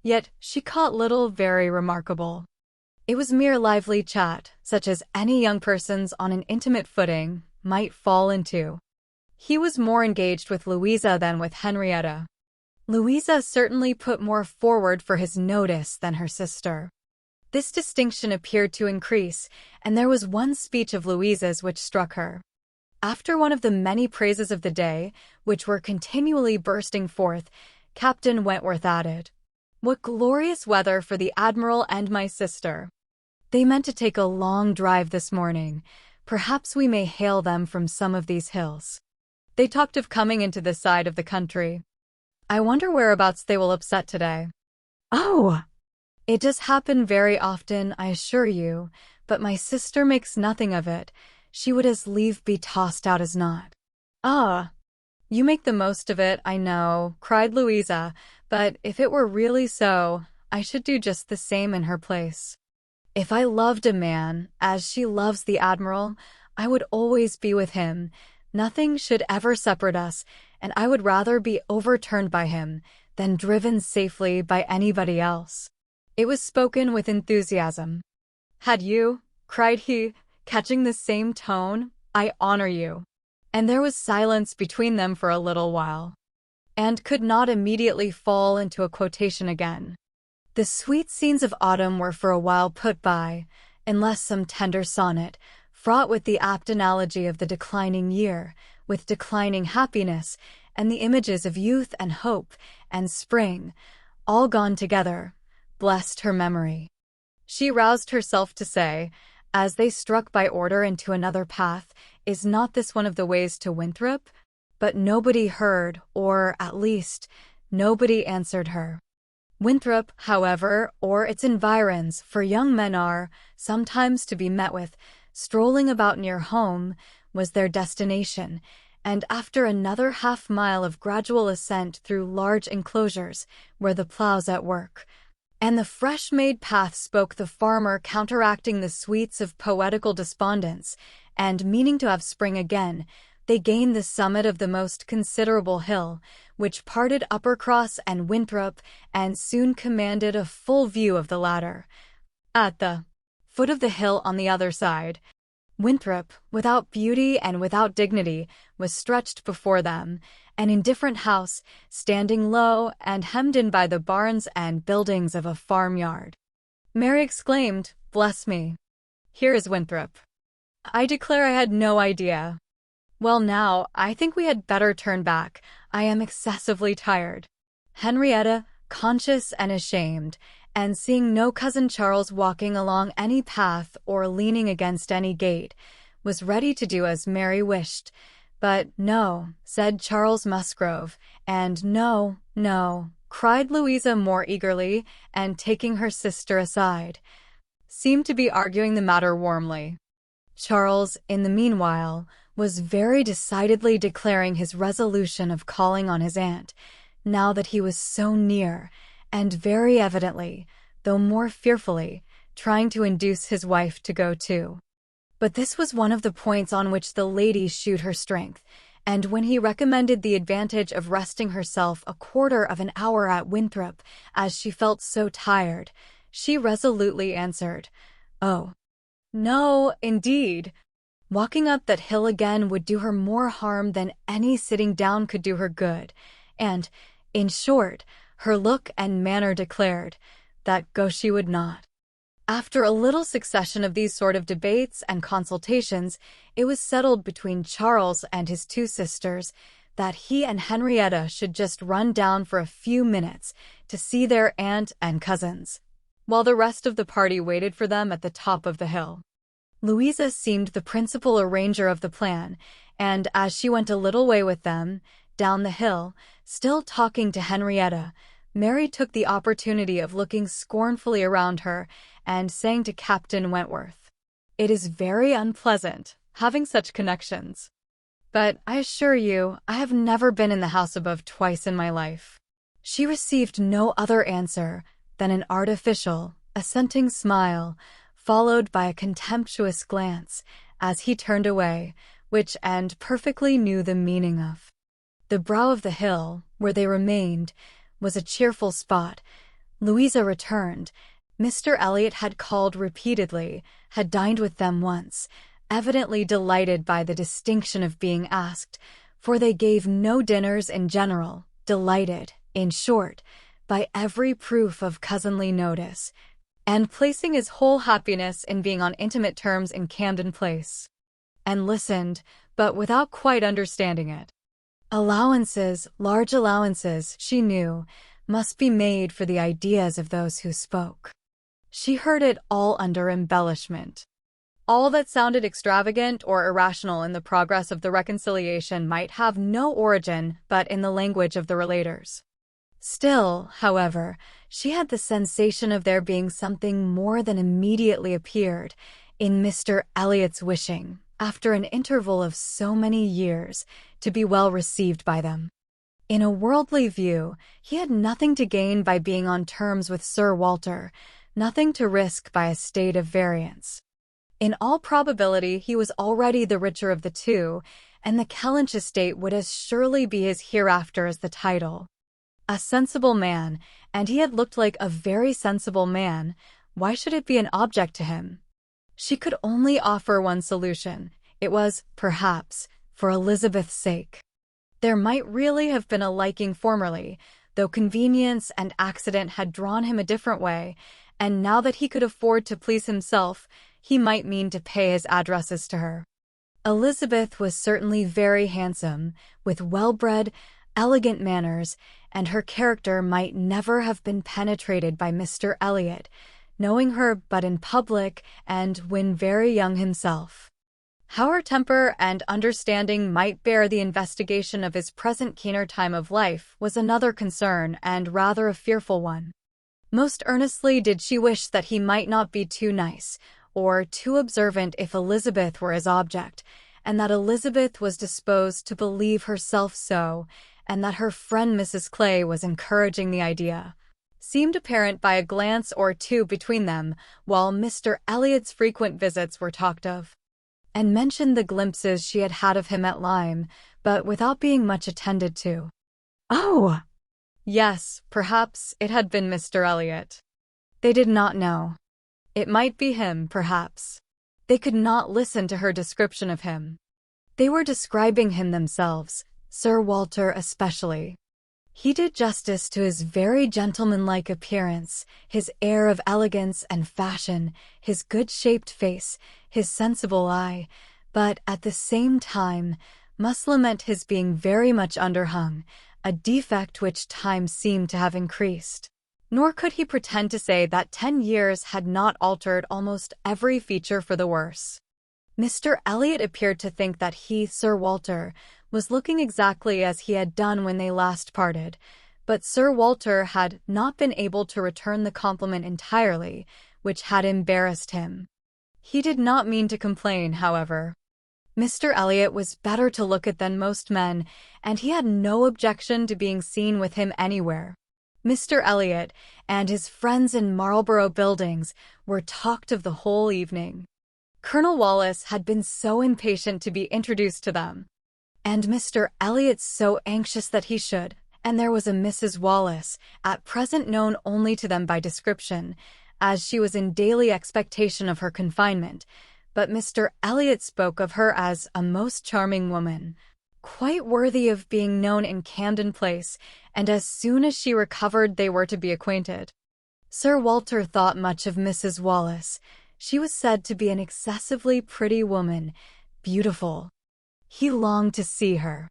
A: Yet she caught little very remarkable. It was mere lively chat, such as any young persons on an intimate footing might fall into. He was more engaged with Louisa than with Henrietta. Louisa certainly put more forward for his notice than her sister. This distinction appeared to increase, and there was one speech of Louisa's which struck her. After one of the many praises of the day, which were continually bursting forth, Captain Wentworth added, "What glorious weather for the Admiral and my sister! They meant to take a long drive this morning. Perhaps we may hail them from some of these hills. They talked of coming into this side of the country. I wonder whereabouts they will upset today." "Oh! It does happen very often, I assure you, but my sister makes nothing of it. She would as lieve be tossed out as not." "Ah, you make the most of it, I know," cried Louisa, "but if it were really so, I should do just the same in her place. If I loved a man, as she loves the Admiral, I would always be with him. Nothing should ever separate us, and I would rather be overturned by him than driven safely by anybody else." It was spoken with enthusiasm. "Had you," cried he, catching the same tone, "I honor you." And there was silence between them for a little while, and could not immediately fall into a quotation again. The sweet scenes of autumn were for a while put by, unless some tender sonnet, fraught with the apt analogy of the declining year, with declining happiness, and the images of youth and hope and spring, all gone together, blessed her memory. She roused herself to say, as they struck by order into another path, "Is not this one of the ways to Winthrop?" But nobody heard, or, at least, nobody answered her. Winthrop, however, or its environs, for young men are, sometimes to be met with, strolling about near home, was their destination, and after another half-mile of gradual ascent through large enclosures, where the ploughs at work, and the fresh-made path spoke the farmer counteracting the sweets of poetical despondence, and meaning to have spring again, they gained the summit of the most considerable hill, which parted Uppercross and Winthrop, and soon commanded a full view of the latter. At the foot of the hill on the other side, Winthrop, without beauty and without dignity, was stretched before them, an indifferent house, standing low and hemmed in by the barns and buildings of a farmyard. Mary exclaimed, "Bless me! Here is Winthrop. I declare I had no idea. Well now, I think we had better turn back. I am excessively tired." Henrietta, conscious and ashamed, and seeing no cousin Charles walking along any path or leaning against any gate, was ready to do as Mary wished. "But no," said Charles Musgrove, and "No, no," cried Louisa more eagerly, and taking her sister aside, seemed to be arguing the matter warmly. Charles, in the meanwhile, was very decidedly declaring his resolution of calling on his aunt, now that he was so near, and very evidently, though more fearfully, trying to induce his wife to go too. But this was one of the points on which the lady shewed her strength, and when he recommended the advantage of resting herself a quarter of an hour at Winthrop, as she felt so tired, she resolutely answered, "Oh, no, indeed. Walking up that hill again would do her more harm than any sitting down could do her good," and, in short, her look and manner declared that go she would not. After a little succession of these sort of debates and consultations, it was settled between Charles and his two sisters that he and Henrietta should just run down for a few minutes to see their aunt and cousins, while the rest of the party waited for them at the top of the hill. Louisa seemed the principal arranger of the plan, and as she went a little way with them, down the hill, still talking to Henrietta, Mary took the opportunity of looking scornfully around her and saying to Captain Wentworth, "It is very unpleasant, having such connections. But I assure you, I have never been in the house above twice in my life." She received no other answer than an artificial, assenting smile, followed by a contemptuous glance, as he turned away, which Anne perfectly knew the meaning of. The brow of the hill, where they remained, was a cheerful spot. Louisa returned. Mr. Elliot had called repeatedly, had dined with them once, evidently delighted by the distinction of being asked, for they gave no dinners in general, delighted, in short, by every proof of cousinly notice, and placing his whole happiness in being on intimate terms in Camden Place. And listened, but without quite understanding it. Allowances, large allowances, she knew, must be made for the ideas of those who spoke. She heard it all under embellishment. All that sounded extravagant or irrational in the progress of the reconciliation might have no origin but in the language of the relators. Still, however, she had the sensation of there being something more than immediately appeared in Mr. Elliot's wishing, after an interval of so many years, to be well received by them. In a worldly view, he had nothing to gain by being on terms with Sir Walter, nothing to risk by a state of variance. In all probability, he was already the richer of the two, and the Kellynch estate would as surely be his hereafter as the title. A sensible man, and he had looked like a very sensible man, why should it be an object to him? She could only offer one solution. It was, perhaps, for Elizabeth's sake. There might really have been a liking formerly, though convenience and accident had drawn him a different way, and now that he could afford to please himself, he might mean to pay his addresses to her. Elizabeth was certainly very handsome, with well-bred, elegant manners, and her character might never have been penetrated by Mr. Elliot, knowing her but in public and when very young himself. How her temper and understanding might bear the investigation of his present keener time of life was another concern and rather a fearful one. Most earnestly did she wish that he might not be too nice, or too observant if Elizabeth were his object, and that Elizabeth was disposed to believe herself so, and that her friend Mrs. Clay was encouraging the idea, seemed apparent by a glance or two between them, while Mr. Elliot's frequent visits were talked of, and mentioned the glimpses she had had of him at Lyme, but without being much attended to. Oh! Yes, perhaps it had been Mr. Elliot. They did not know. It might be him, perhaps. They could not listen to her description of him. They were describing him themselves, Sir Walter especially. He did justice to his very gentlemanlike appearance, his air of elegance and fashion, his good-shaped face, his sensible eye, but at the same time must lament his being very much underhung, a defect which time seemed to have increased. Nor could he pretend to say that 10 years had not altered almost every feature for the worse. Mr. Elliot appeared to think that he, Sir Walter, was looking exactly as he had done when they last parted, but Sir Walter had not been able to return the compliment entirely, which had embarrassed him. He did not mean to complain, however. Mr. Elliot was better to look at than most men, and he had no objection to being seen with him anywhere. Mr. Elliot and his friends in Marlborough Buildings were talked of the whole evening. Colonel Wallis had been so impatient to be introduced to them, and Mr. Elliot so anxious that he should, and there was a Mrs. Wallis, at present known only to them by description, as she was in daily expectation of her confinement, but Mr. Elliot spoke of her as a most charming woman, quite worthy of being known in Camden Place, and as soon as she recovered they were to be acquainted. Sir Walter thought much of Mrs. Wallis. She was said to be an excessively pretty woman, beautiful. He longed to see her.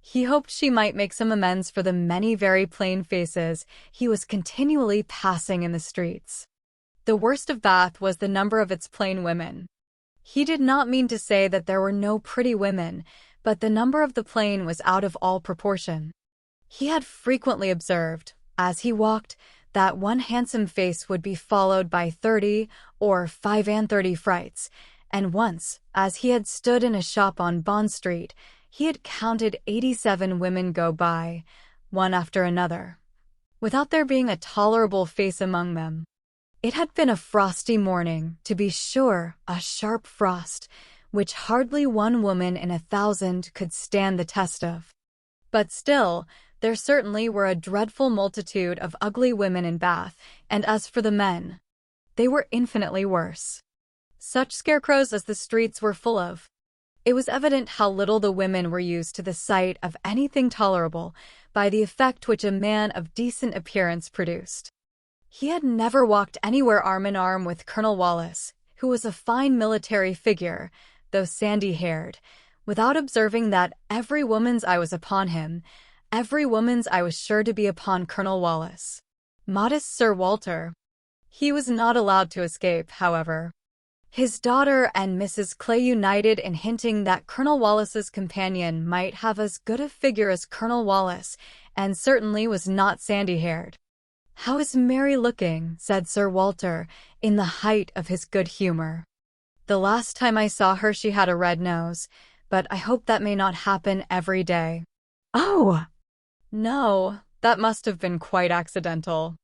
A: He hoped she might make some amends for the many very plain faces he was continually passing in the streets. The worst of Bath was the number of its plain women. He did not mean to say that there were no pretty women, but the number of the plain was out of all proportion. He had frequently observed, as he walked, that one handsome face would be followed by 30 or 35 frights, and once, as he had stood in a shop on Bond Street, he had counted 87 women go by, one after another, without there being a tolerable face among them. It had been a frosty morning, to be sure, a sharp frost, which hardly one woman in 1,000 could stand the test of. But still, there certainly were a dreadful multitude of ugly women in Bath, and as for the men, they were infinitely worse. Such scarecrows as the streets were full of. It was evident how little the women were used to the sight of anything tolerable by the effect which a man of decent appearance produced. He had never walked anywhere arm in arm with Colonel Wallace, who was a fine military figure, though sandy-haired, without observing that every woman's eye was upon him, every woman's eye was sure to be upon Colonel Wallace. Modest Sir Walter. He was not allowed to escape, however. His daughter and Mrs. Clay united in hinting that Colonel Wallace's companion might have as good a figure as Colonel Wallace, and certainly was not sandy-haired. "How is Mary looking?" said Sir Walter, in the height of his good humor. "The last time I saw her she had a red nose, but I hope that may not happen every day." "Oh! No, that must have been quite accidental.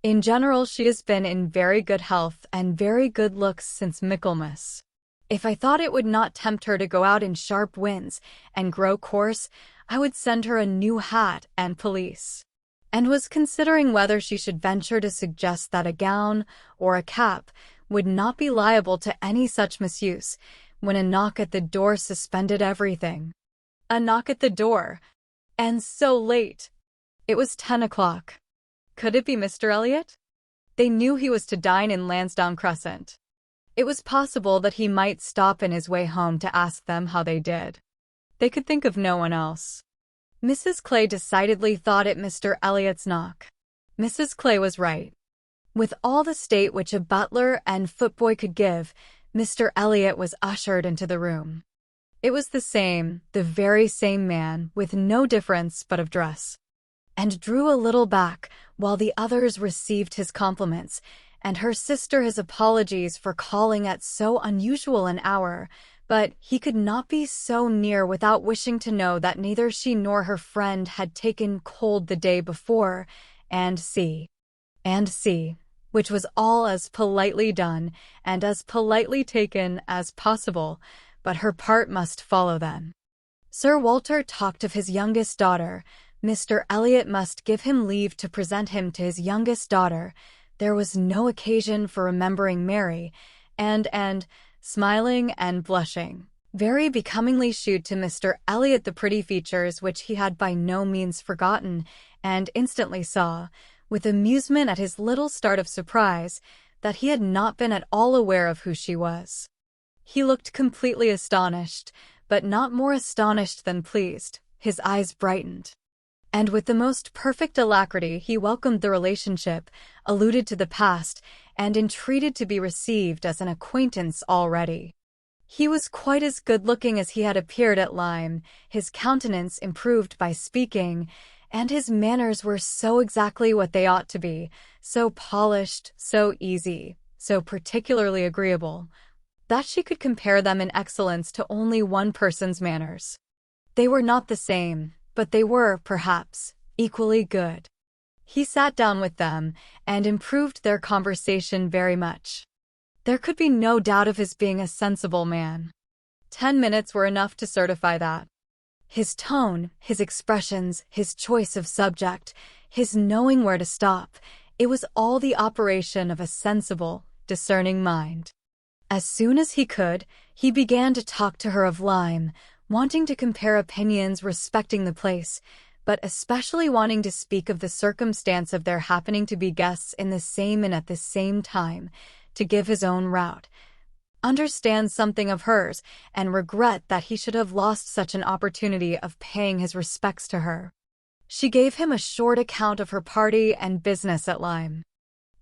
A: In general she has been in very good health and very good looks since Michaelmas. If I thought it would not tempt her to go out in sharp winds and grow coarse, I would send her a new hat and pelisse, and was considering whether she should venture to suggest that a gown or a cap would not be liable to any such misuse, when a knock at the door suspended everything. A knock at the door! And so late! It was 10 o'clock. Could it be Mr. Elliot? They knew he was to dine in Lansdowne Crescent. It was possible that he might stop in his way home to ask them how they did. They could think of no one else. Mrs. Clay decidedly thought it Mr. Elliot's knock. Mrs. Clay was right. With all the state which a butler and footboy could give, Mr. Elliot was ushered into the room. It was the very same man, with no difference but of dress, and drew a little back while the others received his compliments, and her sister his apologies for calling at so unusual an hour, but he could not be so near without wishing to know that neither she nor her friend had taken cold the day before, and see, which was all as politely done and as politely taken as possible, but her part must follow then. Sir Walter talked of his youngest daughter. Mr. Elliot must give him leave to present him to his youngest daughter. There was no occasion for remembering Mary, and, smiling and blushing, very becomingly shewed to Mr. Elliot the pretty features which he had by no means forgotten, and instantly saw, with amusement at his little start of surprise, that he had not been at all aware of who she was. He looked completely astonished, but not more astonished than pleased. His eyes brightened, and with the most perfect alacrity he welcomed the relationship, alluded to the past, and entreated to be received as an acquaintance already. He was quite as good-looking as he had appeared at Lyme, his countenance improved by speaking, and his manners were so exactly what they ought to be, so polished, so easy, so particularly agreeable, that she could compare them in excellence to only one person's manners. They were not the same, but they were, perhaps, equally good. He sat down with them, and improved their conversation very much. There could be no doubt of his being a sensible man. 10 minutes were enough to certify that. His tone, his expressions, his choice of subject, his knowing where to stop, it was all the operation of a sensible, discerning mind. As soon as he could, he began to talk to her of Lyme, wanting to compare opinions respecting the place, but especially wanting to speak of the circumstance of their happening to be guests in the same inn at the same time, to give his own route, understand something of hers, and regret that he should have lost such an opportunity of paying his respects to her. She gave him a short account of her party and business at Lyme.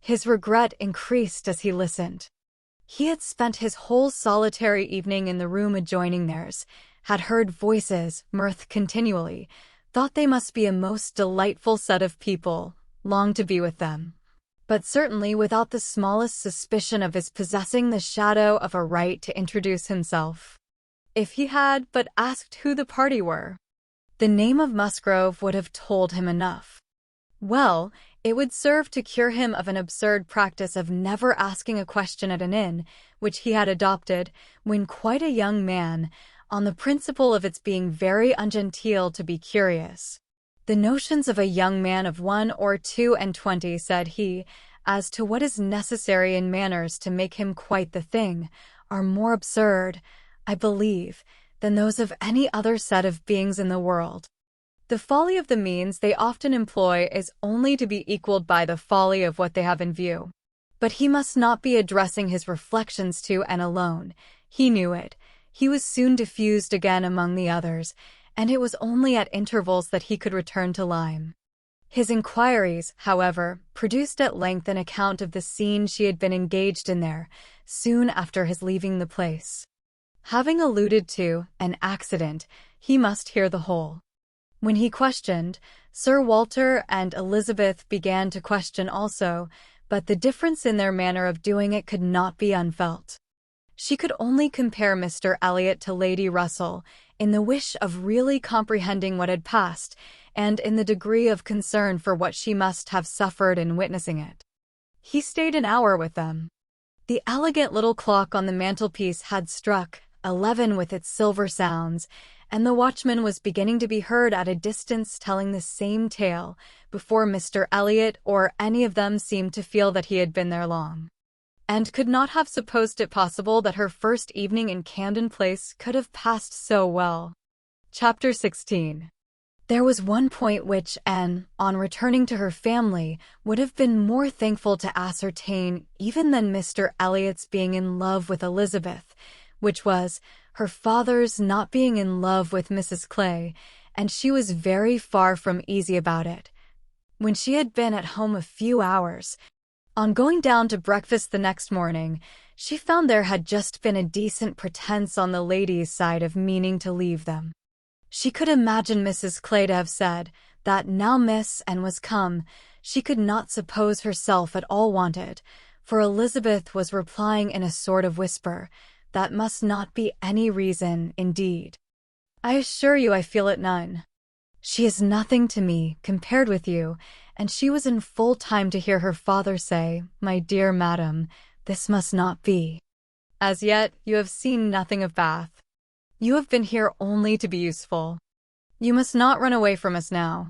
A: His regret increased as he listened. He had spent his whole solitary evening in the room adjoining theirs, had heard voices, mirth continually, thought they must be a most delightful set of people, longed to be with them, but certainly without the smallest suspicion of his possessing the shadow of a right to introduce himself. If he had but asked who the party were, the name of Musgrove would have told him enough. Well, it would serve to cure him of an absurd practice of never asking a question at an inn, which he had adopted, when quite a young man, on the principle of its being very ungenteel to be curious. The notions of a young man of 1 or 22, said he, as to what is necessary in manners to make him quite the thing, are more absurd, I believe, than those of any other set of beings in the world. The folly of the means they often employ is only to be equaled by the folly of what they have in view. But he must not be addressing his reflections to and alone. He knew it. He was soon diffused again among the others, and it was only at intervals that he could return to Lyme. His inquiries, however, produced at length an account of the scene she had been engaged in there, soon after his leaving the place. Having alluded to an accident, he must hear the whole. When he questioned, Sir Walter and Elizabeth began to question also, but the difference in their manner of doing it could not be unfelt. She could only compare Mr. Elliot to Lady Russell in the wish of really comprehending what had passed, and in the degree of concern for what she must have suffered in witnessing it. He stayed an hour with them. The elegant little clock on the mantelpiece had struck 11 with its silver sounds, and the watchman was beginning to be heard at a distance telling the same tale before Mr. Elliot or any of them seemed to feel that he had been there long, and could not have supposed it possible that her first evening in Camden Place could have passed so well. Chapter 16. There was one point which Anne, on returning to her family, would have been more thankful to ascertain even than Mr. Elliot's being in love with Elizabeth, which was her father's not being in love with Mrs. Clay, and she was very far from easy about it. When she had been at home a few hours, on going down to breakfast the next morning, she found there had just been a decent pretense on the ladies' side of meaning to leave them. She could imagine Mrs. Clay to have said that now Miss Anne was come, she could not suppose herself at all wanted, for Elizabeth was replying in a sort of whisper, "That must not be any reason, indeed. I assure you I feel it none. She is nothing to me, compared with you," and she was in full time to hear her father say, "My dear madam, this must not be. As yet, you have seen nothing of Bath. You have been here only to be useful. You must not run away from us now.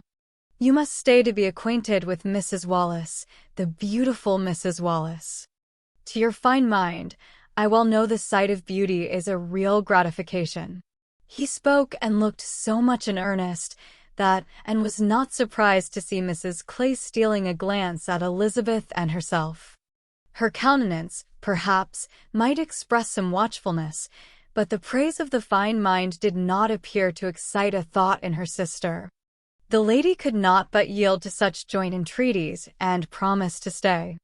A: You must stay to be acquainted with Mrs. Wallace, the beautiful Mrs. Wallace. To your fine mind, I well know the sight of beauty is a real gratification." He spoke and looked so much in earnest that Anne was not surprised to see Mrs. Clay stealing a glance at Elizabeth and herself. Her countenance, perhaps, might express some watchfulness, but the praise of the fine mind did not appear to excite a thought in her sister. The lady could not but yield to such joint entreaties, and promised to stay.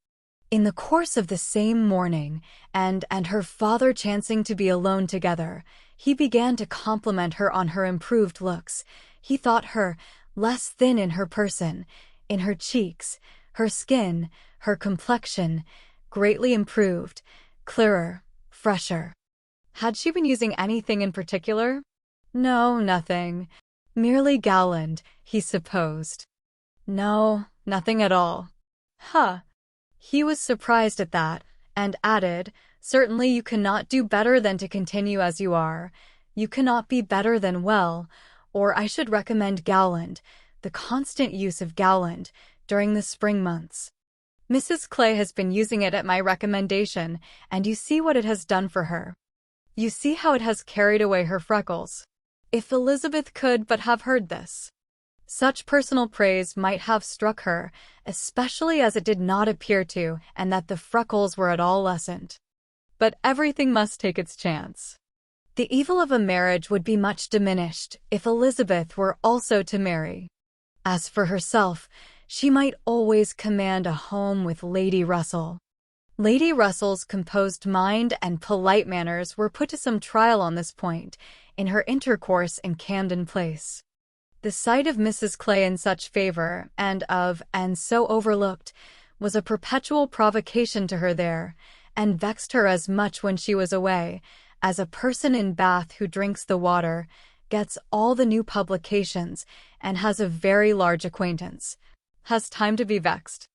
A: In the course of the same morning, and her father chancing to be alone together, he began to compliment her on her improved looks. He thought her less thin in her person, in her cheeks, her skin, her complexion, greatly improved, clearer, fresher. Had she been using anything in particular? No, nothing. Merely Gowland, he supposed. No, nothing at all. Huh. He was surprised at that, and added, "Certainly you cannot do better than to continue as you are. You cannot be better than well, or I should recommend Gowland, the constant use of Gowland, during the spring months. Mrs. Clay has been using it at my recommendation, and you see what it has done for her. You see how it has carried away her freckles." If Elizabeth could but have heard this! Such personal praise might have struck her, especially as it did not appear to, and that the freckles were at all lessened. But everything must take its chance. The evil of a marriage would be much diminished if Elizabeth were also to marry. As for herself, she might always command a home with Lady Russell. Lady Russell's composed mind and polite manners were put to some trial on this point in her intercourse in Camden Place. The sight of Mrs. Clay in such favor, and so overlooked, was a perpetual provocation to her there, and vexed her as much when she was away, as a person in Bath who drinks the water, gets all the new publications, and has a very large acquaintance, has time to be vexed.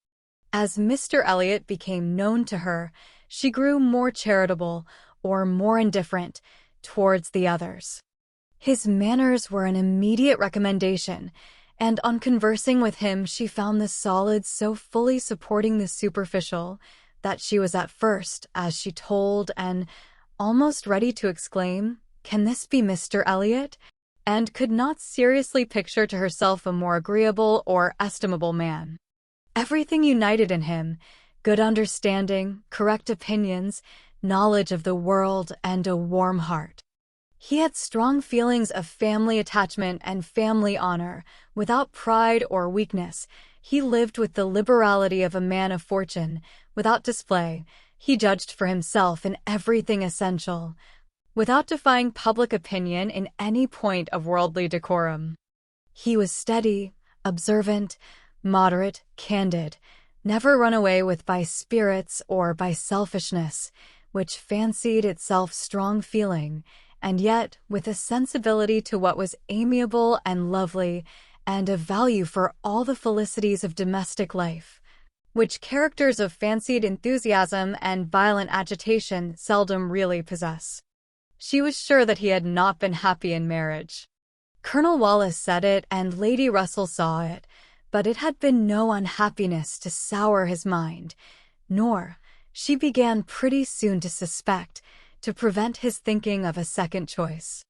A: As Mr. Elliot became known to her, she grew more charitable, or more indifferent, towards the others. His manners were an immediate recommendation, and on conversing with him she found the solid so fully supporting the superficial that she was at first, as she told, and almost ready to exclaim, "Can this be Mr. Elliot?" and could not seriously picture to herself a more agreeable or estimable man. Everything united in him: good understanding, correct opinions, knowledge of the world, and a warm heart. He had strong feelings of family attachment and family honor. Without pride or weakness, he lived with the liberality of a man of fortune. Without display, he judged for himself in everything essential, without defying public opinion in any point of worldly decorum. He was steady, observant, moderate, candid, never run away with by spirits or by selfishness, which fancied itself strong feeling, and yet with a sensibility to what was amiable and lovely, and a value for all the felicities of domestic life, which characters of fancied enthusiasm and violent agitation seldom really possess. She was sure that he had not been happy in marriage. Colonel Wallis said it, and Lady Russell saw it, but it had been no unhappiness to sour his mind, nor, she began pretty soon to suspect, to prevent his thinking of a second choice.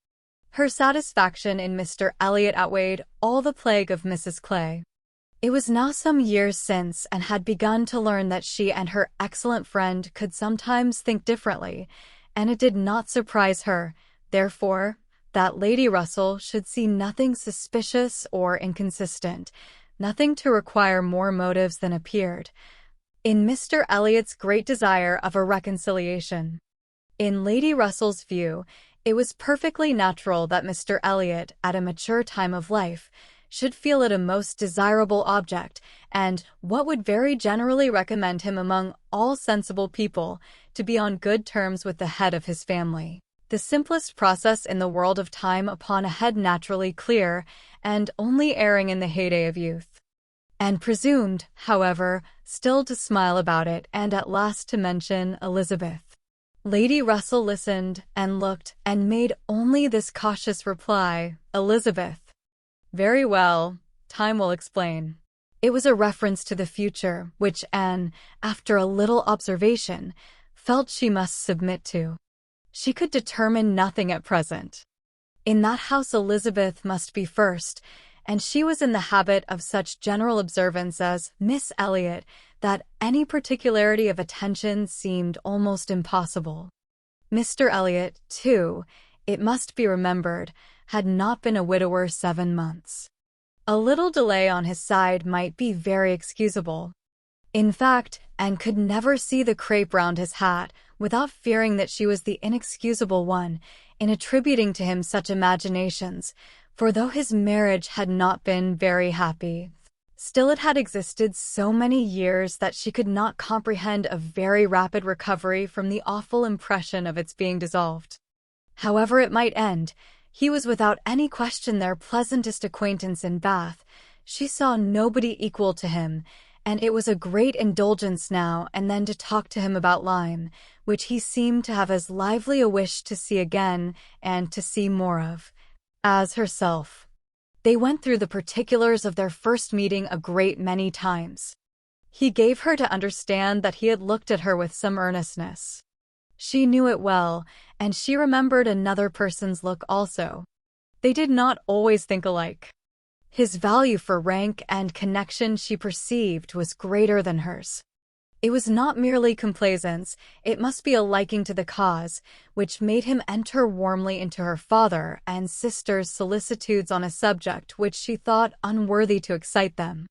A: Her satisfaction in Mr. Elliot outweighed all the plague of Mrs. Clay. It was now some years since, and had begun to learn that she and her excellent friend could sometimes think differently, and it did not surprise her, therefore, that Lady Russell should see nothing suspicious or inconsistent, nothing to require more motives than appeared, in Mr. Elliot's great desire of a reconciliation. In Lady Russell's view, it was perfectly natural that Mr. Elliot, at a mature time of life, should feel it a most desirable object, and what would very generally recommend him among all sensible people, to be on good terms with the head of his family. The simplest process in the world of time upon a head naturally clear, and only erring in the heyday of youth. And presumed, however, still to smile about it, and at last to mention Elizabeth. Lady Russell listened, and looked, and made only this cautious reply, "Elizabeth. Very well, time will explain." It was a reference to the future, which Anne, after a little observation, felt she must submit to. She could determine nothing at present. In that house Elizabeth must be first, and she was in the habit of such general observance as Miss Elliot that any particularity of attention seemed almost impossible. Mr. Elliot, too, it must be remembered, had not been a widower 7 months. A little delay on his side might be very excusable. In fact, Anne could never see the crape round his hat without fearing that she was the inexcusable one in attributing to him such imaginations, for though his marriage had not been very happy, still it had existed so many years that she could not comprehend a very rapid recovery from the awful impression of its being dissolved. However it might end, he was without any question their pleasantest acquaintance in Bath. She saw nobody equal to him, and it was a great indulgence now and then to talk to him about Lyme, which he seemed to have as lively a wish to see again and to see more of, as herself. They went through the particulars of their first meeting a great many times. He gave her to understand that he had looked at her with some earnestness. She knew it well, and she remembered another person's look also. They did not always think alike. His value for rank and connection she perceived was greater than hers. It was not merely complaisance, it must be a liking to the cause, which made him enter warmly into her father and sister's solicitudes on a subject which she thought unworthy to excite them.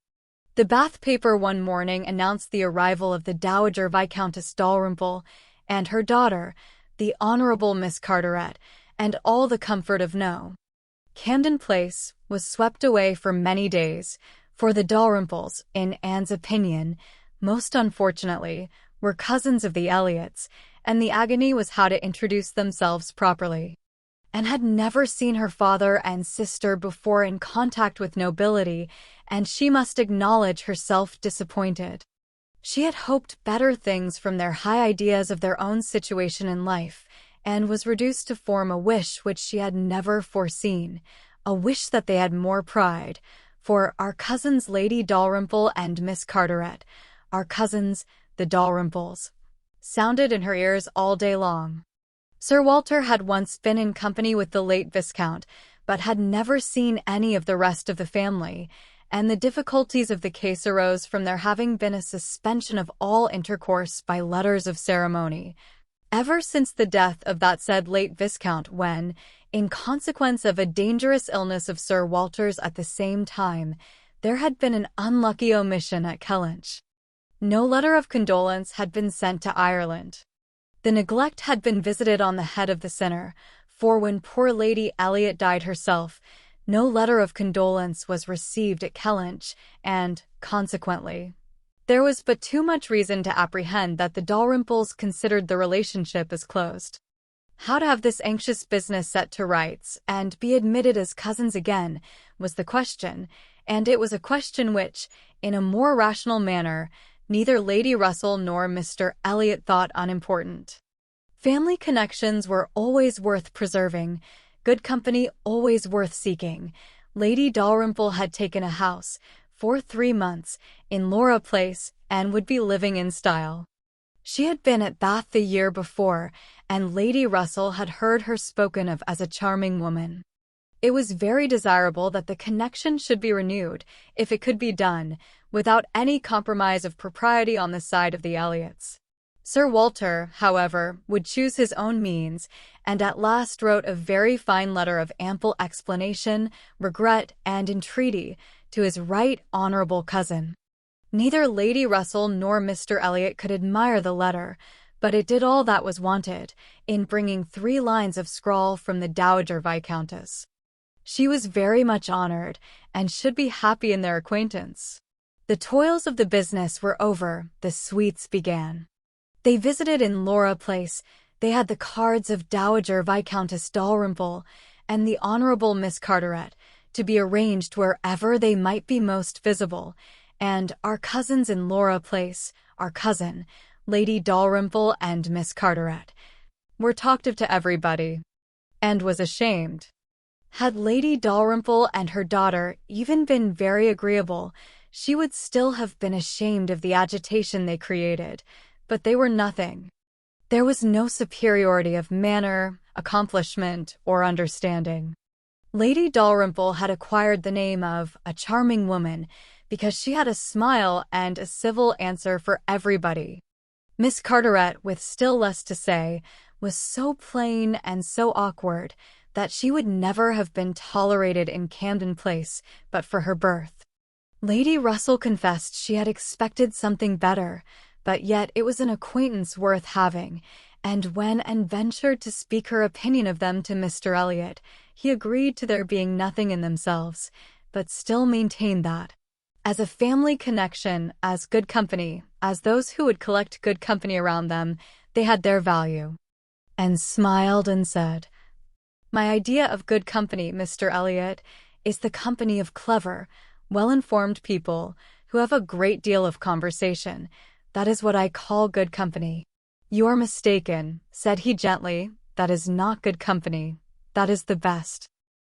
A: The Bath paper one morning announced the arrival of the Dowager Viscountess Dalrymple and her daughter, the Honourable Miss Carteret, and all the comfort of Camden Place was swept away for many days, for the Dalrymples, in Anne's opinion, most unfortunately, were cousins of the Elliots, and the agony was how to introduce themselves properly. Anne had never seen her father and sister before in contact with nobility, and she must acknowledge herself disappointed. She had hoped better things from their high ideas of their own situation in life, and was reduced to form a wish which she had never foreseen, a wish that they had more pride, for our cousins Lady Dalrymple and Miss Carteret, our cousins, the Dalrymples, sounded in her ears all day long. Sir Walter had once been in company with the late Viscount, but had never seen any of the rest of the family, and the difficulties of the case arose from there having been a suspension of all intercourse by letters of ceremony, ever since the death of that said late Viscount when, in consequence of a dangerous illness of Sir Walter's at the same time, there had been an unlucky omission at Kellynch. No letter of condolence had been sent to Ireland. The neglect had been visited on the head of the sinner, for when poor Lady Elliot died herself, no letter of condolence was received at Kellynch, and, consequently, there was but too much reason to apprehend that the Dalrymples considered the relationship as closed. How to have this anxious business set to rights, and be admitted as cousins again, was the question, and it was a question which, in a more rational manner, neither Lady Russell nor Mr. Elliot thought unimportant. Family connections were always worth preserving, good company always worth seeking. Lady Dalrymple had taken a house, for 3 months, in Laura Place, and would be living in style. She had been at Bath the year before, and Lady Russell had heard her spoken of as a charming woman. It was very desirable that the connection should be renewed, if it could be done, without any compromise of propriety on the side of the Elliots. Sir Walter, however, would choose his own means, and at last wrote a very fine letter of ample explanation, regret, and entreaty to his right honourable cousin. Neither Lady Russell nor Mr. Elliot could admire the letter, but it did all that was wanted, in bringing 3 lines of scrawl from the Dowager Viscountess. She was very much honoured, and should be happy in their acquaintance. The toils of the business were over, the sweets began. They visited in Laura Place, they had the cards of Dowager Viscountess Dalrymple and the Honourable Miss Carteret, to be arranged wherever they might be most visible, and our cousins in Laura Place, our cousin, Lady Dalrymple and Miss Carteret, were talked of to everybody, and was ashamed. Had Lady Dalrymple and her daughter even been very agreeable, she would still have been ashamed of the agitation they created, but they were nothing. There was no superiority of manner, accomplishment, or understanding. Lady Dalrymple had acquired the name of a charming woman because she had a smile and a civil answer for everybody. Miss Carteret, with still less to say, was so plain and so awkward that she would never have been tolerated in Camden Place but for her birth. Lady Russell confessed she had expected something better, but yet it was an acquaintance worth having, and when Anne ventured to speak her opinion of them to Mr. Elliot, he agreed to their being nothing in themselves, but still maintained that, as a family connection, as good company, as those who would collect good company around them, they had their value. And smiled and said, "My idea of good company, Mr. Elliot, is the company of clever, well-informed people who have a great deal of conversation. That is what I call good company." "You are mistaken," said he gently. "That is not good company. That is the best.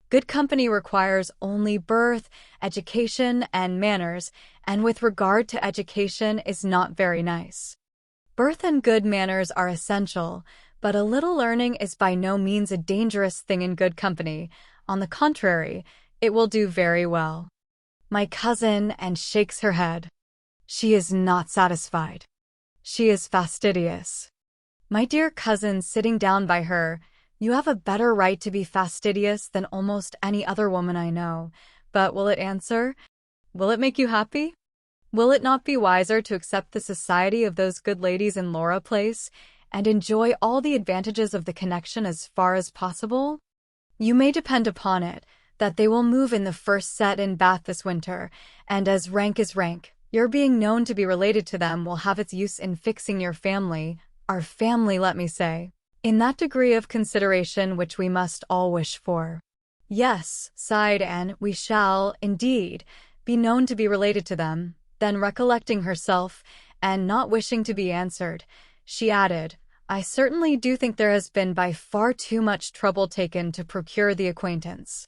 A: Good company requires only birth, education, and manners, and with regard to education is not very nice. Birth and good manners are essential, but a little learning is by no means a dangerous thing in good company. On the contrary, it will do very well." My cousin, and shakes her head. She is not satisfied. She is fastidious. My dear cousin, sitting down by her, you have a better right to be fastidious than almost any other woman I know. But will it answer? Will it make you happy? Will it not be wiser to accept the society of those good ladies in Laura Place, and enjoy all the advantages of the connection as far as possible? You may depend upon it, that they will move in the first set in Bath this winter, and as rank is rank, your being known to be related to them will have its use in fixing your family, our family, let me say, in that degree of consideration which we must all wish for." "Yes," sighed Anne, "we shall, indeed, be known to be related to them." Then recollecting herself, and not wishing to be answered, she added, "I certainly do think there has been by far too much trouble taken to procure the acquaintance.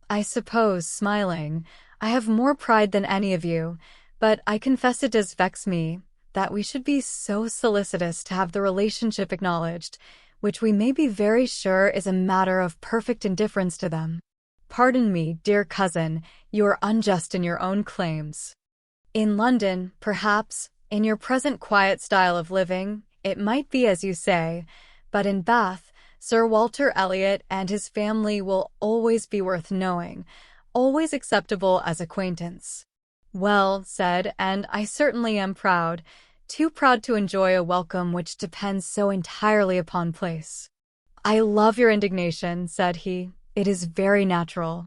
A: I suppose," smiling, "I have more pride than any of you, but I confess it does vex me that we should be so solicitous to have the relationship acknowledged, which we may be very sure is a matter of perfect indifference to them. Pardon me, dear cousin, you are unjust in your own claims. In London, perhaps, in your present quiet style of living, it might be as you say, but in Bath, Sir Walter Elliot and his family will always be worth knowing, always acceptable as acquaintance. Well said, and I certainly am proud, too proud to enjoy a welcome which depends so entirely upon place. I love your indignation, said he. It is very natural.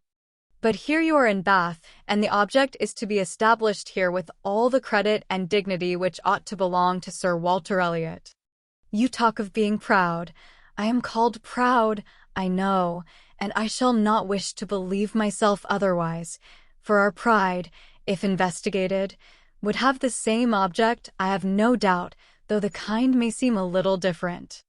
A: But here you are in Bath, and the object is to be established here with all the credit and dignity which ought to belong to Sir Walter Elliot. You talk of being proud. I am called proud, I know, and I shall not wish to believe myself otherwise, for our pride, if investigated, would have the same object, I have no doubt, though the kind may seem a little different.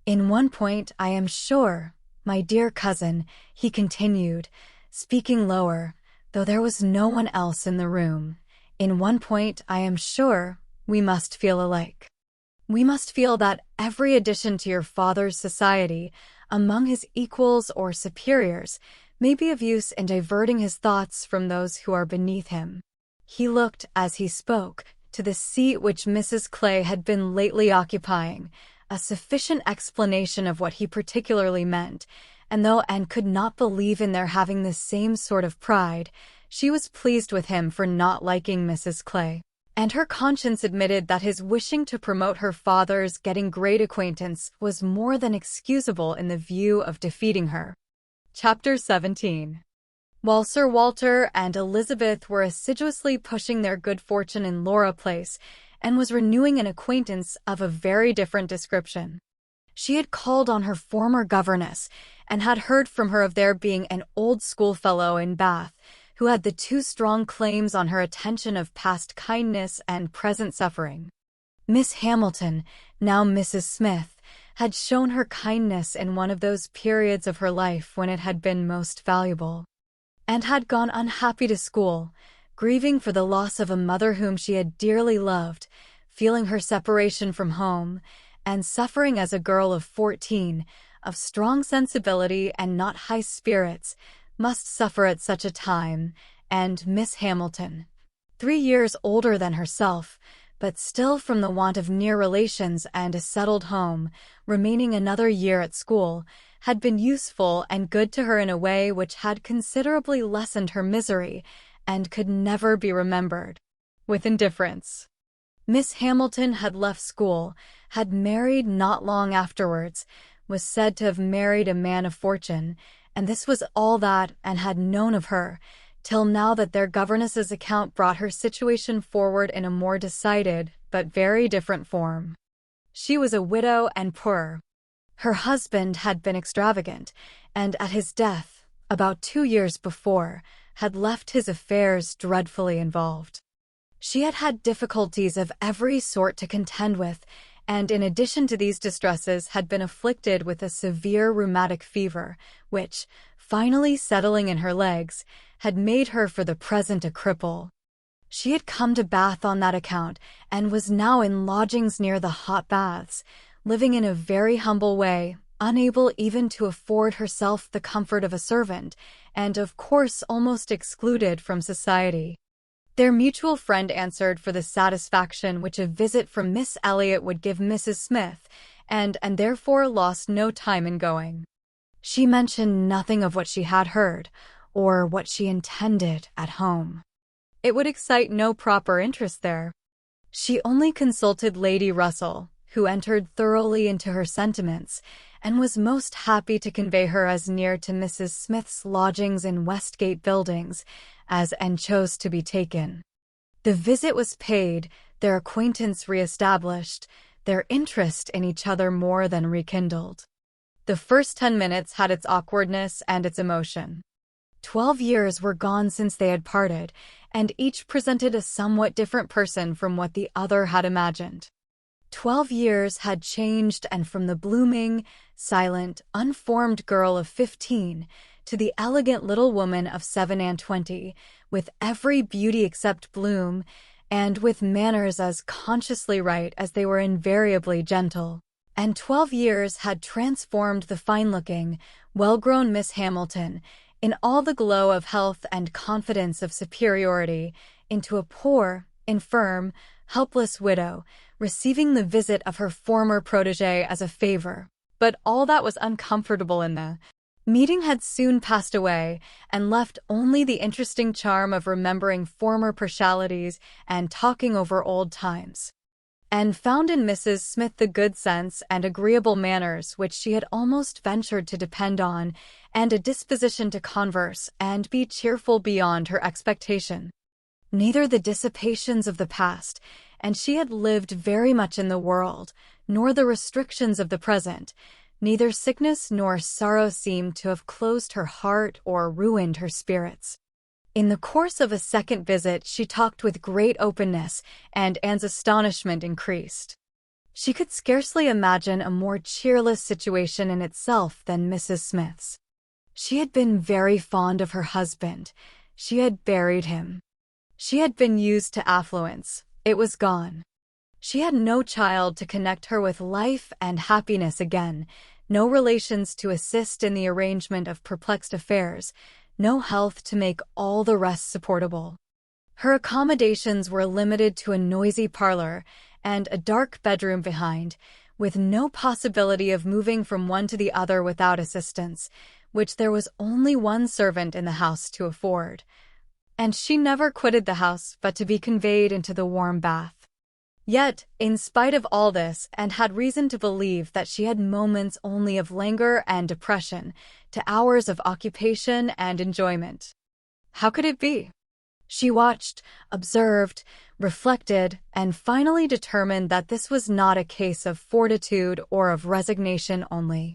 A: In one point I am sure, my dear cousin, he continued, speaking lower, though there was no one else in the room, in one point I am sure we must feel alike. We must feel that every addition to your father's society, among his equals or superiors, may be of use in diverting his thoughts from those who are beneath him. He looked, as he spoke, to the seat which Mrs. Clay had been lately occupying, a sufficient explanation of what he particularly meant, and though Anne could not believe in their having the same sort of pride, she was pleased with him for not liking Mrs. Clay, and her conscience admitted that his wishing to promote her father's getting great acquaintance was more than excusable in the view of defeating her. Chapter 17. While Sir Walter and Elizabeth were assiduously pushing their good fortune in Laura Place, Anne was renewing an acquaintance of a very different description. She had called on her former governess, and had heard from her of there being an old schoolfellow in Bath, who had the two strong claims on her attention of past kindness and present suffering. Miss Hamilton, now Mrs. Smith, had shown her kindness in one of those periods of her life when it had been most valuable, and had gone unhappy to school, grieving for the loss of a mother whom she had dearly loved, feeling her separation from home, and suffering as a girl of 14, of strong sensibility and not high spirits, must suffer at such a time, and Miss Hamilton, 3 years older than herself, but still from the want of near relations and a settled home, remaining another year at school, had been useful and good to her in a way which had considerably lessened her misery, and could never be remembered with indifference. Miss Hamilton had left school, had married not long afterwards, was said to have married a man of fortune, and this was all that Anne had known of her, till now that their governess's account brought her situation forward in a more decided, but very different form. She was a widow and poor. Her husband had been extravagant, and at his death, about 2 years before, had left his affairs dreadfully involved. She had had difficulties of every sort to contend with, and in addition to these distresses had been afflicted with a severe rheumatic fever, which, finally settling in her legs, had made her for the present a cripple. She had come to Bath on that account, and was now in lodgings near the hot baths, living in a very humble way, unable even to afford herself the comfort of a servant, and of course almost excluded from society. Their mutual friend answered for the satisfaction which a visit from Miss Elliot would give Mrs. Smith, and therefore lost no time in going. She mentioned nothing of what she had heard, or what she intended at home. It would excite no proper interest there. She only consulted Lady Russell, who entered thoroughly into her sentiments, and was most happy to convey her as near to Mrs. Smith's lodgings in Westgate Buildings as Anne chose to be taken. The visit was paid, their acquaintance re-established, their interest in each other more than rekindled. The first 10 minutes had its awkwardness and its emotion. 12 years were gone since they had parted, and each presented a somewhat different person from what the other had imagined. 12 years had changed Anne from the blooming, silent, unformed girl of 15 to the elegant little woman of 27, with every beauty except bloom, and with manners as consciously right as they were invariably gentle. and 12 years had transformed the fine-looking, well-grown Miss Hamilton, in all the glow of health and confidence of superiority, into a poor, infirm, helpless widow, receiving the visit of her former protégé as a favor. But all that was uncomfortable in the meeting had soon passed away and left only the interesting charm of remembering former partialities and talking over old times. And found in Mrs. Smith the good sense and agreeable manners which she had almost ventured to depend on, and a disposition to converse and be cheerful beyond her expectation. Neither the dissipations of the past, and she had lived very much in the world, nor the restrictions of the present, neither sickness nor sorrow seemed to have closed her heart or ruined her spirits. In the course of a second visit she talked with great openness, and Anne's astonishment increased. She could scarcely imagine a more cheerless situation in itself than Mrs. Smith's. She had been very fond of her husband. She had buried him. She had been used to affluence. It was gone. She had no child to connect her with life and happiness again, no relations to assist in the arrangement of perplexed affairs, no health to make all the rest supportable. Her accommodations were limited to a noisy parlor and a dark bedroom behind, with no possibility of moving from one to the other without assistance, which there was only one servant in the house to afford. And she never quitted the house but to be conveyed into the warm bath. Yet, in spite of all this, Anne had reason to believe that she had moments only of languor and depression, to hours of occupation and enjoyment. How could it be? She watched, observed, reflected, and finally determined that this was not a case of fortitude or of resignation only.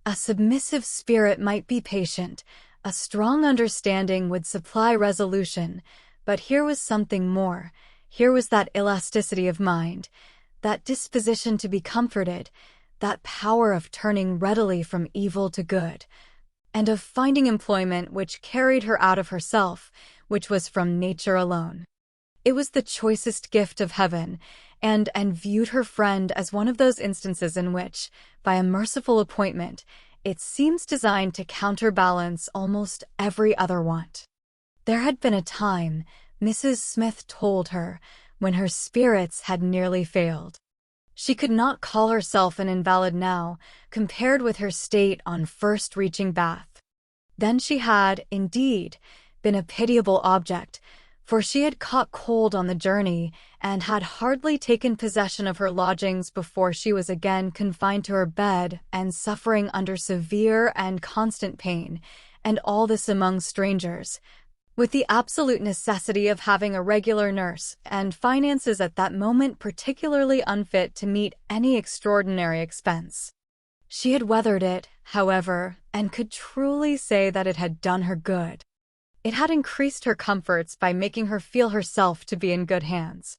A: A submissive spirit might be patient, a strong understanding would supply resolution, but here was something more. Here was that elasticity of mind, that disposition to be comforted, that power of turning readily from evil to good, and of finding employment which carried her out of herself, which was from nature alone. It was the choicest gift of heaven, and viewed her friend as one of those instances in which, by a merciful appointment, it seems designed to counterbalance almost every other want. There had been a time, Mrs. Smith told her, when her spirits had nearly failed. She could not call herself an invalid now, compared with her state on first reaching Bath. Then she had, indeed, been a pitiable object, for she had caught cold on the journey and had hardly taken possession of her lodgings before she was again confined to her bed and suffering under severe and constant pain, and all this among strangers, with the absolute necessity of having a regular nurse, and finances at that moment particularly unfit to meet any extraordinary expense. She had weathered it, however, and could truly say that it had done her good. It had increased her comforts by making her feel herself to be in good hands.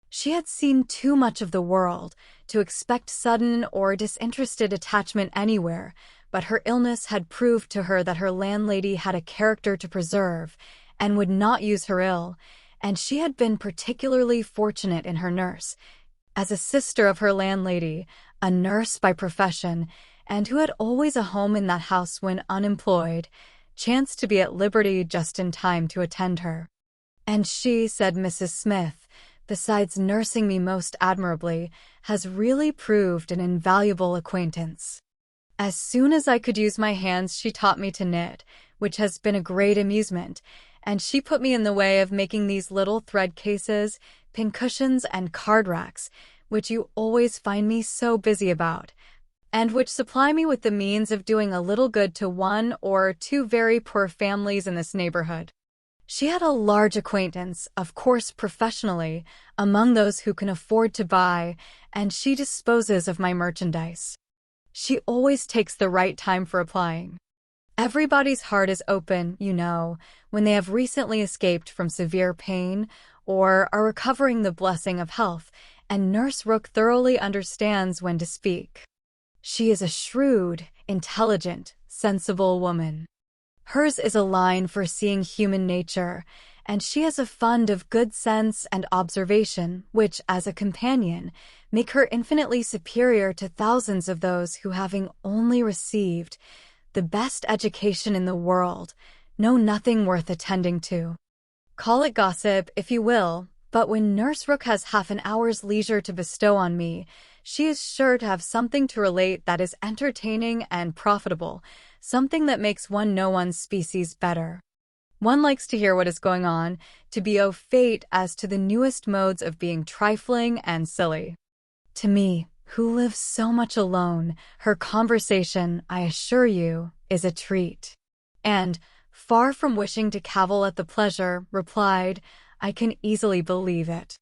A: She had seen too much of the world to expect sudden or disinterested attachment anywhere, but her illness had proved to her that her landlady had a character to preserve, and would not use her ill, and she had been particularly fortunate in her nurse, as a sister of her landlady, a nurse by profession, and who had always a home in that house when unemployed, chanced to be at liberty just in time to attend her. And she, said Mrs. Smith, besides nursing me most admirably, has really proved an invaluable acquaintance. As soon as I could use my hands she taught me to knit, which has been a great amusement, and she put me in the way of making these little thread cases, pincushions, and card racks, which you always find me so busy about, and which supply me with the means of doing a little good to one or two very poor families in this neighborhood. She had a large acquaintance, of course professionally, among those who can afford to buy, and she disposes of my merchandise. She always takes the right time for applying. Everybody's heart is open, you know, when they have recently escaped from severe pain or are recovering the blessing of health, and Nurse Rook thoroughly understands when to speak. She is a shrewd, intelligent, sensible woman. Hers is a line for seeing human nature, and she has a fund of good sense and observation, which, as a companion, make her infinitely superior to thousands of those who, having only received the best education in the world, know nothing worth attending to. Call it gossip, if you will, but when Nurse Rook has half an hour's leisure to bestow on me, she is sure to have something to relate that is entertaining and profitable, something that makes one know one's species better. One likes to hear what is going on, to be au fait as to the newest modes of being trifling and silly. To me, who live so much alone, her conversation, I assure you, is a treat. And, far from wishing to cavil at the pleasure, replied, I can easily believe it.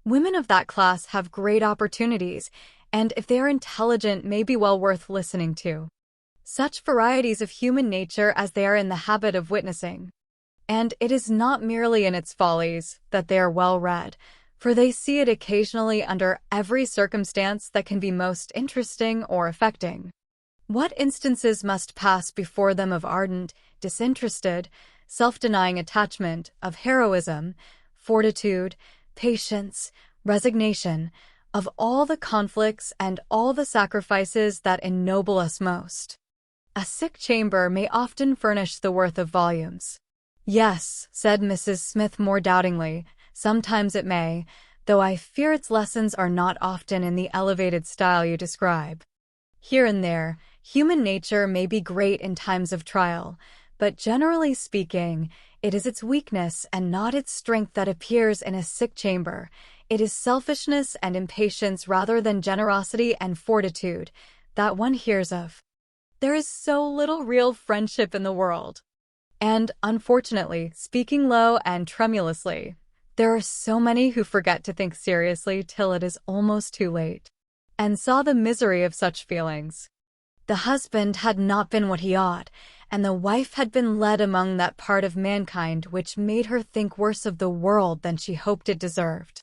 A: Women of that class have great opportunities, and if they are intelligent, may be well worth listening to. Such varieties of human nature as they are in the habit of witnessing. And it is not merely in its follies that they are well read, for they see it occasionally under every circumstance that can be most interesting or affecting. What instances must pass before them of ardent, disinterested, self-denying attachment, of heroism, fortitude, patience, resignation, of all the conflicts and all the sacrifices that ennoble us most. A sick chamber may often furnish the worth of volumes. Yes, said Mrs. Smith more doubtingly, sometimes it may, though I fear its lessons are not often in the elevated style you describe. Here and there, human nature may be great in times of trial, but generally speaking, it is its weakness and not its strength that appears in a sick chamber. It is selfishness and impatience rather than generosity and fortitude that one hears of. There is so little real friendship in the world. And, unfortunately, speaking low and tremulously, there are so many who forget to think seriously till it is almost too late, and saw the misery of such feelings. The husband had not been what he ought, and the wife had been led among that part of mankind which made her think worse of the world than she hoped it deserved.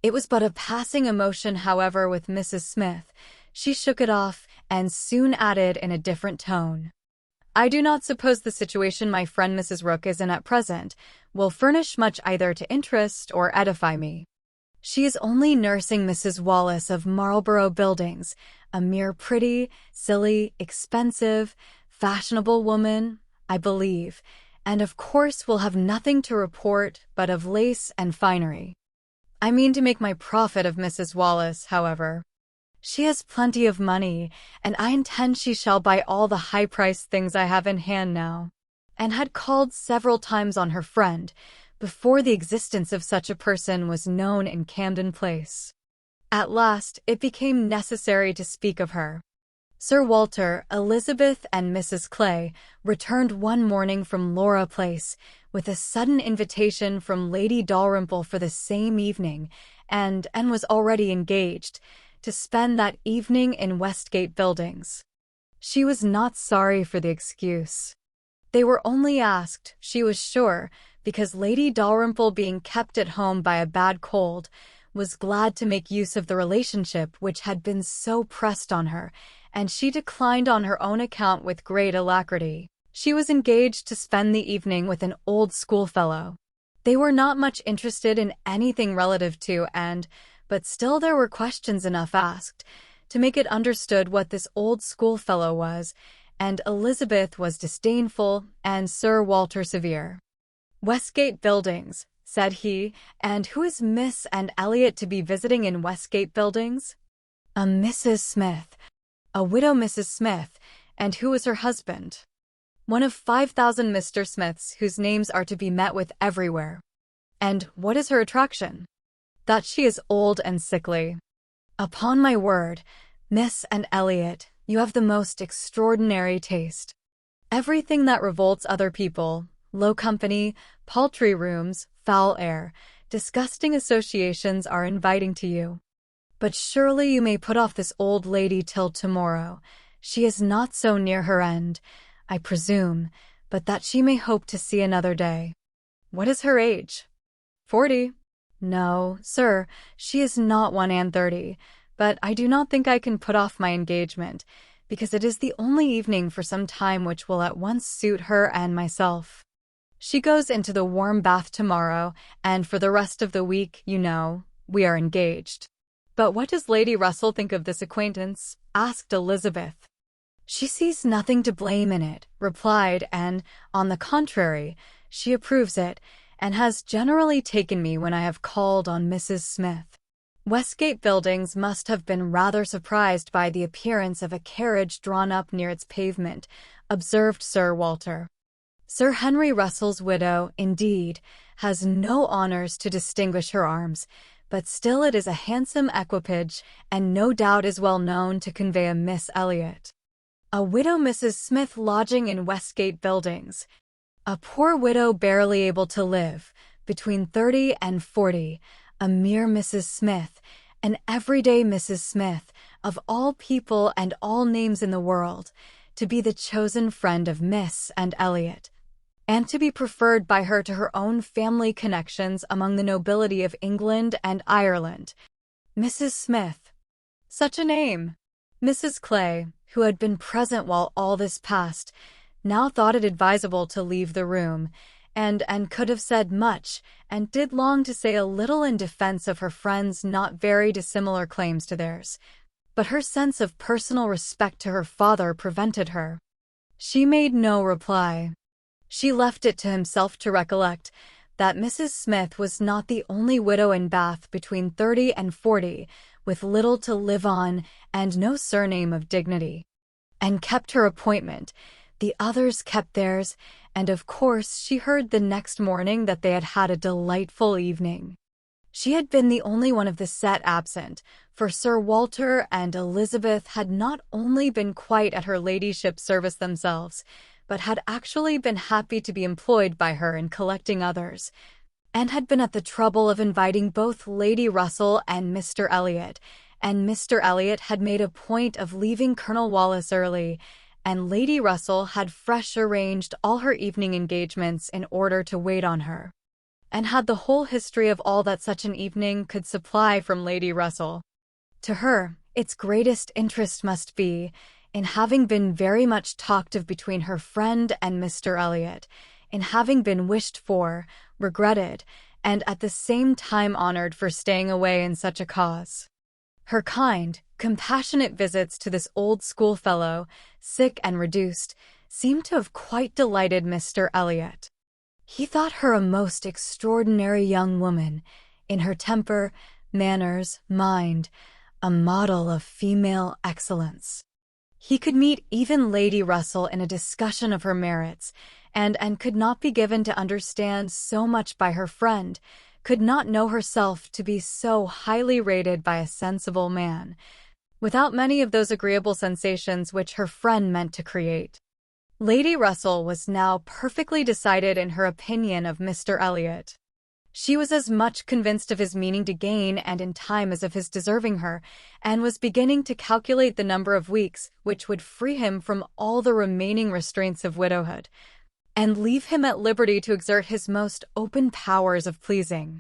A: It was but a passing emotion, however, with Mrs. Smith. She shook it off, and soon added in a different tone, I do not suppose the situation my friend Mrs. Rook is in at present will furnish much either to interest or edify me. She is only nursing Mrs. Wallace of Marlborough Buildings, a mere pretty, silly, expensive, fashionable woman, I believe, and of course will have nothing to report but of lace and finery. I mean to make my profit of Mrs. Wallace, however. She has plenty of money, and I intend she shall buy all the high-priced things I have in hand now, and had called several times on her friend before the existence of such a person was known in Camden Place. At last it became necessary to speak of her. Sir Walter, Elizabeth, and Mrs. Clay returned one morning from Laura Place with a sudden invitation from Lady Dalrymple for the same evening, and was already engaged to spend that evening in Westgate Buildings. She was not sorry for the excuse. They were only asked, she was sure, because Lady Dalrymple, being kept at home by a bad cold, was glad to make use of the relationship which had been so pressed on her, and she declined on her own account with great alacrity. She was engaged to spend the evening with an old schoolfellow. They were not much interested in anything relative to but still there were questions enough asked to make it understood what this old schoolfellow was, and Elizabeth was disdainful and Sir Walter severe. Westgate Buildings, said he, and who is Miss and Elliot to be visiting in Westgate Buildings? A Mrs. Smith, a widow Mrs. Smith, and who is her husband? One of 5,000 Mr. Smiths whose names are to be met with everywhere. And what is her attraction? That she is old and sickly. Upon my word, Miss and Elliot, you have the most extraordinary taste. Everything that revolts other people, low company, paltry rooms, foul air, disgusting associations are inviting to you. But surely you may put off this old lady till tomorrow. She is not so near her end, I presume, but that she may hope to see another day. What is her age? 40. No, sir, she is not 31, but I do not think I can put off my engagement, because it is the only evening for some time which will at once suit her and myself. She goes into the warm bath tomorrow, and for the rest of the week, we are engaged. But what does Lady Russell think of this acquaintance? Asked Elizabeth. She sees nothing to blame in it, replied, and, on the contrary, she approves it, and has generally taken me when I have called on Mrs. Smith. Westgate Buildings must have been rather surprised by the appearance of a carriage drawn up near its pavement, observed Sir Walter. Sir Henry Russell's widow, indeed, has no honours to distinguish her arms, but still it is a handsome equipage, and no doubt is well known to convey a Miss Elliot. A widow Mrs. Smith lodging in Westgate Buildings. A poor widow barely able to live, between 30 and 40, a mere Mrs. Smith, an everyday Mrs. Smith, of all people and all names in the world, to be the chosen friend of Miss and Elliot, and to be preferred by her to her own family connections among the nobility of England and Ireland. Mrs. Smith. Such a name! Mrs. Clay, who had been present while all this passed, now thought it advisable to leave the room, and could have said much, and did long to say a little in defense of her friends' not very dissimilar claims to theirs. But her sense of personal respect to her father prevented her. She made no reply. She left it to himself to recollect that Mrs. Smith was not the only widow in Bath between 30 and 40, with little to live on and no surname of dignity, and kept her appointment. The others kept theirs, and of course she heard the next morning that they had had a delightful evening. She had been the only one of the set absent, for Sir Walter and Elizabeth had not only been quite at her ladyship's service themselves, but had actually been happy to be employed by her in collecting others, and had been at the trouble of inviting both Lady Russell and Mr. Elliot, and Mr. Elliot had made a point of leaving Colonel Wallis early, and Lady Russell had fresh arranged all her evening engagements in order to wait on her, and had the whole history of all that such an evening could supply from Lady Russell. To her, its greatest interest must be in having been very much talked of between her friend and Mr. Elliot, in having been wished for, regretted, and at the same time honored for staying away in such a cause. Her kind, compassionate visits to this old schoolfellow, sick and reduced, seemed to have quite delighted Mr. Elliot. He thought her a most extraordinary young woman, in her temper, manners, mind, a model of female excellence. He could meet even Lady Russell in a discussion of her merits, and could not be given to understand so much by her friend, could not know herself to be so highly rated by a sensible man, without many of those agreeable sensations which her friend meant to create. Lady Russell was now perfectly decided in her opinion of Mr. Elliot. She was as much convinced of his meaning to gain and in time as of his deserving her, and was beginning to calculate the number of weeks which would free him from all the remaining restraints of widowhood, and leave him at liberty to exert his most open powers of pleasing.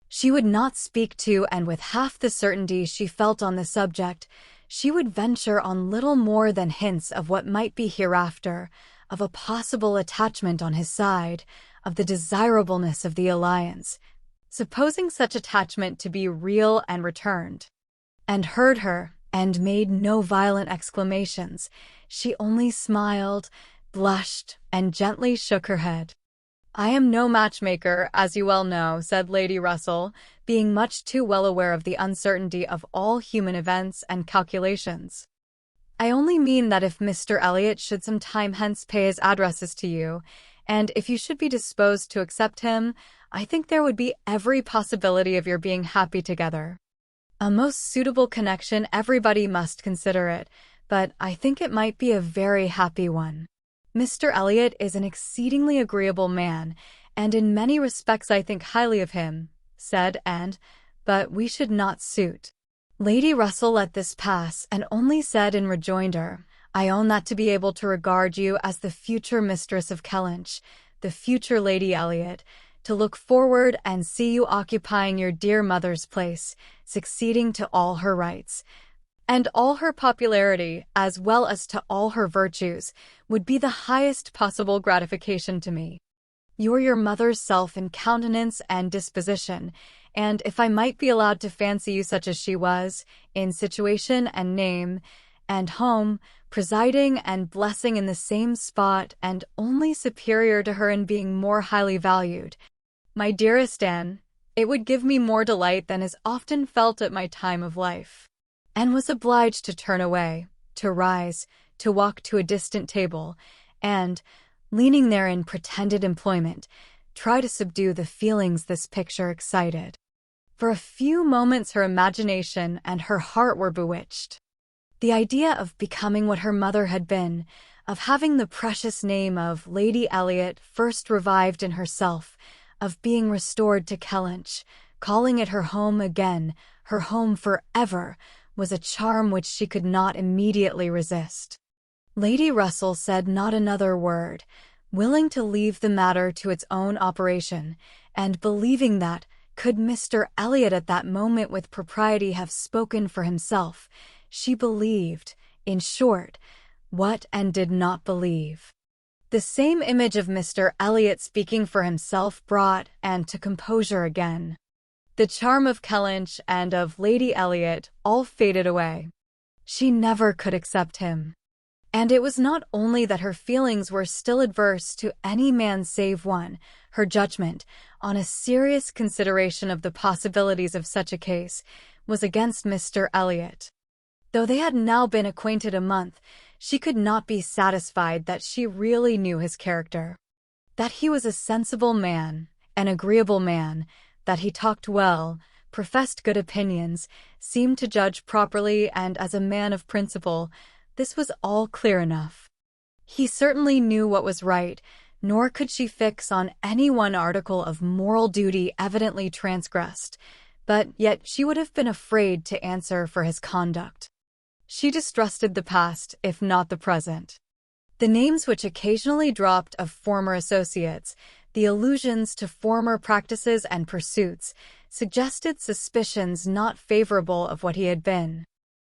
A: She would not speak to, and with half the certainty she felt on the subject, she would venture on little more than hints of what might be hereafter, of a possible attachment on his side, of the desirableness of the alliance, supposing such attachment to be real and returned, and heard her, and made no violent exclamations. She only smiled, blushed, and gently shook her head. "I am no matchmaker, as you well know," said Lady Russell, being much too well aware of the uncertainty of all human events and calculations. "I only mean that if Mr. Elliot should some time hence pay his addresses to you, and if you should be disposed to accept him, I think there would be every possibility of your being happy together. A most suitable connection, everybody must consider it, but I think it might be a very happy one. Mr. Elliot is an exceedingly agreeable man, and in many respects I think highly of him," said but we should not suit. Lady Russell let this pass, and only said in rejoinder, "I own that to be able to regard you as the future mistress of Kellynch, the future Lady Elliot, to look forward and see you occupying your dear mother's place, succeeding to all her rights, and all her popularity, as well as to all her virtues, would be the highest possible gratification to me. You're your mother's self in countenance and disposition, and if I might be allowed to fancy you such as she was, in situation and name, and home, presiding and blessing in the same spot, and only superior to her in being more highly valued. My dearest Anne, it would give me more delight than is often felt at my time of life. Anne was obliged to turn away, to rise, to walk to a distant table, and, leaning there in pretended employment, try to subdue the feelings this picture excited. For a few moments her imagination and her heart were bewitched. The idea of becoming what her mother had been, of having the precious name of Lady Elliot first revived in herself, of being restored to Kellynch, calling it her home again, her home forever, was a charm which she could not immediately resist. Lady Russell said not another word, willing to leave the matter to its own operation, and believing that, could Mr. Elliot at that moment with propriety have spoken for himself, she believed, in short, what Anne did not believe. The same image of Mr. Elliot speaking for himself brought Anne to composure again. The charm of Kellynch and of Lady Elliot all faded away. She never could accept him. And it was not only that her feelings were still adverse to any man save one, her judgment, on a serious consideration of the possibilities of such a case, was against Mr. Elliot. Though they had now been acquainted a month, she could not be satisfied that she really knew his character. That he was a sensible man, an agreeable man, that he talked well, professed good opinions, seemed to judge properly and as a man of principle, this was all clear enough. He certainly knew what was right, nor could she fix on any one article of moral duty evidently transgressed, but yet she would have been afraid to answer for his conduct. She distrusted the past, if not the present. The names which occasionally dropped of former associates, the allusions to former practices and pursuits, suggested suspicions not favorable of what he had been.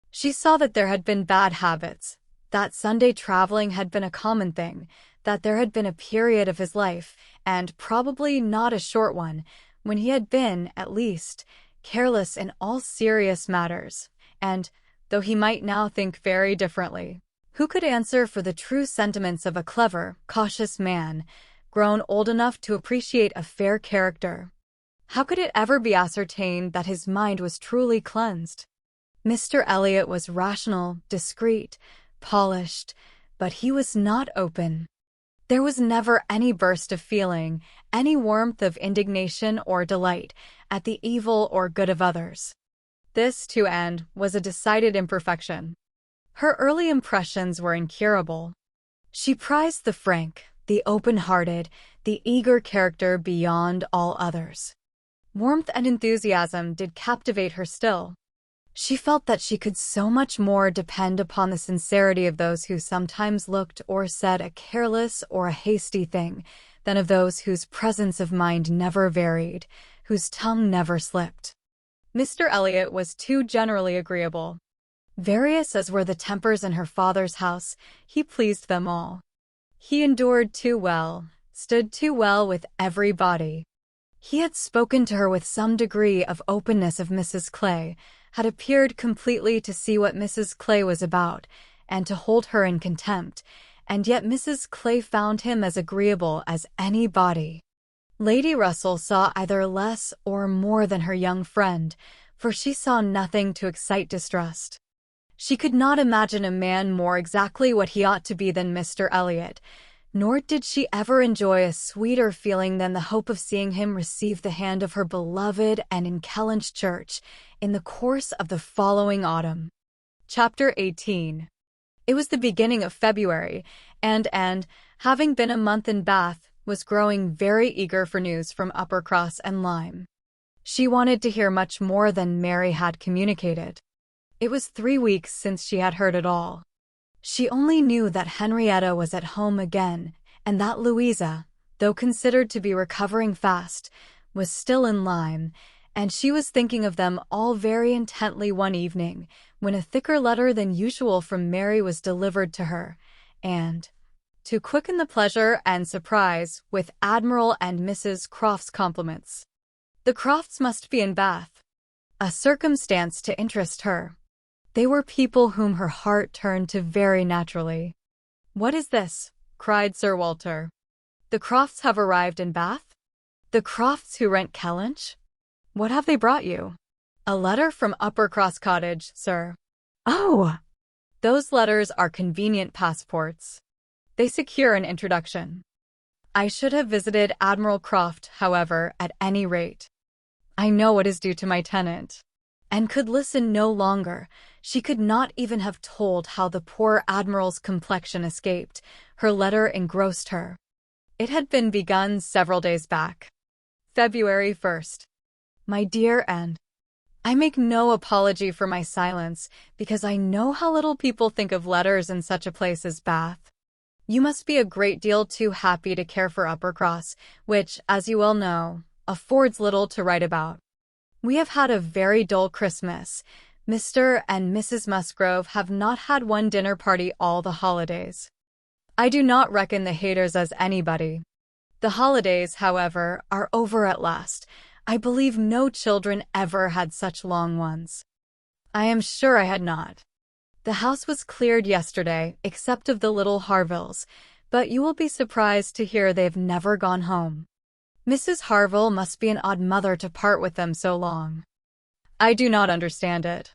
A: She saw that there had been bad habits, that Sunday traveling had been a common thing, that there had been a period of his life, and probably not a short one, when he had been, at least, careless in all serious matters, and, though he might now think very differently, who could answer for the true sentiments of a clever, cautious man, grown old enough to appreciate a fair character? How could it ever be ascertained that his mind was truly cleansed? Mr. Elliot was rational, discreet, polished, but he was not open. There was never any burst of feeling, any warmth of indignation or delight at the evil or good of others. This, to Anne, was a decided imperfection. Her early impressions were incurable. She prized the frank, the open-hearted, the eager character beyond all others. Warmth and enthusiasm did captivate her still. She felt that she could so much more depend upon the sincerity of those who sometimes looked or said a careless or a hasty thing than of those whose presence of mind never varied, whose tongue never slipped. Mr. Elliot was too generally agreeable. Various as were the tempers in her father's house, he pleased them all. He endured too well, stood too well with everybody. He had spoken to her with some degree of openness of Mrs. Clay, had appeared completely to see what Mrs. Clay was about, and to hold her in contempt, and yet Mrs. Clay found him as agreeable as anybody. Lady Russell saw either less or more than her young friend, for she saw nothing to excite distrust. She could not imagine a man more exactly what he ought to be than Mr. Elliot, nor did she ever enjoy a sweeter feeling than the hope of seeing him receive the hand of her beloved and in Kellynch Church in the course of the following autumn. Chapter 18. It was the beginning of February, and, having been a month in Bath, was growing very eager for news from Uppercross and Lyme. She wanted to hear much more than Mary had communicated. It was 3 weeks since she had heard it all. She only knew that Henrietta was at home again, and that Louisa, though considered to be recovering fast, was still in Lyme, and she was thinking of them all very intently one evening, when a thicker letter than usual from Mary was delivered to her, and, to quicken the pleasure and surprise with Admiral and Mrs. Croft's compliments. The Crofts must be in Bath, a circumstance to interest her. They were people whom her heart turned to very naturally. "What is this?" cried Sir Walter. "The Crofts have arrived in Bath? The Crofts who rent Kellynch? What have they brought you?" "A letter from Uppercross Cottage, sir." "Oh!" "Those letters are convenient passports. They secure an introduction. I should have visited Admiral Croft, however, at any rate. I know what is due to my tenant." And could listen no longer. She could not even have told how the poor Admiral's complexion escaped. Her letter engrossed her. It had been begun several days back. February 1st. My dear Anne, I make no apology for my silence, because I know how little people think of letters in such a place as Bath. You must be a great deal too happy to care for Uppercross, which, as you well know, affords little to write about. We have had a very dull Christmas. Mr. and Mrs. Musgrove have not had one dinner party all the holidays. I do not reckon the haters as anybody. The holidays, however, are over at last. I believe no children ever had such long ones. I am sure I had not. The house was cleared yesterday, except of the little Harvilles, but you will be surprised to hear they've never gone home. Mrs. Harville must be an odd mother to part with them so long. I do not understand it.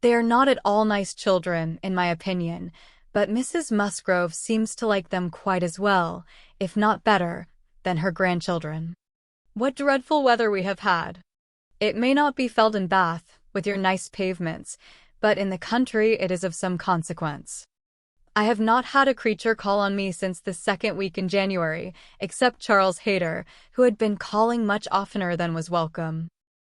A: They are not at all nice children, in my opinion, but Mrs. Musgrove seems to like them quite as well, if not better, than her grandchildren. What dreadful weather we have had! It may not be felt in Bath, with your nice pavements, but in the country it is of some consequence. I have not had a creature call on me since the second week in January, except Charles Hayter, who had been calling much oftener than was welcome.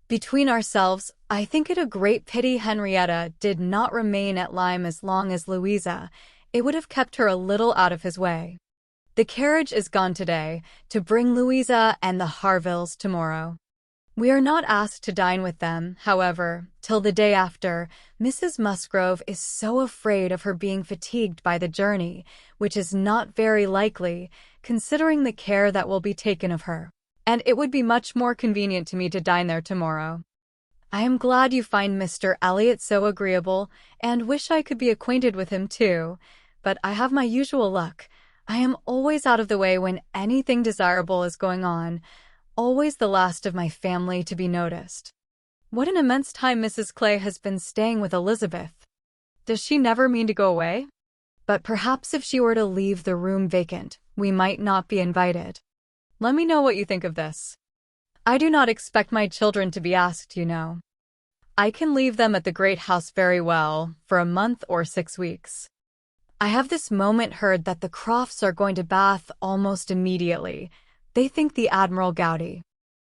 A: Between ourselves, I think it a great pity Henrietta did not remain at Lyme as long as Louisa. It would have kept her a little out of his way. The carriage is gone today, to bring Louisa and the Harvilles tomorrow. We are not asked to dine with them, however, till the day after. Mrs. Musgrove is so afraid of her being fatigued by the journey, which is not very likely, considering the care that will be taken of her, and it would be much more convenient to me to dine there tomorrow. I am glad you find Mr. Elliot so agreeable, and wish I could be acquainted with him too, but I have my usual luck. I am always out of the way when anything desirable is going on, always the last of my family to be noticed. What an immense time Mrs. Clay has been staying with Elizabeth. Does she never mean to go away? But perhaps if she were to leave the room vacant, we might not be invited. Let me know what you think of this. I do not expect my children to be asked, you know. I can leave them at the great house very well, for a month or 6 weeks. I have this moment heard that the Crofts are going to Bath almost immediately. They think the Admiral gouty.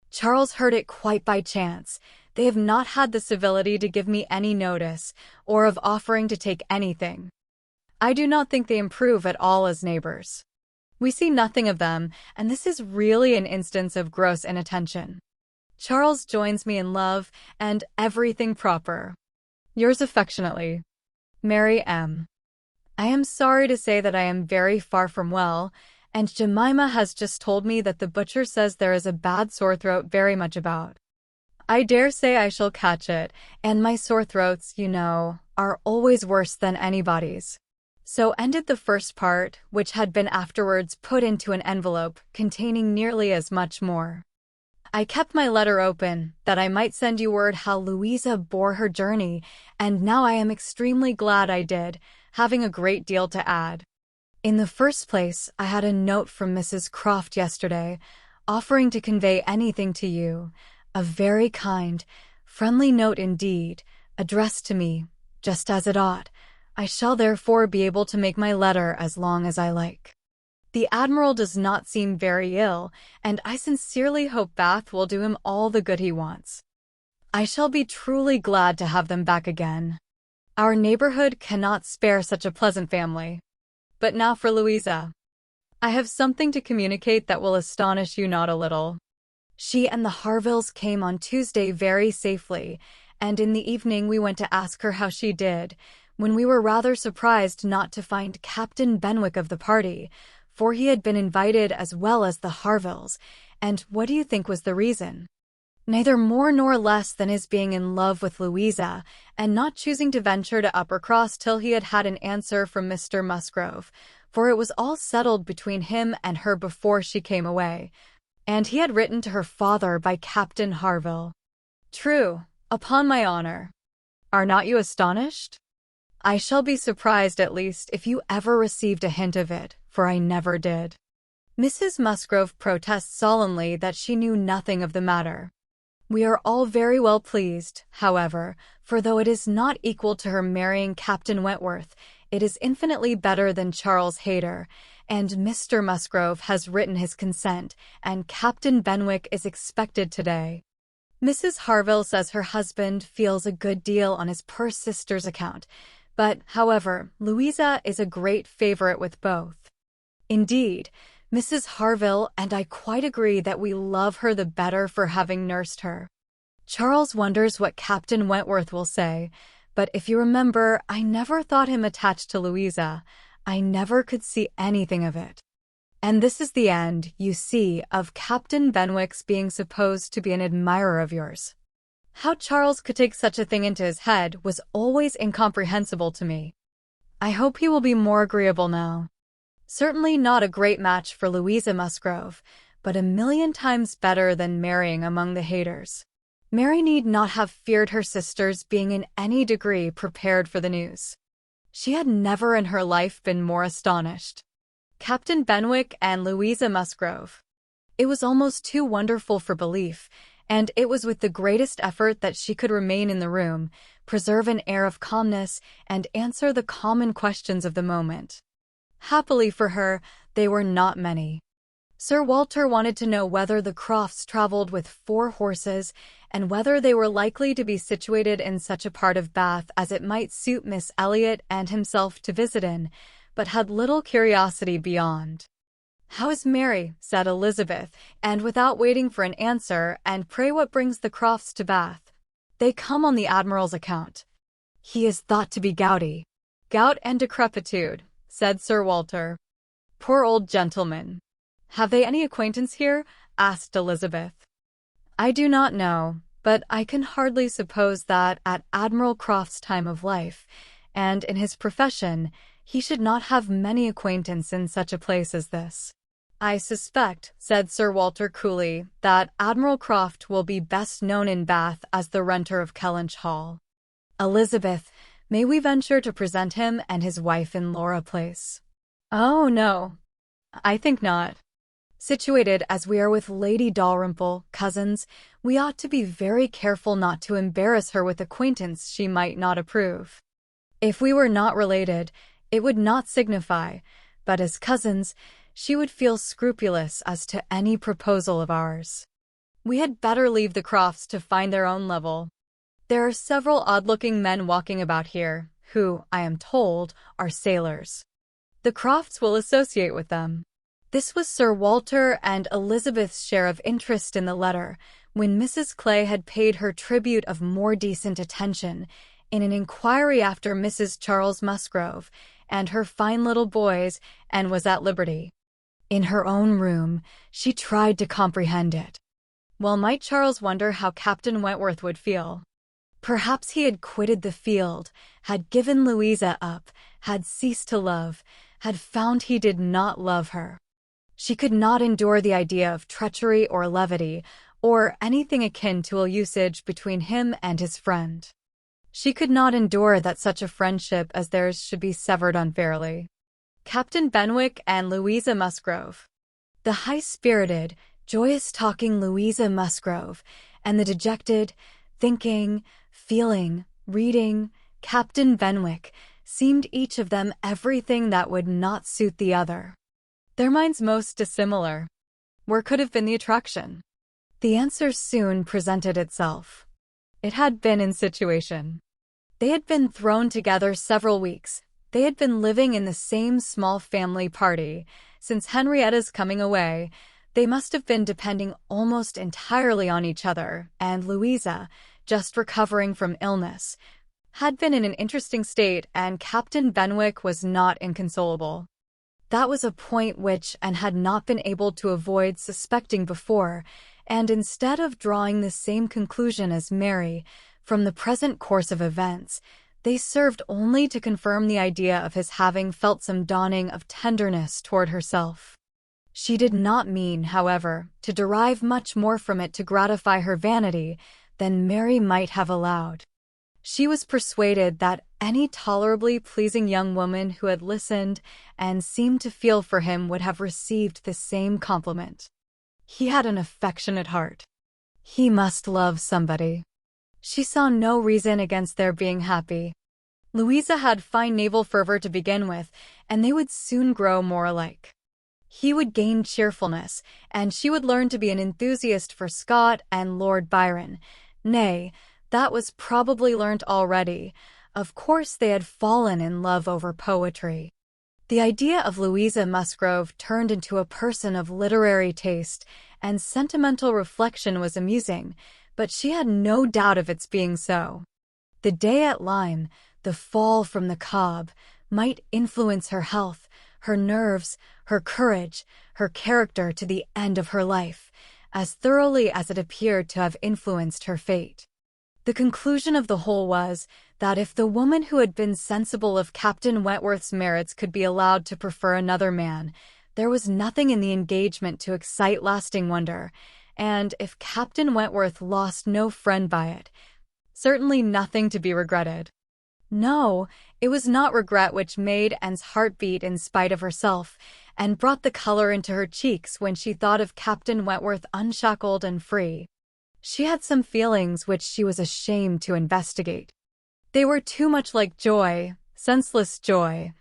A: Charles heard it quite by chance. They have not had the civility to give me any notice, or of offering to take anything. I do not think they improve at all as neighbors. We see nothing of them, and this is really an instance of gross inattention. Charles joins me in love, and everything proper. Yours affectionately, Mary M. I am sorry to say that I am very far from well, and Jemima has just told me that the butcher says there is a bad sore throat very much about. I dare say I shall catch it, and my sore throats, you know, are always worse than anybody's. So ended the first part, which had been afterwards put into an envelope containing nearly as much more. I kept my letter open, that I might send you word how Louisa bore her journey, and now I am extremely glad I did, having a great deal to add. In the first place, I had a note from Mrs. Croft yesterday, offering to convey anything to you, a very kind, friendly note indeed, addressed to me, just as it ought. I shall therefore be able to make my letter as long as I like. The Admiral does not seem very ill, and I sincerely hope Bath will do him all the good he wants. I shall be truly glad to have them back again. Our neighborhood cannot spare such a pleasant family. But now for Louisa. I have something to communicate that will astonish you not a little. She and the Harvilles came on Tuesday very safely, and in the evening we went to ask her how she did, when we were rather surprised not to find Captain Benwick of the party, for he had been invited as well as the Harvilles, and what do you think was the reason? Neither more nor less than his being in love with Louisa, and not choosing to venture to Uppercross till he had had an answer from Mr. Musgrove, for it was all settled between him and her before she came away, and he had written to her father by Captain Harville. True, upon my honor. Are not you astonished? I shall be surprised, at least, if you ever received a hint of it, for I never did. Mrs. Musgrove protests solemnly that she knew nothing of the matter. We are all very well pleased, however, for though it is not equal to her marrying Captain Wentworth, it is infinitely better than Charles Hayter, and Mr. Musgrove has written his consent, and Captain Benwick is expected today. Mrs. Harville says her husband feels a good deal on his poor sister's account, but, however, Louisa is a great favorite with both. Indeed, Mrs. Harville and I quite agree that we love her the better for having nursed her. Charles wonders what Captain Wentworth will say, but if you remember, I never thought him attached to Louisa. I never could see anything of it. And this is the end, you see, of Captain Benwick's being supposed to be an admirer of yours. How Charles could take such a thing into his head was always incomprehensible to me. I hope he will be more agreeable now. Certainly not a great match for Louisa Musgrove, but a million times better than marrying among the Hayters. Mary need not have feared her sisters being in any degree prepared for the news. She had never in her life been more astonished. Captain Benwick and Louisa Musgrove. It was almost too wonderful for belief, and it was with the greatest effort that she could remain in the room, preserve an air of calmness, and answer the common questions of the moment. Happily for her, they were not many. Sir Walter wanted to know whether the Crofts travelled with 4 horses, and whether they were likely to be situated in such a part of Bath as it might suit Miss Elliot and himself to visit in, but had little curiosity beyond. "How is Mary?" said Elizabeth, and without waiting for an answer, "and pray what brings the Crofts to Bath?" "They come on the Admiral's account. He is thought to be gouty." "Gout and decrepitude," said Sir Walter. "Poor old gentleman." "Have they any acquaintance here?" asked Elizabeth. "I do not know, but I can hardly suppose that, at Admiral Croft's time of life, and in his profession, he should not have many acquaintance in such a place as this." "I suspect," said Sir Walter coolly, "that Admiral Croft will be best known in Bath as the renter of Kellynch Hall. Elizabeth, may we venture to present him and his wife in Laura Place?" "Oh, no, I think not. Situated as we are with Lady Dalrymple, cousins, we ought to be very careful not to embarrass her with acquaintance she might not approve. If we were not related, it would not signify, but as cousins, she would feel scrupulous as to any proposal of ours. We had better leave the Crofts to find their own level. There are several odd-looking men walking about here, who, I am told, are sailors. The Crofts will associate with them." This was Sir Walter and Elizabeth's share of interest in the letter, when Mrs. Clay had paid her tribute of more decent attention in an inquiry after Mrs. Charles Musgrove and her fine little boys, and was at liberty. In her own room, she tried to comprehend it. Well might Charles wonder how Captain Wentworth would feel. Perhaps he had quitted the field, had given Louisa up, had ceased to love, had found he did not love her. She could not endure the idea of treachery or levity, or anything akin to ill usage between him and his friend. She could not endure that such a friendship as theirs should be severed unfairly. Captain Benwick and Louisa Musgrove. The high-spirited, joyous-talking Louisa Musgrove, and the dejected, thinking, feeling, reading, Captain Benwick, seemed each of them everything that would not suit the other. Their minds most dissimilar. Where could have been the attraction? The answer soon presented itself. It had been in situation. They had been thrown together several weeks. They had been living in the same small family party. Since Henrietta's coming away, they must have been depending almost entirely on each other, and Louisa, just recovering from illness, had been in an interesting state, and Captain Benwick was not inconsolable. That was a point which Anne had not been able to avoid suspecting before, and instead of drawing the same conclusion as Mary from the present course of events, they served only to confirm the idea of his having felt some dawning of tenderness toward herself. She did not mean, however, to derive much more from it to gratify her vanity than Mary might have allowed. She was persuaded that any tolerably pleasing young woman who had listened and seemed to feel for him would have received the same compliment. He had an affectionate heart. He must love somebody. She saw no reason against their being happy. Louisa had fine naval fervor to begin with, and they would soon grow more alike. He would gain cheerfulness, and she would learn to be an enthusiast for Scott and Lord Byron. Nay, that was probably learnt already. Of course they had fallen in love over poetry. The idea of Louisa Musgrove turned into a person of literary taste, and sentimental reflection was amusing, but she had no doubt of its being so. The day at Lyme, the fall from the Cobb, might influence her health, her nerves, her courage, her character to the end of her life, as thoroughly as it appeared to have influenced her fate. The conclusion of the whole was that if the woman who had been sensible of Captain Wentworth's merits could be allowed to prefer another man, there was nothing in the engagement to excite lasting wonder, and if Captain Wentworth lost no friend by it, certainly nothing to be regretted. No, it was not regret which made Anne's heart beat in spite of herself, and brought the color into her cheeks when she thought of Captain Wentworth unshackled and free. She had some feelings which she was ashamed to investigate. They were too much like joy, senseless joy.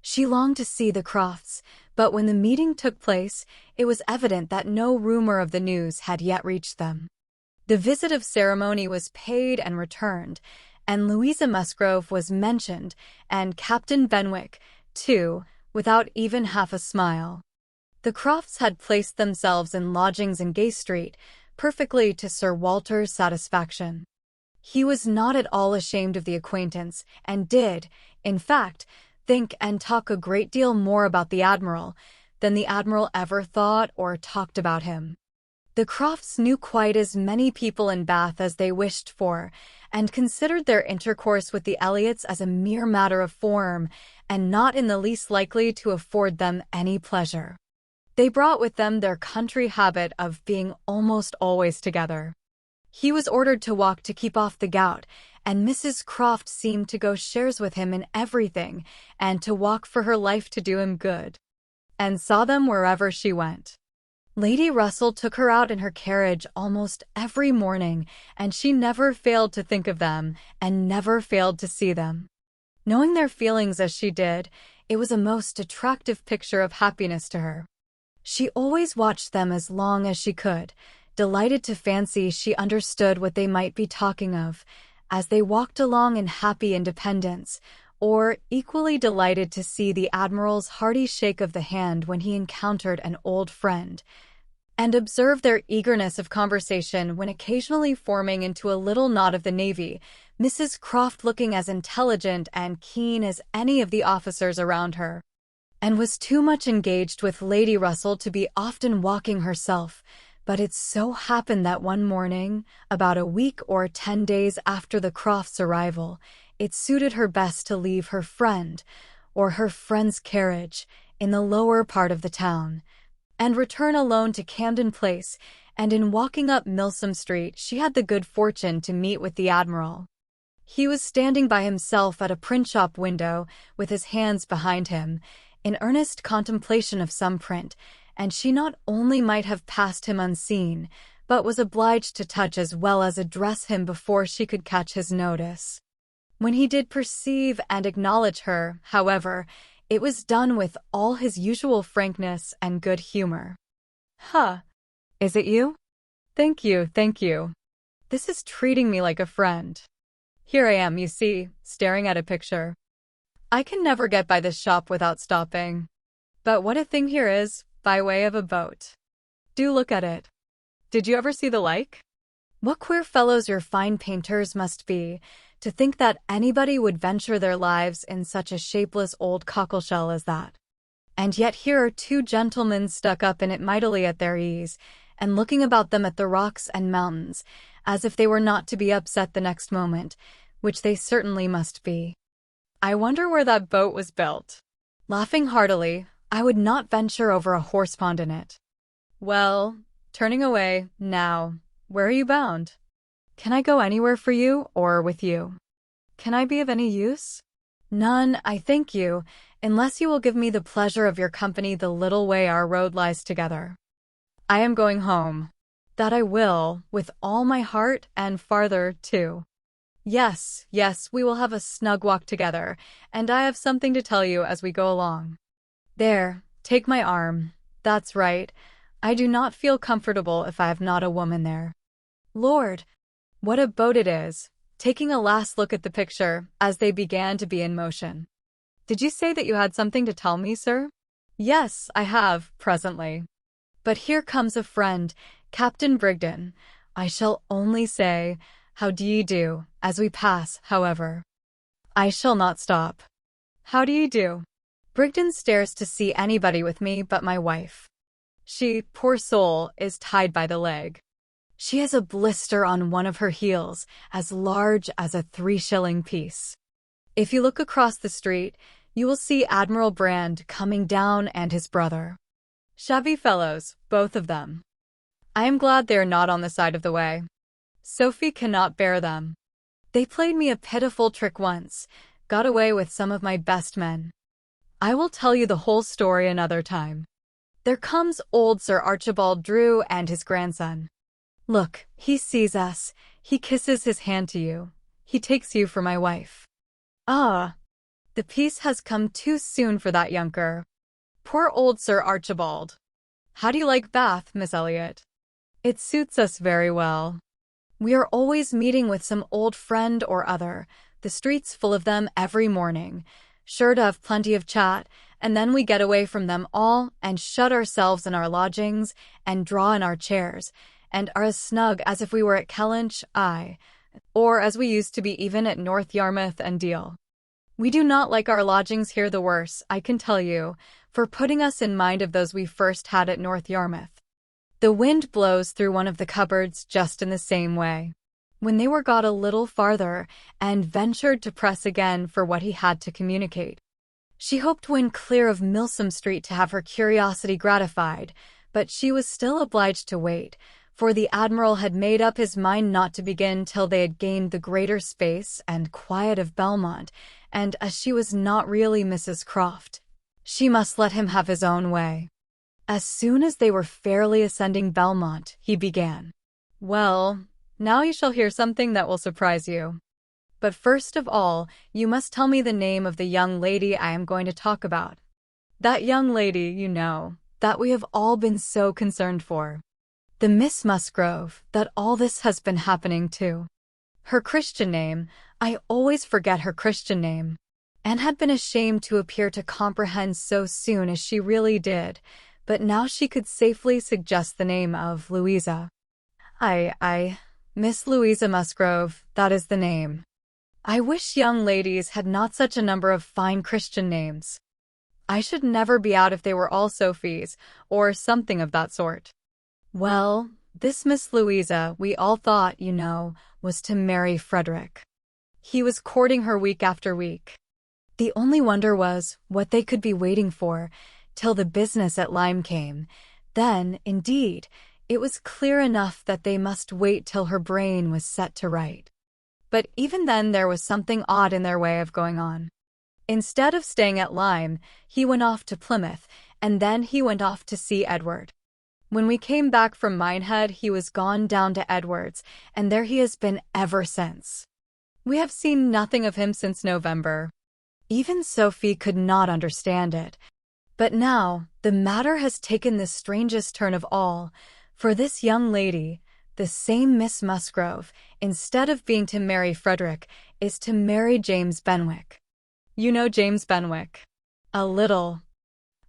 A: She longed to see the Crofts, but when the meeting took place, it was evident that no rumor of the news had yet reached them. The visit of ceremony was paid and returned, and Louisa Musgrove was mentioned, and Captain Benwick, too, without even half a smile. The Crofts had placed themselves in lodgings in Gay Street, perfectly to Sir Walter's satisfaction. He was not at all ashamed of the acquaintance, and did, in fact, think and talk a great deal more about the Admiral than the Admiral ever thought or talked about him. The Crofts knew quite as many people in Bath as they wished for, and considered their intercourse with the Elliots as a mere matter of form, and not in the least likely to afford them any pleasure. They brought with them their country habit of being almost always together. He was ordered to walk to keep off the gout, and Mrs. Croft seemed to go shares with him in everything, and to walk for her life to do him good, and saw them wherever she went. Lady Russell took her out in her carriage almost every morning, and she never failed to think of them, and never failed to see them. Knowing their feelings as she did, it was a most attractive picture of happiness to her. She always watched them as long as she could, delighted to fancy she understood what they might be talking of, as they walked along in happy independence, or equally delighted to see the Admiral's hearty shake of the hand when he encountered an old friend, and observe their eagerness of conversation when occasionally forming into a little knot of the Navy, Mrs. Croft looking as intelligent and keen as any of the officers around her, and was too much engaged with Lady Russell to be often walking herself. But it so happened that one morning, about a week or 10 days after the Crofts' arrival, it suited her best to leave her friend, or her friend's carriage, in the lower part of the town, and return alone to Camden Place, and in walking up Milsom Street she had the good fortune to meet with the Admiral. He was standing by himself at a print-shop window, with his hands behind him, in earnest contemplation of some print, and she not only might have passed him unseen, but was obliged to touch as well as address him before she could catch his notice. When he did perceive and acknowledge her, however, it was done with all his usual frankness and good humor. "Huh! Is it you? Thank you, thank you. This is treating me like a friend. Here I am, you see, staring at a picture. I can never get by this shop without stopping. But what a thing here is, by way of a boat. Do look at it. Did you ever see the like? What queer fellows your fine painters must be, to think that anybody would venture their lives in such a shapeless old cockleshell as that. And yet here are two gentlemen stuck up in it mightily at their ease, and looking about them at the rocks and mountains, as if they were not to be upset the next moment, which they certainly must be. I wonder where that boat was built. Laughing heartily, I would not venture over a horsepond in it. Well, turning away, now, where are you bound? Can I go anywhere for you, or with you? Can I be of any use? None, I thank you, unless you will give me the pleasure of your company the little way our road lies together. I am going home. That I will, with all my heart, and farther, too. Yes, yes, we will have a snug walk together, and I have something to tell you as we go along. There, take my arm. That's right. I do not feel comfortable if I have not a woman there. Lord, what a boat it is, taking a last look at the picture, as they began to be in motion. Did you say that you had something to tell me, sir? Yes, I have, presently. But here comes a friend, Captain Brigden. I shall only say, how do ye do, as we pass, however. I shall not stop. How do ye do? Brigden stares to see anybody with me but my wife. She, poor soul, is tied by the leg. She has a blister on one of her heels, as large as a 3-shilling piece. If you look across the street, you will see Admiral Brand coming down and his brother. Shabby fellows, both of them. I am glad they are not on the side of the way. Sophie cannot bear them. They played me a pitiful trick once, got away with some of my best men. I will tell you the whole story another time. There comes old Sir Archibald Drew and his grandson. Look, he sees us, he kisses his hand to you, he takes you for my wife. Ah, the peace has come too soon for that younker. Poor old Sir Archibald. How do you like Bath, Miss Elliot? It suits us very well. We are always meeting with some old friend or other, the streets full of them every morning, sure to have plenty of chat, and then we get away from them all and shut ourselves in our lodgings and draw in our chairs, and are as snug as if we were at Kellynch, or as we used to be even at North Yarmouth and Deal. We do not like our lodgings here the worse, I can tell you, for putting us in mind of those we first had at North Yarmouth. The wind blows through one of the cupboards just in the same way. When they were got a little farther, and ventured to press again for what he had to communicate. She hoped when clear of Milsom Street to have her curiosity gratified, but she was still obliged to wait, for the Admiral had made up his mind not to begin till they had gained the greater space and quiet of Belmont, and as she was not really Mrs. Croft, she must let him have his own way. As soon as they were fairly ascending Belmont, he began. Well, now you shall hear something that will surprise you. But first of all, you must tell me the name of the young lady I am going to talk about. That young lady, you know, that we have all been so concerned for. The Miss Musgrove, that all this has been happening to. Her Christian name, I always forget her Christian name. Anne had been ashamed to appear to comprehend so soon as she really did, but now she could safely suggest the name of Louisa. Miss Louisa Musgrove, that is the name. I wish young ladies had not such a number of fine Christian names. I should never be out if they were all Sophies, or something of that sort. Well, this Miss Louisa, we all thought, you know, was to marry Frederick. He was courting her week after week. The only wonder was what they could be waiting for, till the business at Lyme came. Then, indeed, it was clear enough that they must wait till her brain was set to right. But even then there was something odd in their way of going on. Instead of staying at Lyme, he went off to Plymouth, and then he went off to see Edward. When we came back from Minehead, he was gone down to Edward's, and there he has been ever since. We have seen nothing of him since November. Even Sophie could not understand it. But now, the matter has taken the strangest turn of all, for this young lady, the same Miss Musgrove, instead of being to marry Frederick, is to marry James Benwick. You know James Benwick? A little.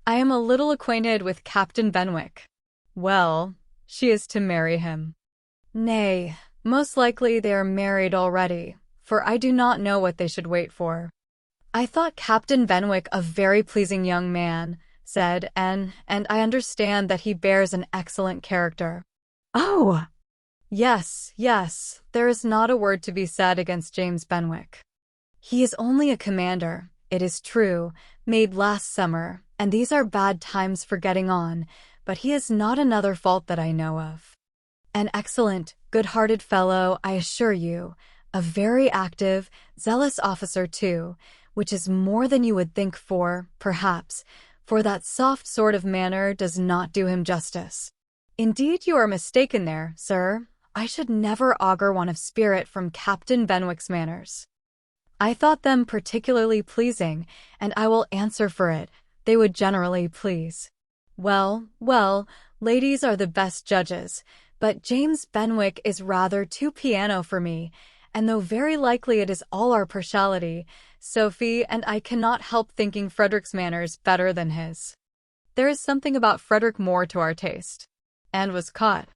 A: I am a little acquainted with Captain Benwick. Well, she is to marry him. Nay, most likely they are married already, for I do not know what they should wait for. I thought Captain Benwick a very pleasing young man, said, and I understand that he bears an excellent character. Oh! Yes, yes, there is not a word to be said against James Benwick. He is only a commander, it is true, made last summer, and these are bad times for getting on, but he has not another fault that I know of. An excellent, good-hearted fellow, I assure you, a very active, zealous officer too, which is more than you would think for, perhaps, for that soft sort of manner does not do him justice. Indeed, you are mistaken there, sir. I should never augur one of spirit from Captain Benwick's manners. I thought them particularly pleasing, and I will answer for it, they would generally please. Well, well, ladies are the best judges, but James Benwick is rather too piano for me, and though very likely it is all our partiality, Sophie and I cannot help thinking Frederick's manners better than his. There is something about Frederick more to our taste. And was caught.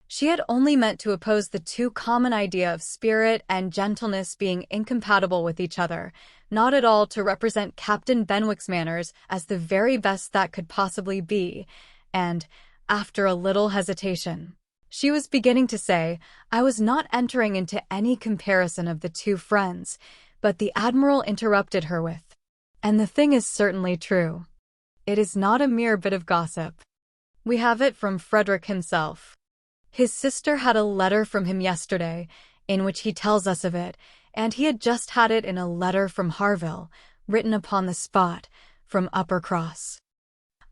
A: She had only meant to oppose the too common idea of spirit and gentleness being incompatible with each other, not at all to represent Captain Benwick's manners as the very best that could possibly be, and, after a little hesitation, she was beginning to say, I was not entering into any comparison of the two friends, but the Admiral interrupted her with, and the thing is certainly true. It is not a mere bit of gossip. We have it from Frederick himself. His sister had a letter from him yesterday, in which he tells us of it, and he had just had it in a letter from Harville, written upon the spot, from Uppercross.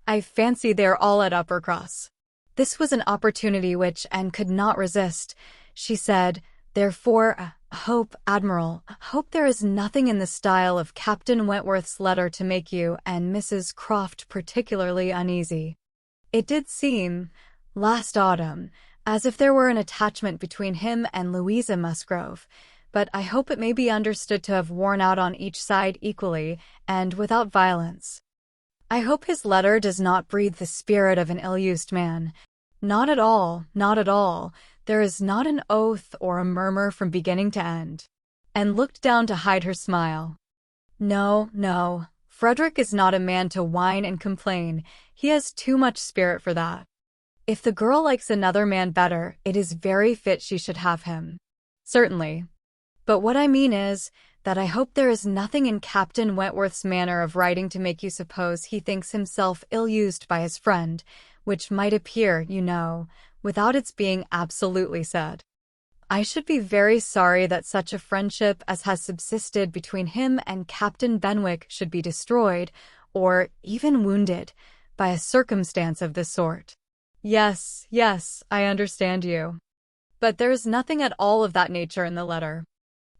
A: I fancy they are all at Uppercross. This was an opportunity which Anne could not resist. She said, therefore, hope, Admiral, hope there is nothing in the style of Captain Wentworth's letter to make you and Mrs. Croft particularly uneasy. It did seem, last autumn, as if there were an attachment between him and Louisa Musgrove, but I hope it may be understood to have worn out on each side equally, and without violence. I hope his letter does not breathe the spirit of an ill-used man. Not at all, not at all. There is not an oath or a murmur from beginning to end. And looked down to hide her smile. No, no, Frederick is not a man to whine and complain. He has too much spirit for that. If the girl likes another man better, it is very fit she should have him. Certainly. But what I mean is, that I hope there is nothing in Captain Wentworth's manner of writing to make you suppose he thinks himself ill-used by his friend, which might appear, you know, without its being absolutely said. I should be very sorry that such a friendship as has subsisted between him and Captain Benwick should be destroyed, or even wounded, by a circumstance of this sort. Yes, yes, I understand you. But there is nothing at all of that nature in the letter.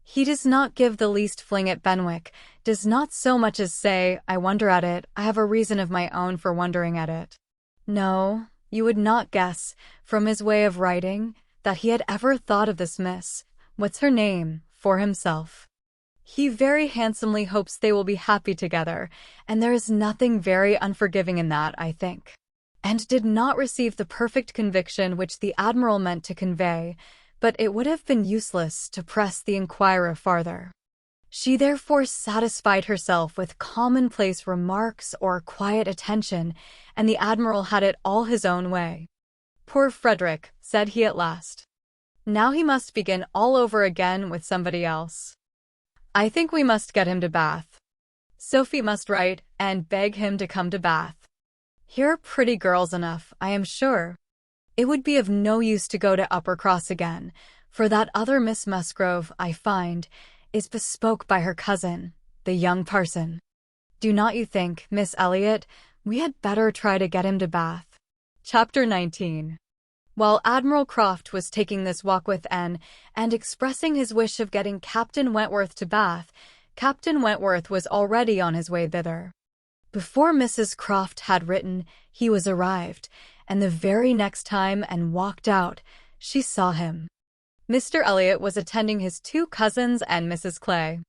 A: He does not give the least fling at Benwick, does not so much as say, I wonder at it, I have a reason of my own for wondering at it. No, you would not guess, from his way of writing, that he had ever thought of this miss, what's her name, for himself. He very handsomely hopes they will be happy together, and there is nothing very unforgiving in that, I think. And did not receive the perfect conviction which the Admiral meant to convey, but it would have been useless to press the inquirer farther. She therefore satisfied herself with commonplace remarks or quiet attention, and the Admiral had it all his own way. Poor Frederick, said he at last. Now he must begin all over again with somebody else. I think we must get him to Bath. Sophie must write and beg him to come to Bath. Here are pretty girls enough, I am sure. It would be of no use to go to Uppercross again, for that other Miss Musgrove, I find, is bespoke by her cousin, the young parson. Do not you think, Miss Elliot, we had better try to get him to Bath? Chapter 19. While Admiral Croft was taking this walk with Anne, and expressing his wish of getting Captain Wentworth to Bath, Captain Wentworth was already on his way thither. Before Mrs. Croft had written, he was arrived, and the very next time Anne walked out, she saw him. Mr. Elliot was attending his two cousins and Mrs. Clay.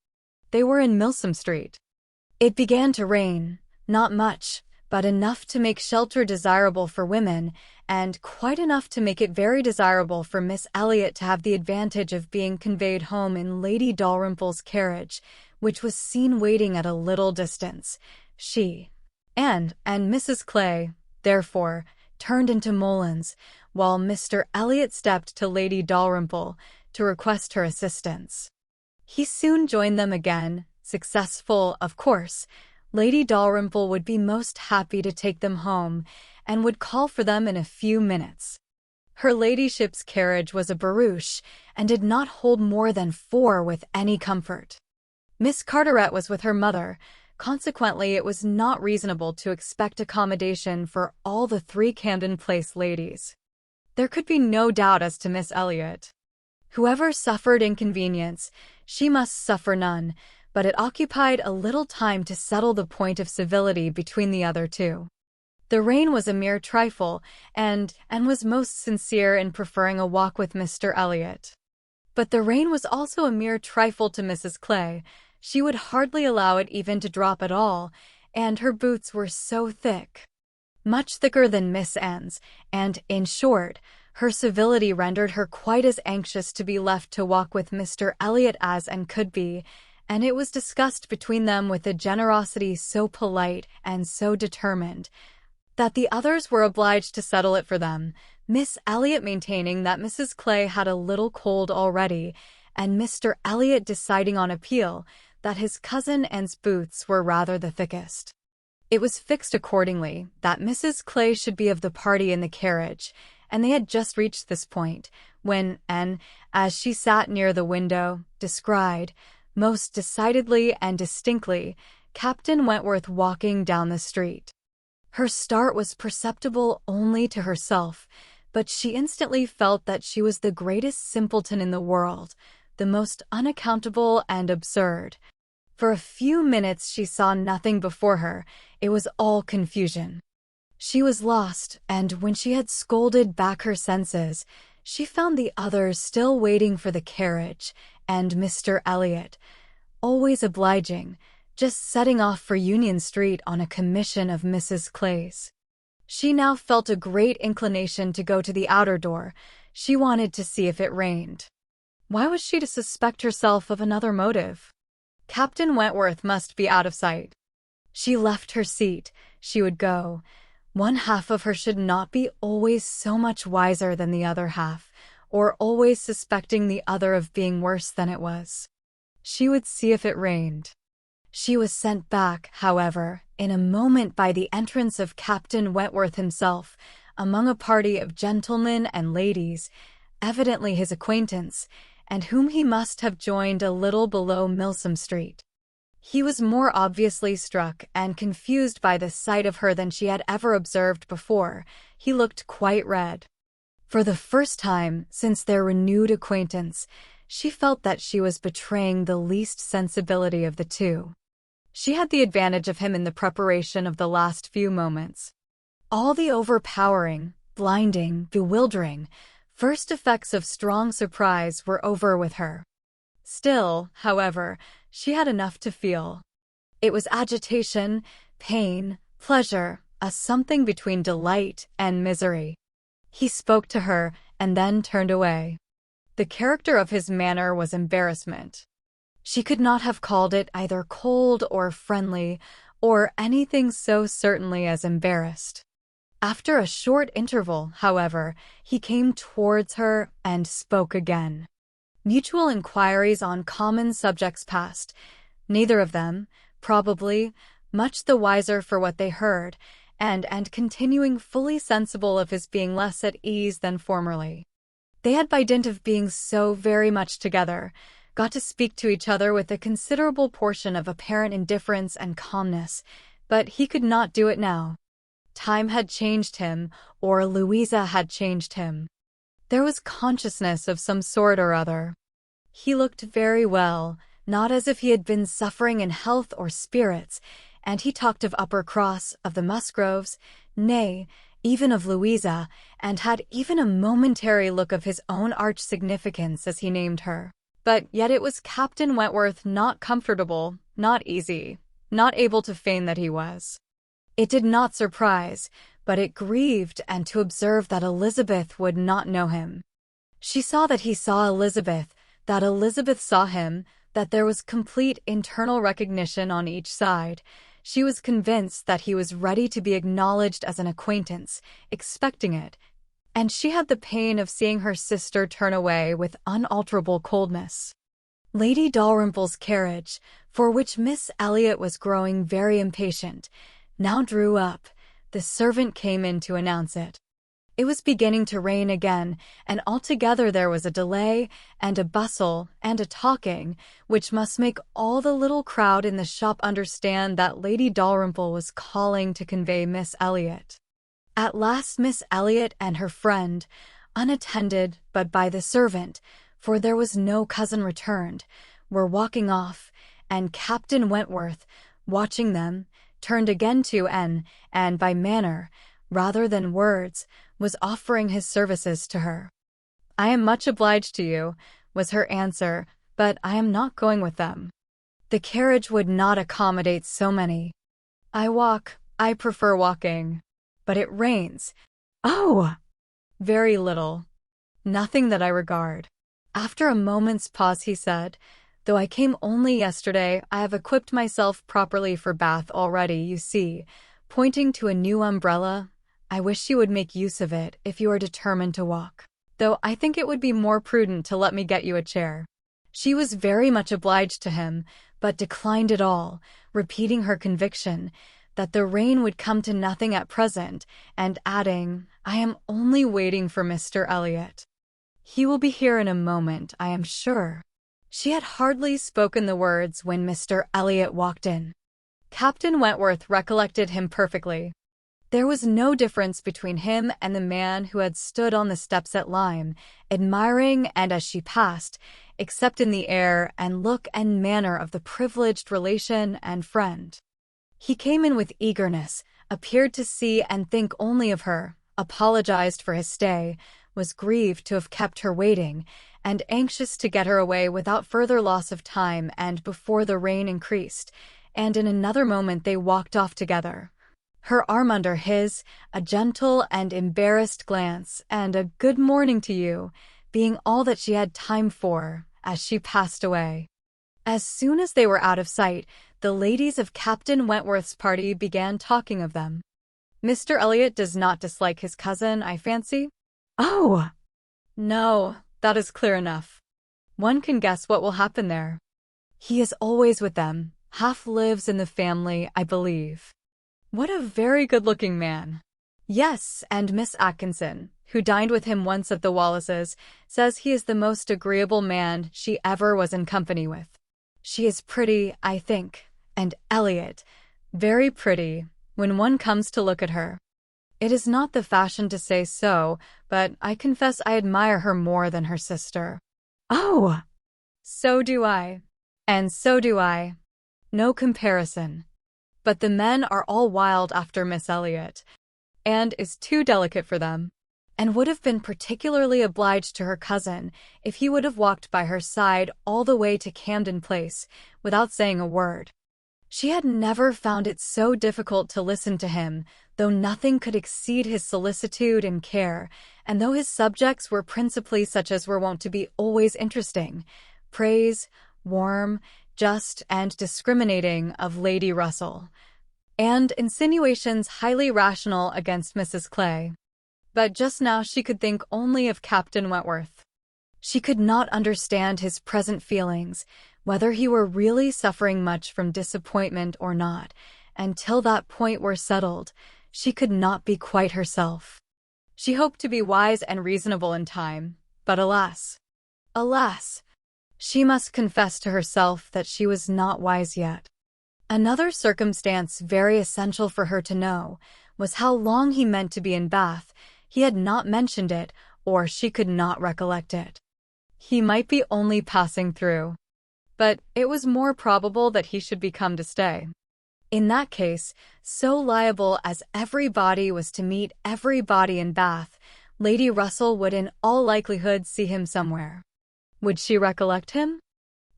A: They were in Milsom Street. It began to rain, not much, but enough to make shelter desirable for women, and quite enough to make it very desirable for Miss Elliot to have the advantage of being conveyed home in Lady Dalrymple's carriage, which was seen waiting at a little distance. She, And Mrs. Clay, therefore, turned into Mullins, while Mr. Elliot stepped to Lady Dalrymple to request her assistance. He soon joined them again, successful, of course. Lady Dalrymple would be most happy to take them home, and would call for them in a few minutes. Her ladyship's carriage was a barouche, and did not hold more than 4 with any comfort. Miss Carteret was with her mother. Consequently, it was not reasonable to expect accommodation for all the 3 Camden Place ladies. There could be no doubt as to Miss Elliot. Whoever suffered inconvenience, she must suffer none, but it occupied a little time to settle the point of civility between the other 2. The rain was a mere trifle, and was most sincere in preferring a walk with Mr. Elliot. But the rain was also a mere trifle to Mrs. Clay. She would hardly allow it even to drop at all, and her boots were so thick, much thicker than Miss Anne's, and, in short, her civility rendered her quite as anxious to be left to walk with Mr. Elliot as and could be, and it was discussed between them with a generosity so polite and so determined that the others were obliged to settle it for them, Miss Elliot maintaining that Mrs. Clay had a little cold already, and Mr. Elliot deciding on appeal that his cousin Anne's boots were rather the thickest. It was fixed accordingly that Mrs. Clay should be of the party in the carriage, and they had just reached this point, when Anne, as she sat near the window, descried, most decidedly and distinctly, Captain Wentworth walking down the street. Her start was perceptible only to herself, but she instantly felt that she was the greatest simpleton in the world, the most unaccountable and absurd. For a few minutes she saw nothing before her. It was all confusion. She was lost, and when she had scolded back her senses, she found the others still waiting for the carriage, and Mr. Elliot, always obliging, just setting off for Union Street on a commission of Mrs. Clay's. She now felt a great inclination to go to the outer door. She wanted to see if it rained. Why was she to suspect herself of another motive? Captain Wentworth must be out of sight. She left her seat. She would go. One half of her should not be always so much wiser than the other half, or always suspecting the other of being worse than it was. She would see if it rained. She was sent back, however, in a moment by the entrance of Captain Wentworth himself, among a party of gentlemen and ladies, evidently his acquaintance, and whom he must have joined a little below Milsom Street. He was more obviously struck and confused by the sight of her than she had ever observed before. He looked quite red. For the first time since their renewed acquaintance, she felt that she was betraying the least sensibility of the 2. She had the advantage of him in the preparation of the last few moments. All the overpowering, blinding, bewildering, first effects of strong surprise were over with her. Still, however, she had enough to feel. It was agitation, pain, pleasure, a something between delight and misery. He spoke to her, and then turned away. The character of his manner was embarrassment. She could not have called it either cold or friendly, or anything so certainly as embarrassed. After a short interval, however, he came towards her and spoke again. Mutual inquiries on common subjects passed, neither of them, probably, much the wiser for what they heard, and continuing fully sensible of his being less at ease than formerly. They had, by dint of being so very much together, got to speak to each other with a considerable portion of apparent indifference and calmness, but he could not do it now. Time had changed him, or Louisa had changed him. There was consciousness of some sort or other. He looked very well, not as if he had been suffering in health or spirits, and he talked of Uppercross, of the Musgroves, nay, even of Louisa, and had even a momentary look of his own arch significance as he named her. But yet it was Captain Wentworth not comfortable, not easy, not able to feign that he was. It did not surprise, but it grieved and to observe that Elizabeth would not know him. She saw that he saw Elizabeth, that Elizabeth saw him, that there was complete internal recognition on each side. She was convinced that he was ready to be acknowledged as an acquaintance, expecting it, and she had the pain of seeing her sister turn away with unalterable coldness. Lady Dalrymple's carriage, for which Miss Elliot was growing very impatient, now drew up. The servant came in to announce it. It was beginning to rain again, and altogether there was a delay, and a bustle, and a talking, which must make all the little crowd in the shop understand that Lady Dalrymple was calling to convey Miss Elliot. At last Miss Elliot and her friend, unattended but by the servant, for there was no cousin returned, were walking off, and Captain Wentworth, watching them, turned again to N, and by manner, rather than words, was offering his services to her. "I am much obliged to you," was her answer, "but I am not going with them. The carriage would not accommodate so many. I prefer walking. But it rains." "Oh!" "Very little. Nothing that I regard." After a moment's pause he said, "Though I came only yesterday, I have equipped myself properly for Bath already, you see," pointing to a new umbrella. "I wish you would make use of it if you are determined to walk, though I think it would be more prudent to let me get you a chair." She was very much obliged to him, but declined it all, repeating her conviction that the rain would come to nothing at present, and adding, "I am only waiting for Mr. Elliot. He will be here in a moment, I am sure." She had hardly spoken the words when Mr. Elliot walked in. Captain Wentworth recollected him perfectly. There was no difference between him and the man who had stood on the steps at Lyme, admiring and as she passed, except in the air and look and manner of the privileged relation and friend. He came in with eagerness, appeared to see and think only of her, apologized for his stay, was grieved to have kept her waiting, and anxious to get her away without further loss of time and before the rain increased, and in another moment they walked off together. Her arm under his, a gentle and embarrassed glance, and a "good morning to you," being all that she had time for, as she passed away. As soon as they were out of sight, the ladies of Captain Wentworth's party began talking of them. "Mr. Elliot does not dislike his cousin, I fancy?" "Oh!" "No, that is clear enough. One can guess what will happen there. He is always with them, half lives in the family, I believe." "What a very good-looking man." "Yes, and Miss Atkinson, who dined with him once at the Wallaces, says he is the most agreeable man she ever was in company with. She is pretty, I think, and Elliot, very pretty, when one comes to look at her. It is not the fashion to say so, but I confess I admire her more than her sister." "Oh!" "So do I. And so do I. No comparison. But the men are all wild after Miss Elliot, and is too delicate for them, and would have been particularly obliged to her cousin if he would have walked by her side all the way to Camden Place without saying a word." She had never found it so difficult to listen to him, though nothing could exceed his solicitude and care, and though his subjects were principally such as were wont to be always interesting, praise, warm, just, and discriminating of Lady Russell, and insinuations highly rational against Mrs. Clay. But just now she could think only of Captain Wentworth. She could not understand his present feelings, whether he were really suffering much from disappointment or not, and till that point were settled, she could not be quite herself. She hoped to be wise and reasonable in time, but alas! Alas! She must confess to herself that she was not wise yet. Another circumstance very essential for her to know was how long he meant to be in Bath. He had not mentioned it, or she could not recollect it. He might be only passing through, but it was more probable that he should be come to stay. In that case, so liable as everybody was to meet everybody in Bath, Lady Russell would in all likelihood see him somewhere. Would she recollect him?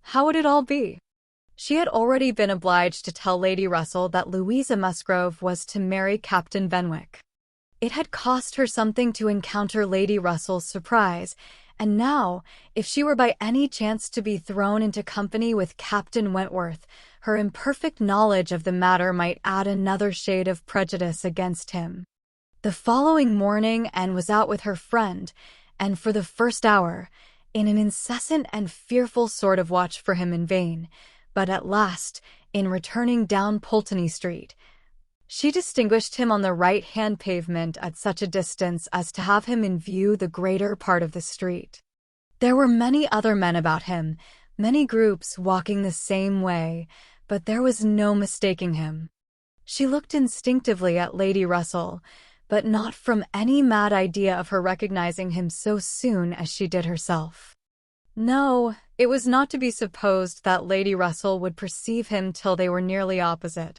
A: How would it all be? She had already been obliged to tell Lady Russell that Louisa Musgrove was to marry Captain Benwick. It had cost her something to encounter Lady Russell's surprise, And now, if she were by any chance to be thrown into company with Captain Wentworth, her imperfect knowledge of the matter might add another shade of prejudice against him. The following morning Anne was out with her friend, and for the first hour, in an incessant and fearful sort of watch for him in vain, but at last, in returning down Pulteney Street, she distinguished him on the right-hand pavement at such a distance as to have him in view the greater part of the street. There were many other men about him, many groups walking the same way, but there was no mistaking him. She looked instinctively at Lady Russell, but not from any mad idea of her recognizing him so soon as she did herself. No, it was not to be supposed that Lady Russell would perceive him till they were nearly opposite.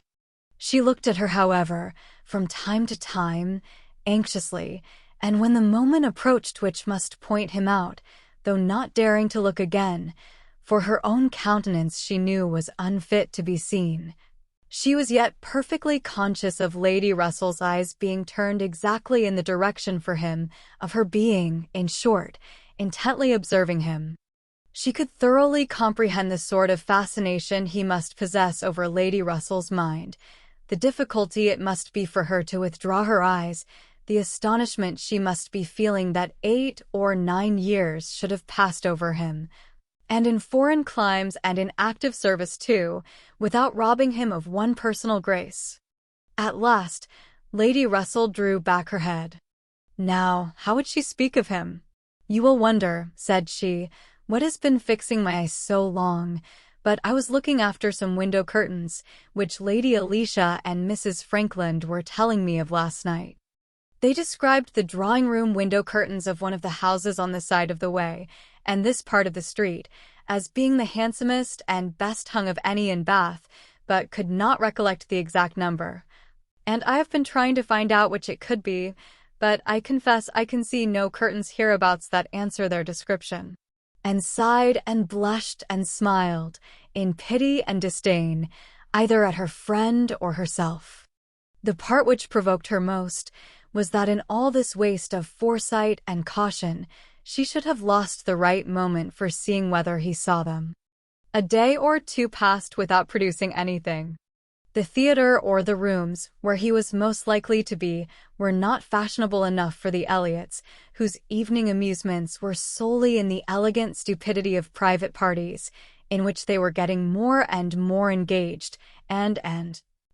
A: She looked at her, however, from time to time, anxiously, and when the moment approached which must point him out, though not daring to look again, for her own countenance she knew was unfit to be seen, she was yet perfectly conscious of Lady Russell's eyes being turned exactly in the direction for him, of her being, in short, intently observing him. She could thoroughly comprehend the sort of fascination he must possess over Lady Russell's mind, the difficulty it must be for her to withdraw her eyes, the astonishment she must be feeling that 8 or 9 years should have passed over him, and in foreign climes and in active service too, without robbing him of one personal grace. At last, Lady Russell drew back her head. Now, how would she speak of him? "You will wonder," said she, "what has been fixing my eyes so long, but I was looking after some window curtains, which Lady Alicia and Mrs. Frankland were telling me of last night." They described the drawing-room window curtains of one of the houses on the side of the way, and this part of the street, as being the handsomest and best hung of any in Bath, but could not recollect the exact number. "And I have been trying to find out which it could be, but I confess I can see no curtains hereabouts that answer their description." And sighed and blushed and smiled, in pity and disdain, either at her friend or herself. The part which provoked her most was that in all this waste of foresight and caution, she should have lost the right moment for seeing whether he saw them. A day or two passed without producing anything. The theatre or the rooms, where he was most likely to be, were not fashionable enough for the Elliots, whose evening amusements were solely in the elegant stupidity of private parties, in which they were getting more and more engaged, and,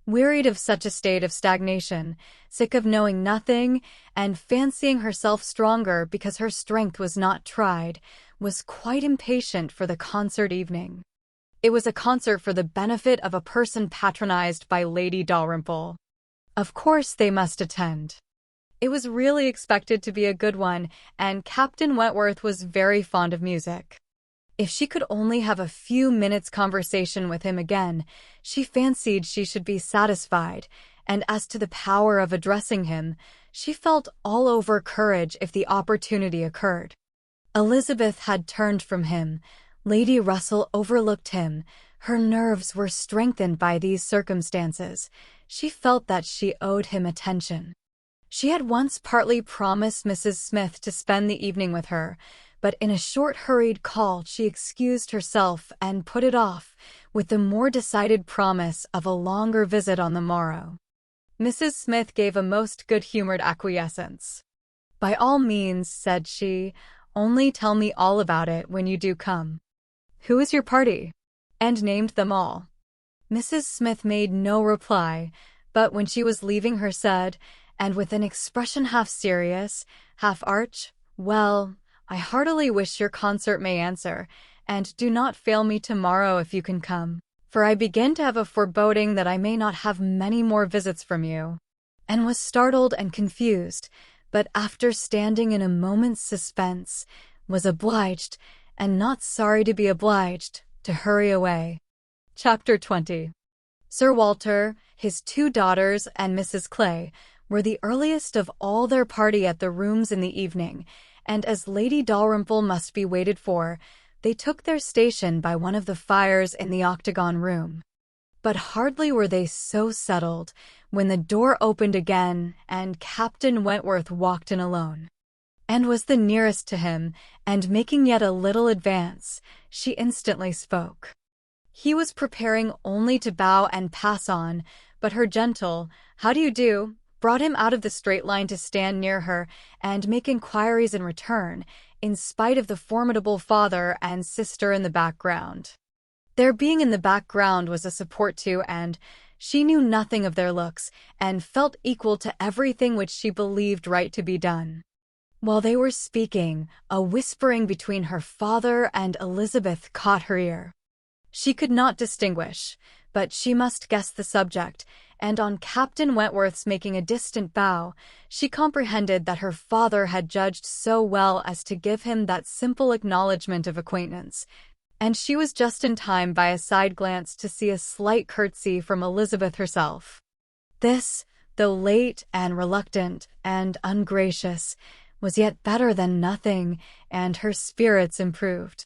A: wearied of such a state of stagnation, sick of knowing nothing, and fancying herself stronger because her strength was not tried, was quite impatient for the concert evening. It was a concert for the benefit of a person patronized by Lady Dalrymple. Of course they must attend. It was really expected to be a good one, and Captain Wentworth was very fond of music. If she could only have a few minutes' conversation with him again, she fancied she should be satisfied, and as to the power of addressing him, she felt all over courage if the opportunity occurred. Elizabeth had turned from him. Lady Russell overlooked him. Her nerves were strengthened by these circumstances. She felt that she owed him attention. She had once partly promised Mrs. Smith to spend the evening with her, but in a short hurried call she excused herself and put it off, with the more decided promise of a longer visit on the morrow. Mrs. Smith gave a most good-humored acquiescence. "By all means," said she, "only tell me all about it when you do come. Who is your party?" and named them all. Mrs. Smith made no reply, but when she was leaving her said, and with an expression half serious, half arch, "Well, I heartily wish your concert may answer, and do not fail me tomorrow if you can come, for I begin to have a foreboding that I may not have many more visits from you," and was startled and confused, but after standing in a moment's suspense, was obliged, and not sorry to be obliged, to hurry away. Chapter 20. Sir Walter, his 2 daughters, and Mrs. Clay were the earliest of all their party at the rooms in the evening, and as Lady Dalrymple must be waited for, they took their station by one of the fires in the octagon room. But hardly were they so settled when the door opened again and Captain Wentworth walked in alone. and was the nearest to him, and making yet a little advance, she instantly spoke. He was preparing only to bow and pass on, but her gentle, "How do you do?" brought him out of the straight line to stand near her and make inquiries in return, in spite of the formidable father and sister in the background. Their being in the background was a support too, and she knew nothing of their looks and felt equal to everything which she believed right to be done. While they were speaking, a whispering between her father and Elizabeth caught her ear. She could not distinguish, but she must guess the subject, and on Captain Wentworth's making a distant bow, she comprehended that her father had judged so well as to give him that simple acknowledgment of acquaintance, and she was just in time by a side glance to see a slight curtsy from Elizabeth herself. This, though late and reluctant and ungracious, was yet better than nothing, and her spirits improved.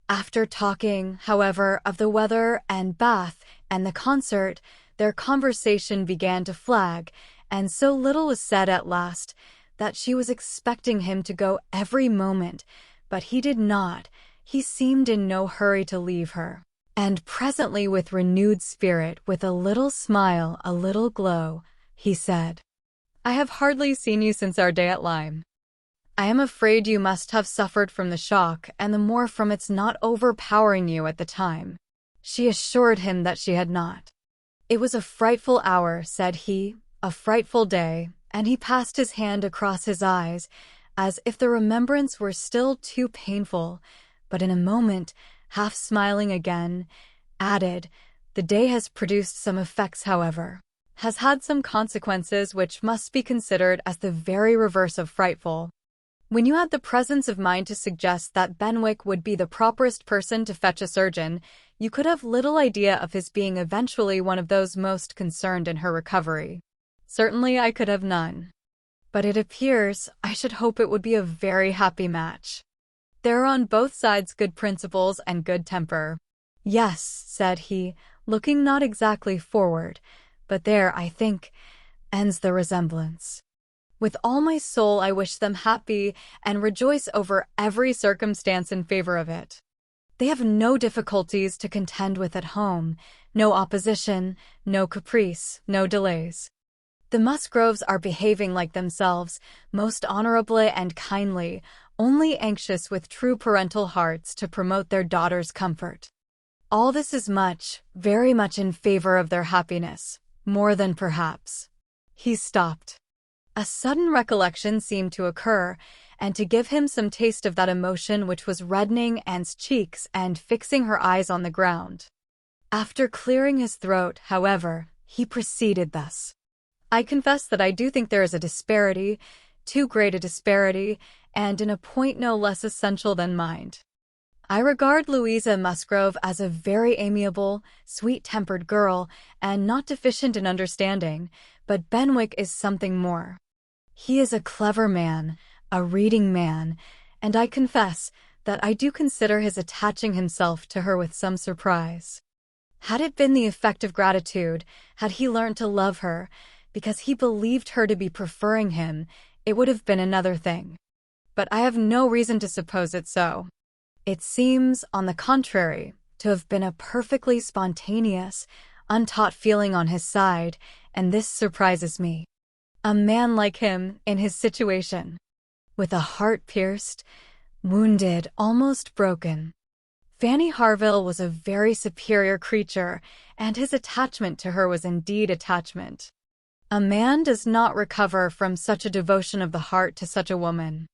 A: After talking, however, of the weather and Bath and the concert, their conversation began to flag, and so little was said at last that she was expecting him to go every moment, but he did not. He seemed in no hurry to leave her. And presently, with renewed spirit, with a little smile, a little glow, he said, "I have hardly seen you since our day at Lyme. I am afraid you must have suffered from the shock, and the more from its not overpowering you at the time." She assured him that she had not. "It was a frightful hour," said he, "a frightful day," and he passed his hand across his eyes, as if the remembrance were still too painful, but in a moment, half smiling again, added, "The day has produced some effects, however, has had some consequences which must be considered as the very reverse of frightful. When you had the presence of mind to suggest that Benwick would be the properest person to fetch a surgeon, you could have little idea of his being eventually one of those most concerned in her recovery. Certainly I could have none. But it appears, I should hope it would be a very happy match. There are on both sides good principles and good temper." "Yes," said he, looking not exactly forward, "but there, I think, ends the resemblance. With all my soul I wish them happy and rejoice over every circumstance in favor of it. They have no difficulties to contend with at home, no opposition, no caprice, no delays. The Musgroves are behaving like themselves, most honorably and kindly, only anxious with true parental hearts to promote their daughter's comfort. All this is much, very much in favor of their happiness, more than perhaps." He stopped. A sudden recollection seemed to occur, and to give him some taste of that emotion which was reddening Anne's cheeks and fixing her eyes on the ground. After clearing his throat, however, he proceeded thus. "I confess that I do think there is a disparity, too great a disparity, and in a point no less essential than mind. I regard Louisa Musgrove as a very amiable, sweet-tempered girl, and not deficient in understanding, but Benwick is something more. He is a clever man, a reading man, and I confess that I do consider his attaching himself to her with some surprise. Had it been the effect of gratitude, had he learnt to love her, because he believed her to be preferring him, it would have been another thing. But I have no reason to suppose it so. It seems, on the contrary, to have been a perfectly spontaneous, untaught feeling on his side, and this surprises me. A man like him, in his situation, with a heart pierced, wounded, almost broken. Fanny Harville was a very superior creature, and his attachment to her was indeed attachment. A man does not recover from such a devotion of the heart to such a woman.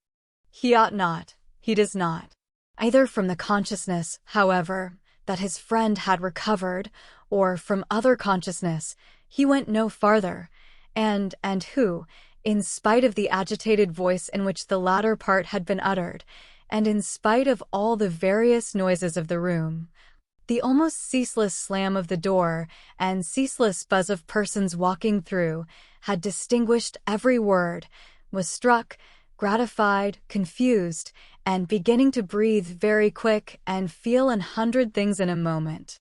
A: He ought not, he does not. Either from the consciousness, however, that his friend had recovered, or from other consciousness, he went no farther, and who, in spite of the agitated voice in which the latter part had been uttered, and in spite of all the various noises of the room, the almost ceaseless slam of the door and ceaseless buzz of persons walking through, had distinguished every word, was struck, gratified, confused, and beginning to breathe very quick and feel 100 things in a moment.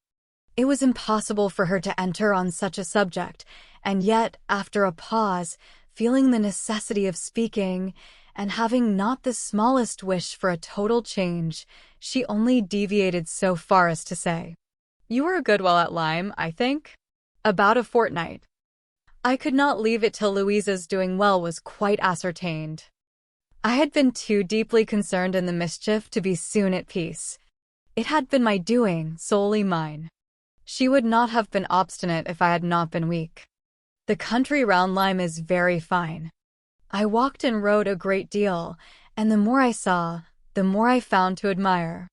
A: It was impossible for her to enter on such a subject, and yet, after a pause, feeling the necessity of speaking, and having not the smallest wish for a total change, she only deviated so far as to say, "You were a good while at Lyme, I think? About a fortnight." I could not leave it till Louisa's doing well was quite ascertained. I had been too deeply concerned in the mischief to be soon at peace. It had been my doing, solely mine. She would not have been obstinate if I had not been weak. The country round Lyme is very fine. I walked and rode a great deal, and the more I saw, the more I found to admire.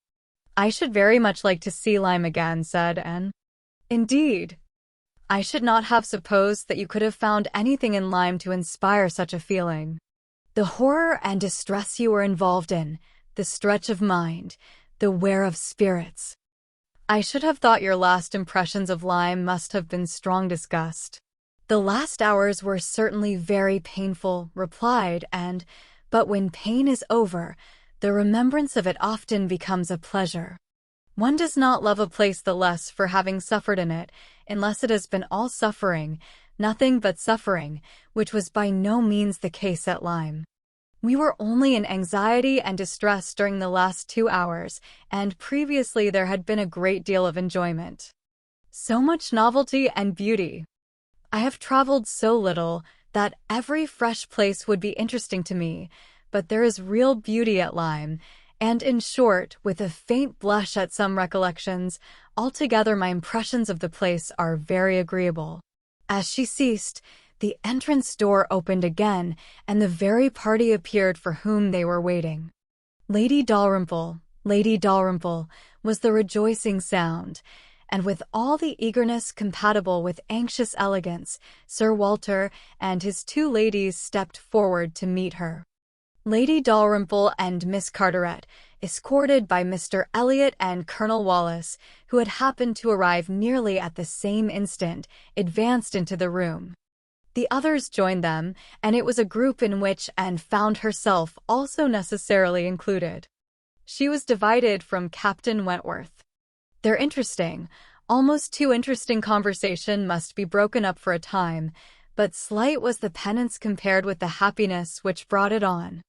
A: "I should very much like to see Lyme again," said Anne. "Indeed, I should not have supposed that you could have found anything in Lyme to inspire such a feeling. The horror and distress you were involved in, the stretch of mind, the wear of spirits. I should have thought your last impressions of Lyme must have been strong disgust." "The last hours were certainly very painful," replied Anne, "but when pain is over, the remembrance of it often becomes a pleasure. One does not love a place the less for having suffered in it, unless it has been all suffering, nothing but suffering, which was by no means the case at Lyme. We were only in anxiety and distress during the last 2 hours, and previously there had been a great deal of enjoyment. So much novelty and beauty. I have traveled so little that every fresh place would be interesting to me, but there is real beauty at Lyme, and in short, with a faint blush at some recollections, altogether my impressions of the place are very agreeable." As she ceased, the entrance door opened again, and the very party appeared for whom they were waiting. "Lady Dalrymple, Lady Dalrymple," was the rejoicing sound, and with all the eagerness compatible with anxious elegance, Sir Walter and his 2 ladies stepped forward to meet her. Lady Dalrymple and Miss Carteret, escorted by Mr. Elliot and Colonel Wallis, who had happened to arrive nearly at the same instant, advanced into the room. The others joined them, and it was a group in which Anne found herself also necessarily included. She was divided from Captain Wentworth. Their interesting, almost too interesting conversation must be broken up for a time, but slight was the penance compared with the happiness which brought it on.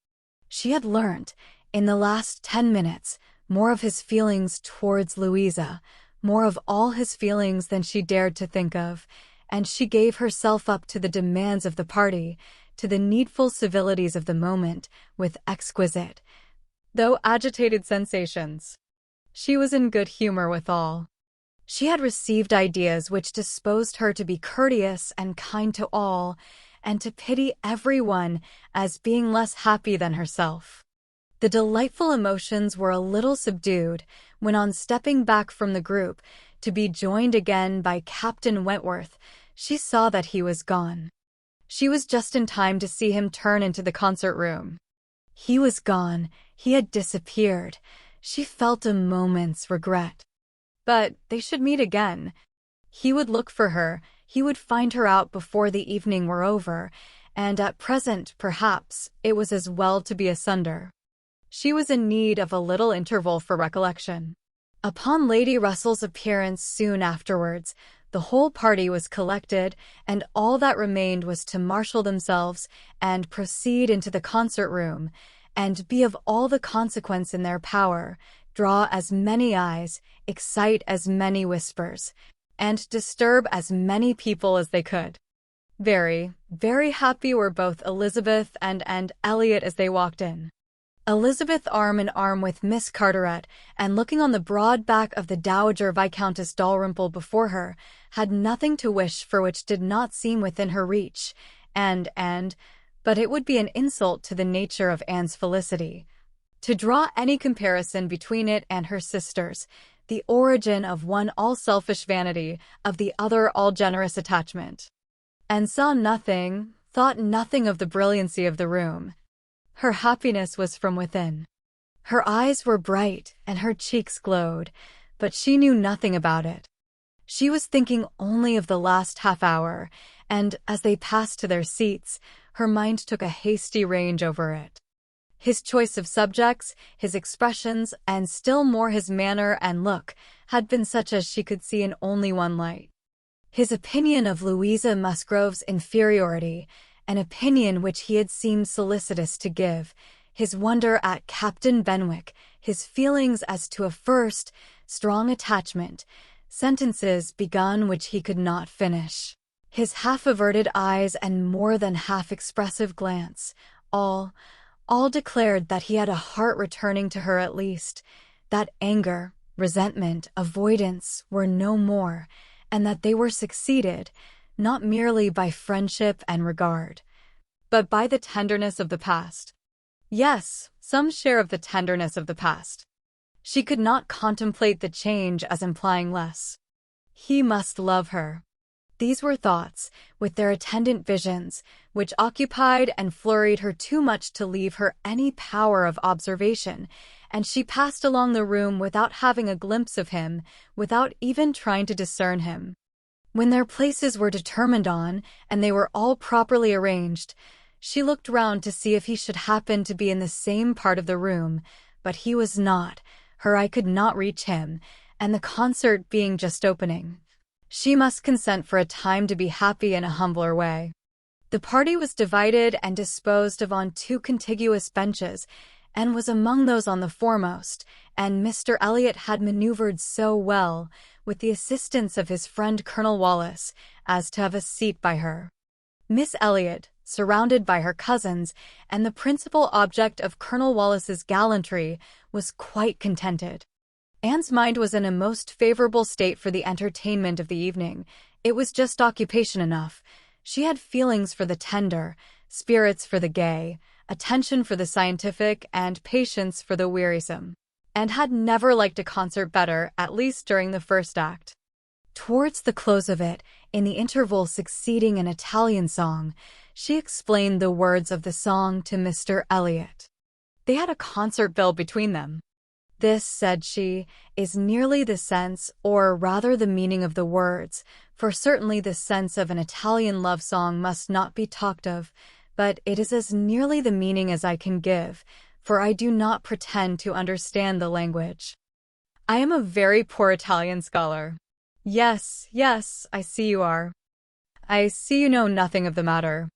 A: She had learnt, in the last 10 minutes, more of his feelings towards Louisa, more of all his feelings than she dared to think of, and she gave herself up to the demands of the party, to the needful civilities of the moment, with exquisite, though agitated sensations. She was in good humor withal. She had received ideas which disposed her to be courteous and kind to all, and to pity every one as being less happy than herself. The delightful emotions were a little subdued when, on stepping back from the group, to be joined again by Captain Wentworth, she saw that he was gone. She was just in time to see him turn into the concert room. He was gone, he had disappeared. She felt a moment's regret. But they should meet again. He would look for her, he would find her out before the evening were over, and at present, perhaps, it was as well to be asunder. She was in need of a little interval for recollection. Upon Lady Russell's appearance soon afterwards, the whole party was collected, and all that remained was to marshal themselves and proceed into the concert room, and be of all the consequence in their power, draw as many eyes, excite as many whispers, and disturb as many people as they could. Very, very happy were both Elizabeth and Elliot as they walked in. Elizabeth arm in arm with Miss Carteret, and looking on the broad back of the Dowager Viscountess Dalrymple before her, had nothing to wish for which did not seem within her reach, but it would be an insult to the nature of Anne's felicity to draw any comparison between it and her sister's, the origin of one all selfish vanity, of the other all generous attachment. And saw nothing, thought nothing of the brilliancy of the room. Her happiness was from within. Her eyes were bright and her cheeks glowed, but she knew nothing about it. She was thinking only of the last half hour, and as they passed to their seats, her mind took a hasty range over it. His choice of subjects, his expressions, and still more his manner and look, had been such as she could see in only one light. His opinion of Louisa Musgrove's inferiority, an opinion which he had seemed solicitous to give, his wonder at Captain Benwick, his feelings as to a first, strong attachment, sentences begun which he could not finish, his half-averted eyes and more than half-expressive glance, all declared that he had a heart returning to her at least, that anger, resentment, avoidance were no more, and that they were succeeded, not merely by friendship and regard, but by the tenderness of the past. Yes, some share of the tenderness of the past. She could not contemplate the change as implying less. He must love her. These were thoughts, with their attendant visions, which occupied and flurried her too much to leave her any power of observation, and she passed along the room without having a glimpse of him, without even trying to discern him. When their places were determined on, and they were all properly arranged, she looked round to see if he should happen to be in the same part of the room, but he was not, her eye could not reach him, and the concert being just opening, she must consent for a time to be happy in a humbler way. The party was divided and disposed of on two contiguous benches, and was among those on the foremost, and Mr. Elliot had maneuvered so well, with the assistance of his friend Colonel Wallis, as to have a seat by her. Miss Elliot, surrounded by her cousins, and the principal object of Colonel Wallis's gallantry, was quite contented. Anne's mind was in a most favorable state for the entertainment of the evening. It was just occupation enough. She had feelings for the tender, spirits for the gay, attention for the scientific, and patience for the wearisome, and had never liked a concert better, at least during the first act. Towards the close of it, in the interval succeeding an Italian song, she explained the words of the song to Mr. Elliot. They had a concert bill between them. This, said she, is nearly the sense, or rather the meaning of the words, for certainly the sense of an Italian love song must not be talked of, but it is as nearly the meaning as I can give, for I do not pretend to understand the language. I am a very poor Italian scholar. Yes, I see you are. I see you know nothing of the matter.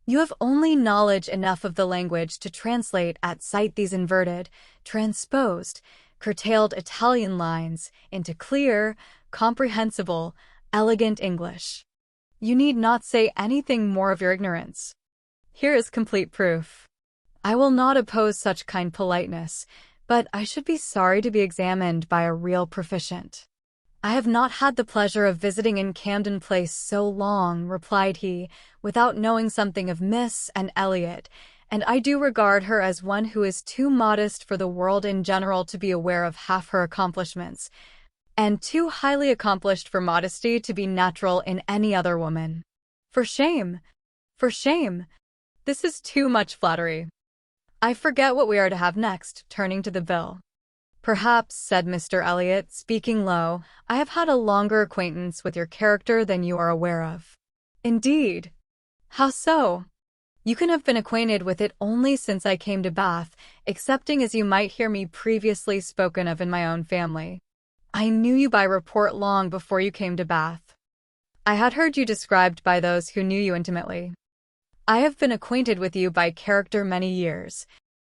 A: You have only knowledge enough of the language to translate at sight these inverted, transposed, curtailed Italian lines into clear, comprehensible, elegant English. You need not say anything more of your ignorance. Here is complete proof. I will not oppose such kind politeness, but I should be sorry to be examined by a real proficient. I have not had the pleasure of visiting in Camden Place so long, replied he, without knowing something of Miss and Elliot, and I do regard her as one who is too modest for the world in general to be aware of half her accomplishments, and too highly accomplished for modesty to be natural in any other woman. For shame! For shame! This is too much flattery. I forget what we are to have next, turning to the bill. Perhaps, said Mr. Elliot, speaking low, I have had a longer acquaintance with your character than you are aware of. Indeed? How so? You can have been acquainted with it only since I came to Bath, excepting as you might hear me previously spoken of in my own family. I knew you by report long before you came to Bath. I had heard you described by those who knew you intimately. I have been acquainted with you by character many years.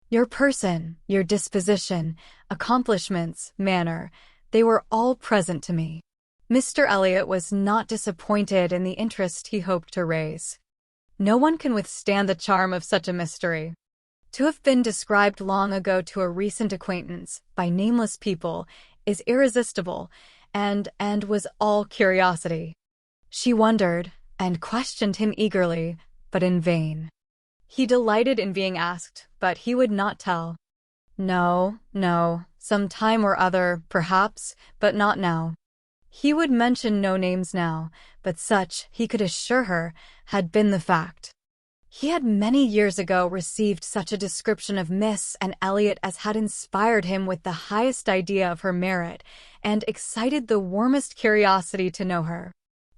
A: Your person, your disposition, accomplishments, manner, they were all present to me. Mr. Elliot was not disappointed in the interest he hoped to raise. No one can withstand the charm of such a mystery. To have been described long ago to a recent acquaintance, by nameless people, is irresistible, and was all curiosity. She wondered, and questioned him eagerly, but in vain. He delighted in being asked, but he would not tell. No, some time or other, perhaps, but not now. He would mention no names now, but such, he could assure her, had been the fact. He had many years ago received such a description of Miss and Elliot as had inspired him with the highest idea of her merit, and excited the warmest curiosity to know her,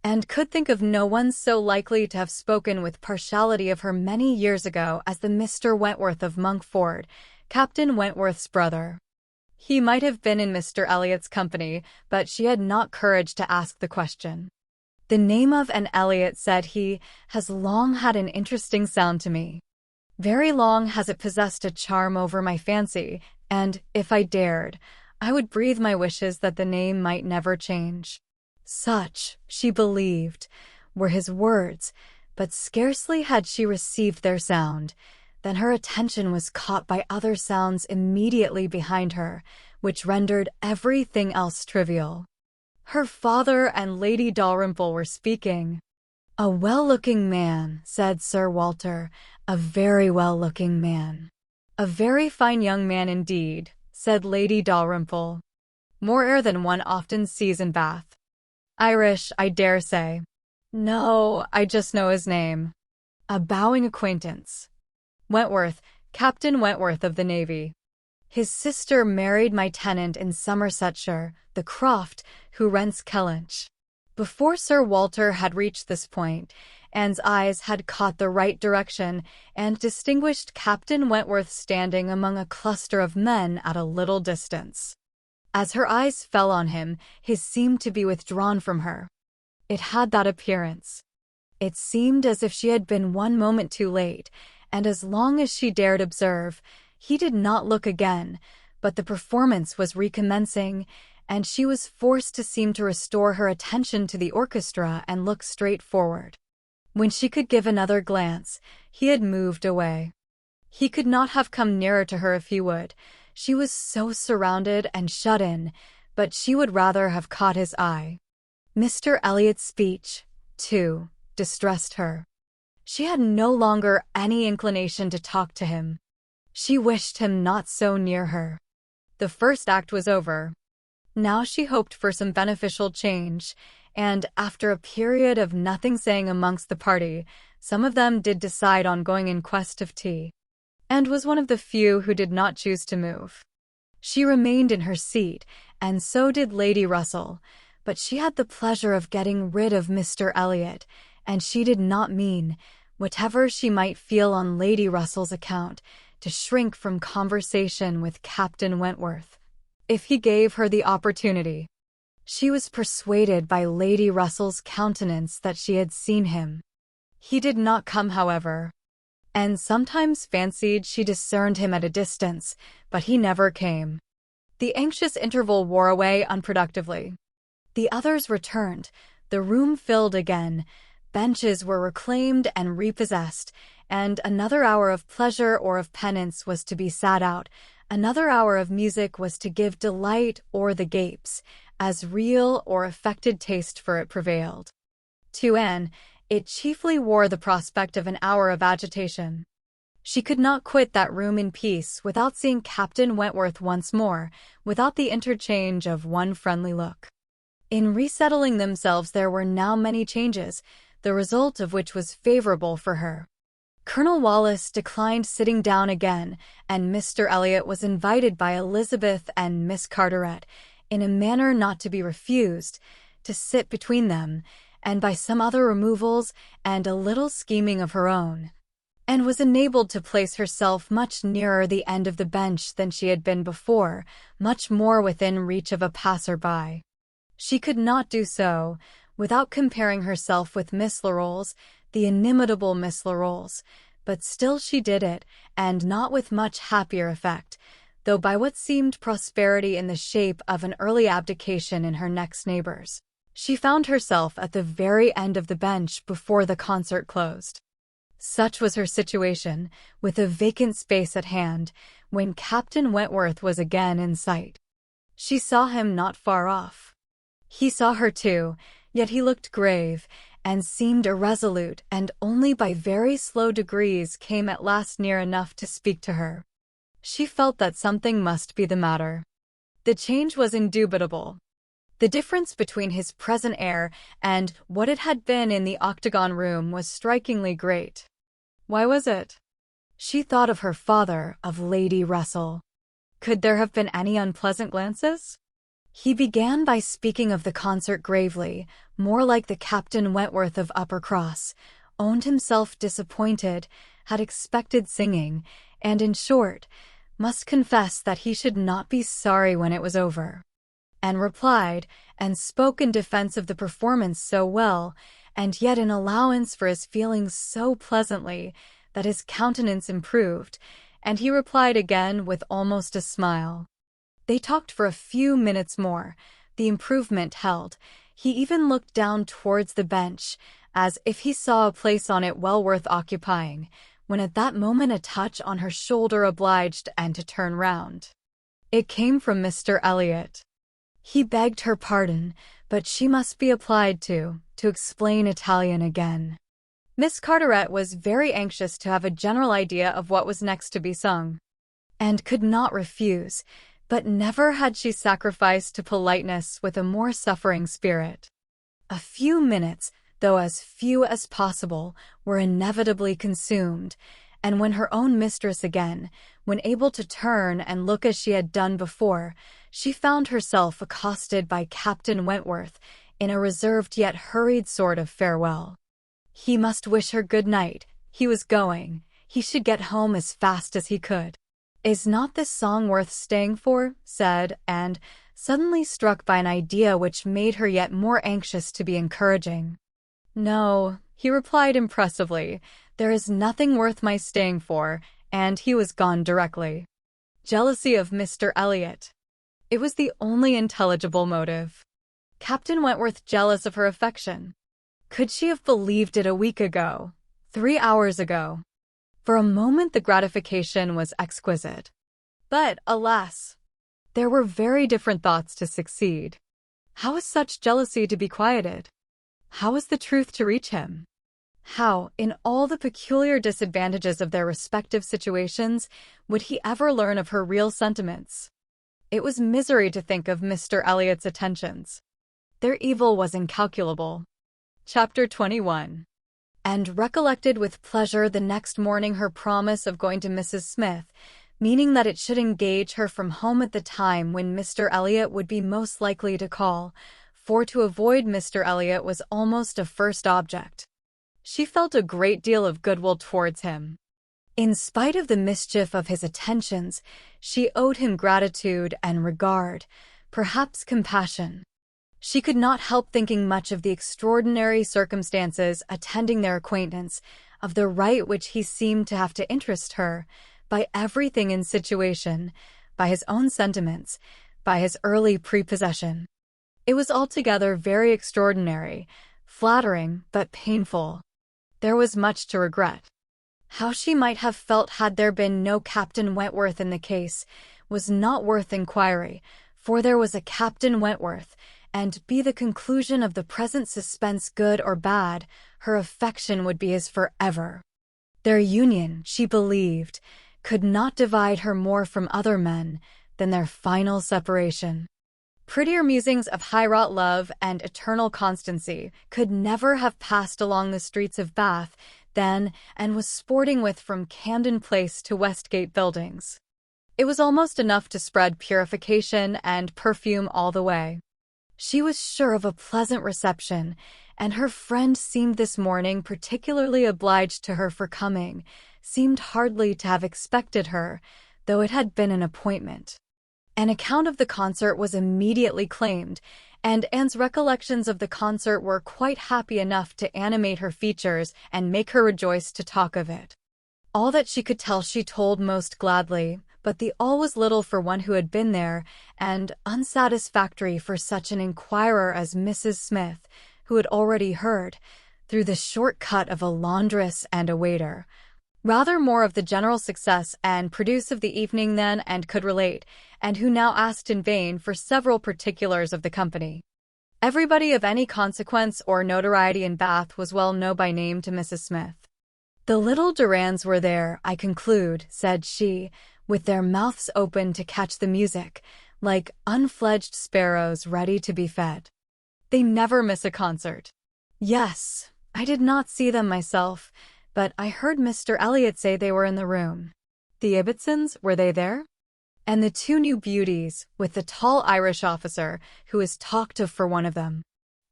A: and could think of no one so likely to have spoken with partiality of her many years ago as the Mr. Wentworth of Monkford, Captain Wentworth's brother. He might have been in Mr. Elliot's company, but she had not courage to ask the question. The name of an Elliot, said he, has long had an interesting sound to me. Very long has it possessed a charm over my fancy, and, if I dared, I would breathe my wishes that the name might never change. Such, she believed, were his words, but scarcely had she received their sound, than her attention was caught by other sounds immediately behind her, which rendered everything else trivial. Her father and Lady Dalrymple were speaking. "A well-looking man," said Sir Walter, "a very well-looking man." "A very fine young man indeed," said Lady Dalrymple. "More air than one often sees in Bath. Irish, I dare say." "No, I just know his name." "A bowing acquaintance." "Wentworth, Captain Wentworth of the Navy. His sister married my tenant in Somersetshire, the Croft, who rents Kellynch." Before Sir Walter had reached this point, Anne's eyes had caught the right direction and distinguished Captain Wentworth standing among a cluster of men at a little distance. As her eyes fell on him, his seemed to be withdrawn from her. It had that appearance. It seemed as if she had been one moment too late, and as long as she dared observe, he did not look again, but the performance was recommencing, and she was forced to seem to restore her attention to the orchestra and look straight forward. When she could give another glance, he had moved away. He could not have come nearer to her if he would. She was so surrounded and shut in, but she would rather have caught his eye. Mr. Elliot's speech, too, distressed her. She had no longer any inclination to talk to him. She wished him not so near her. The first act was over. Now she hoped for some beneficial change, and after a period of nothing saying amongst the party, some of them did decide on going in quest of tea, and was one of the few who did not choose to move. She remained in her seat, and so did Lady Russell, but she had the pleasure of getting rid of Mr. Elliot, and she did not mean, whatever she might feel on Lady Russell's account, to shrink from conversation with Captain Wentworth, if he gave her the opportunity. She was persuaded by Lady Russell's countenance that she had seen him. He did not come, however, and sometimes fancied she discerned him at a distance, but he never came. The anxious interval wore away unproductively. The others returned, the room filled again, benches were reclaimed and repossessed, and another hour of pleasure or of penance was to be sat out, another hour of music was to give delight or the gapes, as real or affected taste for it prevailed. To Anne, it chiefly wore the prospect of an hour of agitation. She could not quit that room in peace without seeing Captain Wentworth once more, without the interchange of one friendly look. In resettling themselves there were now many changes, the result of which was favorable for her. Colonel Wallis declined sitting down again, and Mr. Elliot was invited by Elizabeth and Miss Carteret, in a manner not to be refused, to sit between them, and by some other removals and a little scheming of her own, and was enabled to place herself much nearer the end of the bench than she had been before, much more within reach of a passer-by. She could not do so without comparing herself with Miss Larolles, the inimitable Miss Larolles, but still she did it, and not with much happier effect, though by what seemed prosperity in the shape of an early abdication in her next neighbors. She found herself at the very end of the bench before the concert closed. Such was her situation, with a vacant space at hand, when Captain Wentworth was again in sight. She saw him not far off. He saw her too, yet he looked grave, and seemed irresolute, and only by very slow degrees came at last near enough to speak to her. She felt that something must be the matter. The change was indubitable. The difference between his present air and what it had been in the octagon room was strikingly great. Why was it? She thought of her father, of Lady Russell. Could there have been any unpleasant glances? He began by speaking of the concert gravely, more like the Captain Wentworth of Uppercross, owned himself disappointed, had expected singing, and, in short, must confess that he should not be sorry when it was over. and replied, and spoke in defense of the performance so well, and yet in allowance for his feelings so pleasantly, that his countenance improved, and he replied again with almost a smile. They talked for a few minutes more. The improvement held. He even looked down towards the bench, as if he saw a place on it well worth occupying, when at that moment a touch on her shoulder obliged Anne to turn round. It came from Mr. Elliot. He begged her pardon, but she must be applied to explain Italian again. Miss Carteret was very anxious to have a general idea of what was next to be sung, and could not refuse, but never had she sacrificed to politeness with a more suffering spirit. A few minutes, though as few as possible, were inevitably consumed, and when her own mistress again, when able to turn and look as she had done before, she found herself accosted by Captain Wentworth in a reserved yet hurried sort of farewell. He must wish her good night. He was going. He should get home as fast as he could. "Is not this song worth staying for?" said Anne, suddenly struck by an idea which made her yet more anxious to be encouraging. "No," he replied impressively, "there is nothing worth my staying for," and he was gone directly. Jealousy of Mr. Elliot. It was the only intelligible motive. Captain Wentworth jealous of her affection. Could she have believed it a week ago? 3 hours ago? For a moment the gratification was exquisite. But, alas, there were very different thoughts to succeed. How was such jealousy to be quieted? How was the truth to reach him? How, in all the peculiar disadvantages of their respective situations, would he ever learn of her real sentiments? It was misery to think of Mr. Elliot's attentions. Their evil was incalculable. Chapter 21. And recollected with pleasure the next morning her promise of going to Mrs. Smith, meaning that it should engage her from home at the time when Mr. Elliot would be most likely to call, for to avoid Mr. Elliot was almost a first object. She felt a great deal of goodwill towards him. In spite of the mischief of his attentions, she owed him gratitude and regard, perhaps compassion. She could not help thinking much of the extraordinary circumstances attending their acquaintance, of the right which he seemed to have to interest her, by everything in situation, by his own sentiments, by his early prepossession. It was altogether very extraordinary, flattering, but painful. There was much to regret. How she might have felt had there been no Captain Wentworth in the case was not worth inquiry, for there was a Captain Wentworth, and be the conclusion of the present suspense good or bad, her affection would be his forever. Their union, she believed, could not divide her more from other men than their final separation. Prettier musings of high-wrought love and eternal constancy could never have passed along the streets of Bath then and was sporting with from Camden Place to Westgate Buildings. It was almost enough to spread purification and perfume all the way. She was sure of a pleasant reception, and her friend seemed this morning particularly obliged to her for coming, seemed hardly to have expected her, though it had been an appointment. An account of the concert was immediately claimed, and Anne's recollections of the concert were quite happy enough to animate her features and make her rejoice to talk of it. All that she could tell she told most gladly, but the all was little for one who had been there, and unsatisfactory for such an inquirer as Mrs. Smith, who had already heard, through the short cut of a laundress and a waiter, rather more of the general success and produce of the evening then and could relate, and who now asked in vain for several particulars of the company. Everybody of any consequence or notoriety in Bath was well known by name to Mrs. Smith. "The little Durands were there, I conclude," said she, "with their mouths open to catch the music, like unfledged sparrows ready to be fed. They never miss a concert." "Yes, I did not see them myself, but I heard Mr. Elliot say they were in the room." "The Ibbotsons, were they there?" "And the 2 new beauties, with the tall Irish officer, who is talked of for one of them."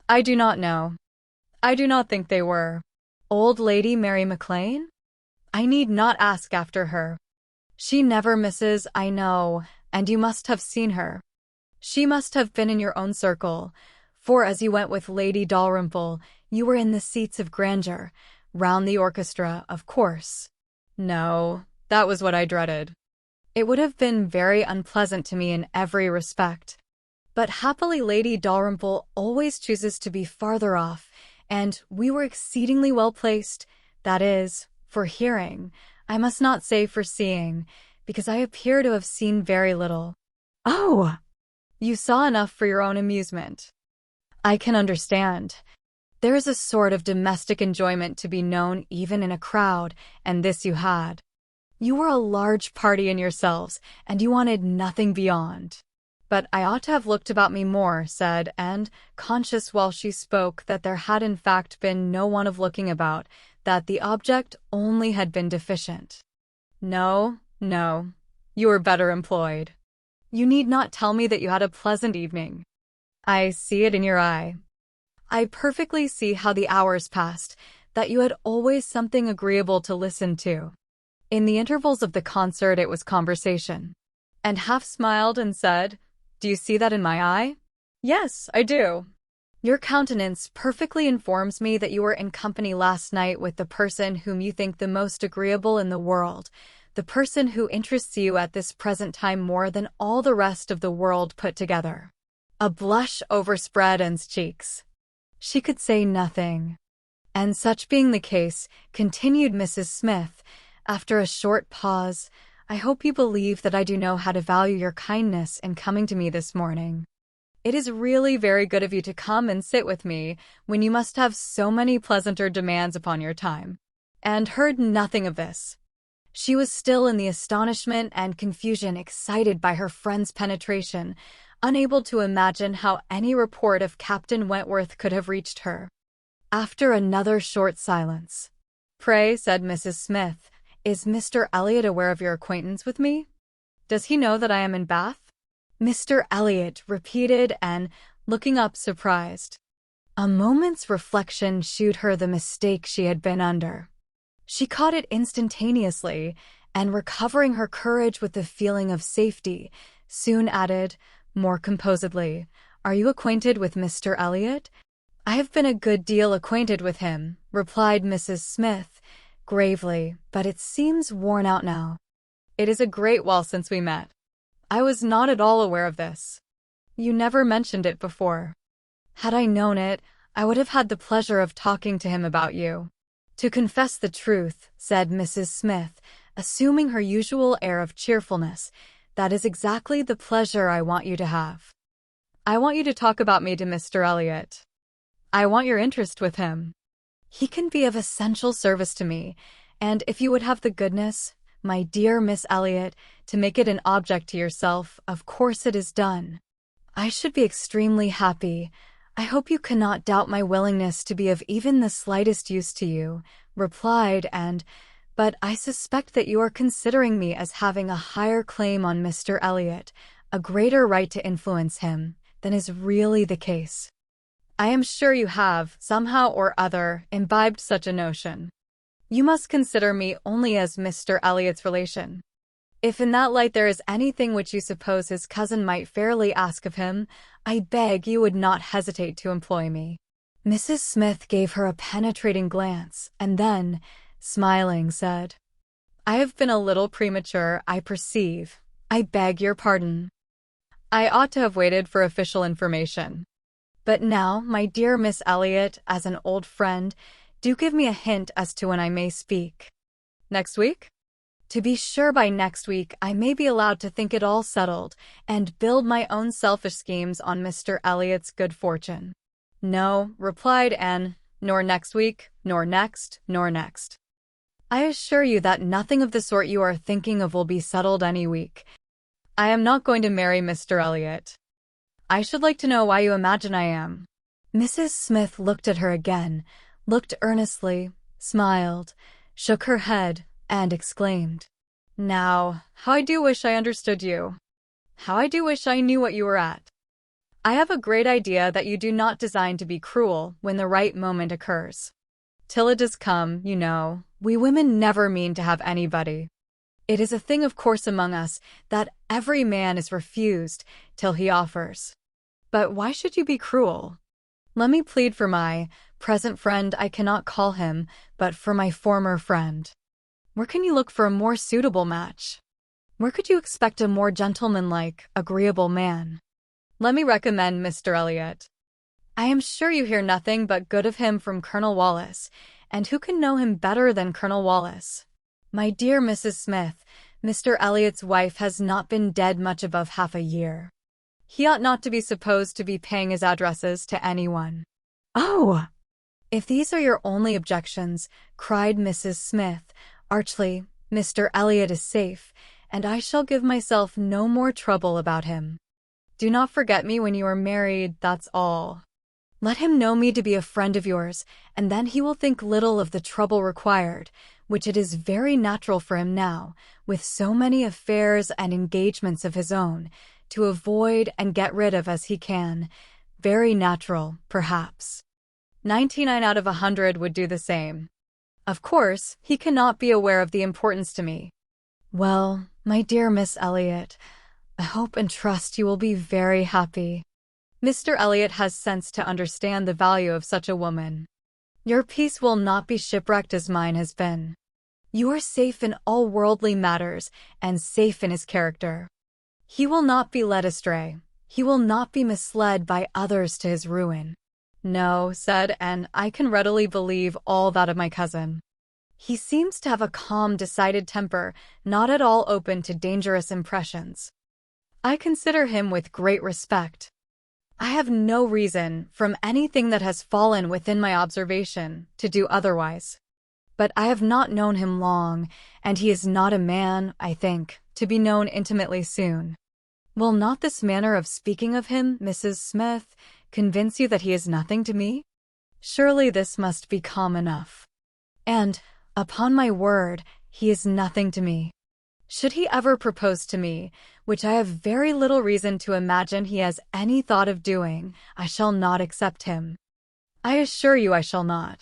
A: "I do not know. I do not think they were." "Old Lady Mary MacLane?" "I need not ask after her. She never misses, I know, and you must have seen her." She must have been in your own circle, for as you went with Lady Dalrymple, you were in the seats of grandeur, round the orchestra, of course. No, that was what I dreaded. It would have been very unpleasant to me in every respect. But happily Lady Dalrymple always chooses to be farther off, and we were exceedingly well placed, that is, for hearing, I must not say for seeing, because I appear to have seen very little. Oh! You saw enough for your own amusement. I can understand. There is a sort of domestic enjoyment to be known even in a crowd, and this you had. You were a large party in yourselves, and you wanted nothing beyond. But I ought to have looked about me more, said, and, conscious while she spoke that there had in fact been no want of looking about, that the object only had been deficient. No, no, you were better employed. You need not tell me that you had a pleasant evening. I see it in your eye. I perfectly see how the hours passed, that you had always something agreeable to listen to. In the intervals of the concert it was conversation. And half smiled and said, "Do you see that in my eye?" "Yes, I do." Your countenance perfectly informs me that you were in company last night with the person whom you think the most agreeable in the world, the person who interests you at this present time more than all the rest of the world put together. A blush overspread Anne's cheeks. She could say nothing. And such being the case, continued Mrs. Smith, after a short pause, I hope you believe that I do know how to value your kindness in coming to me this morning. It is really very good of you to come and sit with me when you must have so many pleasanter demands upon your time. And heard nothing of this. She was still in the astonishment and confusion excited by her friend's penetration, unable to imagine how any report of Captain Wentworth could have reached her. After another short silence, "Pray," said Mrs. Smith, "is Mr. Elliot aware of your acquaintance with me? Does he know that I am in Bath?" Mr. Elliot repeated and, looking up surprised. A moment's reflection shewed her the mistake she had been under. She caught it instantaneously, and recovering her courage with the feeling of safety, soon added, more composedly, "Are you acquainted with Mr. Elliot?" "I have been a good deal acquainted with him," replied Mrs. Smith, gravely, "but it seems worn out now. It is a great while since we met. I was not at all aware of this. You never mentioned it before. Had I known it, I would have had the pleasure of talking to him about you." "To confess the truth," said Mrs. Smith, assuming her usual air of cheerfulness, "that is exactly the pleasure I want you to have. I want you to talk about me to Mr. Elliot. I want your interest with him. He can be of essential service to me, and if you would have the goodness, my dear Miss Elliot, to make it an object to yourself, of course it is done. I should be extremely happy. I hope you cannot doubt my willingness to be of even the slightest use to you," replied Anne, "but I suspect that you are considering me as having a higher claim on Mr. Elliot, a greater right to influence him, than is really the case. I am sure you have, somehow or other, imbibed such a notion. You must consider me only as Mr. Elliot's relation. If in that light there is anything which you suppose his cousin might fairly ask of him, I beg you would not hesitate to employ me." Mrs. Smith gave her a penetrating glance, and then, smiling, said, "I have been a little premature, I perceive. I beg your pardon. I ought to have waited for official information. But now, my dear Miss Elliot, as an old friend, do give me a hint as to when I may speak." "Next week?" "To be sure by next week I may be allowed to think it all settled, and build my own selfish schemes on Mr. Elliot's good fortune." "No," replied Anne, "nor next week, nor next, nor next. I assure you that nothing of the sort you are thinking of will be settled any week. I am not going to marry Mr. Elliot. I should like to know why you imagine I am." Mrs. Smith looked at her again, looked earnestly, smiled, shook her head, and exclaimed, "Now, how I do wish I understood you. How I do wish I knew what you were at. I have a great idea that you do not design to be cruel when the right moment occurs. Till it does come, you know, we women never mean to have anybody. It is a thing of course among us that every man is refused till he offers. But why should you be cruel? Let me plead for my present friend. I cannot call him, but for my former friend. Where can you look for a more suitable match? Where could you expect a more gentlemanlike, agreeable man? Let me recommend Mr. Elliot. I am sure you hear nothing but good of him from Colonel Wallace, and who can know him better than Colonel Wallace? My dear Mrs. Smith, Mr. Elliot's wife has not been dead much above half a year. He ought not to be supposed to be paying his addresses to anyone. Oh! If these are your only objections, cried Mrs. Smith, archly, Mr. Elliot is safe, and I shall give myself no more trouble about him. Do not forget me when you are married, that's all. Let him know me to be a friend of yours, and then he will think little of the trouble required, which it is very natural for him now, with so many affairs and engagements of his own, to avoid and get rid of as he can. Very natural, perhaps. 99 out of 100 would do the same. Of course, he cannot be aware of the importance to me. Well, my dear Miss Elliot, I hope and trust you will be very happy. Mr. Elliot has sense to understand the value of such a woman. Your peace will not be shipwrecked as mine has been. You are safe in all worldly matters, and safe in his character. He will not be led astray. He will not be misled by others to his ruin. No, said Anne, I can readily believe all that of my cousin. He seems to have a calm, decided temper, not at all open to dangerous impressions. I consider him with great respect. I have no reason, from anything that has fallen within my observation, to do otherwise. But I have not known him long, and he is not a man, I think, to be known intimately soon. Will not this manner of speaking of him, Mrs. Smith, convince you that he is nothing to me? Surely this must be calm enough. And, upon my word, he is nothing to me. Should he ever propose to me, which I have very little reason to imagine he has any thought of doing, I shall not accept him. I assure you I shall not.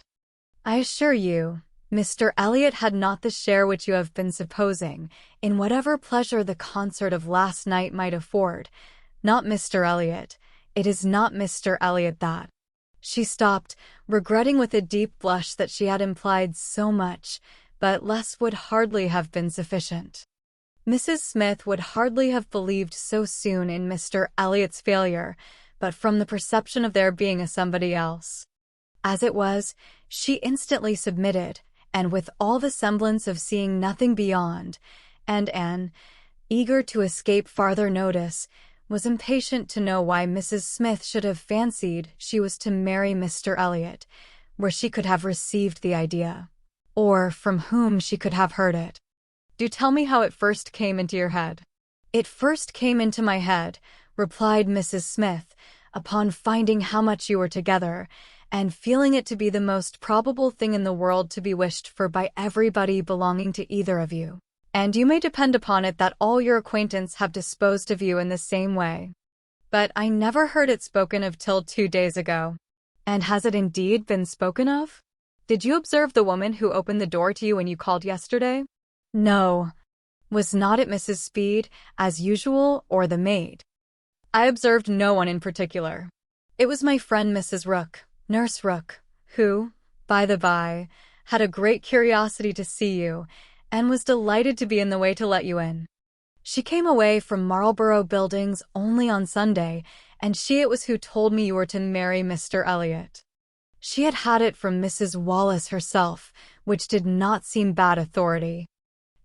A: I assure you, Mr. Elliot had not the share which you have been supposing, in whatever pleasure the concert of last night might afford. Not Mr. Elliot. It is not Mr. Elliot that. She stopped, regretting with a deep blush that she had implied so much, but less would hardly have been sufficient. Mrs. Smith would hardly have believed so soon in Mr. Elliot's failure, but from the perception of there being a somebody else. As it was, she instantly submitted, and with all the semblance of seeing nothing beyond, and Anne, eager to escape farther notice, was impatient to know why Mrs. Smith should have fancied she was to marry Mr. Elliot, where she could have received the idea, or from whom she could have heard it. Do tell me how it first came into your head. It first came into my head, replied Mrs. Smith, upon finding how much you were together, and feeling it to be the most probable thing in the world to be wished for by everybody belonging to either of you. And you may depend upon it that all your acquaintance have disposed of you in the same way. But I never heard it spoken of till 2 days ago. And has it indeed been spoken of? Did you observe the woman who opened the door to you when you called yesterday? No. Was not it Mrs. Speed, as usual, or the maid? I observed no one in particular. It was my friend Mrs. Rook, Nurse Rook, who, by the by, had a great curiosity to see you, and was delighted to be in the way to let you in. She came away from Marlborough Buildings only on Sunday, and she it was who told me you were to marry Mr. Elliot. She had had it from Mrs. Wallace herself, which did not seem bad authority.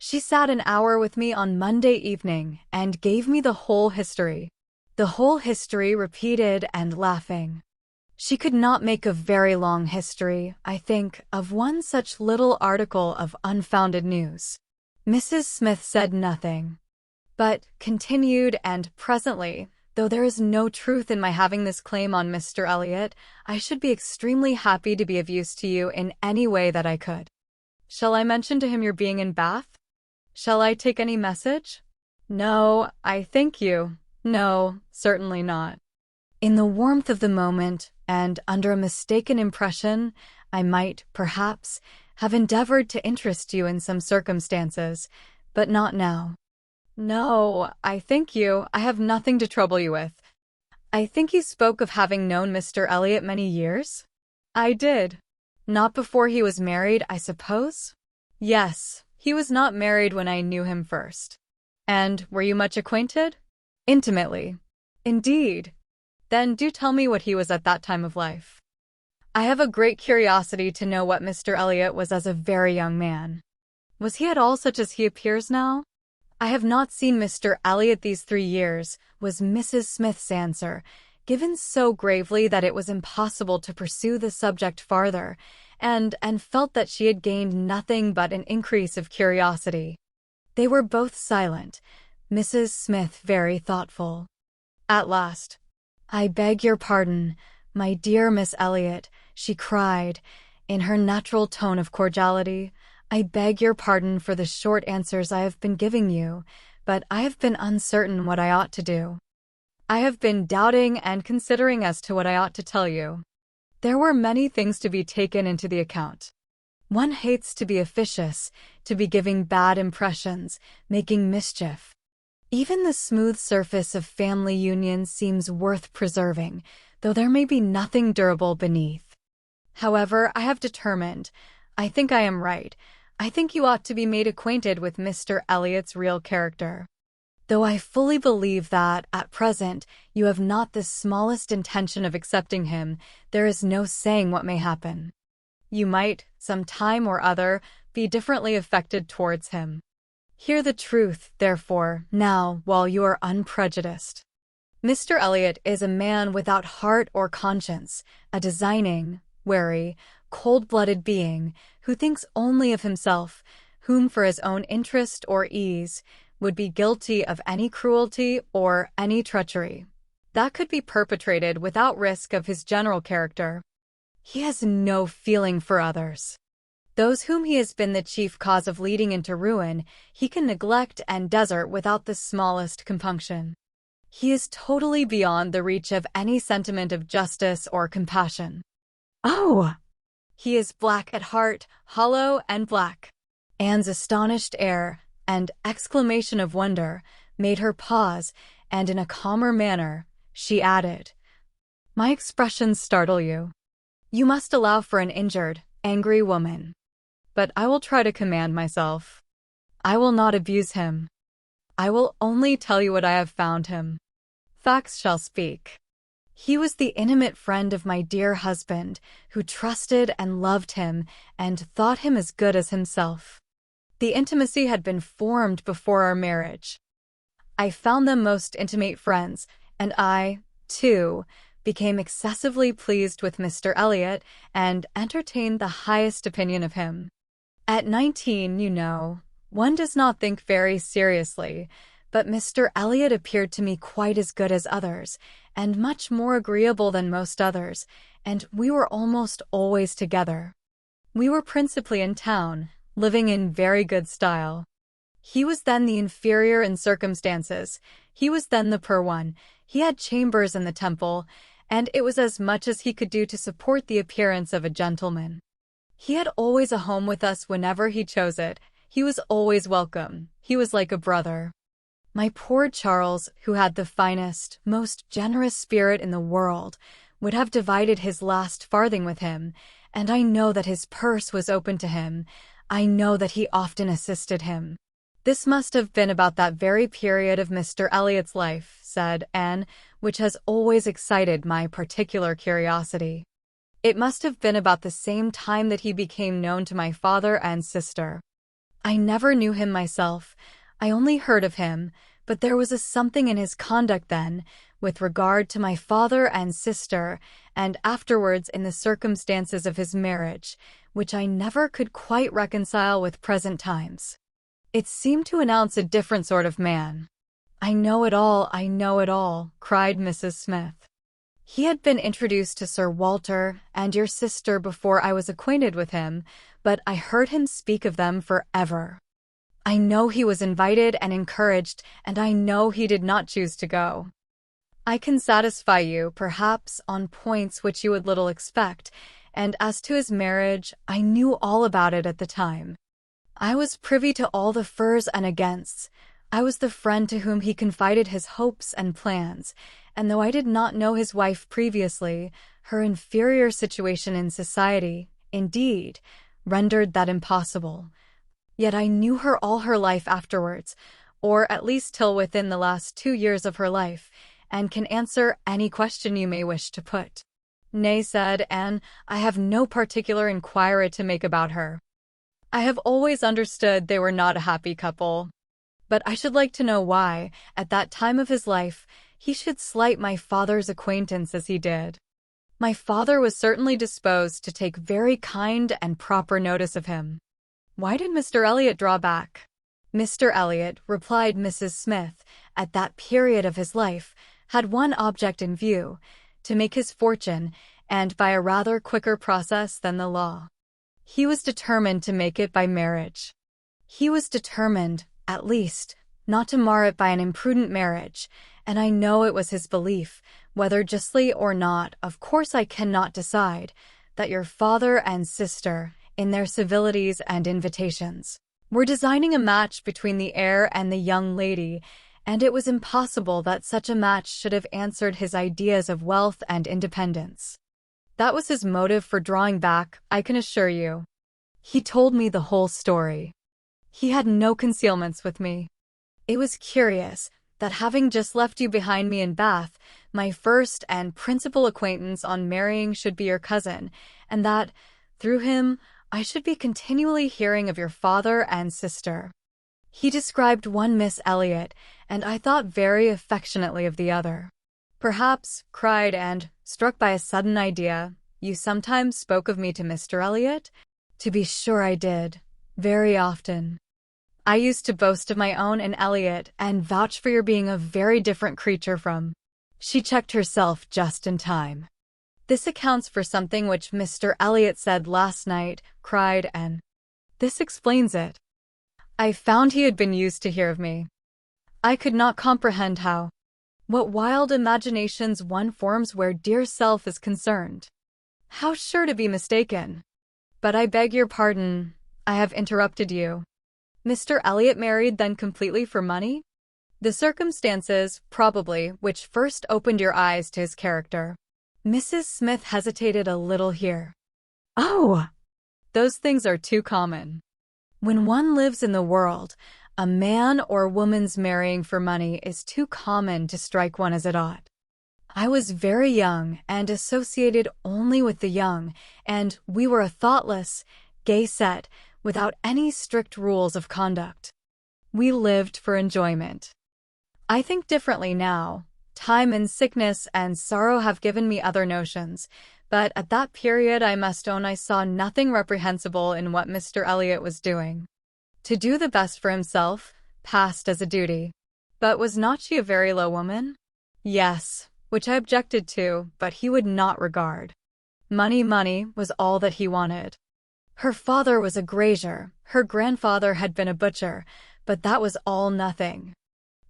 A: She sat an hour with me on Monday evening and gave me the whole history. The whole history repeated and laughing. She could not make a very long history, I think, of one such little article of unfounded news. Mrs. Smith said nothing, but continued, and presently, though there is no truth in my having this claim on Mr. Elliot, I should be extremely happy to be of use to you in any way that I could. Shall I mention to him your being in Bath? Shall I take any message? No, I thank you. No, certainly not. In the warmth of the moment, and under a mistaken impression, I might, perhaps, have endeavored to interest you in some circumstances, but not now. No, I thank you. I have nothing to trouble you with. I think you spoke of having known Mr. Elliot many years? I did. Not before he was married, I suppose? Yes, he was not married when I knew him first. And were you much acquainted? Intimately. Indeed. Then do tell me what he was at that time of life. I have a great curiosity to know what Mr. Elliot was as a very young man. Was he at all such as he appears now? I have not seen Mr. Elliot these 3 years, was Mrs. Smith's answer, given so gravely that it was impossible to pursue the subject farther, and felt that she had gained nothing but an increase of curiosity. They were both silent, Mrs. Smith very thoughtful. At last, "I beg your pardon, my dear Miss Elliot," she cried, in her natural tone of cordiality. "I beg your pardon for the short answers I have been giving you, but I have been uncertain what I ought to do. I have been doubting and considering as to what I ought to tell you. There were many things to be taken into the account. One hates to be officious, to be giving bad impressions, making mischief. Even the smooth surface of family union seems worth preserving, though there may be nothing durable beneath. However, I have determined, I think I am right, I think you ought to be made acquainted with Mr. Elliot's real character. Though I fully believe that, at present, you have not the smallest intention of accepting him, there is no saying what may happen. You might, some time or other, be differently affected towards him. Hear the truth, therefore, now, while you are unprejudiced. Mr. Elliot is a man without heart or conscience, a designing, wary, cold-blooded being, who thinks only of himself, whom for his own interest or ease, would be guilty of any cruelty or any treachery that could be perpetrated without risk of his general character. He has no feeling for others. Those whom he has been the chief cause of leading into ruin, he can neglect and desert without the smallest compunction. He is totally beyond the reach of any sentiment of justice or compassion. Oh! He is black at heart, hollow and black. Anne's astonished air and exclamation of wonder made her pause, and in a calmer manner, she added, "My expressions startle you. You must allow for an injured, angry woman. But I will try to command myself. I will not abuse him. I will only tell you what I have found him. Facts shall speak. He was the intimate friend of my dear husband, who trusted and loved him, and thought him as good as himself. The intimacy had been formed before our marriage. I found them most intimate friends, and I, too, became excessively pleased with Mr. Elliot and entertained the highest opinion of him. At 19, you know, one does not think very seriously, but Mr. Elliot appeared to me quite as good as others, and much more agreeable than most others, and we were almost always together. We were principally in town, living in very good style. He was then the inferior in circumstances, he was then the poor one, he had chambers in the Temple, and it was as much as he could do to support the appearance of a gentleman. He had always a home with us whenever he chose it, he was always welcome, he was like a brother. My poor Charles, who had the finest, most generous spirit in the world, would have divided his last farthing with him, and I know that his purse was open to him, I know that he often assisted him. This must have been about that very period of Mr. Elliot's life, said Anne, which has always excited my particular curiosity. It must have been about the same time that he became known to my father and sister. I never knew him myself, I only heard of him, but there was a something in his conduct then, with regard to my father and sister, and afterwards in the circumstances of his marriage, which I never could quite reconcile with present times. It seemed to announce a different sort of man. I know it all, cried Mrs. Smith. He had been introduced to Sir Walter and your sister before I was acquainted with him, but I heard him speak of them forever. I know he was invited and encouraged, and I know he did not choose to go. I can satisfy you, perhaps, on points which you would little expect, and as to his marriage, I knew all about it at the time. I was privy to all the furs and againsts. I was the friend to whom he confided his hopes and plans, and though I did not know his wife previously, her inferior situation in society, indeed, rendered that impossible. Yet I knew her all her life afterwards, or at least till within the last 2 years of her life, and can answer any question you may wish to put. Nay, said Anne, I have no particular inquiry to make about her. I have always understood they were not a happy couple. But I should like to know why, at that time of his life, he should slight my father's acquaintance as he did. My father was certainly disposed to take very kind and proper notice of him. Why did Mr. Elliot draw back? Mr. Elliot, replied Mrs. Smith, at that period of his life, had one object in view, to make his fortune, and by a rather quicker process than the law. He was determined to make it by marriage. He was determined, at least, not to mar it by an imprudent marriage, and I know it was his belief, whether justly or not, of course I cannot decide, that your father and sister, in their civilities and invitations, were designing a match between the heir and the young lady, and it was impossible that such a match should have answered his ideas of wealth and independence. That was his motive for drawing back, I can assure you. He told me the whole story. He had no concealments with me. It was curious that having just left you behind me in Bath, my first and principal acquaintance on marrying should be your cousin, and that, through him, I should be continually hearing of your father and sister. He described one Miss Elliot, and I thought very affectionately of the other. Perhaps, cried Anne, struck by a sudden idea, you sometimes spoke of me to Mr. Elliot? To be sure I did, very often. I used to boast of my own and Elliot, and vouch for your being a very different creature from. She checked herself just in time. This accounts for something which Mr. Elliot said last night, cried Anne. This explains it. I found he had been used to hear of me. I could not comprehend how. What wild imaginations one forms where dear self is concerned. How sure to be mistaken. But I beg your pardon, I have interrupted you. Mr. Elliot married then completely for money? The circumstances, probably, which first opened your eyes to his character. Mrs. Smith hesitated a little here. Oh! Those things are too common. When one lives in the world, a man or woman's marrying for money is too common to strike one as it ought. I was very young and associated only with the young, and we were a thoughtless, gay set, without any strict rules of conduct. We lived for enjoyment. I think differently now. Time and sickness and sorrow have given me other notions, but at that period I must own I saw nothing reprehensible in what Mr. Elliot was doing. To do the best for himself passed as a duty. But was not she a very low woman? Yes, which I objected to, but he would not regard. Money was all that he wanted. Her father was a grazier, her grandfather had been a butcher, but that was all nothing.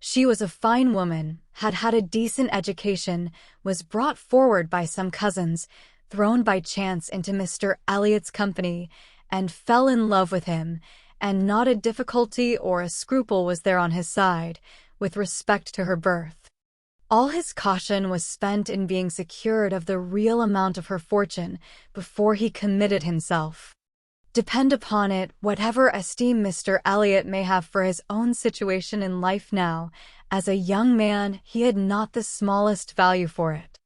A: She was a fine woman, had had a decent education, was brought forward by some cousins, thrown by chance into Mr. Elliot's company, and fell in love with him, and not a difficulty or a scruple was there on his side, with respect to her birth. All his caution was spent in being secured of the real amount of her fortune before he committed himself. Depend upon it, whatever esteem Mr. Elliot may have for his own situation in life now, as a young man he had not the smallest value for it.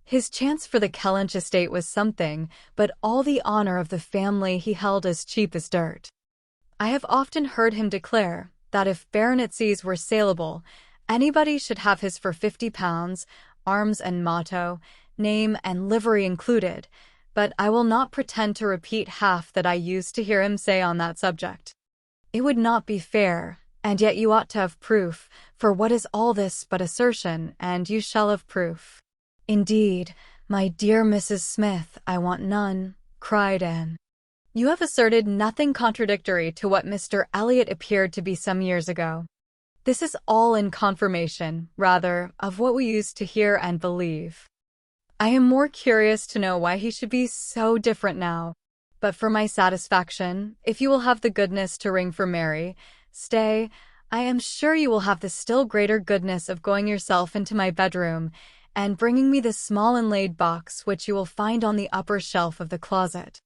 A: His chance for the Kellynch estate was something, but all the honor of the family he held as cheap as dirt. I have often heard him declare that if baronetcies were saleable, anybody should have his for £50, arms and motto, name and livery included, but I will not pretend to repeat half that I used to hear him say on that subject. It would not be fair, and yet you ought to have proof, for what is all this but assertion, and you shall have proof. Indeed, my dear Mrs. Smith, I want none, cried Anne. You have asserted nothing contradictory to what Mr. Elliot appeared to be some years ago. This is all in confirmation, rather, of what we used to hear and believe. I am more curious to know why he should be so different now, But for my satisfaction, if you will have the goodness to ring for Mary, stay, I am sure you will have the still greater goodness of going yourself into my bedroom and bringing me the small inlaid box which you will find on the upper shelf of the closet.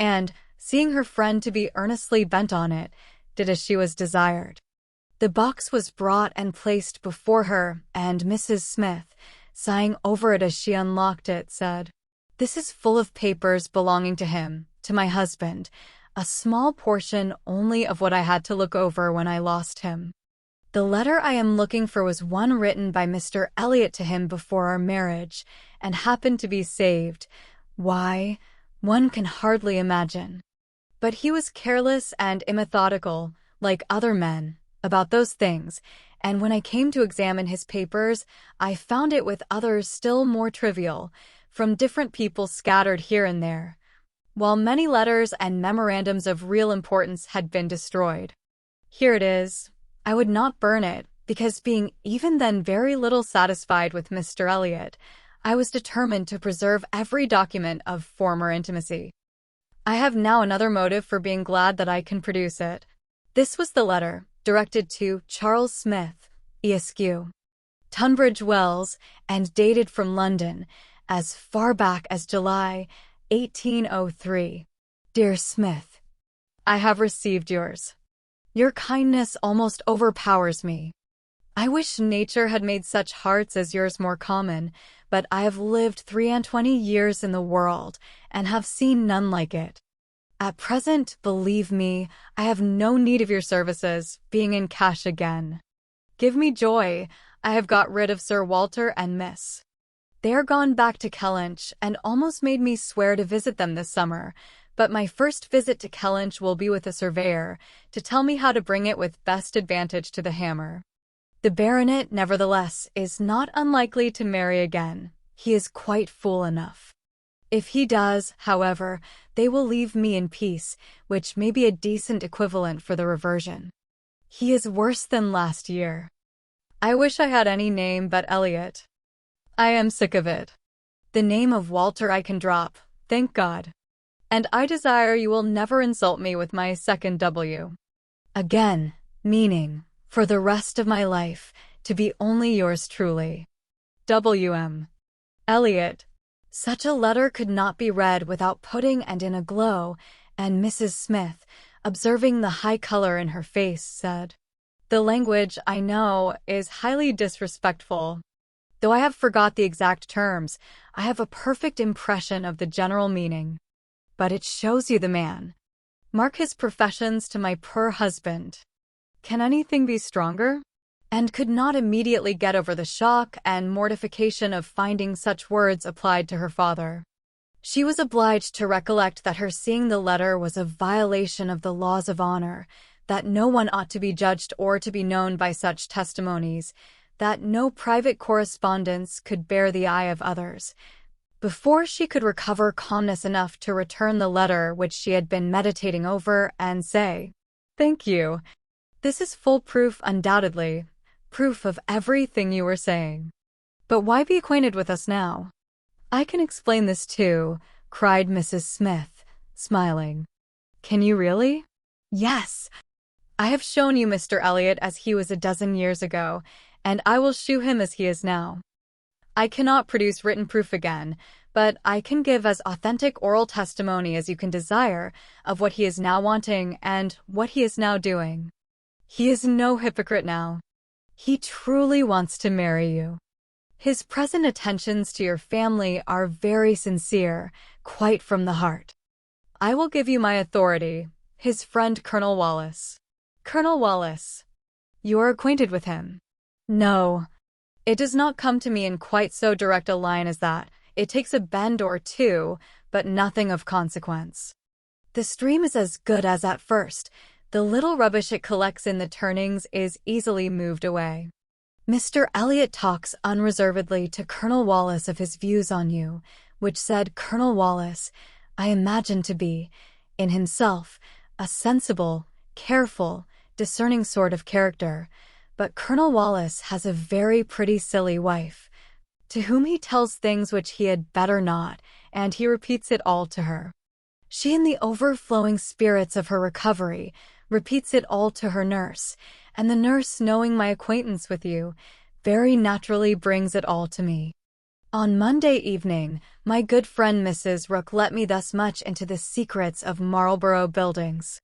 A: And, seeing her friend to be earnestly bent on it, did as she was desired. The box was brought and placed before her, and Mrs. Smith, sighing over it as she unlocked it, said, "This is full of papers belonging to him, to my husband, a small portion only of what I had to look over when I lost him. The letter I am looking for was one written by Mr. Elliot to him before our marriage, and happened to be saved. Why, one can hardly imagine. But he was careless and immethodical, like other men, about those things, and when I came to examine his papers, I found it with others still more trivial, from different people scattered here and there, while many letters and memorandums of real importance had been destroyed. Here it is. I would not burn it, because being even then very little satisfied with Mr. Elliot, I was determined to preserve every document of former intimacy. I have now another motive for being glad that I can produce it. This was the letter, directed to Charles Smith, Esq., Tunbridge Wells, and dated from London, as far back as July 1803. Dear Smith, I have received yours. Your kindness almost overpowers me. I wish nature had made such hearts as yours more common, but I have lived 23 years in the world, and have seen none like it. At present, believe me, I have no need of your services, being in cash again. Give me joy, I have got rid of Sir Walter and Miss. They are gone back to Kellynch, and almost made me swear to visit them this summer, but my first visit to Kellynch will be with a surveyor, to tell me how to bring it with best advantage to the hammer. The baronet, nevertheless, is not unlikely to marry again. He is quite fool enough. If he does, however, they will leave me in peace, which may be a decent equivalent for the reversion. He is worse than last year. I wish I had any name but Elliot. I am sick of it. The name of Walter I can drop, thank God. And I desire you will never insult me with my second W. Again, meaning, for the rest of my life, to be only yours truly. W.M. Elliot. Such a letter could not be read without putting and in a glow, and Mrs. Smith, observing the high color in her face, said, "The language, I know, is highly disrespectful. Though I have forgot the exact terms, I have a perfect impression of the general meaning. But it shows you the man. Mark his professions to my poor husband. Can anything be stronger?" And could not immediately get over the shock and mortification of finding such words applied to her father. She was obliged to recollect that her seeing the letter was a violation of the laws of honor, that no one ought to be judged or to be known by such testimonies, that no private correspondence could bear the eye of others. Before she could recover calmness enough to return the letter which she had been meditating over and say, "Thank you. This is full proof, undoubtedly, proof of everything you were saying. But why be acquainted with us now?" "I can explain this too," cried Mrs. Smith, smiling. "Can you really?" "Yes. I have shown you Mr. Elliot as he was a dozen years ago, and I will shew him as he is now. I cannot produce written proof again, but I can give as authentic oral testimony as you can desire of what he is now wanting and what he is now doing. He is no hypocrite now. He truly wants to marry you. His present attentions to your family are very sincere, quite from the heart. I will give you my authority, his friend Colonel Wallace." "Colonel Wallace. You are acquainted with him?" "No. It does not come to me in quite so direct a line as that. It takes a bend or two, but nothing of consequence. The stream is as good as at first. The little rubbish it collects in the turnings is easily moved away. Mr. Elliot talks unreservedly to Colonel Wallace of his views on you, which said Colonel Wallace, I imagine to be, in himself, a sensible, careful, discerning sort of character, but Colonel Wallace has a very pretty silly wife, to whom he tells things which he had better not, and he repeats it all to her. She, in the overflowing spirits of her recovery, repeats it all to her nurse, and the nurse, knowing my acquaintance with you, very naturally brings it all to me. On Monday evening, my good friend Mrs. Rook let me thus much into the secrets of Marlborough Buildings.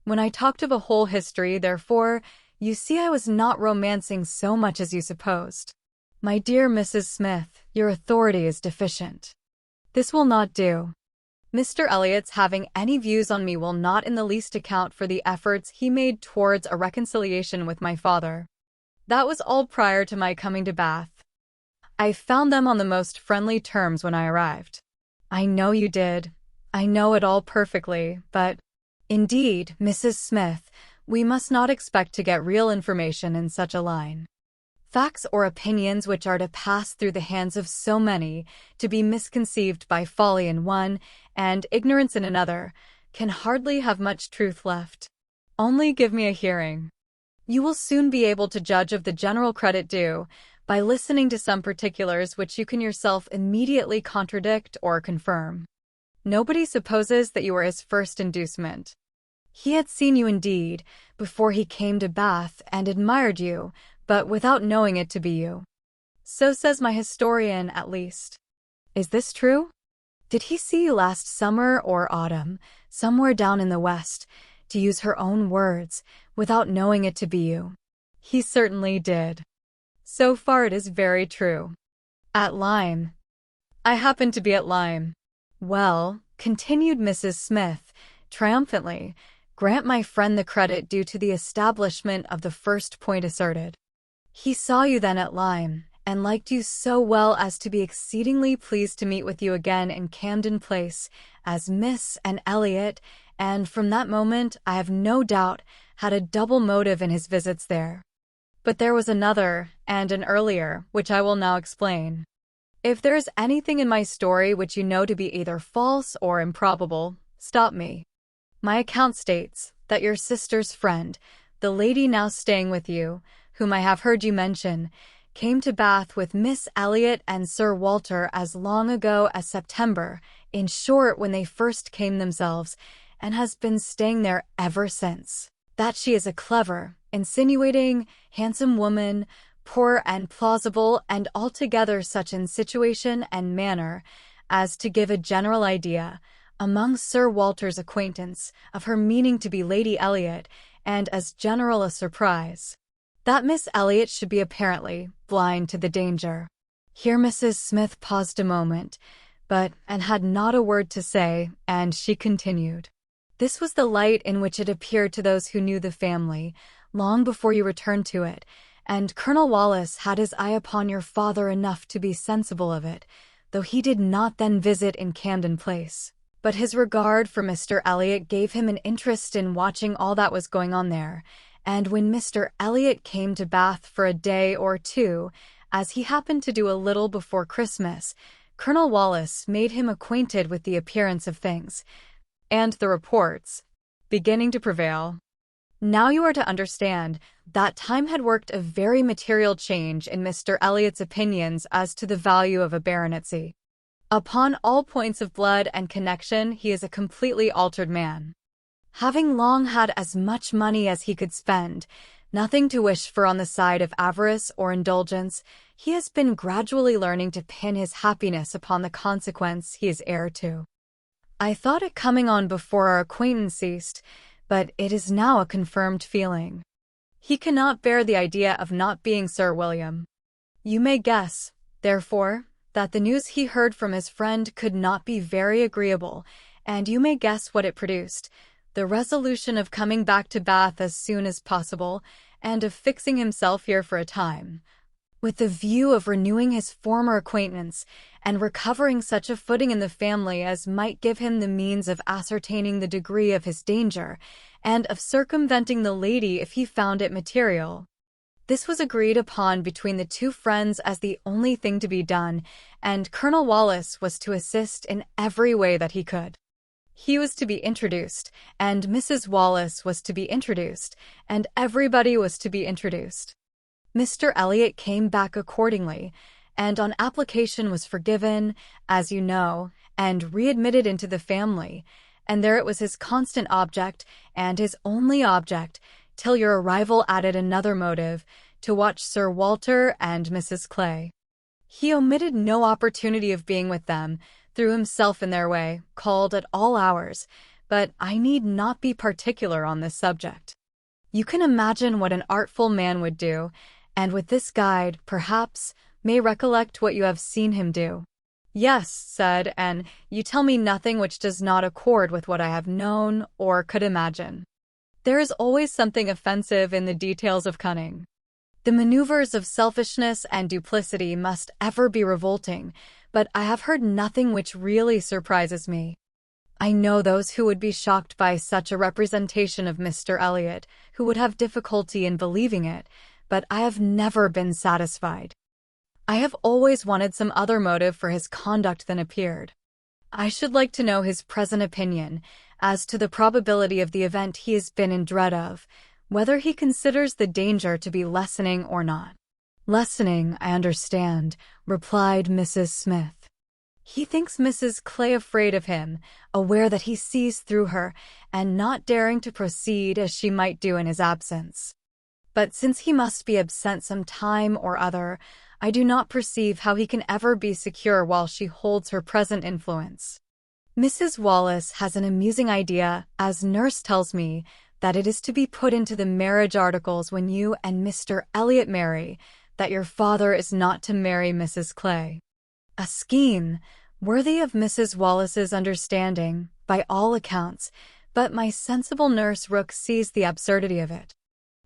A: When I talked of a whole history, therefore, you see I was not romancing so much as you supposed. My dear Mrs. Smith, your authority is deficient. This will not do. Mr. Elliot's having any views on me will not in the least account for the efforts he made towards a reconciliation with my father. That was all prior to my coming to Bath. I found them on the most friendly terms when I arrived. I know you did. I know it all perfectly, but, indeed, Mrs. Smith, we must not expect to get real information in such a line. Facts or opinions which are to pass through the hands of so many, to be misconceived by folly in one, and ignorance in another, can hardly have much truth left. Only give me a hearing. You will soon be able to judge of the general credit due, by listening to some particulars which you can yourself immediately contradict or confirm. Nobody supposes that you were his first inducement. He had seen you indeed, before he came to Bath, and admired you, but without knowing it to be you. So says my historian, at least. Is this true? Did he see you last summer or autumn, somewhere down in the West, to use her own words, without knowing it to be you? He certainly did. So far it is very true. At Lyme. I happened to be at Lyme. Well, continued Mrs. Smith, triumphantly, grant my friend the credit due to the establishment of the first point asserted. He saw you then at Lyme, and liked you so well as to be exceedingly pleased to meet with you again in Camden Place, as Miss and Elliot, and from that moment, I have no doubt, had a double motive in his visits there. But there was another, and an earlier, which I will now explain. If there is anything in my story which you know to be either false or improbable, stop me. My account states that your sister's friend, the lady now staying with you, whom I have heard you mention, came to Bath with Miss Elliot and Sir Walter as long ago as September, in short when they first came themselves, and has been staying there ever since. That she is a clever, insinuating, handsome woman, poor and plausible, and altogether such in situation and manner as to give a general idea, among Sir Walter's acquaintance, of her meaning to be Lady Elliot, and as general a surprise. That Miss Elliot should be apparently blind to the danger. Here Mrs. Smith paused a moment, and had not a word to say, and she continued. This was the light in which it appeared to those who knew the family, long before you returned to it, and Colonel Wallis had his eye upon your father enough to be sensible of it, though he did not then visit in Camden Place. But his regard for Mr. Elliot gave him an interest in watching all that was going on there, and when Mr. Elliot came to Bath for a day or two, as he happened to do a little before Christmas, Colonel Wallis made him acquainted with the appearance of things, and the reports, beginning to prevail. Now you are to understand that time had worked a very material change in Mr. Elliot's opinions as to the value of a baronetcy. Upon all points of blood and connection he is a completely altered man. Having long had as much money as he could spend, nothing to wish for on the side of avarice or indulgence, he has been gradually learning to pin his happiness upon the consequence he is heir to. I thought it coming on before our acquaintance ceased, but it is now a confirmed feeling. He cannot bear the idea of not being Sir William. You may guess, therefore, that the news he heard from his friend could not be very agreeable, and you may guess what it produced, the resolution of coming back to Bath as soon as possible, and of fixing himself here for a time, with the view of renewing his former acquaintance, and recovering such a footing in the family as might give him the means of ascertaining the degree of his danger, and of circumventing the lady if he found it material. This was agreed upon between the two friends as the only thing to be done, and Colonel Wallis was to assist in every way that he could. He was to be introduced, and Mrs. Wallis was to be introduced, and everybody was to be introduced. Mr. Elliot came back accordingly, and on application was forgiven, as you know, and readmitted into the family, and there it was, his constant object, and his only object, till your arrival added another motive, to watch Sir Walter and Mrs. Clay. He omitted no opportunity of being with them, threw himself in their way, called at all hours, but I need not be particular on this subject. You can imagine what an artful man would do, and with this guide, perhaps, may recollect what you have seen him do. Yes, said, and you tell me nothing which does not accord with what I have known or could imagine. There is always something offensive in the details of cunning. The maneuvers of selfishness and duplicity must ever be revolting, but I have heard nothing which really surprises me. I know those who would be shocked by such a representation of Mr. Elliot, who would have difficulty in believing it, but I have never been satisfied. I have always wanted some other motive for his conduct than appeared. I should like to know his present opinion as to the probability of the event he has been in dread of, whether he considers the danger to be lessening or not. Lessening, I understand, replied Mrs. Smith. He thinks Mrs. Clay afraid of him, aware that he sees through her, and not daring to proceed as she might do in his absence. But since he must be absent some time or other, I do not perceive how he can ever be secure while she holds her present influence. Mrs. Wallace has an amusing idea, as nurse tells me, that it is to be put into the marriage articles when you and Mr. Elliot marry, that your father is not to marry Mrs. Clay. A scheme worthy of Mrs. Wallace's understanding, by all accounts, but my sensible nurse Rook sees the absurdity of it.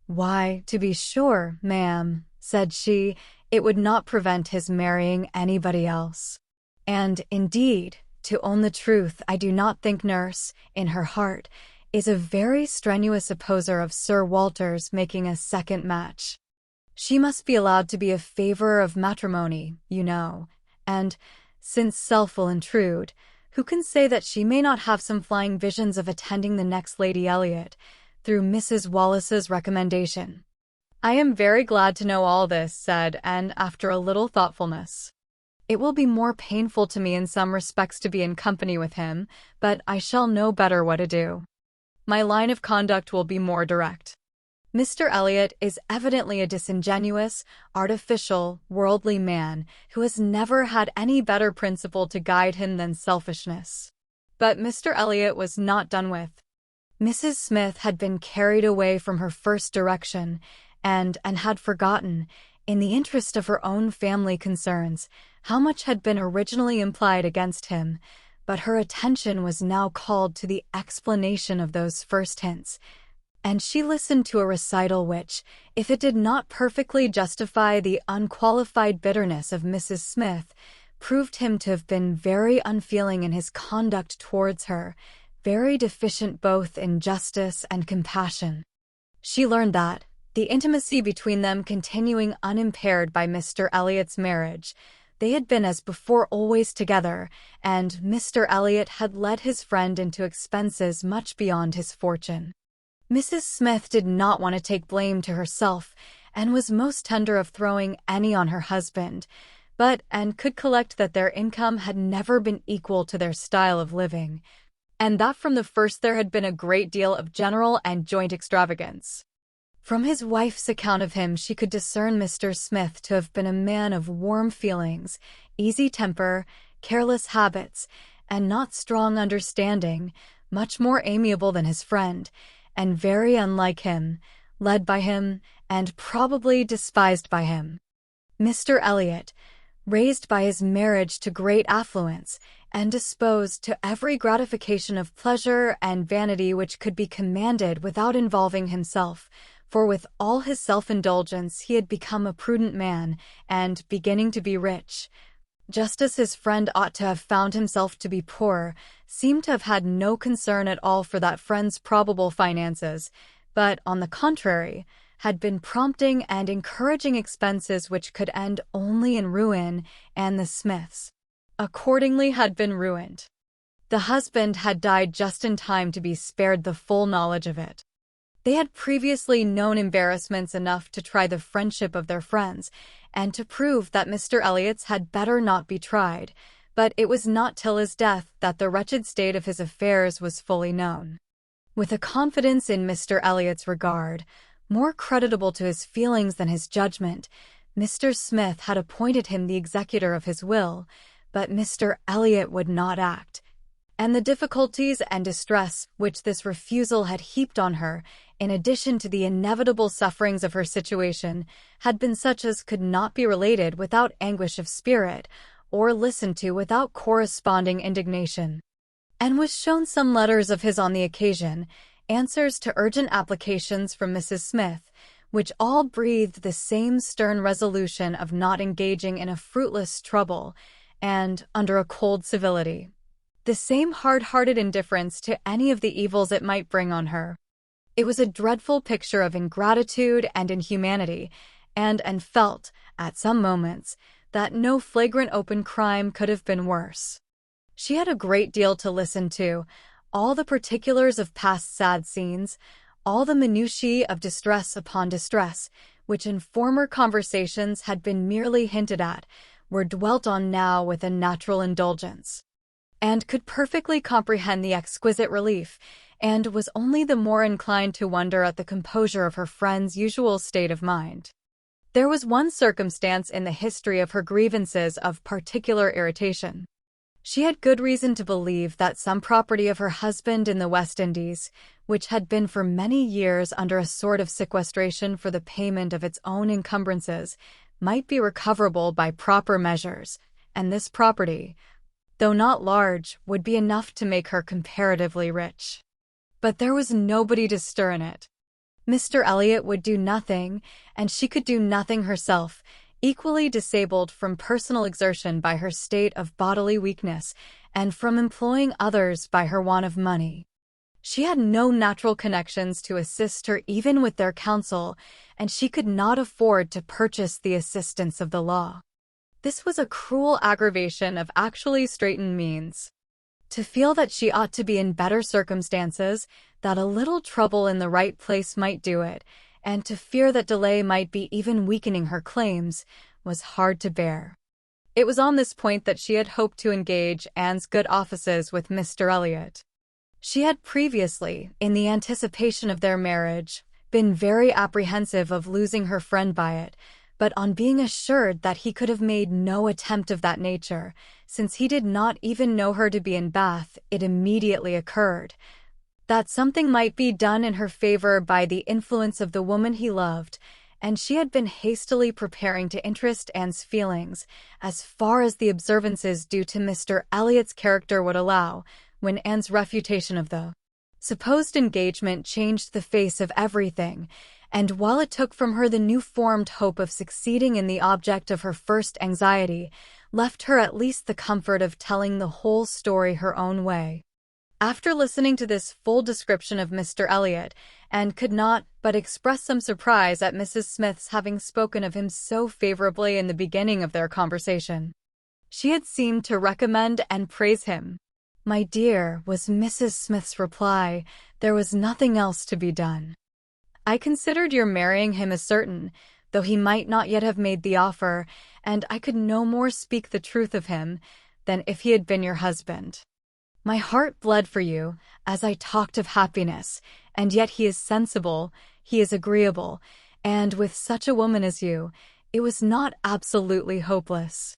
A: Why, to be sure, ma'am, said she, it would not prevent his marrying anybody else. And, indeed, to own the truth, I do not think nurse, in her heart, is a very strenuous opposer of Sir Walter's making a second match. She must be allowed to be a favourer of matrimony, you know, and, since self will intrude, who can say that she may not have some flying visions of attending the next Lady Elliot, through Mrs. Wallace's recommendation? I am very glad to know all this, said Anne after a little thoughtfulness. It will be more painful to me in some respects to be in company with him, but I shall know better what to do. My line of conduct will be more direct. Mr. Elliot is evidently a disingenuous, artificial, worldly man who has never had any better principle to guide him than selfishness. But Mr. Elliot was not done with. Mrs. Smith had been carried away from her first direction and had forgotten, in the interest of her own family concerns, how much had been originally implied against him, but her attention was now called to the explanation of those first hints, and she listened to a recital which, if it did not perfectly justify the unqualified bitterness of Mrs. Smith, proved him to have been very unfeeling in his conduct towards her, very deficient both in justice and compassion. She learned that, the intimacy between them continuing unimpaired by Mr. Elliot's marriage, they had been as before always together, and Mr. Elliot had led his friend into expenses much beyond his fortune. Mrs. Smith did not want to take blame to herself, and was most tender of throwing any on her husband, but and could collect that their income had never been equal to their style of living, and that from the first there had been a great deal of general and joint extravagance. From his wife's account of him she could discern Mr. Smith to have been a man of warm feelings, easy temper, careless habits, and not strong understanding, much more amiable than his friend, and very unlike him, led by him, and probably despised by him. Mr. Elliot, raised by his marriage to great affluence, and disposed to every gratification of pleasure and vanity which could be commanded without involving himself, for with all his self-indulgence he had become a prudent man, and beginning to be rich, just as his friend ought to have found himself to be poor, seemed to have had no concern at all for that friend's probable finances, but, on the contrary, had been prompting and encouraging expenses which could end only in ruin, and the Smiths, accordingly, had been ruined. The husband had died just in time to be spared the full knowledge of it. They had previously known embarrassments enough to try the friendship of their friends, and to prove that Mr. Elliot's had better not be tried, but it was not till his death that the wretched state of his affairs was fully known. With a confidence in Mr. Elliot's regard, more creditable to his feelings than his judgment, Mr. Smith had appointed him the executor of his will, but Mr. Elliot would not act, and the difficulties and distress which this refusal had heaped on her, in addition to the inevitable sufferings of her situation, had been such as could not be related without anguish of spirit, or listened to without corresponding indignation. And was shown some letters of his on the occasion, answers to urgent applications from Mrs. Smith, which all breathed the same stern resolution of not engaging in a fruitless trouble, and, under a cold civility, the same hard-hearted indifference to any of the evils it might bring on her. It was a dreadful picture of ingratitude and inhumanity, and felt, at some moments, that no flagrant open crime could have been worse. She had a great deal to listen to, all the particulars of past sad scenes, all the minutiae of distress upon distress, which in former conversations had been merely hinted at, were dwelt on now with a natural indulgence, and could perfectly comprehend the exquisite relief, and was only the more inclined to wonder at the composure of her friend's usual state of mind. There was one circumstance in the history of her grievances of particular irritation. She had good reason to believe that some property of her husband in the West Indies, which had been for many years under a sort of sequestration for the payment of its own encumbrances, might be recoverable by proper measures, and this property, though not large, would be enough to make her comparatively rich. But there was nobody to stir in it. Mr. Elliot would do nothing, and she could do nothing herself, equally disabled from personal exertion by her state of bodily weakness, and from employing others by her want of money. She had no natural connections to assist her even with their counsel, and she could not afford to purchase the assistance of the law. This was a cruel aggravation of actually straitened means. To feel that she ought to be in better circumstances, that a little trouble in the right place might do it, and to fear that delay might be even weakening her claims, was hard to bear. It was on this point that she had hoped to engage Anne's good offices with Mr. Elliot. She had previously, in the anticipation of their marriage, been very apprehensive of losing her friend by it, but on being assured that he could have made no attempt of that nature, since he did not even know her to be in Bath, it immediately occurred that something might be done in her favor by the influence of the woman he loved, and she had been hastily preparing to interest Anne's feelings, as far as the observances due to Mr. Elliot's character would allow, when Anne's refutation of the supposed engagement changed the face of everything, and while it took from her the new-formed hope of succeeding in the object of her first anxiety, left her at least the comfort of telling the whole story her own way. After listening to this full description of Mr. Elliot, Anne could not but express some surprise at Mrs. Smith's having spoken of him so favorably in the beginning of their conversation. She had seemed to recommend and praise him. "My dear," was Mrs. Smith's reply, "there was nothing else to be done. I considered your marrying him as certain, though he might not yet have made the offer, and I could no more speak the truth of him than if he had been your husband. My heart bled for you, as I talked of happiness, and yet he is sensible, he is agreeable, and with such a woman as you, it was not absolutely hopeless.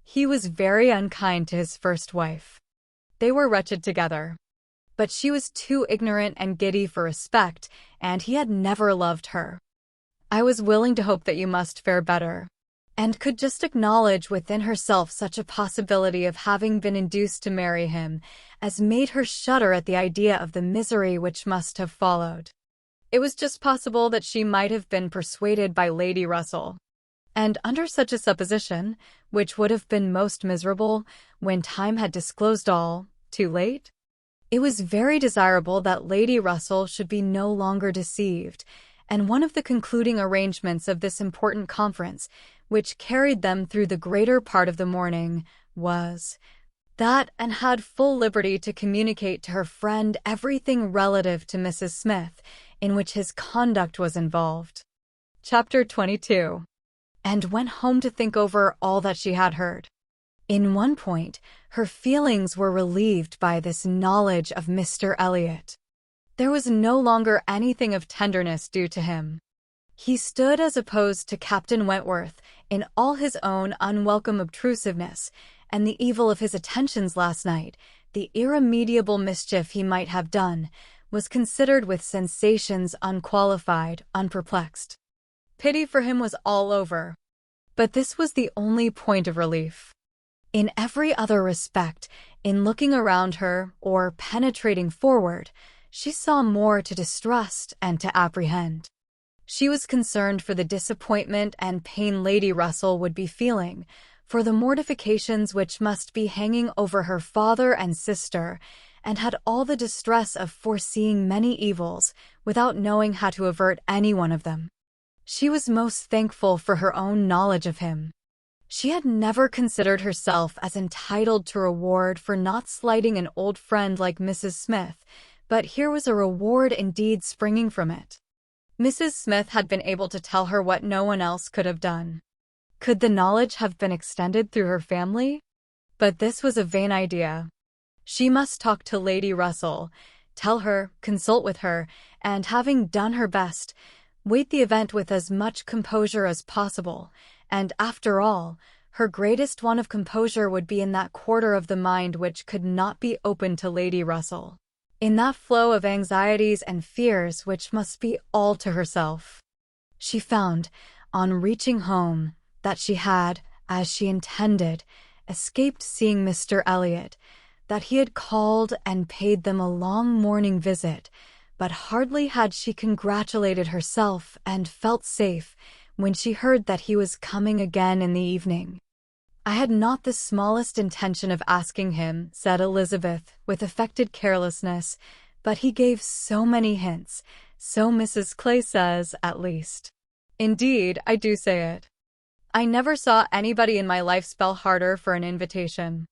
A: He was very unkind to his first wife. They were wretched together. But she was too ignorant and giddy for respect, and he had never loved her. I was willing to hope that you must fare better, and could just acknowledge within herself such a possibility of having been induced to marry him as made her shudder at the idea of the misery which must have followed. It was just possible that she might have been persuaded by Lady Russell, and under such a supposition, which would have been most miserable, when time had disclosed all, too late, it was very desirable that Lady Russell should be no longer deceived, and one of the concluding arrangements of this important conference, which carried them through the greater part of the morning, was that Anne had full liberty to communicate to her friend everything relative to Mrs. Smith, in which his conduct was involved. Chapter 22. And went home to think over all that she had heard. In one point, her feelings were relieved by this knowledge of Mr. Elliot. There was no longer anything of tenderness due to him. He stood as opposed to Captain Wentworth in all his own unwelcome obtrusiveness, and the evil of his attentions last night, the irremediable mischief he might have done, was considered with sensations unqualified, unperplexed. Pity for him was all over. But this was the only point of relief. In every other respect, in looking around her or penetrating forward, she saw more to distrust and to apprehend. She was concerned for the disappointment and pain Lady Russell would be feeling, for the mortifications which must be hanging over her father and sister, and had all the distress of foreseeing many evils without knowing how to avert any one of them. She was most thankful for her own knowledge of him. She had never considered herself as entitled to reward for not slighting an old friend like Mrs. Smith, but here was a reward indeed springing from it. Mrs. Smith had been able to tell her what no one else could have done. Could the knowledge have been extended through her family? But this was a vain idea. She must talk to Lady Russell, tell her, consult with her, and having done her best, wait the event with as much composure as possible, and after all, her greatest want of composure would be in that quarter of the mind which could not be open to Lady Russell, in that flow of anxieties and fears which must be all to herself. She found, on reaching home, that she had, as she intended, escaped seeing Mr. Elliot, that he had called and paid them a long morning visit, but hardly had she congratulated herself and felt safe when she heard that he was coming again in the evening. "I had not the smallest intention of asking him," said Elizabeth, with affected carelessness, "but he gave so many hints, so Mrs. Clay says, at least. Indeed, I do say it. I never saw anybody in my life spell harder for an invitation.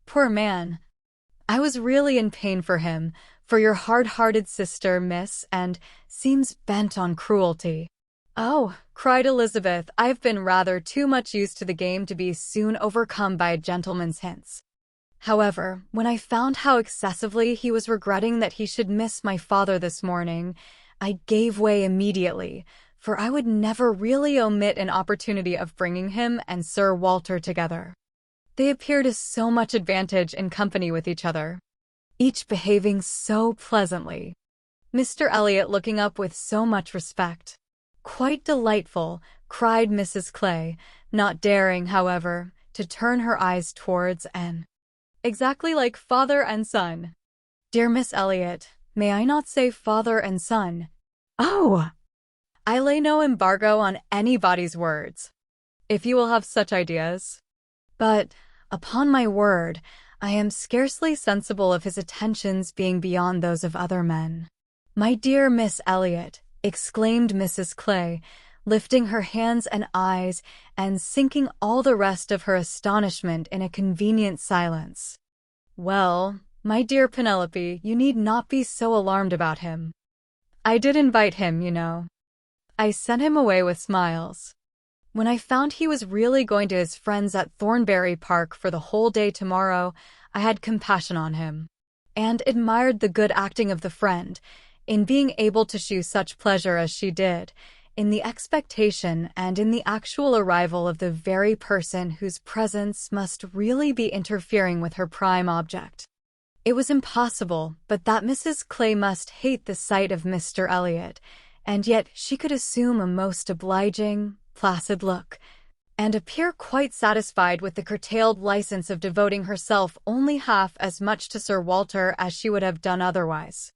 A: Poor man! I was really in pain for him, for your hard-hearted sister, miss, and seems bent on cruelty." "Oh," cried Elizabeth, "I've been rather too much used to the game to be soon overcome by a gentleman's hints. However, when I found how excessively he was regretting that he should miss my father this morning, I gave way immediately, for I would never really omit an opportunity of bringing him and Sir Walter together. They appear to so much advantage in company with each other, each behaving so pleasantly. Mr. Elliot looking up with so much respect. Quite delightful," cried Mrs. Clay, not daring, however, to turn her eyes towards Anne. "Exactly like father and son. Dear Miss Elliot, may I not say father and son? Oh! I lay no embargo on anybody's words, if you will have such ideas. But, upon my word, I am scarcely sensible of his attentions being beyond those of other men." "My dear Miss Elliot," exclaimed Mrs. Clay, lifting her hands and eyes and sinking all the rest of her astonishment in a convenient silence. "Well, my dear Penelope, you need not be so alarmed about him. I did invite him, you know. I sent him away with smiles. When I found he was really going to his friends at Thornbury Park for the whole day tomorrow, I had compassion on him, and admired the good acting of the friend, in being able to shew such pleasure as she did, in the expectation and in the actual arrival of the very person whose presence must really be interfering with her prime object. It was impossible but that Mrs. Clay must hate the sight of Mr. Elliot, and yet she could assume a most obliging, placid look, and appear quite satisfied with the curtailed license of devoting herself only half as much to Sir Walter as she would have done otherwise.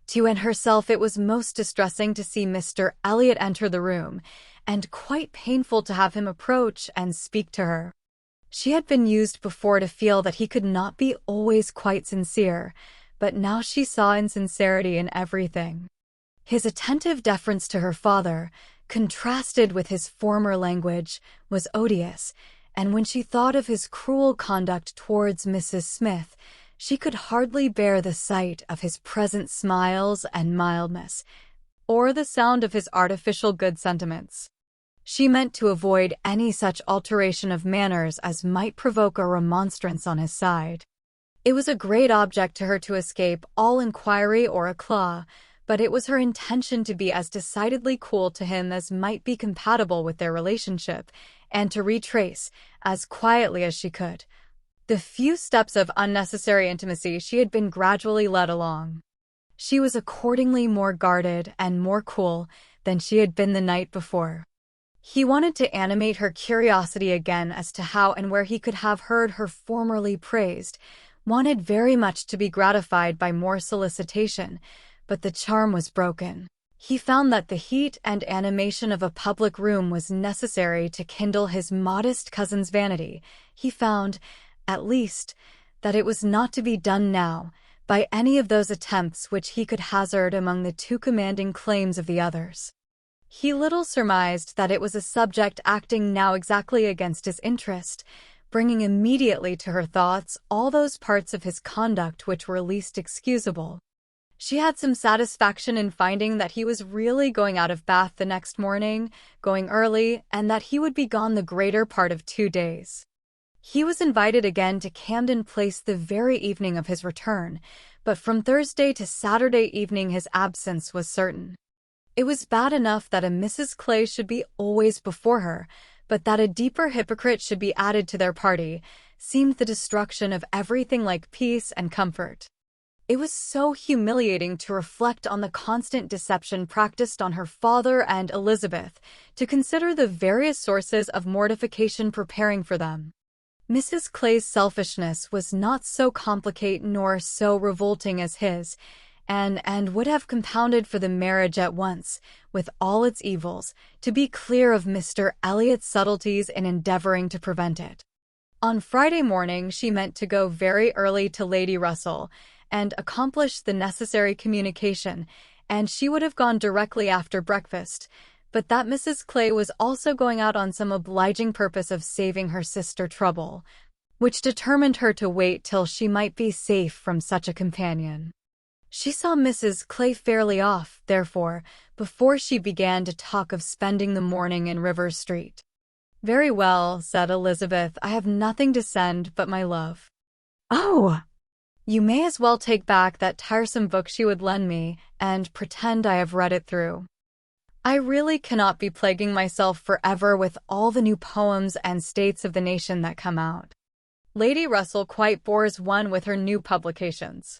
A: To Anne herself it was most distressing to see Mr. Elliot enter the room, and quite painful to have him approach and speak to her. She had been used before to feel that he could not be always quite sincere, but now she saw insincerity in everything. His attentive deference to her father, contrasted with his former language, was odious, and when she thought of his cruel conduct towards Mrs. Smith, she could hardly bear the sight of his present smiles and mildness, or the sound of his artificial good sentiments. She meant to avoid any such alteration of manners as might provoke a remonstrance on his side. It was a great object to her to escape all inquiry or éclat, but it was her intention to be as decidedly cool to him as might be compatible with their relationship, and to retrace, as quietly as she could, the few steps of unnecessary intimacy she had been gradually led along. She was accordingly more guarded and more cool than she had been the night before. He wanted to animate her curiosity again as to how and where he could have heard her formerly praised, wanted very much to be gratified by more solicitation, but the charm was broken. He found that the heat and animation of a public room was necessary to kindle his modest cousin's vanity. He found, at least, that it was not to be done now by any of those attempts which he could hazard among the too commanding claims of the others. He little surmised that it was a subject acting now exactly against his interest, bringing immediately to her thoughts all those parts of his conduct which were least excusable. She had some satisfaction in finding that he was really going out of Bath the next morning, going early, and that he would be gone the greater part of 2 days. He was invited again to Camden Place the very evening of his return, but from Thursday to Saturday evening his absence was certain. It was bad enough that a Mrs. Clay should be always before her, but that a deeper hypocrite should be added to their party seemed the destruction of everything like peace and comfort. It was so humiliating to reflect on the constant deception practiced on her father and Elizabeth, to consider the various sources of mortification preparing for them. Mrs. Clay's selfishness was not so complicated nor so revolting as his, and would have compounded for the marriage at once, with all its evils, to be clear of Mr. Elliot's subtleties in endeavoring to prevent it. On Friday morning she meant to go very early to Lady Russell, and accomplish the necessary communication, and she would have gone directly after breakfast, but that Mrs. Clay was also going out on some obliging purpose of saving her sister trouble, which determined her to wait till she might be safe from such a companion. She saw Mrs. Clay fairly off, therefore, before she began to talk of spending the morning in Rivers Street. "Very well," said Elizabeth, "I have nothing to send but my love." "Oh! You may as well take back that tiresome book she would lend me, and pretend I have read it through. I really cannot be plaguing myself forever with all the new poems and states of the nation that come out. Lady Russell quite bores one with her new publications.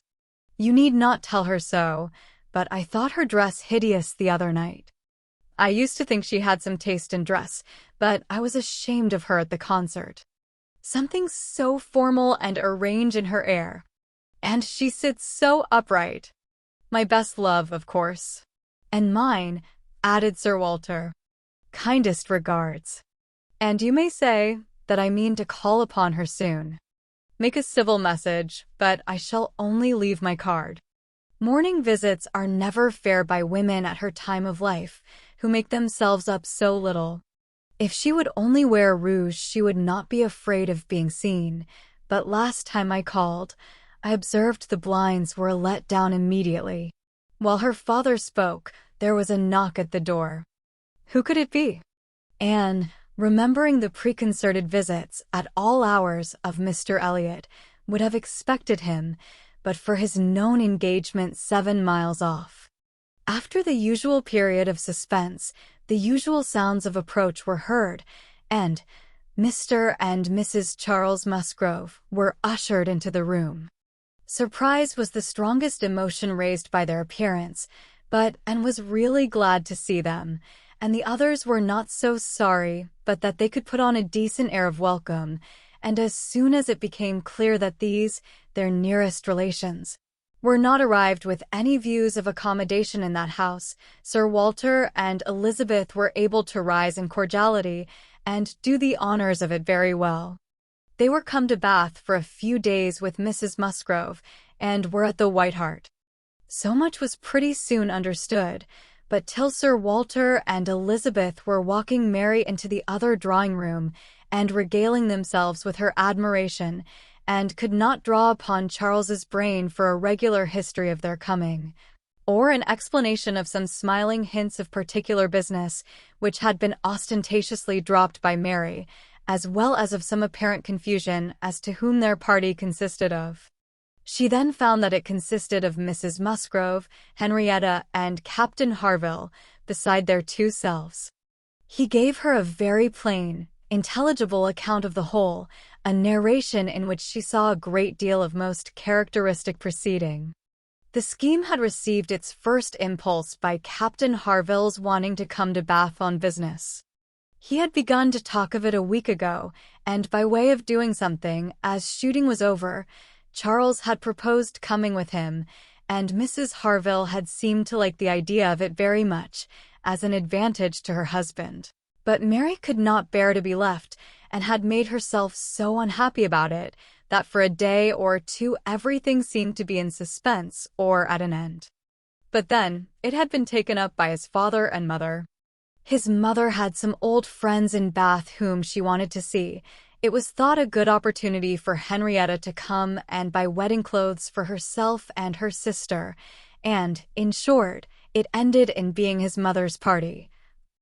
A: You need not tell her so, but I thought her dress hideous the other night. I used to think she had some taste in dress, but I was ashamed of her at the concert. Something so formal and arranged in her air. And she sits so upright. My best love, of course. And mine," added Sir Walter. "Kindest regards. And you may say that I mean to call upon her soon. Make a civil message, but I shall only leave my card. Morning visits are never fair by women at her time of life, who make themselves up so little. If she would only wear rouge she would not be afraid of being seen, but last time I called, I observed the blinds were let down immediately. While her father spoke, there was a knock at the door. Who could it be? Anne, remembering the preconcerted visits at all hours of Mr. Elliot, would have expected him, but for his known engagement 7 miles off. After the usual period of suspense, the usual sounds of approach were heard, and Mr. and Mrs. Charles Musgrove were ushered into the room. Surprise was the strongest emotion raised by their appearance, but Anne was really glad to see them, and the others were not so sorry but that they could put on a decent air of welcome, and as soon as it became clear that these, their nearest relations, were not arrived with any views of accommodation in that house, Sir Walter and Elizabeth were able to rise in cordiality and do the honors of it very well. They were come to Bath for a few days with Mrs. Musgrove, and were at the White Hart. So much was pretty soon understood, but till Sir Walter and Elizabeth were walking Mary into the other drawing-room, and regaling themselves with her admiration, and could not draw upon Charles's brain for a regular history of their coming. or an explanation of some smiling hints of particular business which had been ostentatiously dropped by Mary, as well as of some apparent confusion as to whom their party consisted of. She then found that it consisted of Mrs. Musgrove, Henrietta, and Captain Harville, beside their two selves. He gave her a very plain, intelligible account of the whole, a narration in which she saw a great deal of most characteristic proceeding. The scheme had received its first impulse by Captain Harville's wanting to come to Bath on business. He had begun to talk of it a week ago, and by way of doing something, as shooting was over, Charles had proposed coming with him, and Mrs. Harville had seemed to like the idea of it very much, as an advantage to her husband. But Mary could not bear to be left, and had made herself so unhappy about it, that for a day or two everything seemed to be in suspense or at an end. But then, it had been taken up by his father and mother. His mother had some old friends in Bath whom she wanted to see. It was thought a good opportunity for Henrietta to come and buy wedding clothes for herself and her sister, and, in short, it ended in being his mother's party.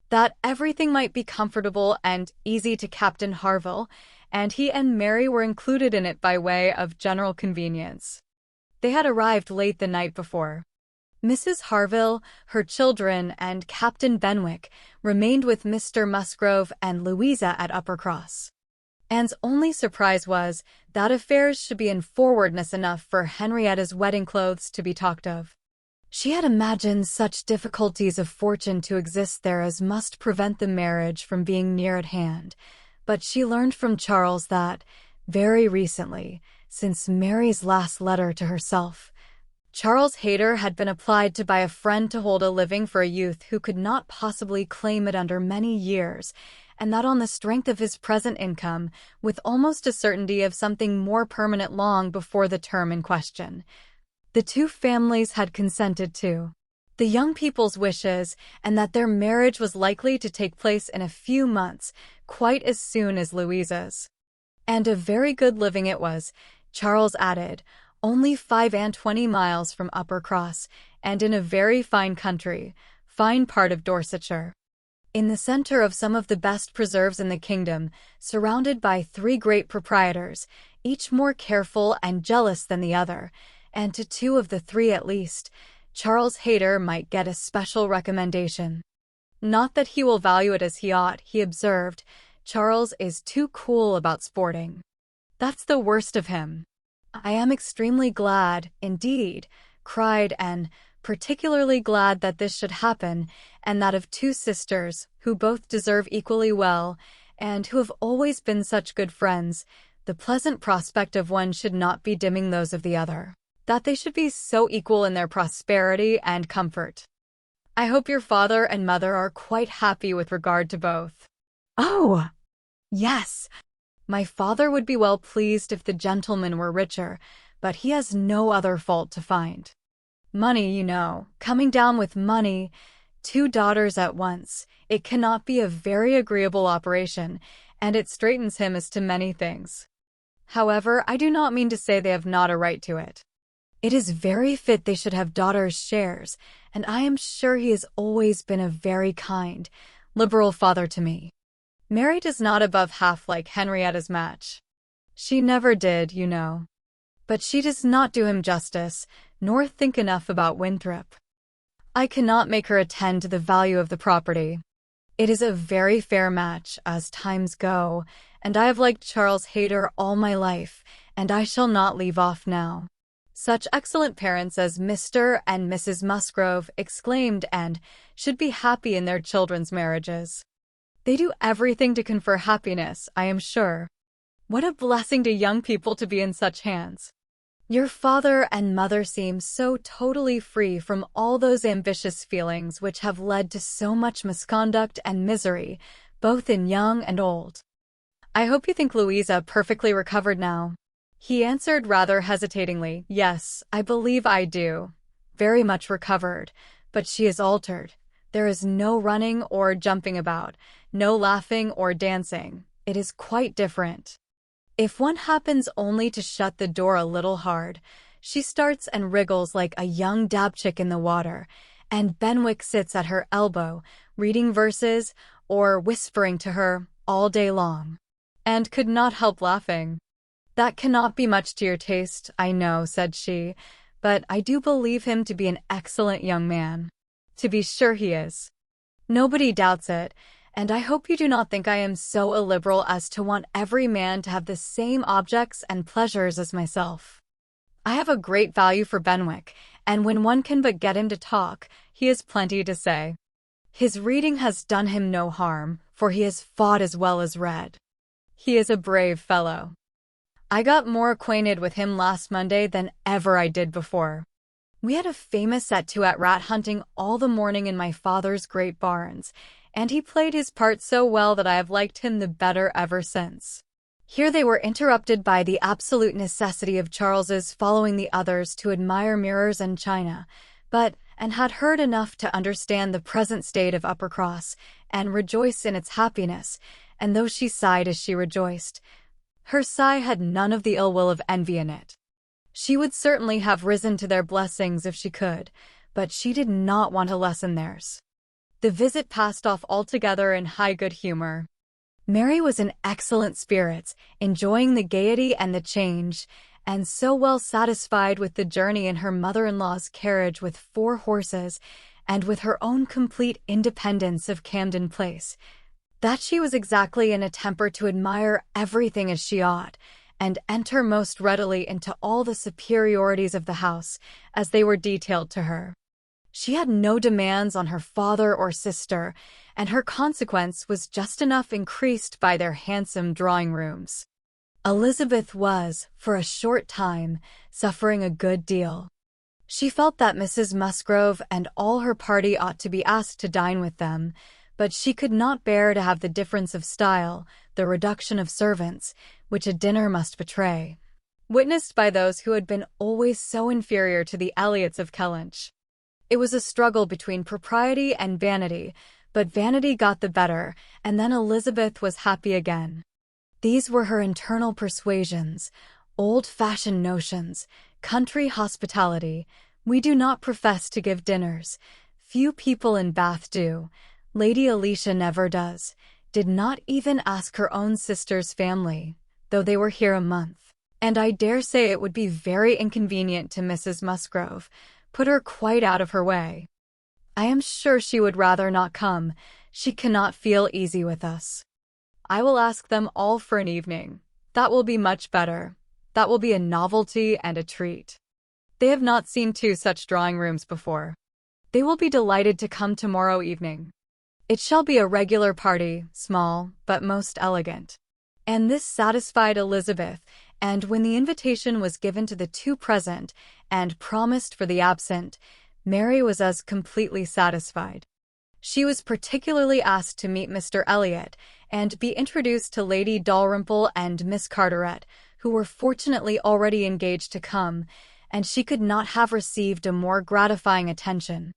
A: That everything might be comfortable and easy to Captain Harville, and he and Mary were included in it by way of general convenience. They had arrived late the night before. Mrs. Harville, her children, and Captain Benwick remained with Mr. Musgrove and Louisa at Uppercross. Anne's only surprise was that affairs should be in forwardness enough for Henrietta's wedding clothes to be talked of. She had imagined such difficulties of fortune to exist there as must prevent the marriage from being near at hand, but she learned from Charles that, very recently, since Mary's last letter to herself, Charles Hayter had been applied to by a friend to hold a living for a youth who could not possibly claim it under many years, and that on the strength of his present income, with almost a certainty of something more permanent long before the term in question, the two families had consented to the young people's wishes, and that their marriage was likely to take place in a few months, quite as soon as Louisa's. And a very good living it was, Charles added, only 25 miles from Uppercross, and in a very fine country, fine part of Dorsetshire. In the centre of some of the best preserves in the kingdom, surrounded by 3 great proprietors, each more careful and jealous than the other, and to 2 of the 3 at least, Charles Hayter might get a special recommendation. Not that he will value it as he ought, he observed. Charles is too cool about sporting. That's the worst of him. I am extremely glad, indeed, cried Anne, particularly glad that this should happen, and that of 2 sisters, who both deserve equally well, and who have always been such good friends, the pleasant prospect of one should not be dimming those of the other, that they should be so equal in their prosperity and comfort. I hope your father and mother are quite happy with regard to both. Oh, yes. My father would be well pleased if the gentleman were richer, but he has no other fault to find. Money, you know, coming down with money, 2 daughters at once, it cannot be a very agreeable operation, and it straightens him as to many things. However, I do not mean to say they have not a right to it. It is very fit they should have daughters' shares, and I am sure he has always been a very kind, liberal father to me. Mary does not above half like Henrietta's match. She never did, you know. But she does not do him justice, nor think enough about Winthrop. I cannot make her attend to the value of the property. It is a very fair match, as times go, and I have liked Charles Hayter all my life, and I shall not leave off now. Such excellent parents as Mr. and Mrs. Musgrove, exclaimed Anne, should be happy in their children's marriages. They do everything to confer happiness, I am sure. What a blessing to young people to be in such hands. Your father and mother seem so totally free from all those ambitious feelings which have led to so much misconduct and misery, both in young and old. I hope you think Louisa perfectly recovered now. He answered rather hesitatingly, yes, I believe I do. Very much recovered, but she is altered. There is no running or jumping about, no laughing or dancing. It is quite different. If one happens only to shut the door a little hard, She starts and wriggles like a young dabchick in the water, and Benwick sits at her elbow, reading verses or whispering to her all day long, and could not help laughing. "That cannot be much to your taste, I know," said she, "but I do believe him to be an excellent young man." "To be sure he is. Nobody doubts it, and I hope you do not think I am so illiberal as to want every man to have the same objects and pleasures as myself. I have a great value for Benwick, and when one can but get him to talk, he has plenty to say. His reading has done him no harm, for he has fought as well as read. He is a brave fellow. I got more acquainted with him last Monday than ever I did before. We had a famous set to at rat hunting all the morning in my father's great barns, and he played his part so well that I have liked him the better ever since." Here they were interrupted by the absolute necessity of Charles's following the others to admire mirrors and china, and had heard enough to understand the present state of Uppercross, and rejoice in its happiness, and though she sighed as she rejoiced, her sigh had none of the ill will of envy in it. She would certainly have risen to their blessings if she could, but she did not want to lessen theirs. The visit passed off altogether in high good humor. Mary was in excellent spirits, enjoying the gaiety and the change, and so well satisfied with the journey in her mother-in-law's carriage with 4 horses, and with her own complete independence of Camden Place, that she was exactly in a temper to admire everything as she ought, and enter most readily into all the superiorities of the house, as they were detailed to her. She had no demands on her father or sister, and her consequence was just enough increased by their handsome drawing-rooms. Elizabeth was, for a short time, suffering a good deal. She felt that Mrs. Musgrove and all her party ought to be asked to dine with them, but she could not bear to have the difference of style, the reduction of servants, which a dinner must betray, witnessed by those who had been always so inferior to the Elliots of Kellynch. It was a struggle between propriety and vanity, but vanity got the better, and then Elizabeth was happy again. These were her internal persuasions, old-fashioned notions, country hospitality. We do not profess to give dinners. Few people in Bath do. Lady Alicia never does, did not even ask her own sister's family, though they were here a month. And I dare say it would be very inconvenient to Mrs. Musgrove, put her quite out of her way. I am sure she would rather not come. She cannot feel easy with us. I will ask them all for an evening. That will be much better. That will be a novelty and a treat. They have not seen 2 such drawing-rooms before. They will be delighted to come tomorrow evening. It shall be a regular party, small, but most elegant. And this satisfied Elizabeth, and when the invitation was given to the 2 present, and promised for the absent, Mary was as completely satisfied. She was particularly asked to meet Mr. Elliot, and be introduced to Lady Dalrymple and Miss Carteret, who were fortunately already engaged to come, and she could not have received a more gratifying attention.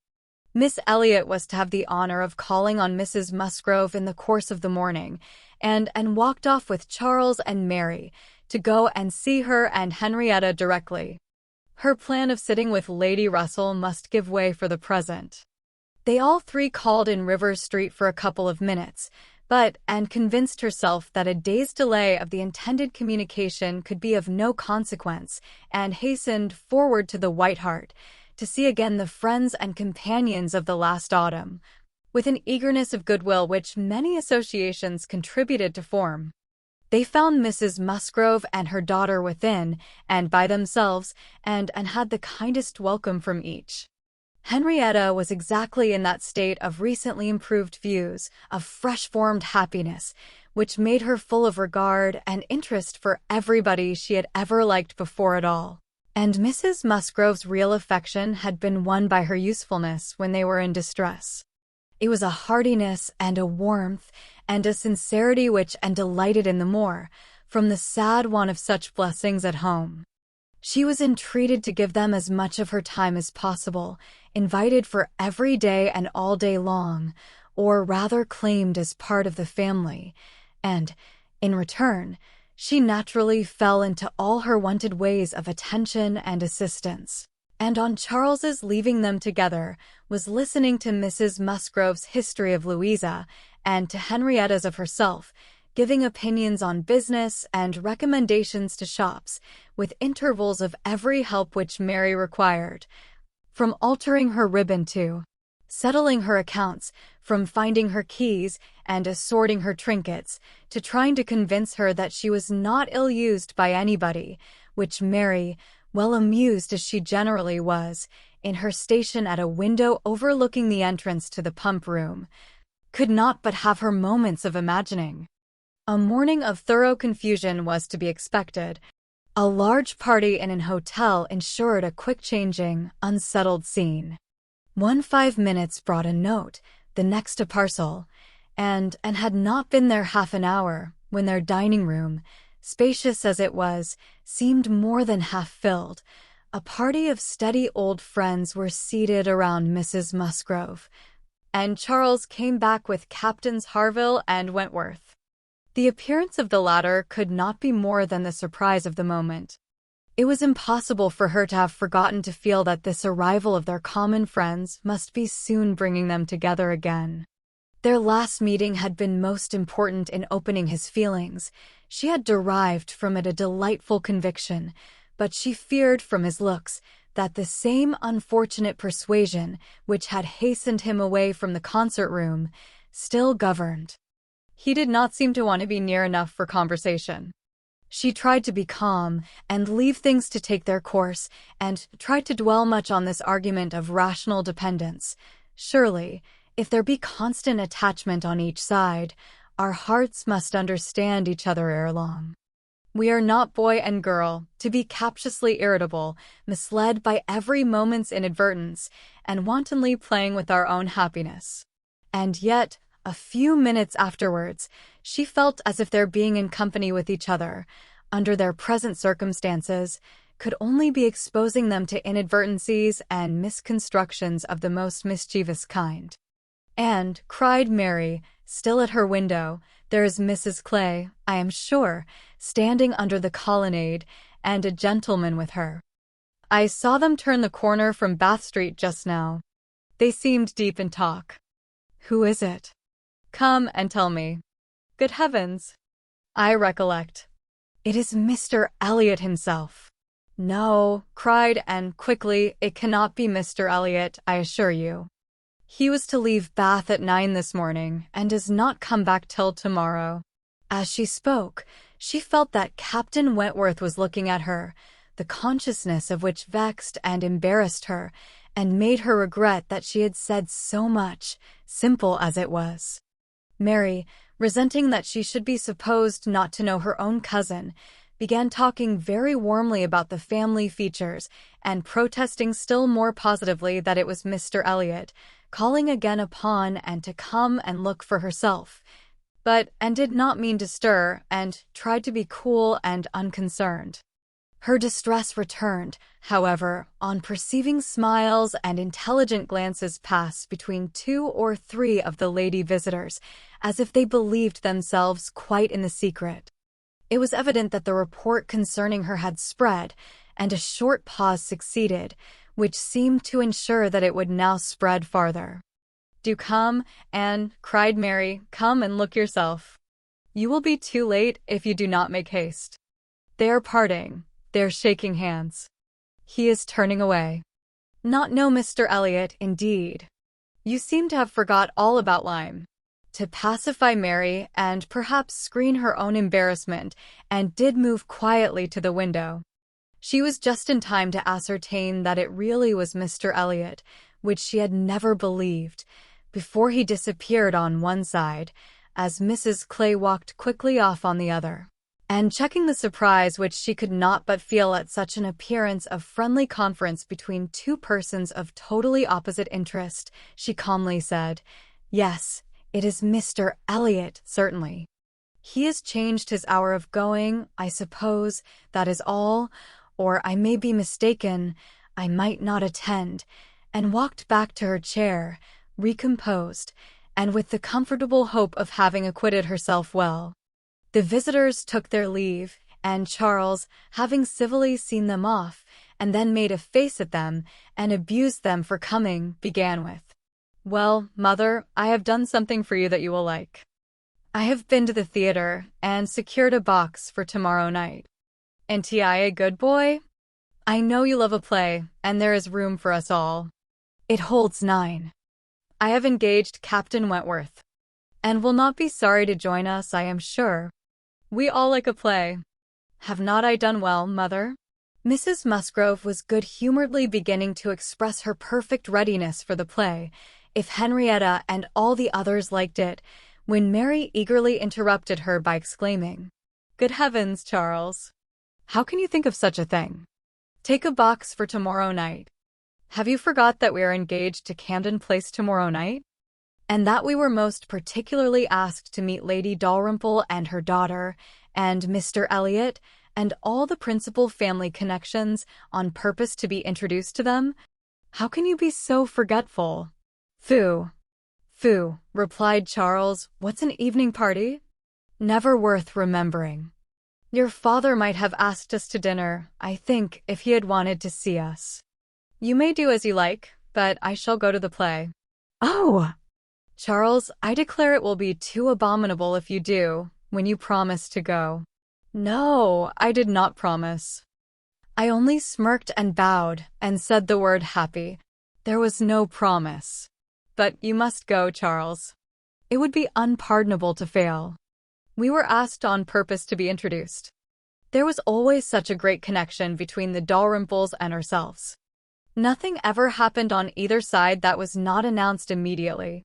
A: Miss Elliot was to have the honor of calling on Mrs. Musgrove in the course of the morning, and walked off with Charles and Mary, to go and see her and Henrietta directly. Her plan of sitting with Lady Russell must give way for the present. They all 3 called in Rivers Street for a couple of minutes, and convinced herself that a day's delay of the intended communication could be of no consequence, and hastened forward to the White Hart, to see again the friends and companions of the last autumn, with an eagerness of goodwill which many associations contributed to form. They found Mrs. Musgrove and her daughter within, and by themselves, and had the kindest welcome from each. Henrietta was exactly in that state of recently improved views, of fresh-formed happiness, which made her full of regard and interest for everybody she had ever liked before at all. And Mrs. Musgrove's real affection had been won by her usefulness when they were in distress. It was a heartiness and a warmth and a sincerity which delighted in the more, from the sad want of such blessings at home. She was entreated to give them as much of her time as possible, invited for every day and all day long, or rather claimed as part of the family, and, in return, She naturally fell into all her wonted ways of attention and assistance, and on Charles's leaving them together, was listening to Mrs. Musgrove's history of Louisa and to Henrietta's of herself, giving opinions on business and recommendations to shops, with intervals of every help which Mary required, from altering her ribbon to settling her accounts, from finding her keys and assorting her trinkets, to trying to convince her that she was not ill-used by anybody, which Mary, well amused as she generally was, in her station at a window overlooking the entrance to the pump-room, could not but have her moments of imagining. A morning of thorough confusion was to be expected. A large party in an hotel ensured a quick-changing, unsettled scene. 5 minutes brought a note, the next a parcel, and had not been there half an hour, when their dining-room, spacious as it was, seemed more than half filled. A party of steady old friends were seated around Mrs. Musgrove, and Charles came back with Captains Harville and Wentworth. The appearance of the latter could not be more than the surprise of the moment. It was impossible for her to have forgotten to feel that this arrival of their common friends must be soon bringing them together again. Their last meeting had been most important in opening his feelings. She had derived from it a delightful conviction, but she feared from his looks that the same unfortunate persuasion which had hastened him away from the concert-room still governed. He did not seem to want to be near enough for conversation. She tried to be calm and leave things to take their course, and tried to dwell much on this argument of rational dependence. Surely, if there be constant attachment on each side, our hearts must understand each other ere long. We are not boy and girl, to be captiously irritable, misled by every moment's inadvertence, and wantonly playing with our own happiness. And yet, a few minutes afterwards, she felt as if their being in company with each other, under their present circumstances, could only be exposing them to inadvertencies and misconstructions of the most mischievous kind. And, cried Mary, still at her window, there is Mrs. Clay, I am sure, standing under the colonnade, and a gentleman with her. I saw them turn the corner from Bath Street just now. They seemed deep in talk. Who is it? Come and tell me. Good heavens! I recollect. It is Mr. Elliot himself. No, cried Anne quickly, it cannot be Mr. Elliot, I assure you. He was to leave Bath at 9 this morning, and does not come back till tomorrow. As she spoke, she felt that Captain Wentworth was looking at her, the consciousness of which vexed and embarrassed her, and made her regret that she had said so much, simple as it was. Mary, resenting that she should be supposed not to know her own cousin, began talking very warmly about the family features, and protesting still more positively that it was Mr. Elliot, calling again upon Anne to come and look for herself. But Anne did not mean to stir, and tried to be cool and unconcerned. Her distress returned, however, on perceiving smiles and intelligent glances pass between 2 or 3 of the lady visitors, as if they believed themselves quite in the secret. It was evident that the report concerning her had spread, and a short pause succeeded, which seemed to ensure that it would now spread farther. Do come, Anne, cried Mary, come and look yourself. You will be too late if you do not make haste. They are parting. They're shaking hands. He is turning away. Not know Mr. Elliot, indeed. You seem to have forgot all about Lyme. To pacify Mary, and perhaps screen her own embarrassment, and did move quietly to the window. She was just in time to ascertain that it really was Mr. Elliot, which she had never believed, before he disappeared on one side, as Mrs. Clay walked quickly off on the other. And checking the surprise which she could not but feel at such an appearance of friendly conference between 2 persons of totally opposite interest, she calmly said, Yes, it is Mr. Elliot, certainly. He has changed his hour of going, I suppose, that is all, or I may be mistaken, I might not attend, and walked back to her chair, recomposed, and with the comfortable hope of having acquitted herself well. The visitors took their leave, and Charles, having civilly seen them off, and then made a face at them and abused them for coming, began with, "Well, mother, I have done something for you that you will like. I have been to the theater and secured a box for tomorrow night. Ain't I a good boy? I know you love a play, and there is room for us all. It holds 9. I have engaged Captain Wentworth, and will not be sorry to join us, I am sure. We all like a play. Have not I done well, mother?" Mrs. Musgrove was good-humoredly beginning to express her perfect readiness for the play, if Henrietta and all the others liked it, when Mary eagerly interrupted her by exclaiming, "Good heavens, Charles! How can you think of such a thing? Take a box for tomorrow night. Have you forgot that we are engaged to Camden Place tomorrow night? And that we were most particularly asked to meet Lady Dalrymple and her daughter, and Mr. Elliot, and all the principal family connections on purpose to be introduced to them? How can you be so forgetful?" "Phoo! Phoo!" replied Charles. "What's an evening party? Never worth remembering. Your father might have asked us to dinner, I think, if he had wanted to see us. You may do as you like, but I shall go to the play." "Oh!" "Charles, I declare it will be too abominable if you do, when you promise to go." "No, I did not promise. I only smirked and bowed and said the word happy. There was no promise. But you must go, Charles. It would be unpardonable to fail. We were asked on purpose to be introduced. There was always such a great connection between the Dalrymples and ourselves. Nothing ever happened on either side that was not announced immediately.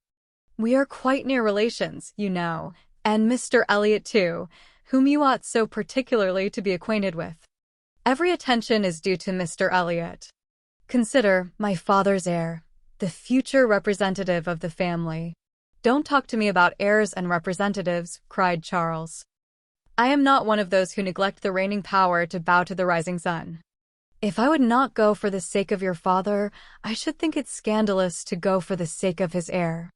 A: We are quite near relations, you know, and Mr. Elliot too, whom you ought so particularly to be acquainted with. Every attention is due to Mr. Elliot. Consider, my father's heir, the future representative of the family." "Don't talk to me about heirs and representatives," cried Charles. "I am not one of those who neglect the reigning power to bow to the rising sun. If I would not go for the sake of your father, I should think it scandalous to go for the sake of his heir.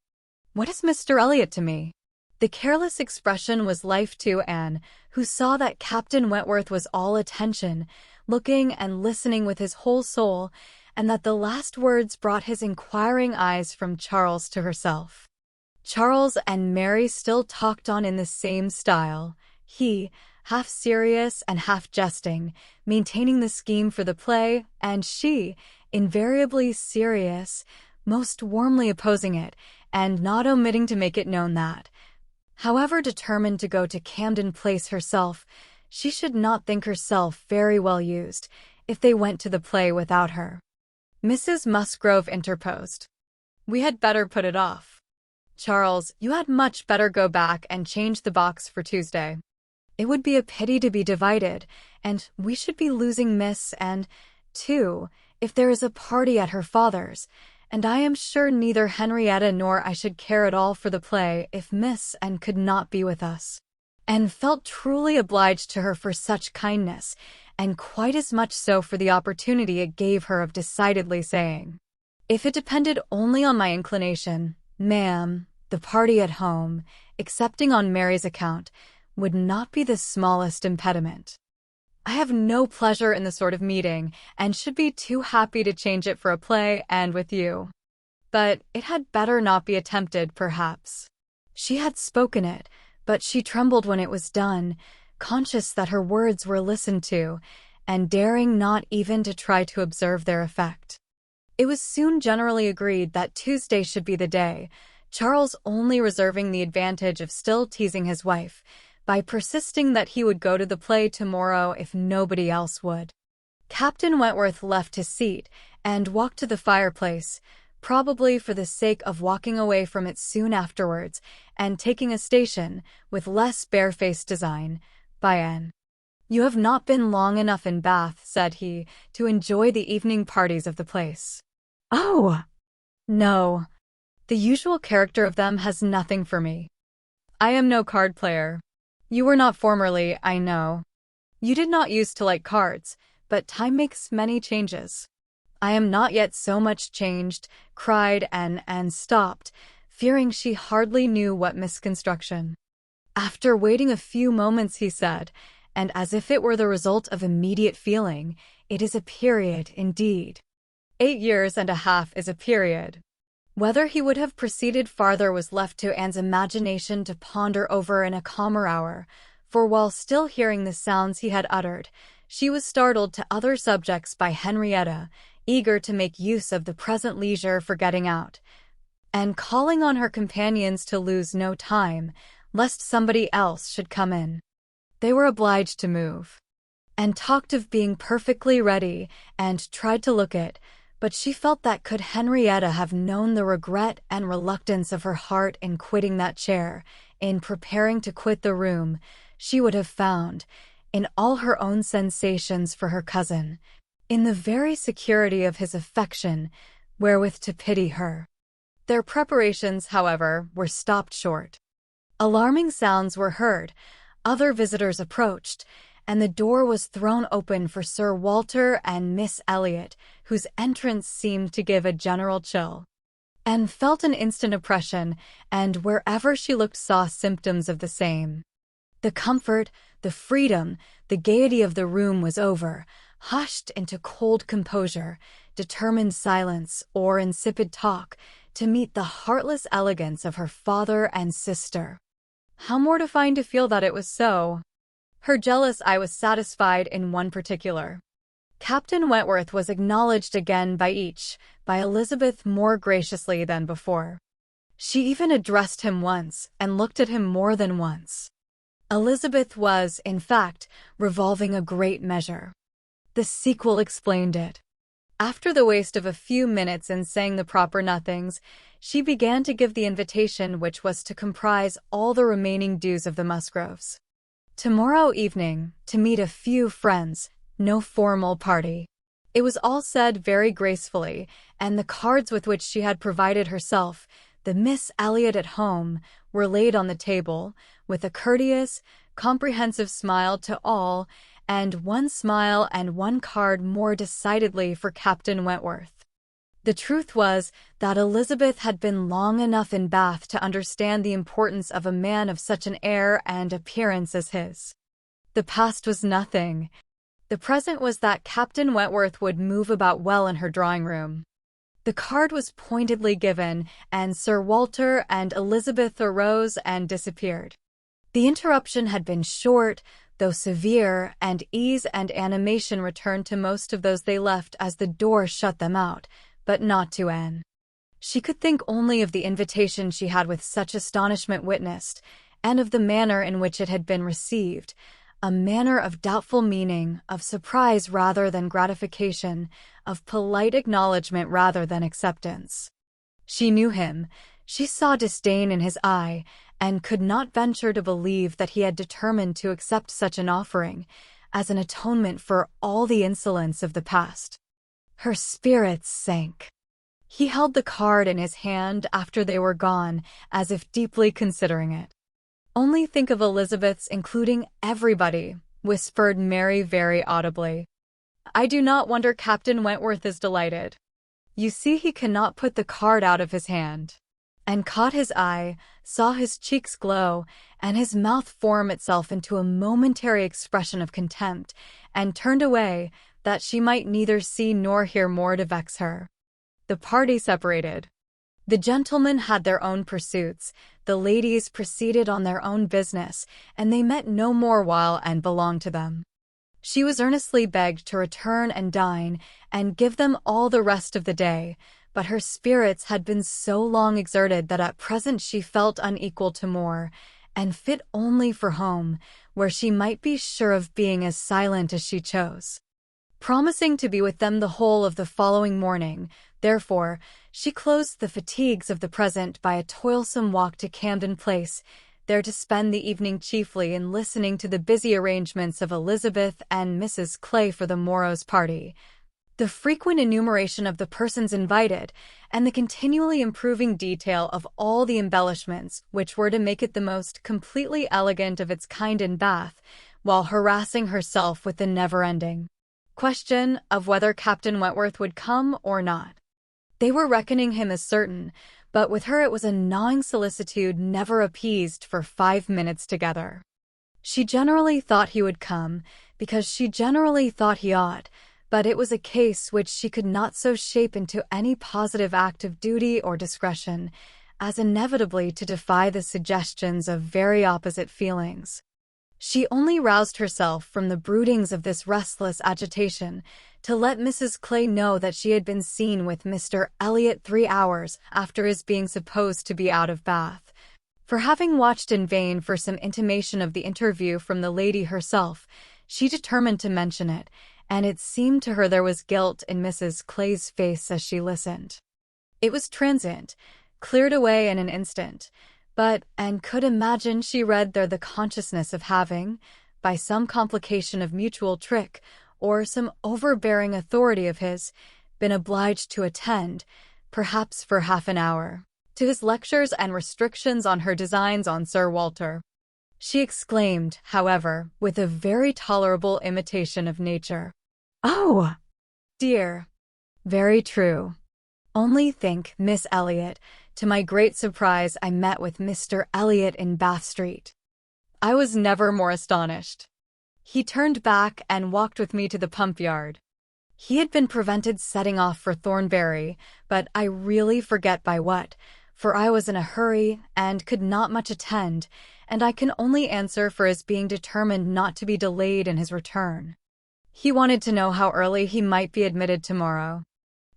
A: What is Mr. Elliot to me?" The careless expression was life to Anne, who saw that Captain Wentworth was all attention, looking and listening with his whole soul, and that the last words brought his inquiring eyes from Charles to herself. Charles and Mary still talked on in the same style, he, half serious and half jesting, maintaining the scheme for the play, and she, invariably serious, most warmly opposing it, and not omitting to make it known that, however determined to go to Camden Place herself, she should not think herself very well used if they went to the play without her. Mrs. Musgrove interposed. "We had better put it off. Charles, you had much better go back and change the box for Tuesday. It would be a pity to be divided, and we should be losing Miss and, too, if there is a party at her father's, and I am sure neither Henrietta nor I should care at all for the play if Miss and could not be with us," and felt truly obliged to her for such kindness, and quite as much so for the opportunity it gave her of decidedly saying, "If it depended only on my inclination, ma'am, the party at home, excepting on Mary's account, would not be the smallest impediment. I have no pleasure in the sort of meeting, and should be too happy to change it for a play and with you. But it had better not be attempted, perhaps." She had spoken it, but she trembled when it was done, conscious that her words were listened to, and daring not even to try to observe their effect. It was soon generally agreed that Tuesday should be the day, Charles only reserving the advantage of still teasing his wife, by persisting that he would go to the play tomorrow if nobody else would. Captain Wentworth left his seat and walked to the fireplace, probably for the sake of walking away from it soon afterwards and taking a station, with less barefaced design, by Anne. "You have not been long enough in Bath," said he, "to enjoy the evening parties of the place." "Oh, no, the usual character of them has nothing for me. I am no card player. You were not formerly, I know. You did not use to like cards, but time makes many changes. I am not yet so much changed," cried Anne, and stopped, fearing she hardly knew what misconstruction. After waiting a few moments, he said, and as if it were the result of immediate feeling, "It is a period, indeed." 8 years and a half is a period. Whether he would have proceeded farther was left to Anne's imagination to ponder over in a calmer hour, for while still hearing the sounds he had uttered, she was startled to other subjects by Henrietta, eager to make use of the present leisure for getting out, and calling on her companions to lose no time, lest somebody else should come in. They were obliged to move, and talked of being perfectly ready, and tried to look it, but she felt that could Henrietta have known the regret and reluctance of her heart in quitting that chair, in preparing to quit the room, she would have found, in all her own sensations for her cousin, in the very security of his affection, wherewith to pity her. Their preparations, however, were stopped short. Alarming sounds were heard, other visitors approached, and the door was thrown open for Sir Walter and Miss Elliot, whose entrance seemed to give a general chill. Anne felt an instant oppression, and wherever she looked saw symptoms of the same. The comfort, the freedom, the gaiety of the room was over, hushed into cold composure, determined silence, or insipid talk, to meet the heartless elegance of her father and sister. How mortifying to feel that it was so! Her jealous eye was satisfied in one particular. Captain Wentworth was acknowledged again by each, by Elizabeth more graciously than before. She even addressed him once, and looked at him more than once. Elizabeth was, in fact, revolving a great measure. The sequel explained it. After the waste of a few minutes in saying the proper nothings, she began to give the invitation which was to comprise all the remaining dues of the Musgroves. Tomorrow evening, to meet a few friends, no formal party. It was all said very gracefully, and the cards with which she had provided herself, the Miss Elliot at home, were laid on the table, with a courteous, comprehensive smile to all, and one smile and one card more decidedly for Captain Wentworth. The truth was that Elizabeth had been long enough in Bath to understand the importance of a man of such an air and appearance as his. The past was nothing. The present was that Captain Wentworth would move about well in her drawing-room. The card was pointedly given, and Sir Walter and Elizabeth arose and disappeared. The interruption had been short, though severe, and ease and animation returned to most of those they left as the door shut them out, but not to Anne. She could think only of the invitation she had with such astonishment witnessed, and of the manner in which it had been received, a manner of doubtful meaning, of surprise rather than gratification, of polite acknowledgment rather than acceptance. She knew him, she saw disdain in his eye, and could not venture to believe that he had determined to accept such an offering, as an atonement for all the insolence of the past. Her spirits sank. He held the card in his hand after they were gone, as if deeply considering it. "Only think of Elizabeth's including everybody," whispered Mary very audibly. "I do not wonder Captain Wentworth is delighted. You see he cannot put the card out of his hand." And caught his eye, saw his cheeks glow, and his mouth form itself into a momentary expression of contempt, and turned away, that she might neither see nor hear more to vex her. The party separated. The gentlemen had their own pursuits, the ladies proceeded on their own business, and they met no more while Anne belonged to them. She was earnestly begged to return and dine, and give them all the rest of the day, but her spirits had been so long exerted that at present she felt unequal to more, and fit only for home, where she might be sure of being as silent as she chose. Promising to be with them the whole of the following morning, therefore, she closed the fatigues of the present by a toilsome walk to Camden Place, there to spend the evening chiefly in listening to the busy arrangements of Elizabeth and Mrs. Clay for the morrow's party, the frequent enumeration of the persons invited, and the continually improving detail of all the embellishments which were to make it the most completely elegant of its kind in Bath, while harassing herself with the never-ending question of whether Captain Wentworth would come or not. They were reckoning him as certain, but with her it was a gnawing solicitude never appeased for 5 minutes together. She generally thought he would come, because she generally thought he ought, but it was a case which she could not so shape into any positive act of duty or discretion, as inevitably to defy the suggestions of very opposite feelings. She only roused herself from the broodings of this restless agitation to let Mrs. Clay know that she had been seen with Mr. Elliot 3 hours after his being supposed to be out of Bath. For having watched in vain for some intimation of the interview from the lady herself, she determined to mention it, and it seemed to her there was guilt in Mrs. Clay's face as she listened. It was transient, cleared away in an instant, but Anne could imagine she read there the consciousness of having, by some complication of mutual trick, or some overbearing authority of his, been obliged to attend, perhaps for half an hour, to his lectures and restrictions on her designs on Sir Walter. She exclaimed, however, with a very tolerable imitation of nature, "Oh, dear! Very true. Only think, Miss Elliot, to my great surprise I met with Mr. Elliot in Bath Street. I was never more astonished. He turned back and walked with me to the pump yard. He had been prevented setting off for Thornbury, but I really forget by what, for I was in a hurry and could not much attend, and I can only answer for his being determined not to be delayed in his return. He wanted to know how early he might be admitted tomorrow.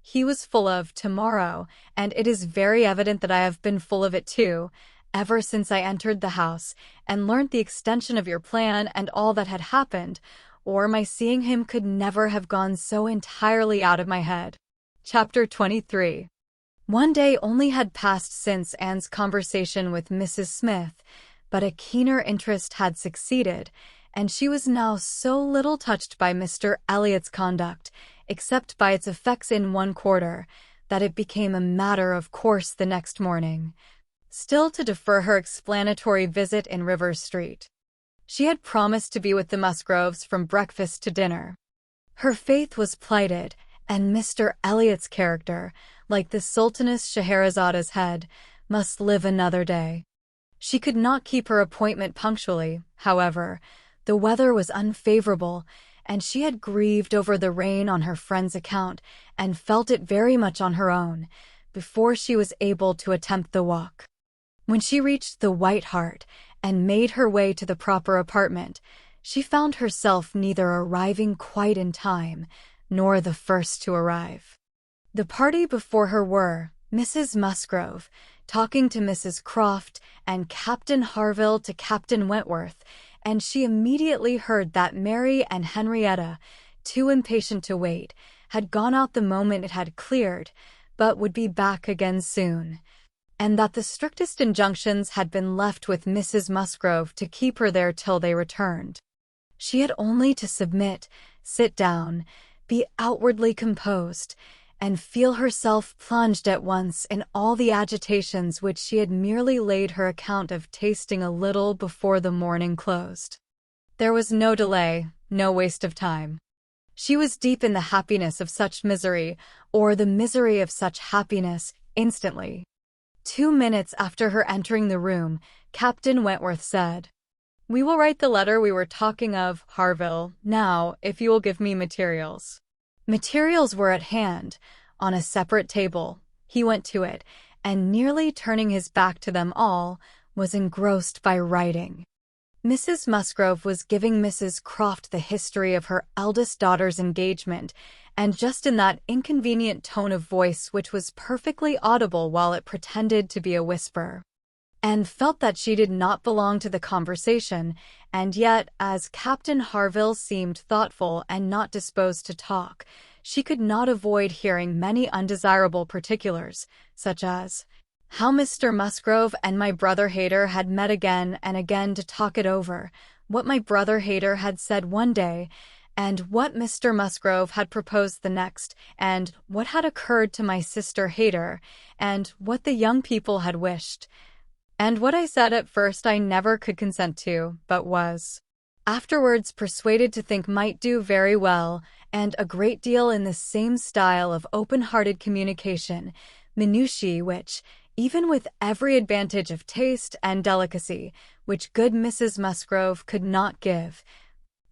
A: He was full of tomorrow, and it is very evident that I have been full of it too, ever since I entered the house and learnt the extension of your plan and all that had happened, or my seeing him could never have gone so entirely out of my head." Chapter 23. One day only had passed since Anne's conversation with Mrs. Smith, but a keener interest had succeeded, and she was now so little touched by Mr. Elliot's conduct, except by its effects in one quarter, that it became a matter of course the next morning, still to defer her explanatory visit in Rivers Street. She had promised to be with the Musgroves from breakfast to dinner. Her faith was plighted, and Mr. Elliot's character, like the Sultaness Scheherazada's head, must live another day. She could not keep her appointment punctually, however. The weather was unfavorable, and she had grieved over the rain on her friend's account, and felt it very much on her own, before she was able to attempt the walk. When she reached the White Hart, and made her way to the proper apartment, she found herself neither arriving quite in time, nor the first to arrive. The party before her were Mrs. Musgrove, talking to Mrs. Croft, and Captain Harville to Captain Wentworth, and she immediately heard that Mary and Henrietta, too impatient to wait, had gone out the moment it had cleared, but would be back again soon, and that the strictest injunctions had been left with Mrs. Musgrove to keep her there till they returned. She had only to submit, sit down, be outwardly composed, and feel herself plunged at once in all the agitations which she had merely laid her account of tasting a little before the morning closed. There was no delay, no waste of time. She was deep in the happiness of such misery, or the misery of such happiness, instantly. 2 minutes after her entering the room, Captain Wentworth said, "We will write the letter we were talking of, Harville, now, if you will give me materials." Materials were at hand, on a separate table. He went to it, and nearly turning his back to them all, was engrossed by writing. Mrs. Musgrove was giving Mrs. Croft the history of her eldest daughter's engagement, and just in that inconvenient tone of voice which was perfectly audible while it pretended to be a whisper. Anne felt that she did not belong to the conversation, and yet, as Captain Harville seemed thoughtful and not disposed to talk, she could not avoid hearing many undesirable particulars, such as how Mr. Musgrove and my brother Hayter had met again and again to talk it over, what my brother Hayter had said one day, and what Mr. Musgrove had proposed the next, and what had occurred to my sister Hayter, and what the young people had wished. And what I said at first I never could consent to, but was afterwards persuaded to think might do very well, and a great deal in the same style of open-hearted communication, minutiae which, even with every advantage of taste and delicacy, which good Mrs. Musgrove could not give,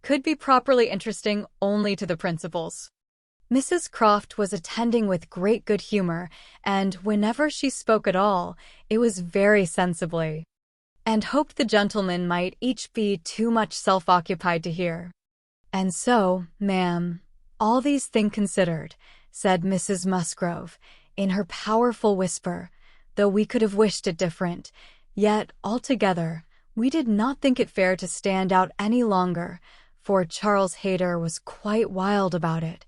A: could be properly interesting only to the principals. Mrs. Croft was attending with great good humor, and whenever she spoke at all, it was very sensibly, and hoped the gentlemen might each be too much self-occupied to hear. "And so, ma'am, all these things considered," said Mrs. Musgrove, in her powerful whisper, though we could have wished it different, yet, altogether, we did not think it fair to stand out any longer, for Charles Hayter was quite wild about it,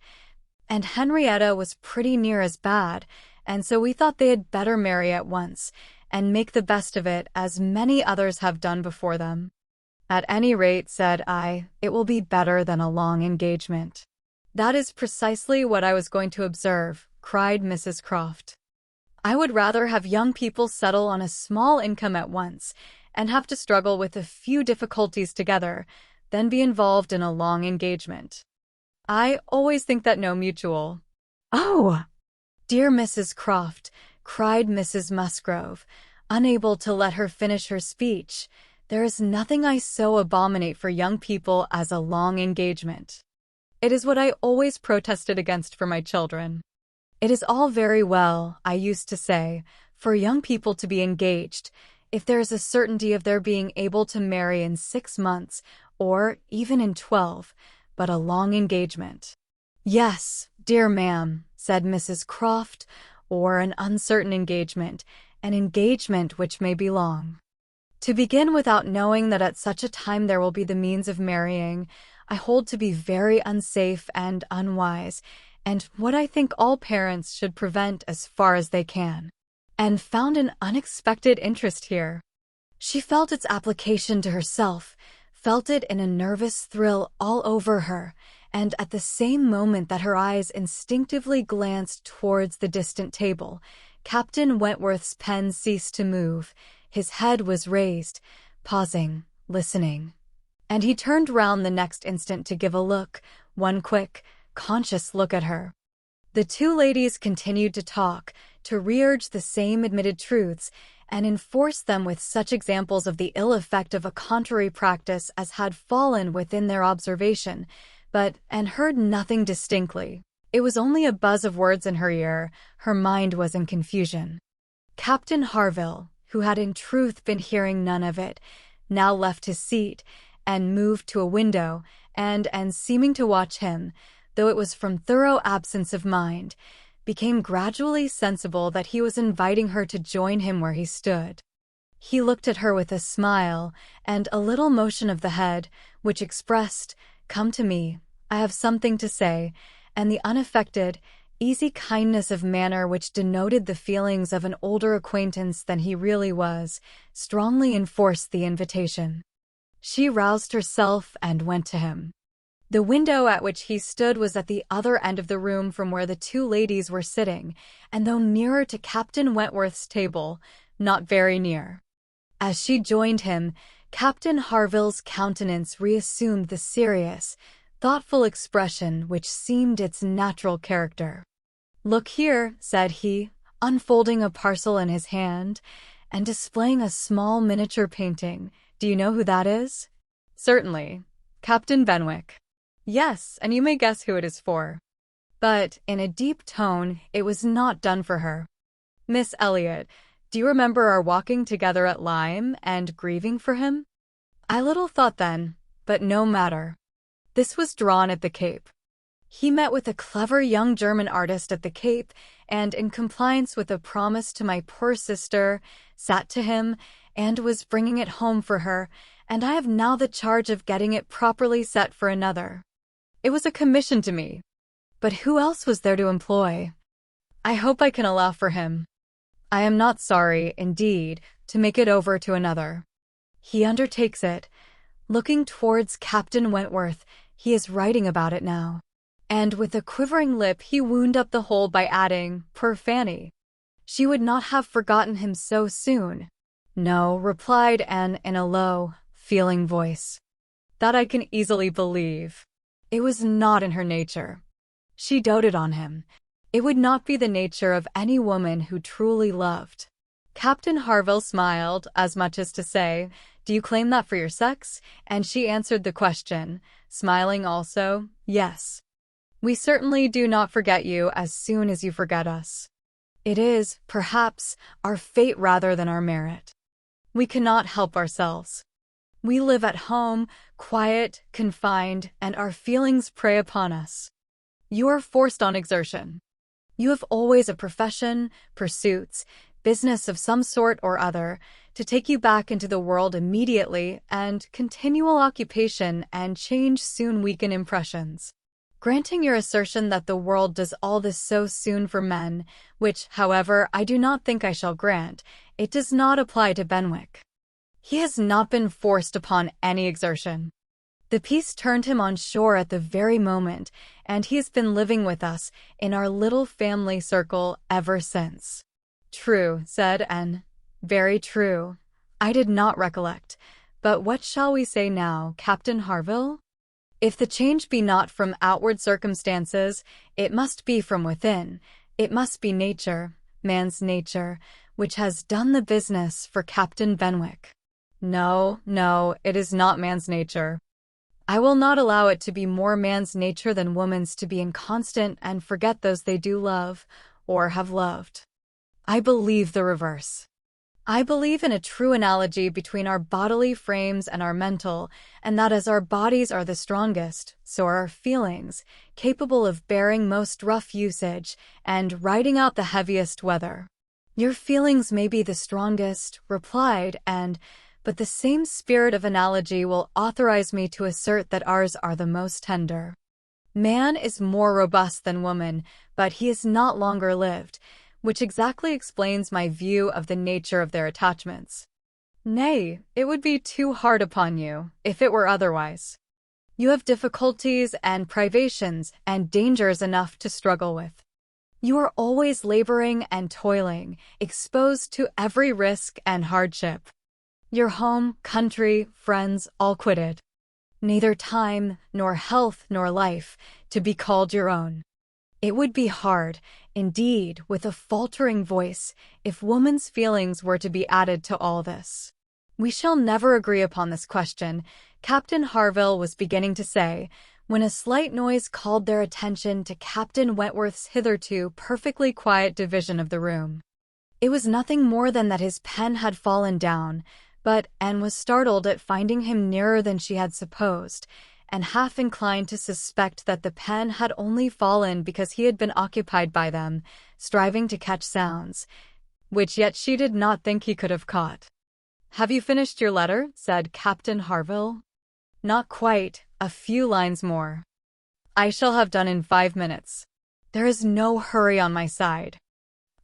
A: and Henrietta was pretty near as bad, and so we thought they had better marry at once, and make the best of it as many others have done before them. "At any rate," said I, "it will be better than a long engagement." "That is precisely what I was going to observe," cried Mrs. Croft. "I would rather have young people settle on a small income at once, and have to struggle with a few difficulties together, than be involved in a long engagement. I always think that no mutual—" "Oh, dear Mrs. Croft," cried Mrs. Musgrove, unable to let her finish her speech, "there is nothing I so abominate for young people as a long engagement. It is what I always protested against for my children. It is all very well, I used to say, for young people to be engaged, if there is a certainty of their being able to marry in 6 months, or even in 12, but a long engagement—" "Yes, dear ma'am," said Mrs. Croft, "or an uncertain engagement, an engagement which may be long. To begin without knowing that at such a time there will be the means of marrying, I hold to be very unsafe and unwise, and what I think all parents should prevent as far as they can." And found an unexpected interest here. She felt its application to herself, felt it in a nervous thrill all over her, and at the same moment that her eyes instinctively glanced towards the distant table, Captain Wentworth's pen ceased to move, his head was raised, pausing, listening, and he turned round the next instant to give a look, one quick, conscious look at her. The two ladies continued to talk, to re-urge the same admitted truths, and enforce them with such examples of the ill effect of a contrary practice as had fallen within their observation, and heard nothing distinctly. It was only a buzz of words in her ear, her mind was in confusion. Captain Harville, who had in truth been hearing none of it, now left his seat, and moved to a window, and seeming to watch him, though it was from thorough absence of mind, became gradually sensible that he was inviting her to join him where he stood. He looked at her with a smile, and a little motion of the head, which expressed, "Come to me, I have something to say," and the unaffected, easy kindness of manner which denoted the feelings of an older acquaintance than he really was, strongly enforced the invitation. She roused herself and went to him. The window at which he stood was at the other end of the room from where the two ladies were sitting, and though nearer to Captain Wentworth's table, not very near. As she joined him, Captain Harville's countenance reassumed the serious, thoughtful expression which seemed its natural character. "Look here," said he, unfolding a parcel in his hand, and displaying a small miniature painting. "Do you know who that is?" "Certainly. Captain Benwick." "Yes, and you may guess who it is for." But, in a deep tone, it was not done for her. "Miss Elliot, do you remember our walking together at Lyme and grieving for him?" "I little thought then, but no matter." This was drawn at the Cape. He met with a clever young German artist at the Cape, and in compliance with a promise to my poor sister, sat to him, and was bringing it home for her, and I have now the charge of getting it properly set for another. It was a commission to me. But who else was there to employ? I hope I can allow for him. I am not sorry, indeed, to make it over to another. He undertakes it. Looking towards Captain Wentworth, he is writing about it now. And with a quivering lip he wound up the whole by adding, "Poor Fanny. She would not have forgotten him so soon." "No," replied Anne in a low, feeling voice. "That I can easily believe. It was not in her nature. She doted on him. It would not be the nature of any woman who truly loved." Captain Harville smiled, as much as to say, "Do you claim that for your sex?" And she answered the question, smiling also, "Yes. We certainly do not forget you as soon as you forget us. It is, perhaps, our fate rather than our merit. We cannot help ourselves. We live at home, quiet, confined, and our feelings prey upon us. You are forced on exertion. You have always a profession, pursuits, business of some sort or other, to take you back into the world immediately, and continual occupation and change soon weaken impressions. Granting your assertion that the world does all this so soon for men, which, however, I do not think I shall grant, it does not apply to Benwick. He has not been forced upon any exertion. The peace turned him on shore at the very moment, and he has been living with us in our little family circle ever since." "True," said Anne. "Very true. I did not recollect. But what shall we say now, Captain Harville? If the change be not from outward circumstances, it must be from within. It must be nature, man's nature, which has done the business for Captain Benwick." "No, no, it is not man's nature. I will not allow it to be more man's nature than woman's to be inconstant and forget those they do love, or have loved. I believe the reverse. I believe in a true analogy between our bodily frames and our mental, and that as our bodies are the strongest, so are our feelings, capable of bearing most rough usage and riding out the heaviest weather." "Your feelings may be the strongest," replied Anne, "but the same spirit of analogy will authorize me to assert that ours are the most tender. Man is more robust than woman, but he is not longer lived, which exactly explains my view of the nature of their attachments. Nay, it would be too hard upon you, if it were otherwise. You have difficulties and privations and dangers enough to struggle with. You are always laboring and toiling, exposed to every risk and hardship. Your home, country, friends, all quitted. Neither time, nor health, nor life, to be called your own. It would be hard, indeed, with a faltering voice, if woman's feelings were to be added to all this." "We shall never agree upon this question," Captain Harville was beginning to say, when a slight noise called their attention to Captain Wentworth's hitherto perfectly quiet division of the room. It was nothing more than that his pen had fallen down, but Anne was startled at finding him nearer than she had supposed, and half inclined to suspect that the pen had only fallen because he had been occupied by them, striving to catch sounds, which yet she did not think he could have caught. "Have you finished your letter?" said Captain Harville. "Not quite, a few lines more. I shall have done in 5 minutes. There is no hurry on my side.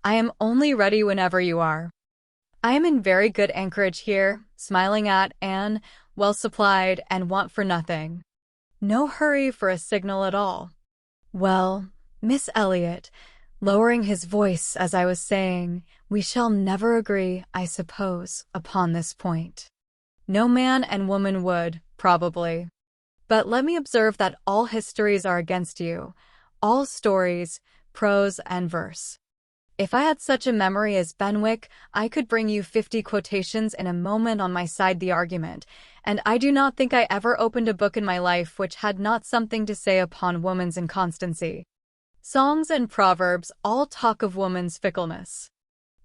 A: I am only ready whenever you are. I am in very good anchorage here," smiling at Anne, "well supplied, and want for nothing. No hurry for a signal at all. Well, Miss Elliot," lowering his voice as I was saying, "we shall never agree, I suppose, upon this point. No man and woman would, probably. But let me observe that all histories are against you, all stories, prose and verse. If I had such a memory as Benwick, I could bring you 50 quotations in a moment on my side the argument, and I do not think I ever opened a book in my life which had not something to say upon woman's inconstancy. Songs and proverbs all talk of woman's fickleness.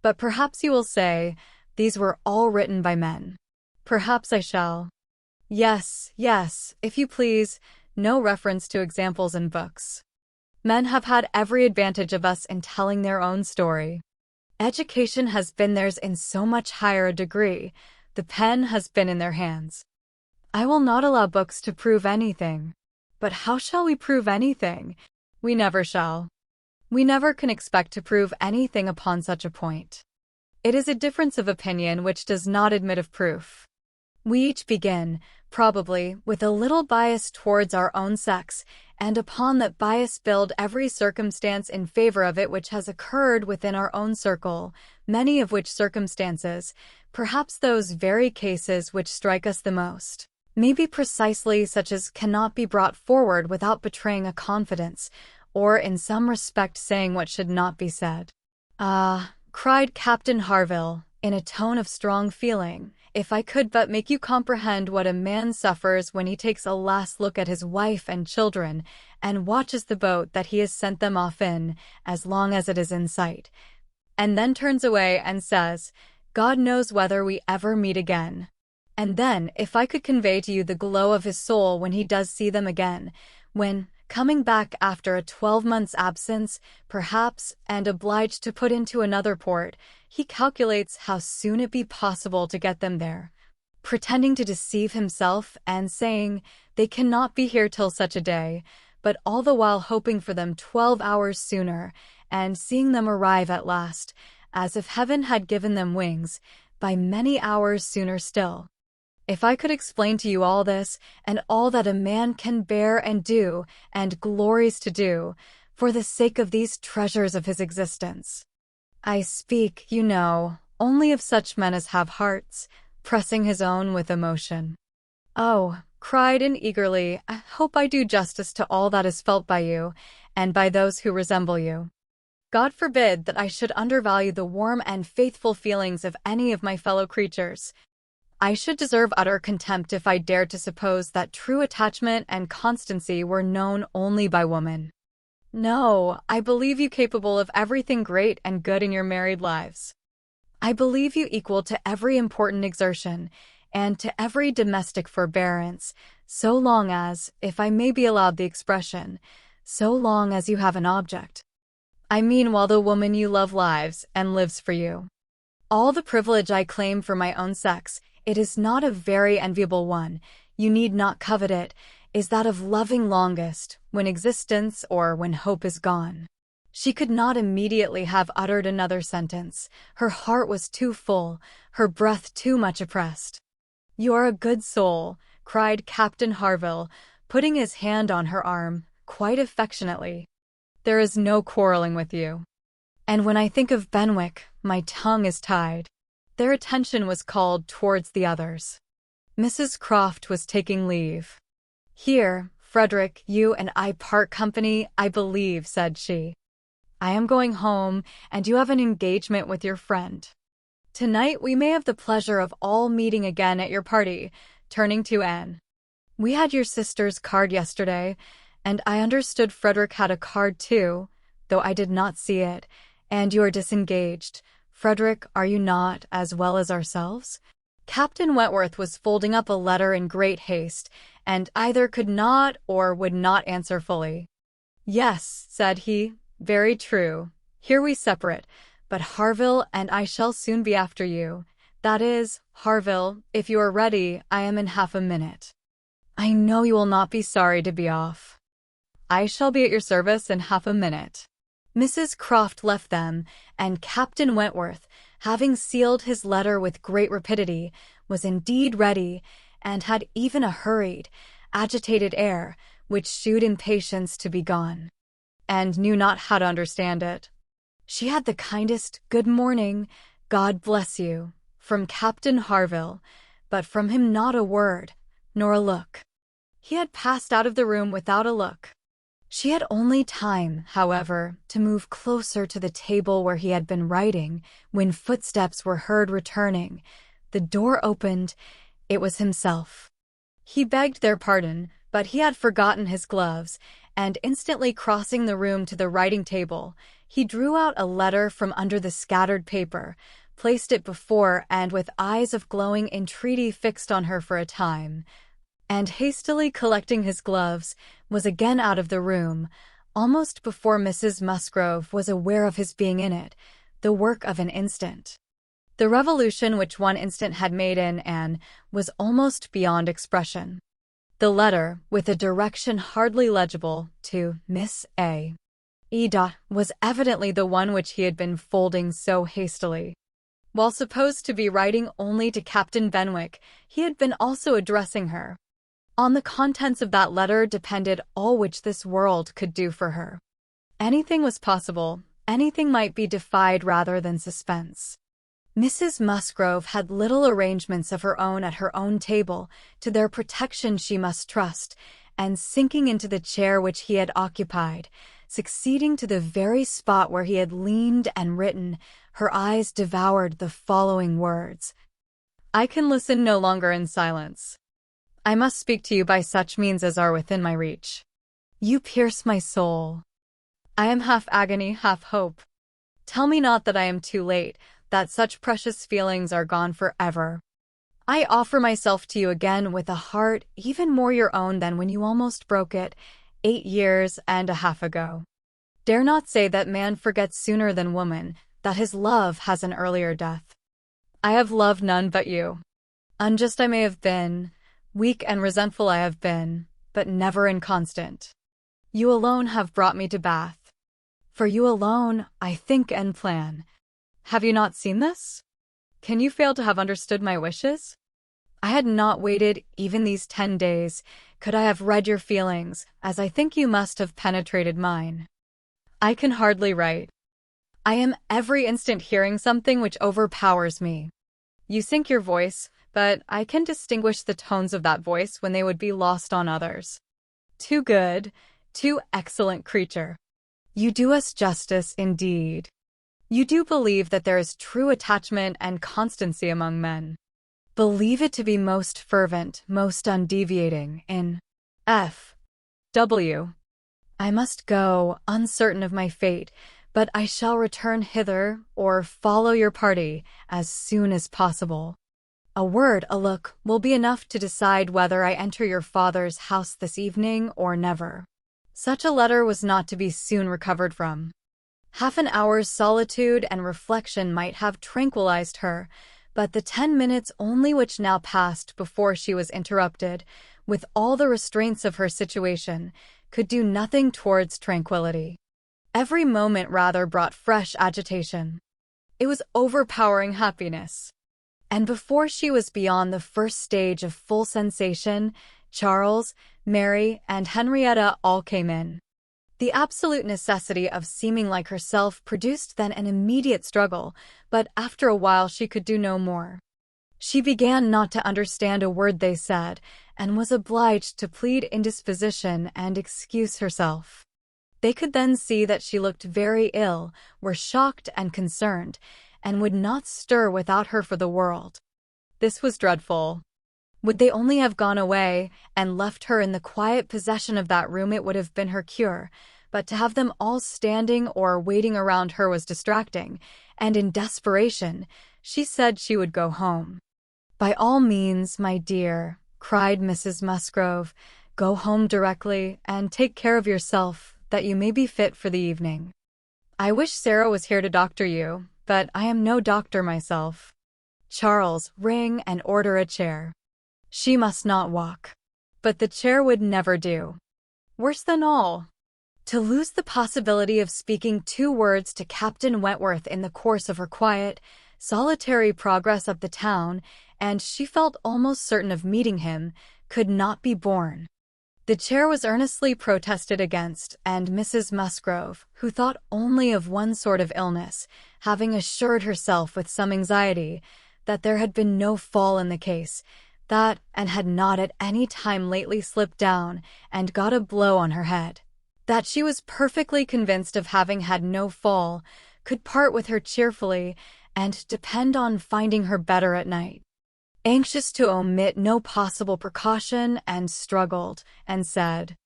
A: But perhaps you will say, these were all written by men. Perhaps I shall. Yes, yes, if you please, no reference to examples in books. Men have had every advantage of us in telling their own story. Education has been theirs in so much higher a degree, the pen has been in their hands. I will not allow books to prove anything. But how shall we prove anything? We never shall. We never can expect to prove anything upon such a point. It is a difference of opinion which does not admit of proof. We each begin, probably, with a little bias towards our own sex, and upon that bias build every circumstance in favor of it which has occurred within our own circle, many of which circumstances, perhaps those very cases which strike us the most, may be precisely such as cannot be brought forward without betraying a confidence, or in some respect saying what should not be said. Ah, cried Captain Harville, in a tone of strong feeling, "If I could but make you comprehend what a man suffers when he takes a last look at his wife and children and watches the boat that he has sent them off in, as long as it is in sight, and then turns away and says, 'God knows whether we ever meet again.' And then, if I could convey to you the glow of his soul when he does see them again, when, coming back after a 12 months' absence, perhaps, and obliged to put into another port, he calculates how soon it be possible to get them there, pretending to deceive himself and saying, 'They cannot be here till such a day,' but all the while hoping for them 12 hours sooner, and seeing them arrive at last, as if heaven had given them wings, by many hours sooner still. If I could explain to you all this, and all that a man can bear and do, and glories to do, for the sake of these treasures of his existence. I speak, you know, only of such men as have hearts," pressing his own with emotion. "Oh," cried in eagerly, "I hope I do justice to all that is felt by you, and by those who resemble you. God forbid that I should undervalue the warm and faithful feelings of any of my fellow creatures. I should deserve utter contempt if I dared to suppose that true attachment and constancy were known only by woman. No, I believe you capable of everything great and good in your married lives. I believe you equal to every important exertion, and to every domestic forbearance, so long as, if I may be allowed the expression, so long as you have an object. I mean while the woman you love lives and lives for you. All the privilege I claim for my own sex, it is not a very enviable one, you need not covet it, is that of loving longest, when existence or when hope is gone." She could not immediately have uttered another sentence. Her heart was too full, her breath too much oppressed. "You are a good soul," cried Captain Harville, putting his hand on her arm, quite affectionately. "There is no quarreling with you. And when I think of Benwick, my tongue is tied." Their attention was called towards the others. Mrs. Croft was taking leave. "Here, Frederick, you and I part company, I believe," said she. "I am going home, and you have an engagement with your friend. Tonight we may have the pleasure of all meeting again at your party," turning to Anne. "We had your sister's card yesterday, and I understood Frederick had a card too, though I did not see it, and you are disengaged. Frederick, are you not, as well as ourselves?" Captain Wentworth was folding up a letter in great haste, and either could not or would not answer fully. "Yes," said he, "very true. Here we separate, but Harville and I shall soon be after you. That is, Harville, if you are ready, I am in half a minute. I know you will not be sorry to be off." "I shall be at your service in half a minute." Mrs. Croft left them, and Captain Wentworth, having sealed his letter with great rapidity, was indeed ready, and had even a hurried, agitated air, which shewed impatience to be gone. And knew not how to understand it. She had the kindest "Good morning, God bless you," from Captain Harville, but from him not a word, nor a look. He had passed out of the room without a look. She had only time, however, to move closer to the table where he had been writing, when footsteps were heard returning. The door opened. It was himself. He begged their pardon, but he had forgotten his gloves, and instantly crossing the room to the writing table, he drew out a letter from under the scattered paper, placed it before, and with eyes of glowing entreaty fixed on her for a time, and hastily collecting his gloves, was again out of the room, almost before Mrs. Musgrove was aware of his being in it, the work of an instant. The revolution which one instant had made in Anne was almost beyond expression. The letter, with a direction hardly legible, to Miss A. E. was evidently the one which he had been folding so hastily. While supposed to be writing only to Captain Benwick, he had been also addressing her. On the contents of that letter depended all which this world could do for her. Anything was possible, anything might be defied rather than suspense. Mrs. Musgrove had little arrangements of her own at her own table, to their protection she must trust, and sinking into the chair which he had occupied, succeeding to the very spot where he had leaned and written, her eyes devoured the following words. I can listen no longer in silence. I must speak to you by such means as are within my reach. You pierce my soul. I am half agony, half hope. Tell me not that I am too late, that such precious feelings are gone forever. I offer myself to you again with a heart even more your own than when you almost broke it 8 years and a half ago. Dare not say that man forgets sooner than woman, that his love has an earlier death. I have loved none but you. Unjust I may have been, weak and resentful I have been, but never inconstant. You alone have brought me to Bath. For you alone I think and plan. Have you not seen this? Can you fail to have understood my wishes? I had not waited even these 10 days, could I have read your feelings, as I think you must have penetrated mine. I can hardly write. I am every instant hearing something which overpowers me. You sink your voice, but I can distinguish the tones of that voice when they would be lost on others. Too good, too excellent creature. You do us justice indeed. You do believe that there is true attachment and constancy among men. Believe it to be most fervent, most undeviating, in F. W. I must go, uncertain of my fate, but I shall return hither, or follow your party, as soon as possible. A word, a look, will be enough to decide whether I enter your father's house this evening or never. Such a letter was not to be soon recovered from. Half an hour's solitude and reflection might have tranquilized her, but the 10 minutes only which now passed before she was interrupted, with all the restraints of her situation, could do nothing towards tranquility. Every moment rather brought fresh agitation. It was overpowering happiness. And before she was beyond the first stage of full sensation, Charles, Mary, and Henrietta all came in. The absolute necessity of seeming like herself produced then an immediate struggle, but after a while she could do no more. She began not to understand a word they said, and was obliged to plead indisposition and excuse herself. They could then see that she looked very ill, were shocked and concerned, and would not stir without her for the world. This was dreadful. Would they only have gone away, and left her in the quiet possession of that room, it would have been her cure, but to have them all standing or waiting around her was distracting, and in desperation, she said she would go home. By all means, my dear, cried Mrs. Musgrove, go home directly, and take care of yourself, that you may be fit for the evening. I wish Sarah was here to doctor you, but I am no doctor myself. Charles, ring and order a chair. She must not walk. But the chair would never do. Worse than all, to lose the possibility of speaking 2 words to Captain Wentworth in the course of her quiet, solitary progress up the town, and she felt almost certain of meeting him, could not be borne. The chair was earnestly protested against, and Mrs. Musgrove, who thought only of one sort of illness, having assured herself with some anxiety that there had been no fall in the case, that and had not at any time lately slipped down and got a blow on her head, that she was perfectly convinced of having had no fall, could part with her cheerfully, and depend on finding her better at night. Anxious to omit no possible precaution, and struggled, and said,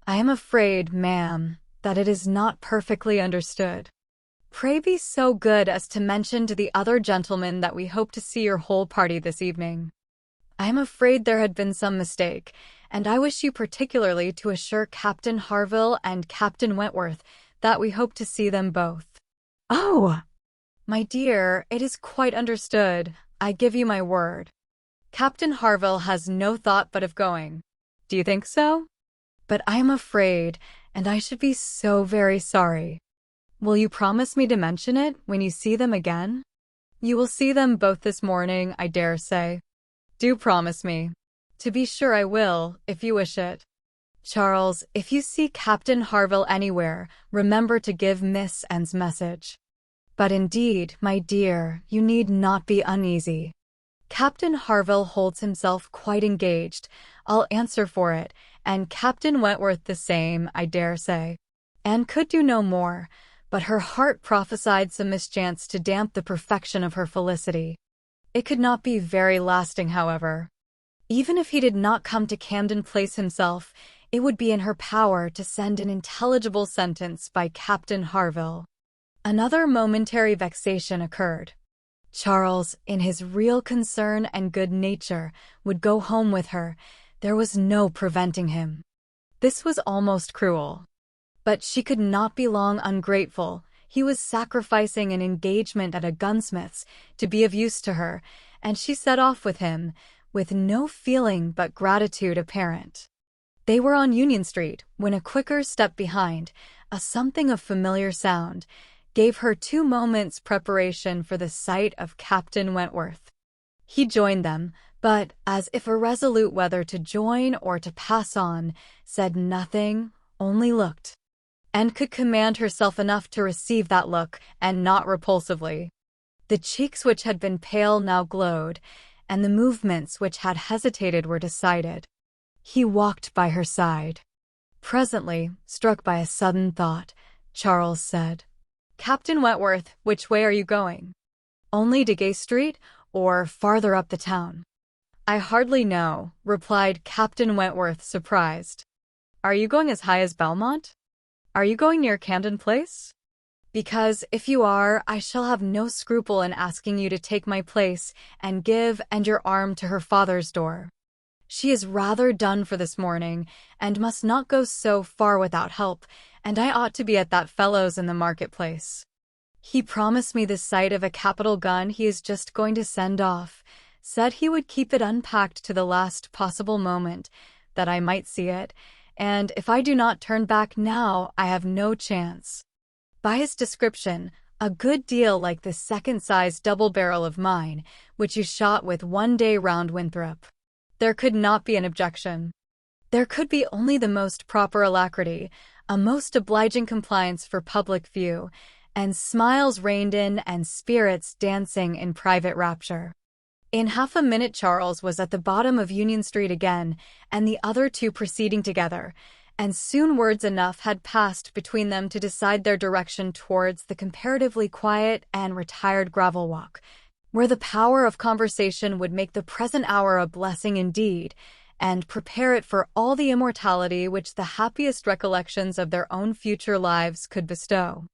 A: I am afraid, ma'am, that it is not perfectly understood. Pray be so good as to mention to the other gentlemen that we hope to see your whole party this evening. I am afraid there had been some mistake, and I wish you particularly to assure Captain Harville and Captain Wentworth that we hope to see them both. Oh, my dear, it is quite understood, I give you my word. Captain Harville has no thought but of going. Do you think so? But I am afraid, and I should be so very sorry. Will you promise me to mention it when you see them again? You will see them both this morning, I dare say. Do promise me. To be sure I will, if you wish it. Charles, if you see Captain Harville anywhere, remember to give Miss N's message. But indeed, my dear, you need not be uneasy. Captain Harville holds himself quite engaged, I'll answer for it, and Captain Wentworth the same, I dare say. Anne could do no more, but her heart prophesied some mischance to damp the perfection of her felicity. It could not be very lasting, however. Even if he did not come to Camden Place himself, it would be in her power to send an intelligible sentence by Captain Harville. Another momentary vexation occurred. Charles, in his real concern and good nature, would go home with her. There was no preventing him. This was almost cruel. But she could not be long ungrateful. He was sacrificing an engagement at a gunsmith's to be of use to her, and she set off with him, with no feeling but gratitude apparent. They were on Union Street, when a quicker step behind, a something of familiar sound, gave her 2 moments' preparation for the sight of Captain Wentworth. He joined them, but, as if irresolute whether to join or to pass on, said nothing, only looked, and could command herself enough to receive that look, and not repulsively. The cheeks which had been pale now glowed, and the movements which had hesitated were decided. He walked by her side. Presently, struck by a sudden thought, Charles said, "Captain Wentworth, which way are you going? Only to Gay Street, or farther up the town?" "I hardly know," replied Captain Wentworth, surprised. "Are you going as high as Belmont? Are you going near Camden Place? Because, if you are, I shall have no scruple in asking you to take my place and give your arm to her father's door. She is rather done for this morning, and must not go so far without help, and I ought to be at that fellow's in the market-place. He promised me the sight of a capital gun he is just going to send off, said he would keep it unpacked to the last possible moment, that I might see it, and if I do not turn back now, I have no chance. By his description, a good deal like the second-size double-barrel of mine, which you shot with one day round Winthrop. There could not be an objection. There could be only the most proper alacrity, a most obliging compliance for public view, and smiles reined in and spirits dancing in private rapture. In half a minute Charles was at the bottom of Union Street again, and the other 2 proceeding together, and soon words enough had passed between them to decide their direction towards the comparatively quiet and retired gravel walk, where the power of conversation would make the present hour a blessing indeed, and prepare it for all the immortality which the happiest recollections of their own future lives could bestow.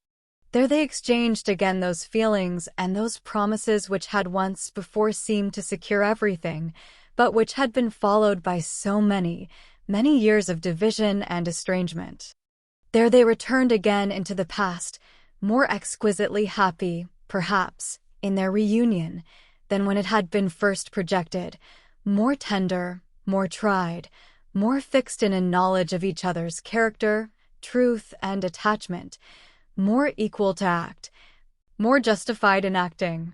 A: There they exchanged again those feelings and those promises which had once before seemed to secure everything, but which had been followed by so many years of division and estrangement. There they returned again into the past, more exquisitely happy, perhaps, in their reunion than when it had been first projected, more tender, more tried, more fixed in a knowledge of each other's character, truth, and attachment, more equal to act, more justified in acting.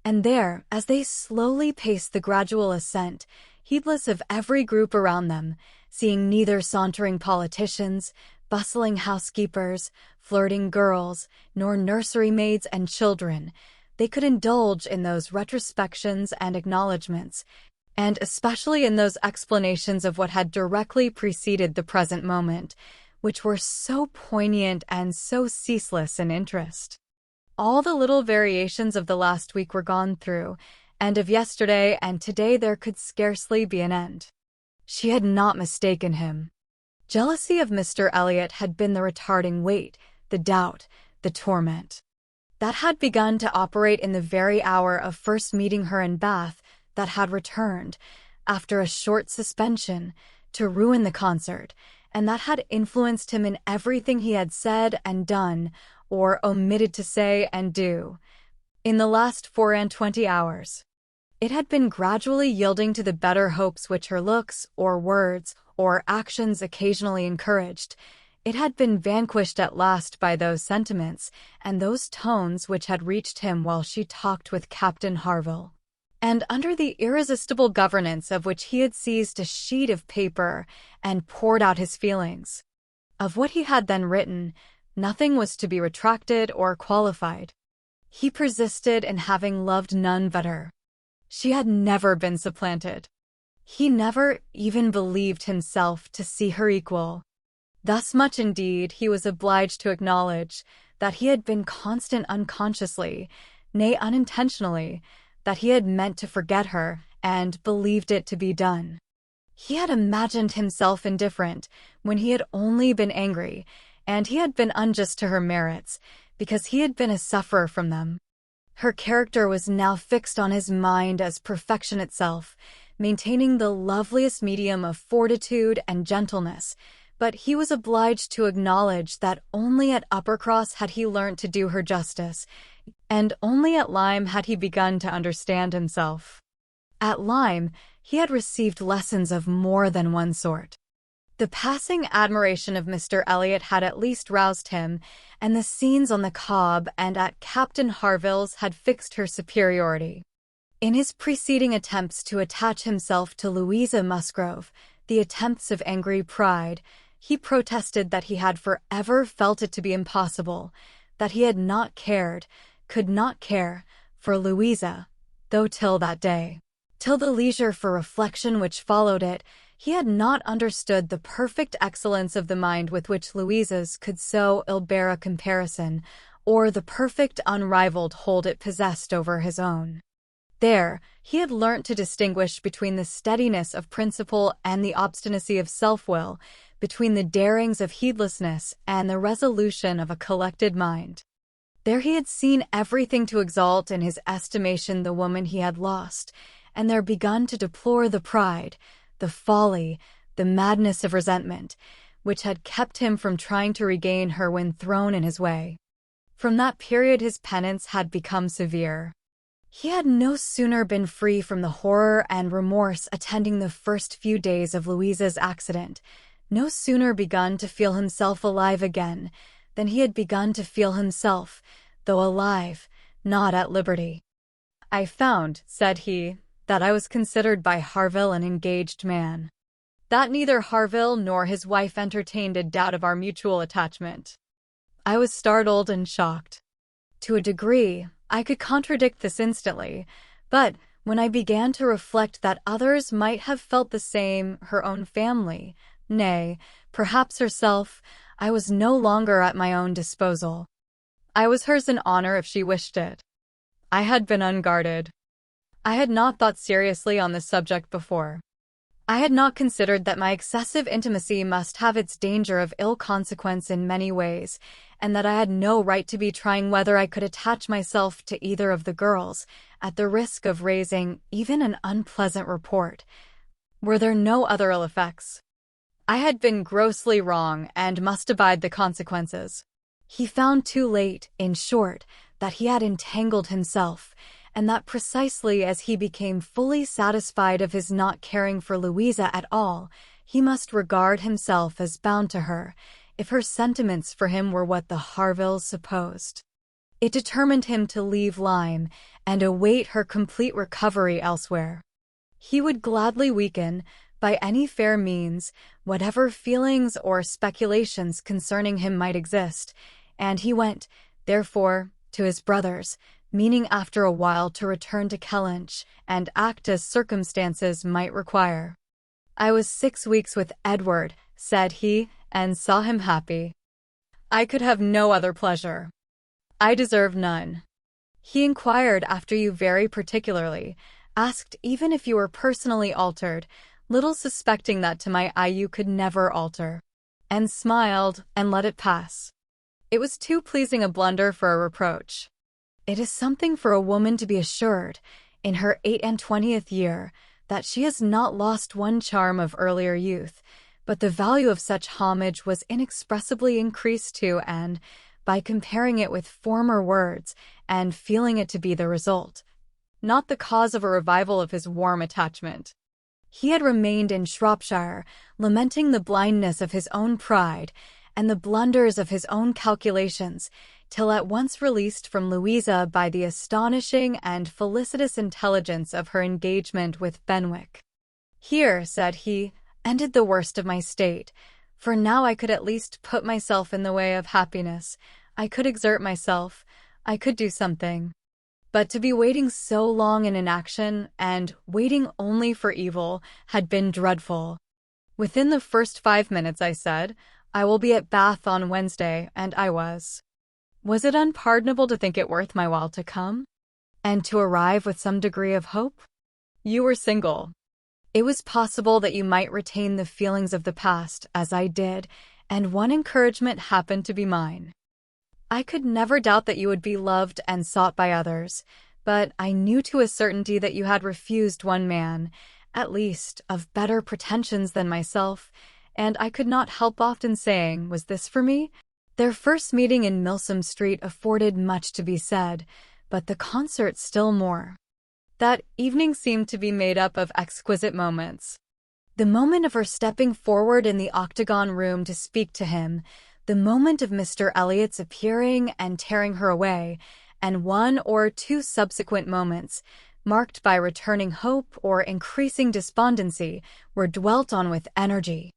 A: And there, as they slowly paced the gradual ascent, heedless of every group around them, seeing neither sauntering politicians, bustling housekeepers, flirting girls, nor nursery maids and children, they could indulge in those retrospections and acknowledgments, and especially in those explanations of what had directly preceded the present moment, which were so poignant and so ceaseless in interest. All the little variations of the last week were gone through, and of yesterday and today there could scarcely be an end. She had not mistaken him. Jealousy of Mr. Elliot had been the retarding weight, the doubt, the torment. That had begun to operate in the very hour of first meeting her in Bath, that had returned, after a short suspension, to ruin the concert, and that had influenced him in everything he had said and done, or omitted to say and do, in the last 24 hours. It had been gradually yielding to the better hopes which her looks, or words, or actions occasionally encouraged. It had been vanquished at last by those sentiments and those tones which had reached him while she talked with Captain Harville, and under the irresistible governance of which he had seized a sheet of paper and poured out his feelings. Of what he had then written, nothing was to be retracted or qualified. He persisted in having loved none but her. She had never been supplanted. He never even believed himself to see her equal. Thus much indeed he was obliged to acknowledge that he had been constant unconsciously, nay unintentionally, that he had meant to forget her and believed it to be done. He had imagined himself indifferent when he had only been angry, and he had been unjust to her merits because he had been a sufferer from them. Her character was now fixed on his mind as perfection itself, maintaining the loveliest medium of fortitude and gentleness, but he was obliged to acknowledge that only at Uppercross had he learnt to do her justice, and only at Lyme had he begun to understand himself. At Lyme, he had received lessons of more than one sort. The passing admiration of Mr. Elliot had at least roused him, and the scenes on the Cobb and at Captain Harville's had fixed her superiority. In his preceding attempts to attach himself to Louisa Musgrove, the attempts of angry pride, he protested that he had forever felt it to be impossible, that he had not cared, could not care, for Louisa, though till that day, till the leisure for reflection which followed it, he had not understood the perfect excellence of the mind with which Louisa's could so ill bear a comparison, or the perfect unrivaled hold it possessed over his own. There, he had learnt to distinguish between the steadiness of principle and the obstinacy of self-will, between the darings of heedlessness and the resolution of a collected mind. There he had seen everything to exalt in his estimation the woman he had lost, and there begun to deplore the pride, the folly, the madness of resentment, which had kept him from trying to regain her when thrown in his way. From that period his penance had become severe. He had no sooner been free from the horror and remorse attending the first few days of Louisa's accident, no sooner begun to feel himself alive again, than he had begun to feel himself, though alive, not at liberty. "I found," said he, "that I was considered by Harville an engaged man, that neither Harville nor his wife entertained a doubt of our mutual attachment." I was startled and shocked. To a degree, I could contradict this instantly, but when I began to reflect that others might have felt the same, her own family, nay, perhaps herself, I was no longer at my own disposal. I was hers in honor if she wished it. I had been unguarded. I had not thought seriously on this subject before. I had not considered that my excessive intimacy must have its danger of ill consequence in many ways, and that I had no right to be trying whether I could attach myself to either of the girls, at the risk of raising even an unpleasant report. Were there no other ill effects? I had been grossly wrong and must abide the consequences. He found too late, in short, that he had entangled himself, and that precisely as he became fully satisfied of his not caring for Louisa at all, he must regard himself as bound to her, if her sentiments for him were what the Harvilles supposed. It determined him to leave Lyme and await her complete recovery elsewhere. He would gladly weaken, by any fair means, whatever feelings or speculations concerning him might exist, and he went, therefore, to his brother's, meaning after a while to return to Kellynch and act as circumstances might require. "I was 6 weeks with Edward," said he, "and saw him happy. I could have no other pleasure. I deserve none. He inquired after you very particularly, asked even if you were personally altered, little suspecting that to my eye you could never alter, and smiled and let it pass. It was too pleasing a blunder for a reproach. It is something for a woman to be assured, in her 28th year, that she has not lost one charm of earlier youth, but the value of such homage was inexpressibly increased to and, by comparing it with former words, and feeling it to be the result, not the cause of a revival of his warm attachment. He had remained in Shropshire, lamenting the blindness of his own pride, and the blunders of his own calculations, till at once released from Louisa by the astonishing and felicitous intelligence of her engagement with Benwick. "Here," said he, "ended the worst of my state, for now I could at least put myself in the way of happiness, I could exert myself, I could do something. But to be waiting so long in inaction, and waiting only for evil, had been dreadful." Within the first 5 minutes, I said, I will be at Bath on Wednesday, and I was. Was it unpardonable to think it worth my while to come? And to arrive with some degree of hope? You were single. It was possible that you might retain the feelings of the past, as I did, and one encouragement happened to be mine. I could never doubt that you would be loved and sought by others, but I knew to a certainty that you had refused one man, at least, of better pretensions than myself, and I could not help often saying, was this for me? Their first meeting in Milsom Street afforded much to be said, but the concert still more. That evening seemed to be made up of exquisite moments. The moment of her stepping forward in the octagon room to speak to him, the moment of Mr. Elliot's appearing and tearing her away, and one or two subsequent moments, marked by returning hope or increasing despondency, were dwelt on with energy.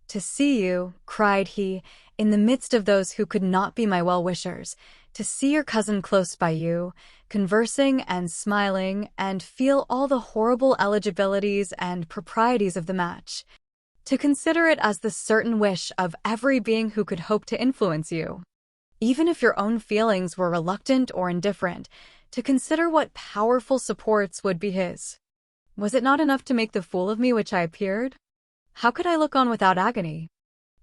A: "To see you," cried he, "in the midst of those who could not be my well-wishers, to see your cousin close by you, conversing and smiling, and feel all the horrible eligibilities and proprieties of the match. To consider it as the certain wish of every being who could hope to influence you. Even if your own feelings were reluctant or indifferent, to consider what powerful supports would be his. Was it not enough to make the fool of me which I appeared? How could I look on without agony?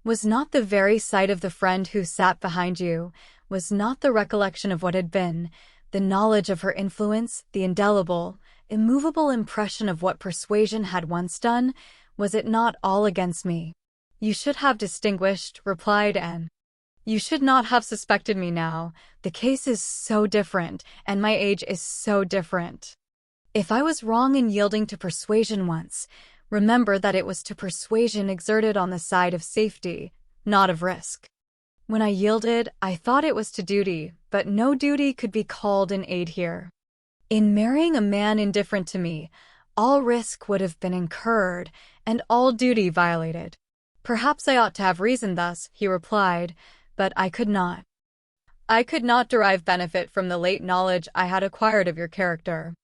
A: Was not the very sight of the friend who sat behind you, was not the recollection of what had been, the knowledge of her influence, the indelible, immovable impression of what Persuasion had once done, was it not all against me? You should have distinguished, replied Anne. You should not have suspected me now. The case is so different, and my age is so different. If I was wrong in yielding to Persuasion once, remember that it was to Persuasion exerted on the side of safety, not of risk. When I yielded, I thought it was to duty, but no duty could be called in aid here. In marrying a man indifferent to me, all risk would have been incurred, and all duty violated. Perhaps I ought to have reasoned thus, he replied, but I could not. I could not derive benefit from the late knowledge I had acquired of your character.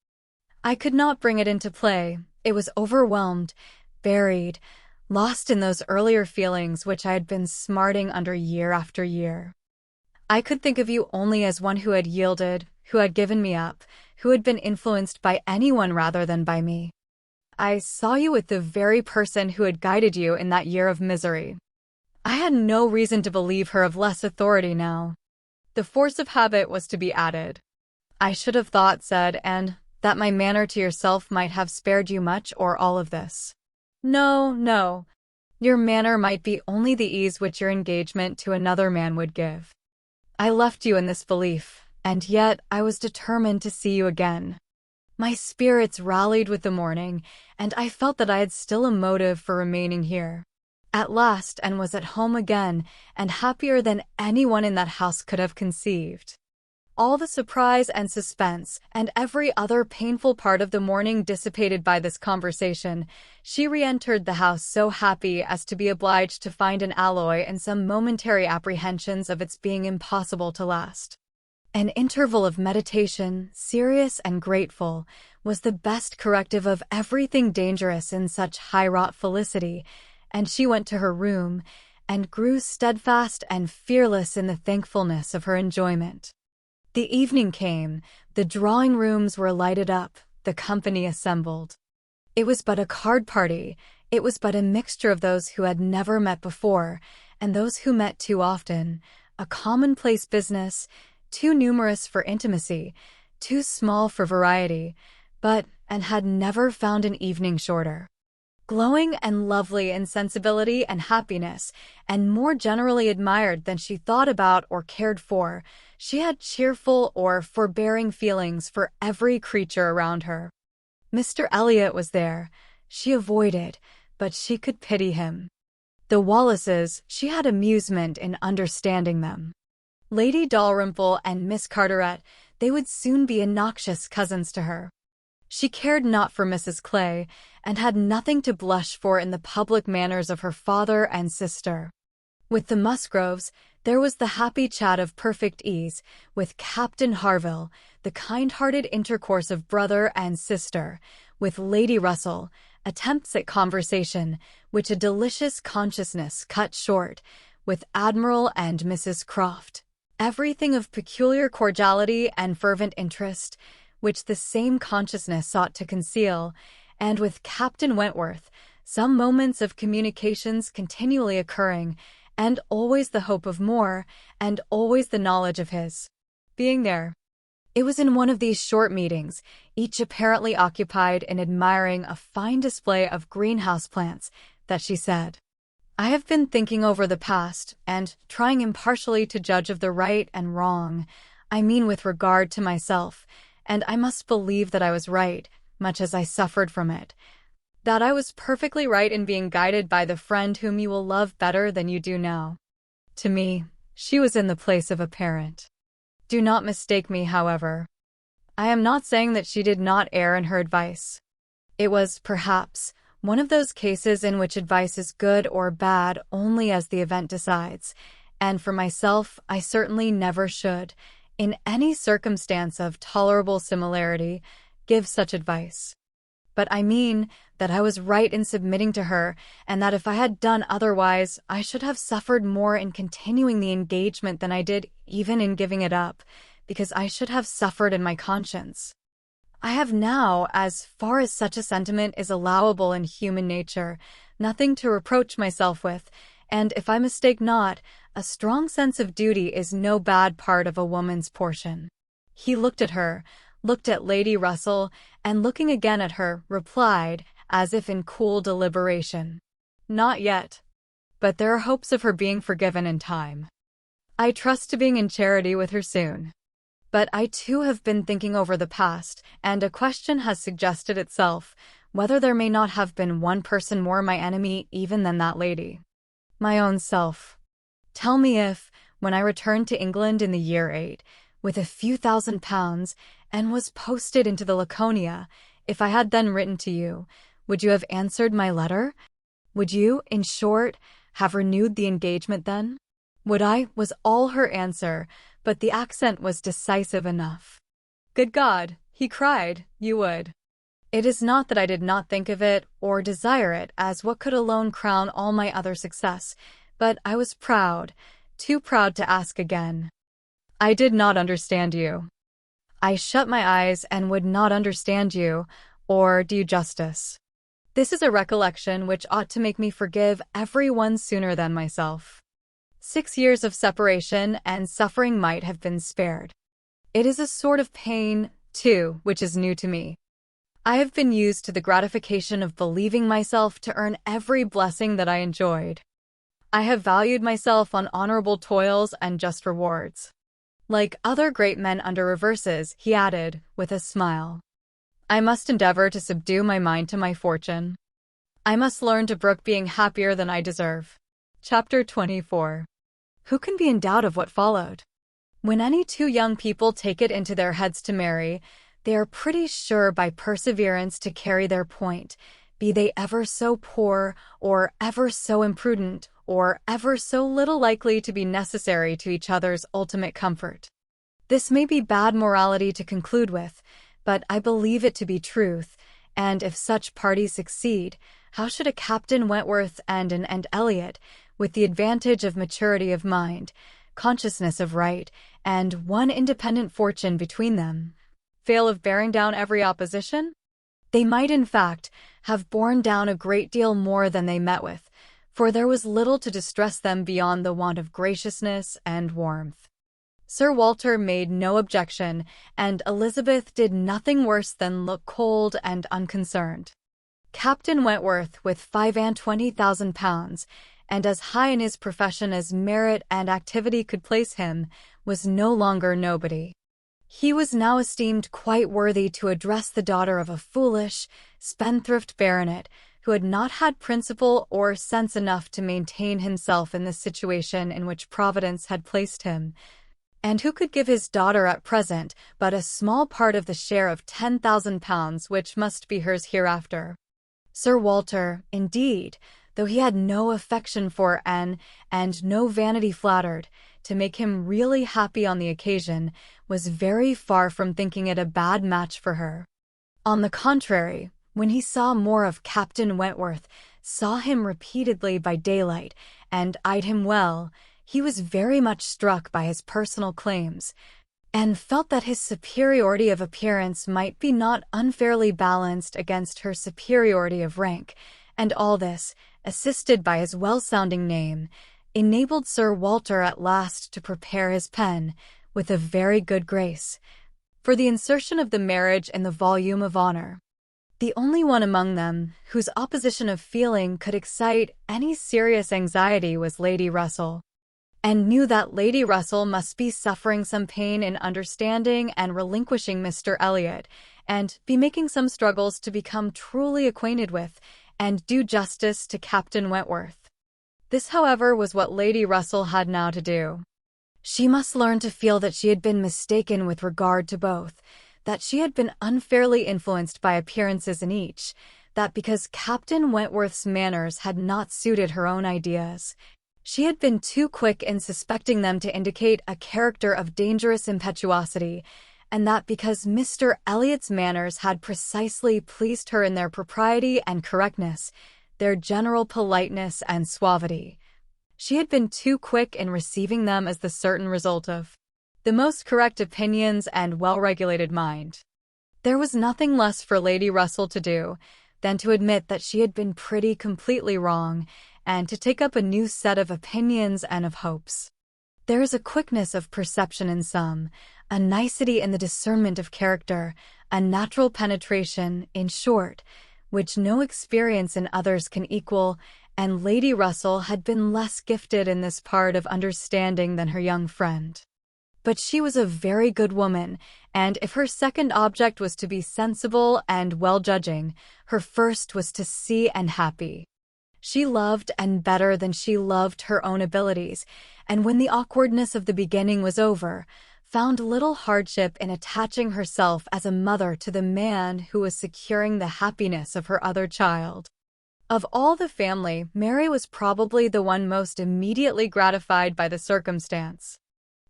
A: I could not bring it into play. It was overwhelmed, buried, lost in those earlier feelings which I had been smarting under year after year. I could think of you only as one who had yielded, who had given me up, who had been influenced by anyone rather than by me. I saw you with the very person who had guided you in that year of misery. I had no reason to believe her of less authority now. The force of habit was to be added. I should have thought, said Anne, that my manner to yourself might have spared you much or all of this. No, no. Your manner might be only the ease which your engagement to another man would give. I left you in this belief, and yet I was determined to see you again. My spirits rallied with the morning, and I felt that I had still a motive for remaining here. At last, and was at home again, and happier than anyone in that house could have conceived. All the surprise and suspense, and every other painful part of the morning dissipated by this conversation, she re-entered the house so happy as to be obliged to find an alloy in some momentary apprehensions of its being impossible to last. An interval of meditation, serious and grateful, was the best corrective of everything dangerous in such high-wrought felicity, and she went to her room, and grew steadfast and fearless in the thankfulness of her enjoyment. The evening came, the drawing-rooms were lighted up, the company assembled. It was but a card party, it was but a mixture of those who had never met before, and those who met too often, a commonplace business, too numerous for intimacy, too small for variety, and had never found an evening shorter. Glowing and lovely in sensibility and happiness, and more generally admired than she thought about or cared for, she had cheerful or forbearing feelings for every creature around her. Mr. Elliot was there. She avoided, but she could pity him. The Wallaces, she had amusement in understanding them. Lady Dalrymple and Miss Carteret, they would soon be innoxious cousins to her. She cared not for Mrs. Clay, and had nothing to blush for in the public manners of her father and sister. With the Musgroves, there was the happy chat of perfect ease, with Captain Harville, the kind-hearted intercourse of brother and sister, with Lady Russell, attempts at conversation, which a delicious consciousness cut short, with Admiral and Mrs. Croft. Everything of peculiar cordiality and fervent interest, which the same consciousness sought to conceal, and with Captain Wentworth, some moments of communications continually occurring, and always the hope of more, and always the knowledge of his being there. It was in one of these short meetings, each apparently occupied in admiring a fine display of greenhouse plants, that she said, "I have been thinking over the past, and trying impartially to judge of the right and wrong, I mean with regard to myself, and I must believe that I was right, much as I suffered from it. That I was perfectly right in being guided by the friend whom you will love better than you do now." To me, she was in the place of a parent. Do not mistake me, however. I am not saying that she did not err in her advice. It was, perhaps, one of those cases in which advice is good or bad only as the event decides, and for myself, I certainly never should, in any circumstance of tolerable similarity, give such advice. But I mean that I was right in submitting to her, and that if I had done otherwise, I should have suffered more in continuing the engagement than I did even in giving it up, because I should have suffered in my conscience. I have now, as far as such a sentiment is allowable in human nature, nothing to reproach myself with, and if I mistake not, a strong sense of duty is no bad part of a woman's portion. He looked at her, looked at Lady Russell, and looking again at her, replied, as if in cool deliberation, "Not yet. But there are hopes of her being forgiven in time. I trust to being in charity with her soon. But I too have been thinking over the past, and a question has suggested itself, whether there may not have been one person more my enemy even than that lady. My own self. Tell me if, when I returned to England in the year 8, with a few £1,000, and was posted into the Laconia, if I had then written to you, would you have answered my letter? Would you, in short, have renewed the engagement then? Would I, was all her answer, but the accent was decisive enough. Good God, he cried, you would. It is not that I did not think of it, or desire it, as what could alone crown all my other success, but I was proud, too proud to ask again. I did not understand you. I shut my eyes and would not understand you, or do you justice. This is a recollection which ought to make me forgive every one sooner than myself. 6 years of separation and suffering might have been spared. It is a sort of pain, too, which is new to me. I have been used to the gratification of believing myself to earn every blessing that I enjoyed. I have valued myself on honorable toils and just rewards. Like other great men under reverses, he added, with a smile, I must endeavor to subdue my mind to my fortune. I must learn to brook being happier than I deserve. Chapter 24. Who can be in doubt of what followed? When any two young people take it into their heads to marry, they are pretty sure by perseverance to carry their point, be they ever so poor, or ever so imprudent, or ever so little likely to be necessary to each other's ultimate comfort. This may be bad morality to conclude with, but I believe it to be truth, and if such parties succeed, how should a Captain Wentworth and an Elliot, with the advantage of maturity of mind, consciousness of right, and one independent fortune between them, fail of bearing down every opposition? They might, in fact, have borne down a great deal more than they met with, for there was little to distress them beyond the want of graciousness and warmth. Sir Walter made no objection, and Elizabeth did nothing worse than look cold and unconcerned. Captain Wentworth, with £25,000, and as high in his profession as merit and activity could place him, was no longer nobody. He was now esteemed quite worthy to address the daughter of a foolish, spendthrift baronet, who had not had principle or sense enough to maintain himself in the situation in which Providence had placed him, and who could give his daughter at present but a small part of the share of £10,000 which must be hers hereafter. Sir Walter, indeed, though he had no affection for Anne, and no vanity flattered, to make him really happy on the occasion, was very far from thinking it a bad match for her. On the contrary, when he saw more of Captain Wentworth saw him repeatedly by daylight, and eyed him well, he was very much struck by his personal claims, and felt that his superiority of appearance might be not unfairly balanced against her superiority of rank, and all this, assisted by his well-sounding name, enabled Sir Walter at last to prepare his pen, with a very good grace, for the insertion of the marriage in the volume of honor. The only one among them whose opposition of feeling could excite any serious anxiety was Lady Russell, and knew that Lady Russell must be suffering some pain in understanding and relinquishing Mr. Elliot, and be making some struggles to become truly acquainted with and do justice to Captain Wentworth. This, however, was what Lady Russell had now to do. She must learn to feel that she had been mistaken with regard to both, that she had been unfairly influenced by appearances in each, that because Captain Wentworth's manners had not suited her own ideas, she had been too quick in suspecting them to indicate a character of dangerous impetuosity, and that because Mr. Elliot's manners had precisely pleased her in their propriety and correctness, their general politeness and suavity, she had been too quick in receiving them as the certain result of the most correct opinions and well-regulated mind. There was nothing less for Lady Russell to do than to admit that she had been pretty completely wrong, and to take up a new set of opinions and of hopes. There is a quickness of perception in some, a nicety in the discernment of character, a natural penetration, in short, which no experience in others can equal, and Lady Russell had been less gifted in this part of understanding than her young friend. But she was a very good woman, and if her second object was to be sensible and well-judging, her first was to see and happy. She loved and better than she loved her own abilities, and when the awkwardness of the beginning was over, found little hardship in attaching herself as a mother to the man who was securing the happiness of her other child. Of all the family, Mary was probably the one most immediately gratified by the circumstance.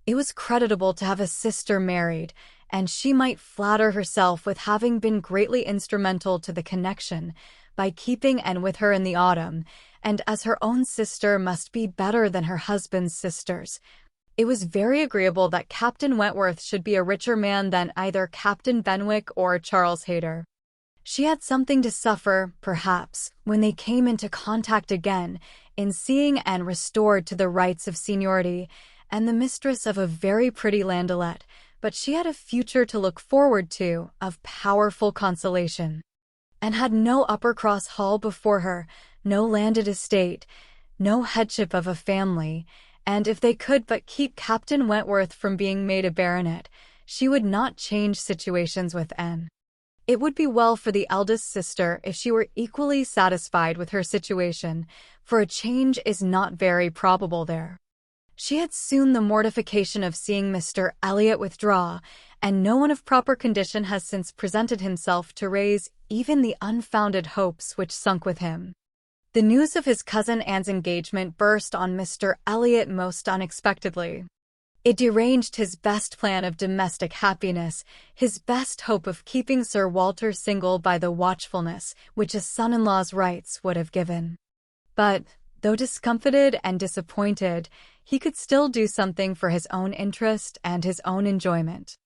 A: It was creditable to have a sister married, and she might flatter herself with having been greatly instrumental to the connection, by keeping Anne with her in the autumn, and as her own sister must be better than her husband's sisters, it was very agreeable that Captain Wentworth should be a richer man than either Captain Benwick or Charles Hayter. She had something to suffer, perhaps, when they came into contact again, in seeing Anne restored to the rights of seniority, and the mistress of a very pretty landaulette, but she had a future to look forward to, of powerful consolation, and had no Uppercross Hall before her, no landed estate, no headship of a family, and if they could but keep Captain Wentworth from being made a baronet, she would not change situations with Anne. It would be well for the eldest sister if she were equally satisfied with her situation, for a change is not very probable there. She had soon the mortification of seeing Mr. Elliot withdraw, and no one of proper condition has since presented himself to raise even the unfounded hopes which sunk with him. The news of his cousin Anne's engagement burst on Mr. Elliot most unexpectedly. It deranged his best plan of domestic happiness, his best hope of keeping Sir Walter single by the watchfulness which a son-in-law's rights would have given. But, though discomfited and disappointed, he could still do something for his own interest and his own enjoyment.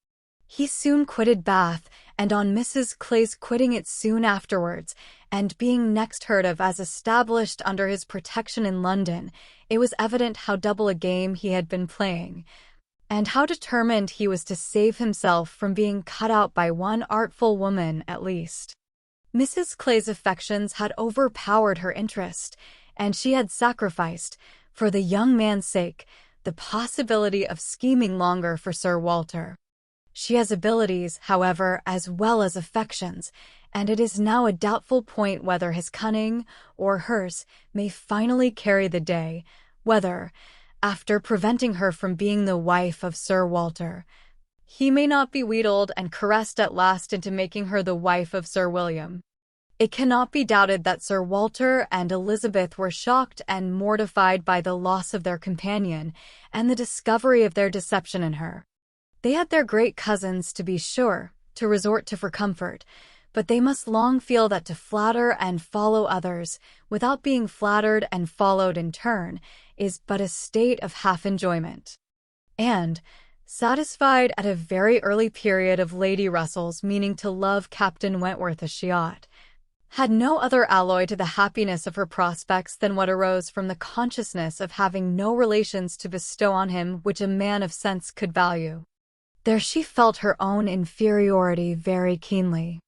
A: He soon quitted Bath, and on Mrs. Clay's quitting it soon afterwards, and being next heard of as established under his protection in London, it was evident how double a game he had been playing, and how determined he was to save himself from being cut out by one artful woman at least. Mrs. Clay's affections had overpowered her interest, and she had sacrificed, for the young man's sake, the possibility of scheming longer for Sir Walter. She has abilities, however, as well as affections, and it is now a doubtful point whether his cunning, or hers, may finally carry the day, whether, after preventing her from being the wife of Sir Walter, he may not be wheedled and caressed at last into making her the wife of Sir William. It cannot be doubted that Sir Walter and Elizabeth were shocked and mortified by the loss of their companion and the discovery of their deception in her. They had their great cousins, to be sure, to resort to for comfort, but they must long feel that to flatter and follow others, without being flattered and followed in turn, is but a state of half-enjoyment. And, satisfied at a very early period of Lady Russell's meaning to love Captain Wentworth as she ought, had no other alloy to the happiness of her prospects than what arose from the consciousness of having no relations to bestow on him which a man of sense could value. There she felt her own inferiority very keenly.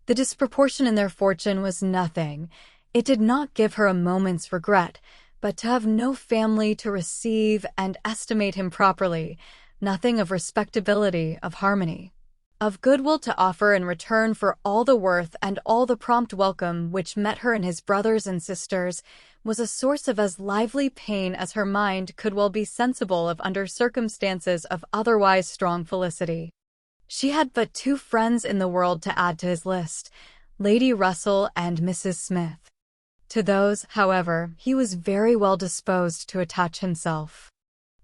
A: The disproportion in their fortune was nothing. It did not give her a moment's regret, but to have no family to receive and estimate him properly, nothing of respectability, of harmony, of goodwill to offer in return for all the worth and all the prompt welcome which met her and his brothers and sisters, was a source of as lively pain as her mind could well be sensible of under circumstances of otherwise strong felicity. She had but two friends in the world to add to his list, Lady Russell and Mrs. Smith. To those, however, he was very well disposed to attach himself.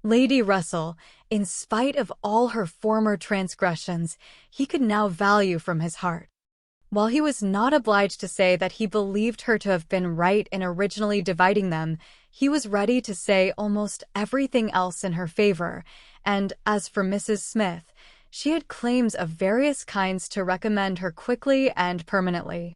A: Lady Russell, in spite of all her former transgressions, he could now value from his heart. While he was not obliged to say that he believed her to have been right in originally dividing them, he was ready to say almost everything else in her favor, and as for Mrs. Smith, she had claims of various kinds to recommend her quickly and permanently.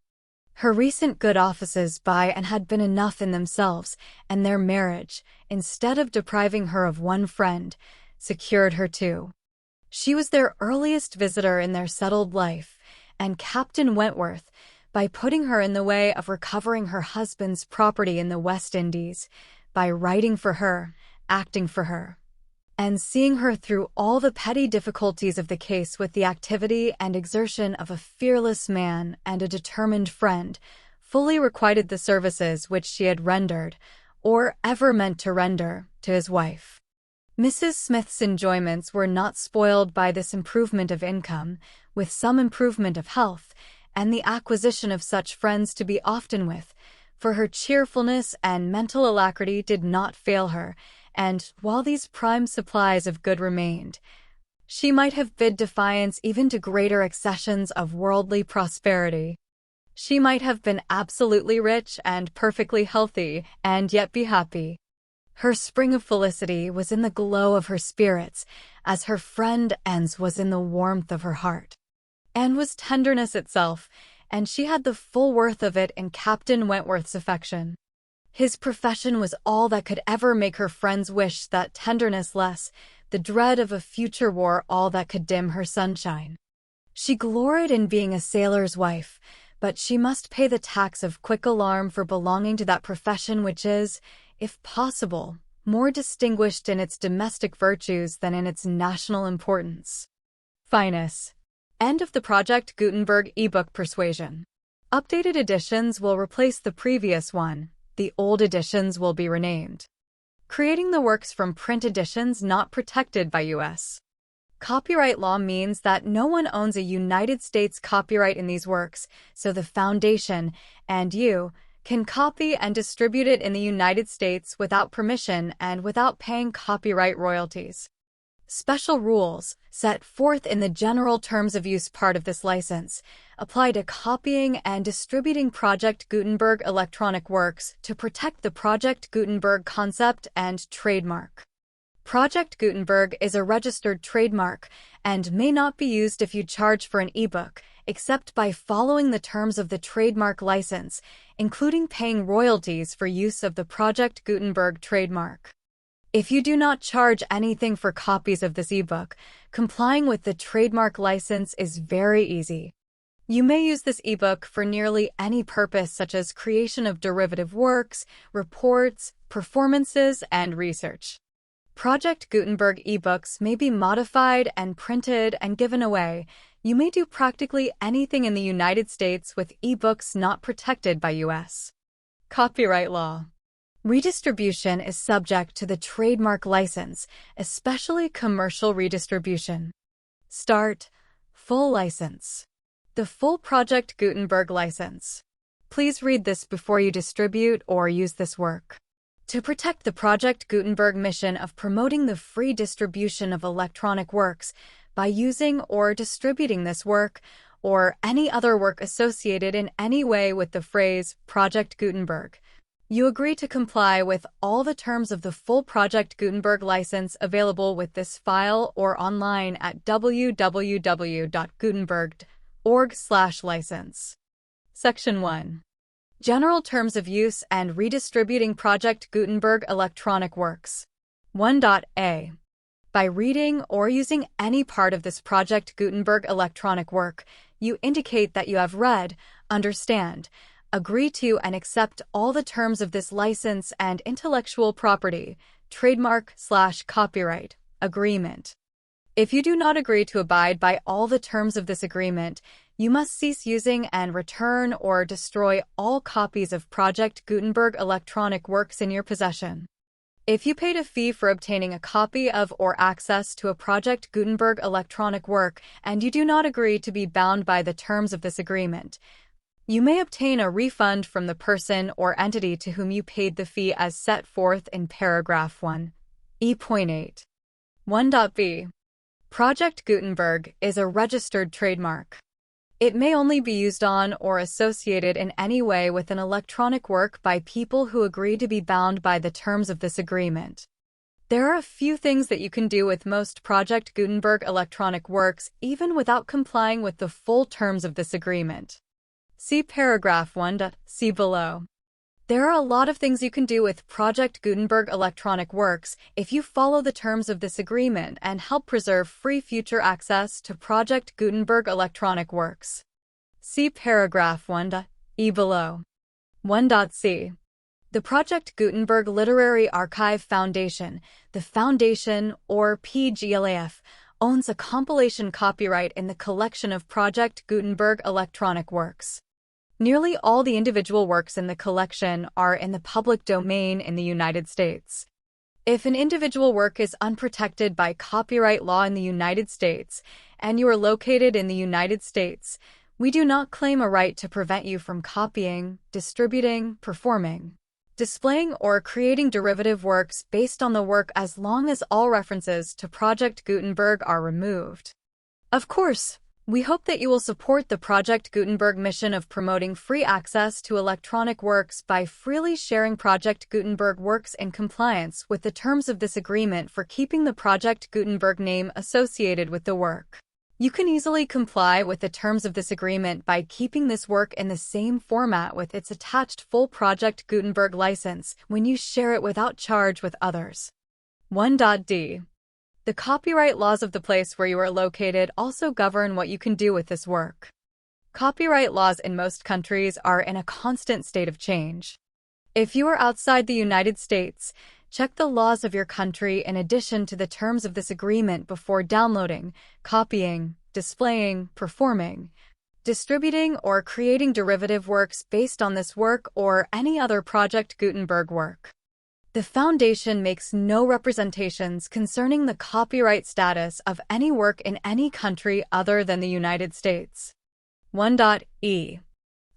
A: Her recent good offices by and had been enough in themselves, and their marriage, instead of depriving her of one friend, secured her two. She was their earliest visitor in their settled life, and Captain Wentworth, by putting her in the way of recovering her husband's property in the West Indies, by writing for her, acting for her, and seeing her through all the petty difficulties of the case with the activity and exertion of a fearless man and a determined friend, fully requited the services which she had rendered, or ever meant to render, to his wife. Mrs. Smith's enjoyments were not spoiled by this improvement of income, with some improvement of health, and the acquisition of such friends to be often with, for her cheerfulness and mental alacrity did not fail her, and, while these prime supplies of good remained, she might have bid defiance even to greater accessions of worldly prosperity. She might have been absolutely rich and perfectly healthy, and yet be happy. Her spring of felicity was in the glow of her spirits, as her friend Anne's was in the warmth of her heart. Anne was tenderness itself, and she had the full worth of it in Captain Wentworth's affection. His profession was all that could ever make her friends wish that tenderness less, the dread of a future war all that could dim her sunshine. She gloried in being a sailor's wife, but she must pay the tax of quick alarm for belonging to that profession which is, if possible, more distinguished in its domestic virtues than in its national importance. Finus. End of the Project Gutenberg ebook Persuasion. Updated editions will replace the previous one. The old editions will be renamed. Creating the works from print editions not protected by U.S. copyright law means that no one owns a United States copyright in these works, so the Foundation, and you, can copy and distribute it in the United States without permission and without paying copyright royalties. Special rules, set forth in the General Terms of Use part of this license, apply to copying and distributing Project Gutenberg electronic works to protect the Project Gutenberg concept and trademark. Project Gutenberg is a registered trademark and may not be used if you charge for an ebook, except by following the terms of the trademark license, including paying royalties for use of the Project Gutenberg trademark. If you do not charge anything for copies of this ebook, complying with the trademark license is very easy. You may use this ebook for nearly any purpose such as creation of derivative works, reports, performances, and research. Project Gutenberg ebooks may be modified and printed and given away. You may do practically anything in the United States with ebooks not protected by U.S. copyright law. Redistribution is subject to the trademark license, especially commercial redistribution. Start. Full license. The full Project Gutenberg license. Please read this before you distribute or use this work. To protect the Project Gutenberg mission of promoting the free distribution of electronic works by using or distributing this work, or any other work associated in any way with the phrase Project Gutenberg. You agree to comply with all the terms of the full Project Gutenberg license available with this file or online at www.gutenberg.org/license. Section 1. General Terms of Use and Redistributing Project Gutenberg Electronic Works. 1.a. By reading or using any part of this Project Gutenberg electronic work, you indicate that you have read, understand, agree to and accept all the terms of this license and intellectual property, trademark/copyright, agreement. If you do not agree to abide by all the terms of this agreement, you must cease using and return or destroy all copies of Project Gutenberg electronic works in your possession. If you paid a fee for obtaining a copy of or access to a Project Gutenberg electronic work and you do not agree to be bound by the terms of this agreement, you may obtain a refund from the person or entity to whom you paid the fee as set forth in paragraph 1, E.8. 1.b. Project Gutenberg is a registered trademark. It may only be used on or associated in any way with an electronic work by people who agree to be bound by the terms of this agreement. There are a few things that you can do with most Project Gutenberg electronic works even without complying with the full terms of this agreement. See paragraph 1. See below. There are a lot of things you can do with Project Gutenberg electronic works if you follow the terms of this agreement and help preserve free future access to Project Gutenberg electronic works. See paragraph 1. E below. 1.c. The Project Gutenberg Literary Archive Foundation, the Foundation, or PGLAF, owns a compilation copyright in the collection of Project Gutenberg electronic works. Nearly all the individual works in the collection are in the public domain in the United States. If an individual work is unprotected by copyright law in the United States, and you are located in the United States, we do not claim a right to prevent you from copying, distributing, performing, displaying, or creating derivative works based on the work as long as all references to Project Gutenberg are removed. Of course, we hope that you will support the Project Gutenberg mission of promoting free access to electronic works by freely sharing Project Gutenberg works in compliance with the terms of this agreement for keeping the Project Gutenberg name associated with the work. You can easily comply with the terms of this agreement by keeping this work in the same format with its attached full Project Gutenberg license when you share it without charge with others. 1.d. The copyright laws of the place where you are located also govern what you can do with this work. Copyright laws in most countries are in a constant state of change. If you are outside the United States, check the laws of your country in addition to the terms of this agreement before downloading, copying, displaying, performing, distributing, or creating derivative works based on this work or any other Project Gutenberg work. The Foundation makes no representations concerning the copyright status of any work in any country other than the United States. 1.e.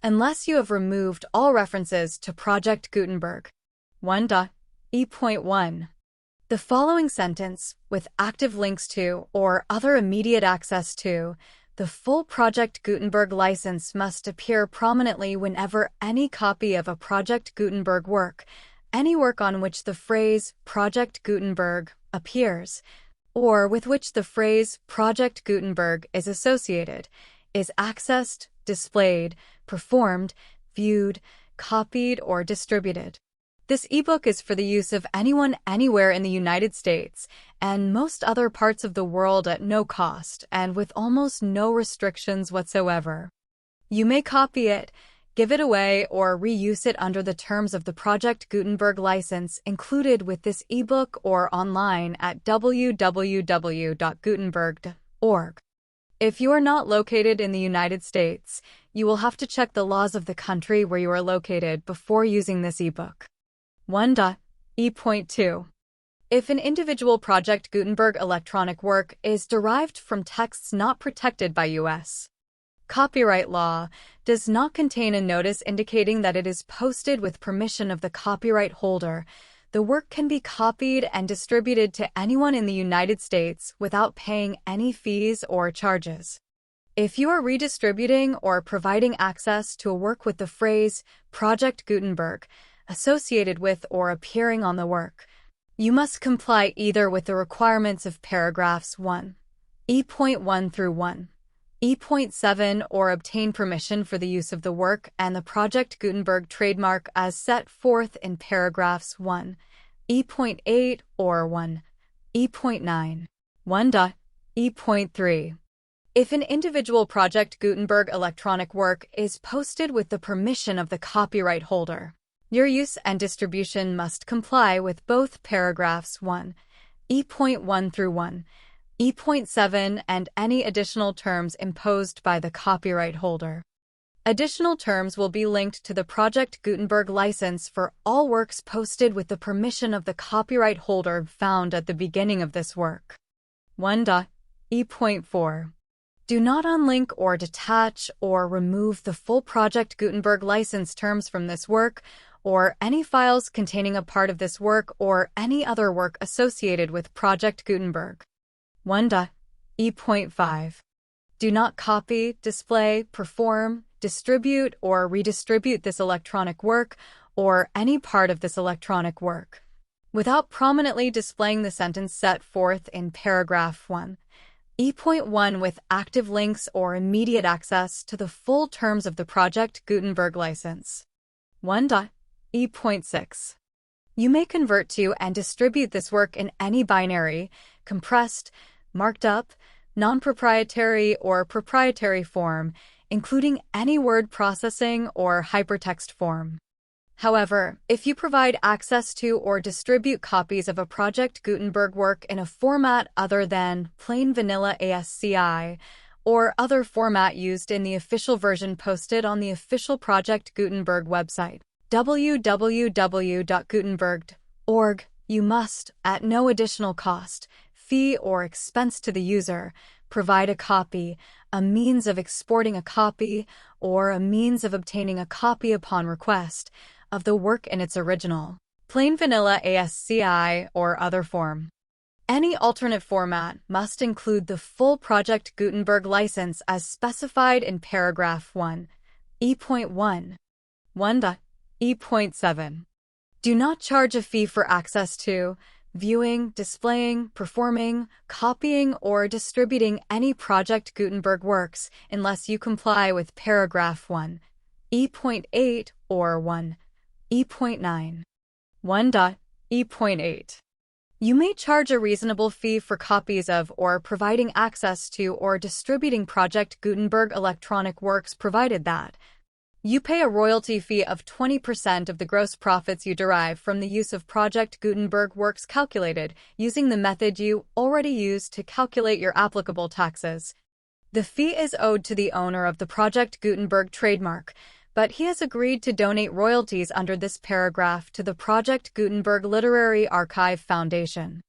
A: Unless you have removed all references to Project Gutenberg. 1.e.1. The following sentence, with active links to or other immediate access to the full Project Gutenberg license must appear prominently whenever any copy of a Project Gutenberg work, any work on which the phrase Project Gutenberg appears, or with which the phrase Project Gutenberg is associated, is accessed, displayed, performed, viewed, copied, or distributed. This ebook is for the use of anyone anywhere in the United States and most other parts of the world at no cost and with almost no restrictions whatsoever. You may copy it, give it away, or reuse it under the terms of the Project Gutenberg license included with this ebook or online at www.gutenberg.org. If you are not located in the United States, you will have to check the laws of the country where you are located before using this ebook. 1.e.2. If an individual Project Gutenberg electronic work is derived from texts not protected by U.S. copyright law, does not contain a notice indicating that it is posted with permission of the copyright holder, the work can be copied and distributed to anyone in the United States without paying any fees or charges. If you are redistributing or providing access to a work with the phrase Project Gutenberg associated with or appearing on the work, you must comply either with the requirements of paragraphs 1, E.1 through 1, E.7 or obtain permission for the use of the work and the Project Gutenberg trademark as set forth in paragraphs 1, E.8 or 1, E.9, 1.E.3. If an individual Project Gutenberg electronic work is posted with the permission of the copyright holder, your use and distribution must comply with both paragraphs 1, E.1 through 1, E.7 and any additional terms imposed by the copyright holder. Additional terms will be linked to the Project Gutenberg license for all works posted with the permission of the copyright holder found at the beginning of this work. 1.E.4. Do not unlink or detach or remove the full Project Gutenberg license terms from this work, or any files containing a part of this work or any other work associated with Project Gutenberg. 1.E.5. Do not copy, display, perform, distribute, or redistribute this electronic work or any part of this electronic work without prominently displaying the sentence set forth in paragraph 1. E.1 with active links or immediate access to the full terms of the Project Gutenberg license. 1.E.6. You may convert to and distribute this work in any binary, compressed, marked up, non-proprietary or proprietary form, including any word processing or hypertext form. However, if you provide access to or distribute copies of a Project Gutenberg work in a format other than plain vanilla ASCII or other format used in the official version posted on the official Project Gutenberg website, www.gutenberg.org, you must, at no additional cost, fee, or expense to the user, provide a copy, a means of exporting a copy, or a means of obtaining a copy upon request, of the work in its original, plain vanilla ASCII or other form. Any alternate format must include the full Project Gutenberg license as specified in paragraph 1, E.1, 1.E.7. Do not charge a fee for access to, viewing, displaying, performing, copying, or distributing any Project Gutenberg works unless you comply with paragraph 1, E.8 or 1, E.9. 1.E.8. You may charge a reasonable fee for copies of or providing access to or distributing Project Gutenberg electronic works provided that you pay a royalty fee of 20% of the gross profits you derive from the use of Project Gutenberg works calculated using the method you already used to calculate your applicable taxes. The fee is owed to the owner of the Project Gutenberg trademark, but he has agreed to donate royalties under this paragraph to the Project Gutenberg Literary Archive Foundation.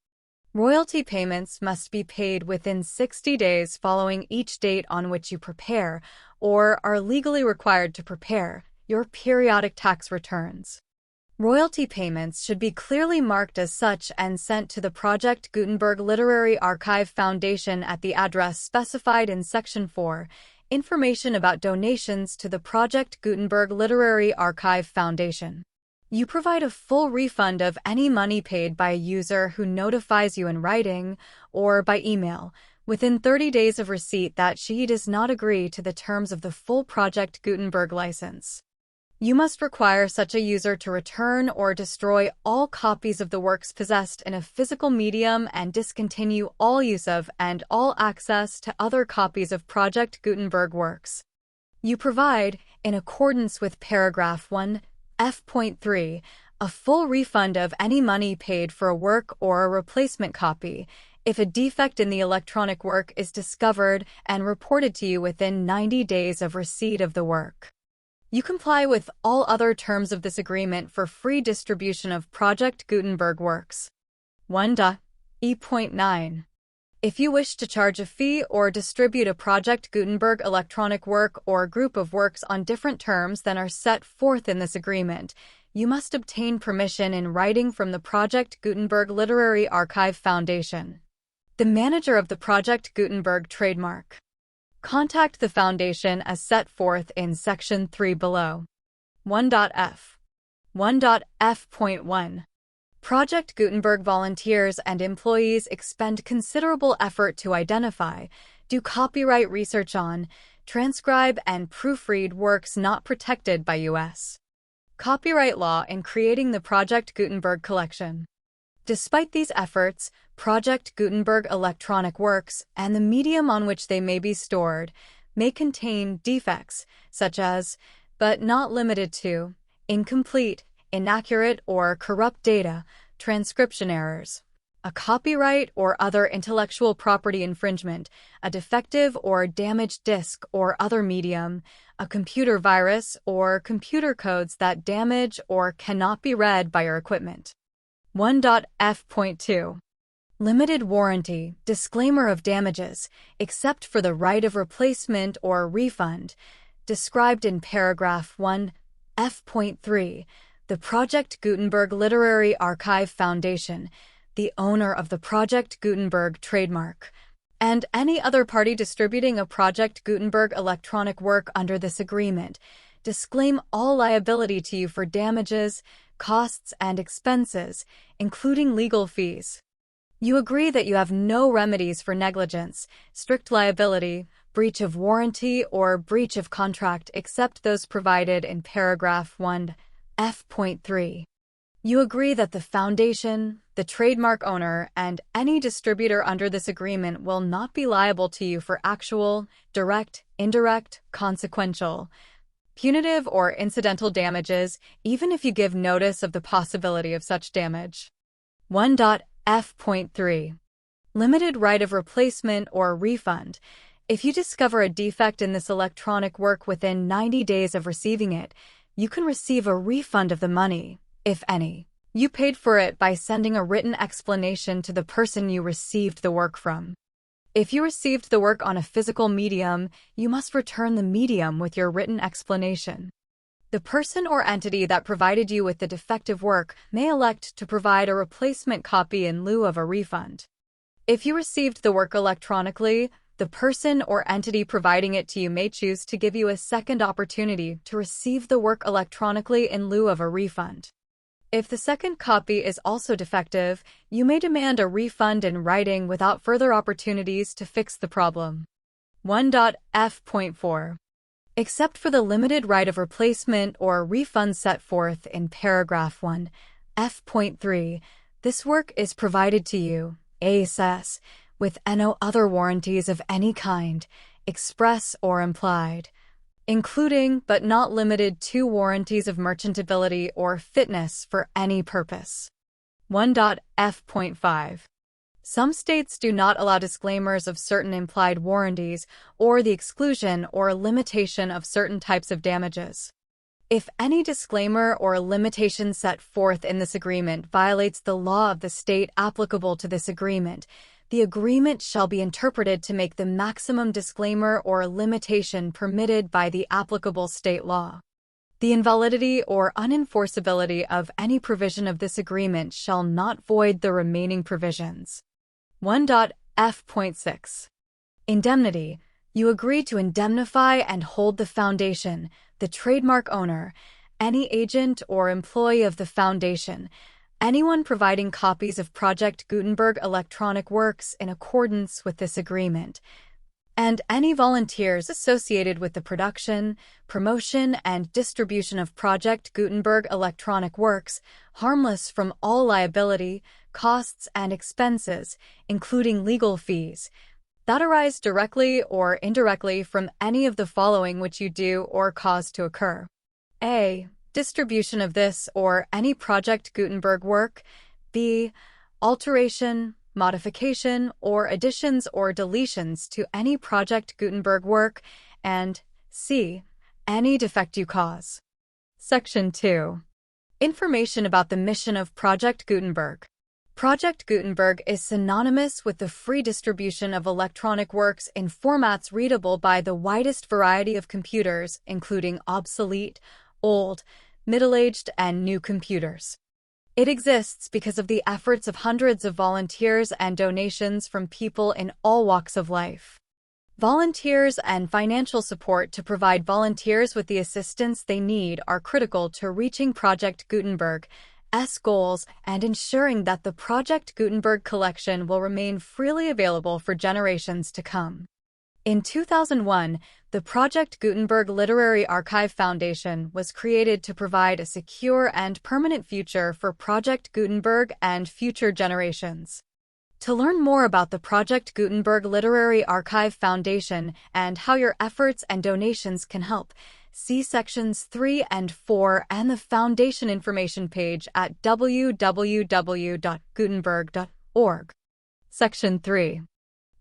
A: Royalty payments must be paid within 60 days following each date on which you prepare, or are legally required to prepare, your periodic tax returns. Royalty payments should be clearly marked as such and sent to the Project Gutenberg Literary Archive Foundation at the address specified in Section 4, Information about donations to the Project Gutenberg Literary Archive Foundation. You provide a full refund of any money paid by a user who notifies you in writing or by email within 30 days of receipt that she does not agree to the terms of the full Project Gutenberg license. You must require such a user to return or destroy all copies of the works possessed in a physical medium and discontinue all use of and all access to other copies of Project Gutenberg works. You provide, in accordance with paragraph 1, F.3, a full refund of any money paid for a work or a replacement copy if a defect in the electronic work is discovered and reported to you within 90 days of receipt of the work. You comply with all other terms of this agreement for free distribution of Project Gutenberg works. 1.E.9. If you wish to charge a fee or distribute a Project Gutenberg electronic work or group of works on different terms than are set forth in this agreement, you must obtain permission in writing from the Project Gutenberg Literary Archive Foundation, the manager of the Project Gutenberg trademark. Contact the Foundation as set forth in Section 3 below. 1.f. 1.f.1. Project Gutenberg volunteers and employees expend considerable effort to identify, do copyright research on, transcribe, and proofread works not protected by U.S. copyright law in creating the Project Gutenberg collection. Despite these efforts, Project Gutenberg electronic works and the medium on which they may be stored may contain defects such as, but not limited to, incomplete, inaccurate, or corrupt data, transcription errors, a copyright or other intellectual property infringement, a defective or damaged disk or other medium, a computer virus, or computer codes that damage or cannot be read by your equipment. 1.f.2. Limited warranty, disclaimer of damages, except for the right of replacement or refund, described in paragraph 1.f.3. The Project Gutenberg Literary Archive Foundation, the owner of the Project Gutenberg trademark, and any other party distributing a Project Gutenberg electronic work under this agreement, disclaim all liability to you for damages, costs, and expenses, including legal fees. You agree that you have no remedies for negligence, strict liability, breach of warranty, or breach of contract except those provided in paragraph 1.f.3. You agree that the Foundation, the trademark owner, and any distributor under this agreement will not be liable to you for actual, direct, indirect, consequential, punitive, or incidental damages, even if you give notice of the possibility of such damage. 1.f.3. Limited right of replacement or refund. If you discover a defect in this electronic work within 90 days of receiving it, you can receive a refund of the money, if any. You paid for it by sending a written explanation to the person you received the work from. If you received the work on a physical medium, you must return the medium with your written explanation. The person or entity that provided you with the defective work may elect to provide a replacement copy in lieu of a refund. If you received the work electronically, the person or entity providing it to you may choose to give you a second opportunity to receive the work electronically in lieu of a refund. If the second copy is also defective, you may demand a refund in writing without further opportunities to fix the problem. 1.f.4. Except for the limited right of replacement or refund set forth in paragraph 1.f.3, this work is provided to you, ASS, with no other warranties of any kind, express or implied, including but not limited to warranties of merchantability or fitness for any purpose. 1.f.5. Some states do not allow disclaimers of certain implied warranties or the exclusion or limitation of certain types of damages. If any disclaimer or limitation set forth in this agreement violates the law of the state applicable to this agreement, the agreement shall be interpreted to make the maximum disclaimer or limitation permitted by the applicable state law. The invalidity or unenforceability of any provision of this agreement shall not void the remaining provisions. 1.f.6. Indemnity. You agree to indemnify and hold the Foundation, the trademark owner, any agent or employee of the Foundation, anyone providing copies of Project Gutenberg electronic works in accordance with this agreement, and any volunteers associated with the production, promotion, and distribution of Project Gutenberg electronic works, harmless from all liability, costs, and expenses, including legal fees, that arise directly or indirectly from any of the following which you do or cause to occur. A. Distribution of this or any Project Gutenberg work. B. Alteration, modification, or additions or deletions to any Project Gutenberg work. And C. Any defect you cause. Section 2. Information about the mission of Project Gutenberg. Project Gutenberg is synonymous with the free distribution of electronic works in formats readable by the widest variety of computers, including obsolete, old, middle-aged, and new computers. It exists because of the efforts of hundreds of volunteers and donations from people in all walks of life. Volunteers and financial support to provide volunteers with the assistance they need are critical to reaching Project Gutenberg's goals and ensuring that the Project Gutenberg collection will remain freely available for generations to come. In 2001, the Project Gutenberg Literary Archive Foundation was created to provide a secure and permanent future for Project Gutenberg and future generations. To learn more about the Project Gutenberg Literary Archive Foundation and how your efforts and donations can help, see Sections 3 and 4 and the Foundation information page at www.gutenberg.org. Section 3.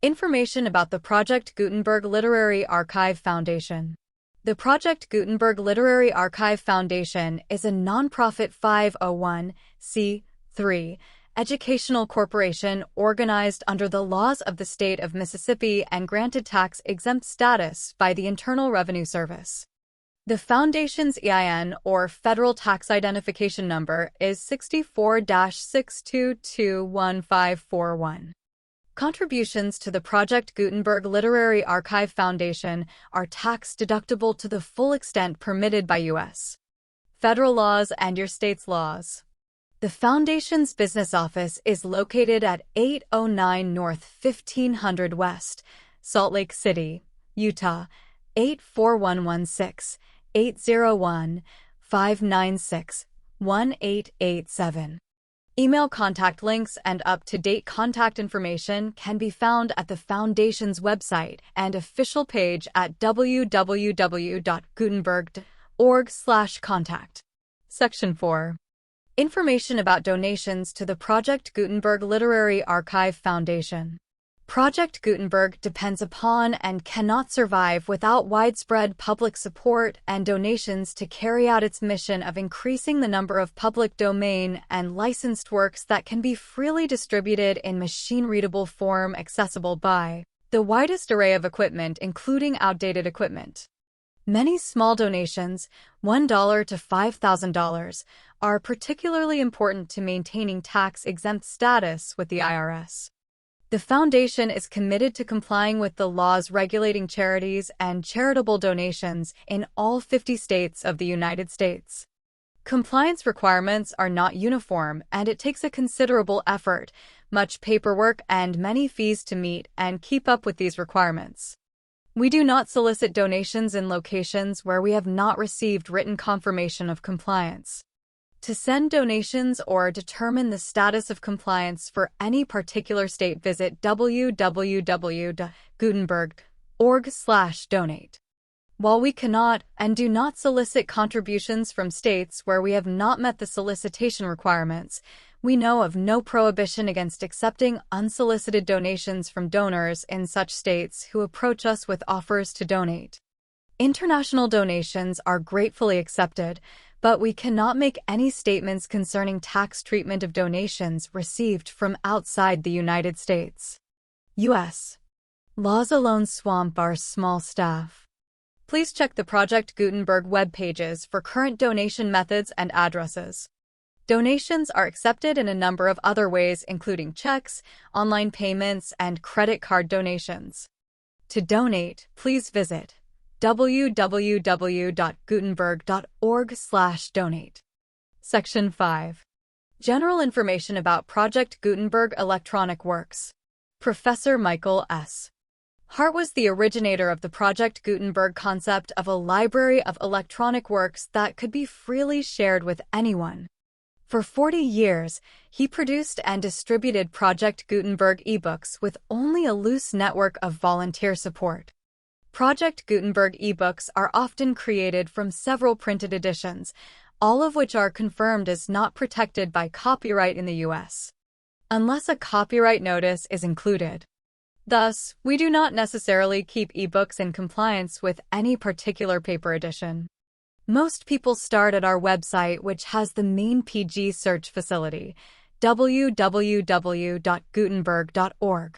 A: Information about the Project Gutenberg Literary Archive Foundation. The Project Gutenberg Literary Archive Foundation is a nonprofit 501(c)(3) educational corporation organized under the laws of the state of Mississippi and granted tax-exempt status by the Internal Revenue Service. The Foundation's EIN, or Federal Tax Identification Number, is 64-6221541. Contributions to the Project Gutenberg Literary Archive Foundation are tax-deductible to the full extent permitted by U.S. federal laws and your state's laws. The Foundation's business office is located at 809 North 1500 West, Salt Lake City, Utah, 84116-801-596-1887. Email contact links and up-to-date contact information can be found at the Foundation's website and official page at www.gutenberg.org/contact. Section 4. Information about donations to the Project Gutenberg Literary Archive Foundation. Project Gutenberg depends upon and cannot survive without widespread public support and donations to carry out its mission of increasing the number of public domain and licensed works that can be freely distributed in machine-readable form accessible by the widest array of equipment, including outdated equipment. Many small donations, $1 to $5,000, are particularly important to maintaining tax-exempt status with the IRS. The Foundation is committed to complying with the laws regulating charities and charitable donations in all 50 states of the United States. Compliance requirements are not uniform, and it takes a considerable effort, much paperwork, and many fees to meet and keep up with these requirements. We do not solicit donations in locations where we have not received written confirmation of compliance. To send donations or determine the status of compliance for any particular state, visit www.gutenberg.org/donate. While we cannot and do not solicit contributions from states where we have not met the solicitation requirements, we know of no prohibition against accepting unsolicited donations from donors in such states who approach us with offers to donate. International donations are gratefully accepted, but we cannot make any statements concerning tax treatment of donations received from outside the United States. U.S. laws alone swamp our small staff. Please check the Project Gutenberg web pages for current donation methods and addresses. Donations are accepted in a number of other ways, including checks, online payments, and credit card donations. To donate, please visit www.gutenberg.org/donate. Section 5. General information about Project Gutenberg electronic works. Professor Michael S. Hart was the originator of the Project Gutenberg concept of a library of electronic works that could be freely shared with anyone. For 40 years, he produced and distributed Project Gutenberg ebooks with only a loose network of volunteer support. Project Gutenberg ebooks are often created from several printed editions, all of which are confirmed as not protected by copyright in the U.S., unless a copyright notice is included. Thus, we do not necessarily keep ebooks in compliance with any particular paper edition. Most people start at our website, which has the main PG search facility, www.gutenberg.org.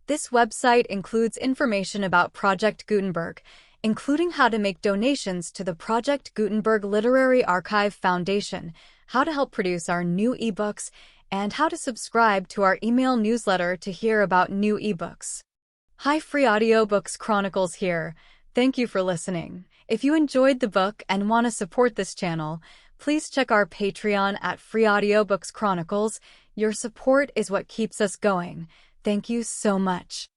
A: This website includes information about Project Gutenberg, including how to make donations to the Project Gutenberg Literary Archive Foundation, how to help produce our new ebooks, and how to subscribe to our email newsletter to hear about new ebooks. Hi, Free Audiobooks Chronicles here. Thank you for listening. If you enjoyed the book and want to support this channel, please check our Patreon at Free Audiobooks Chronicles. Your support is what keeps us going. Thank you so much.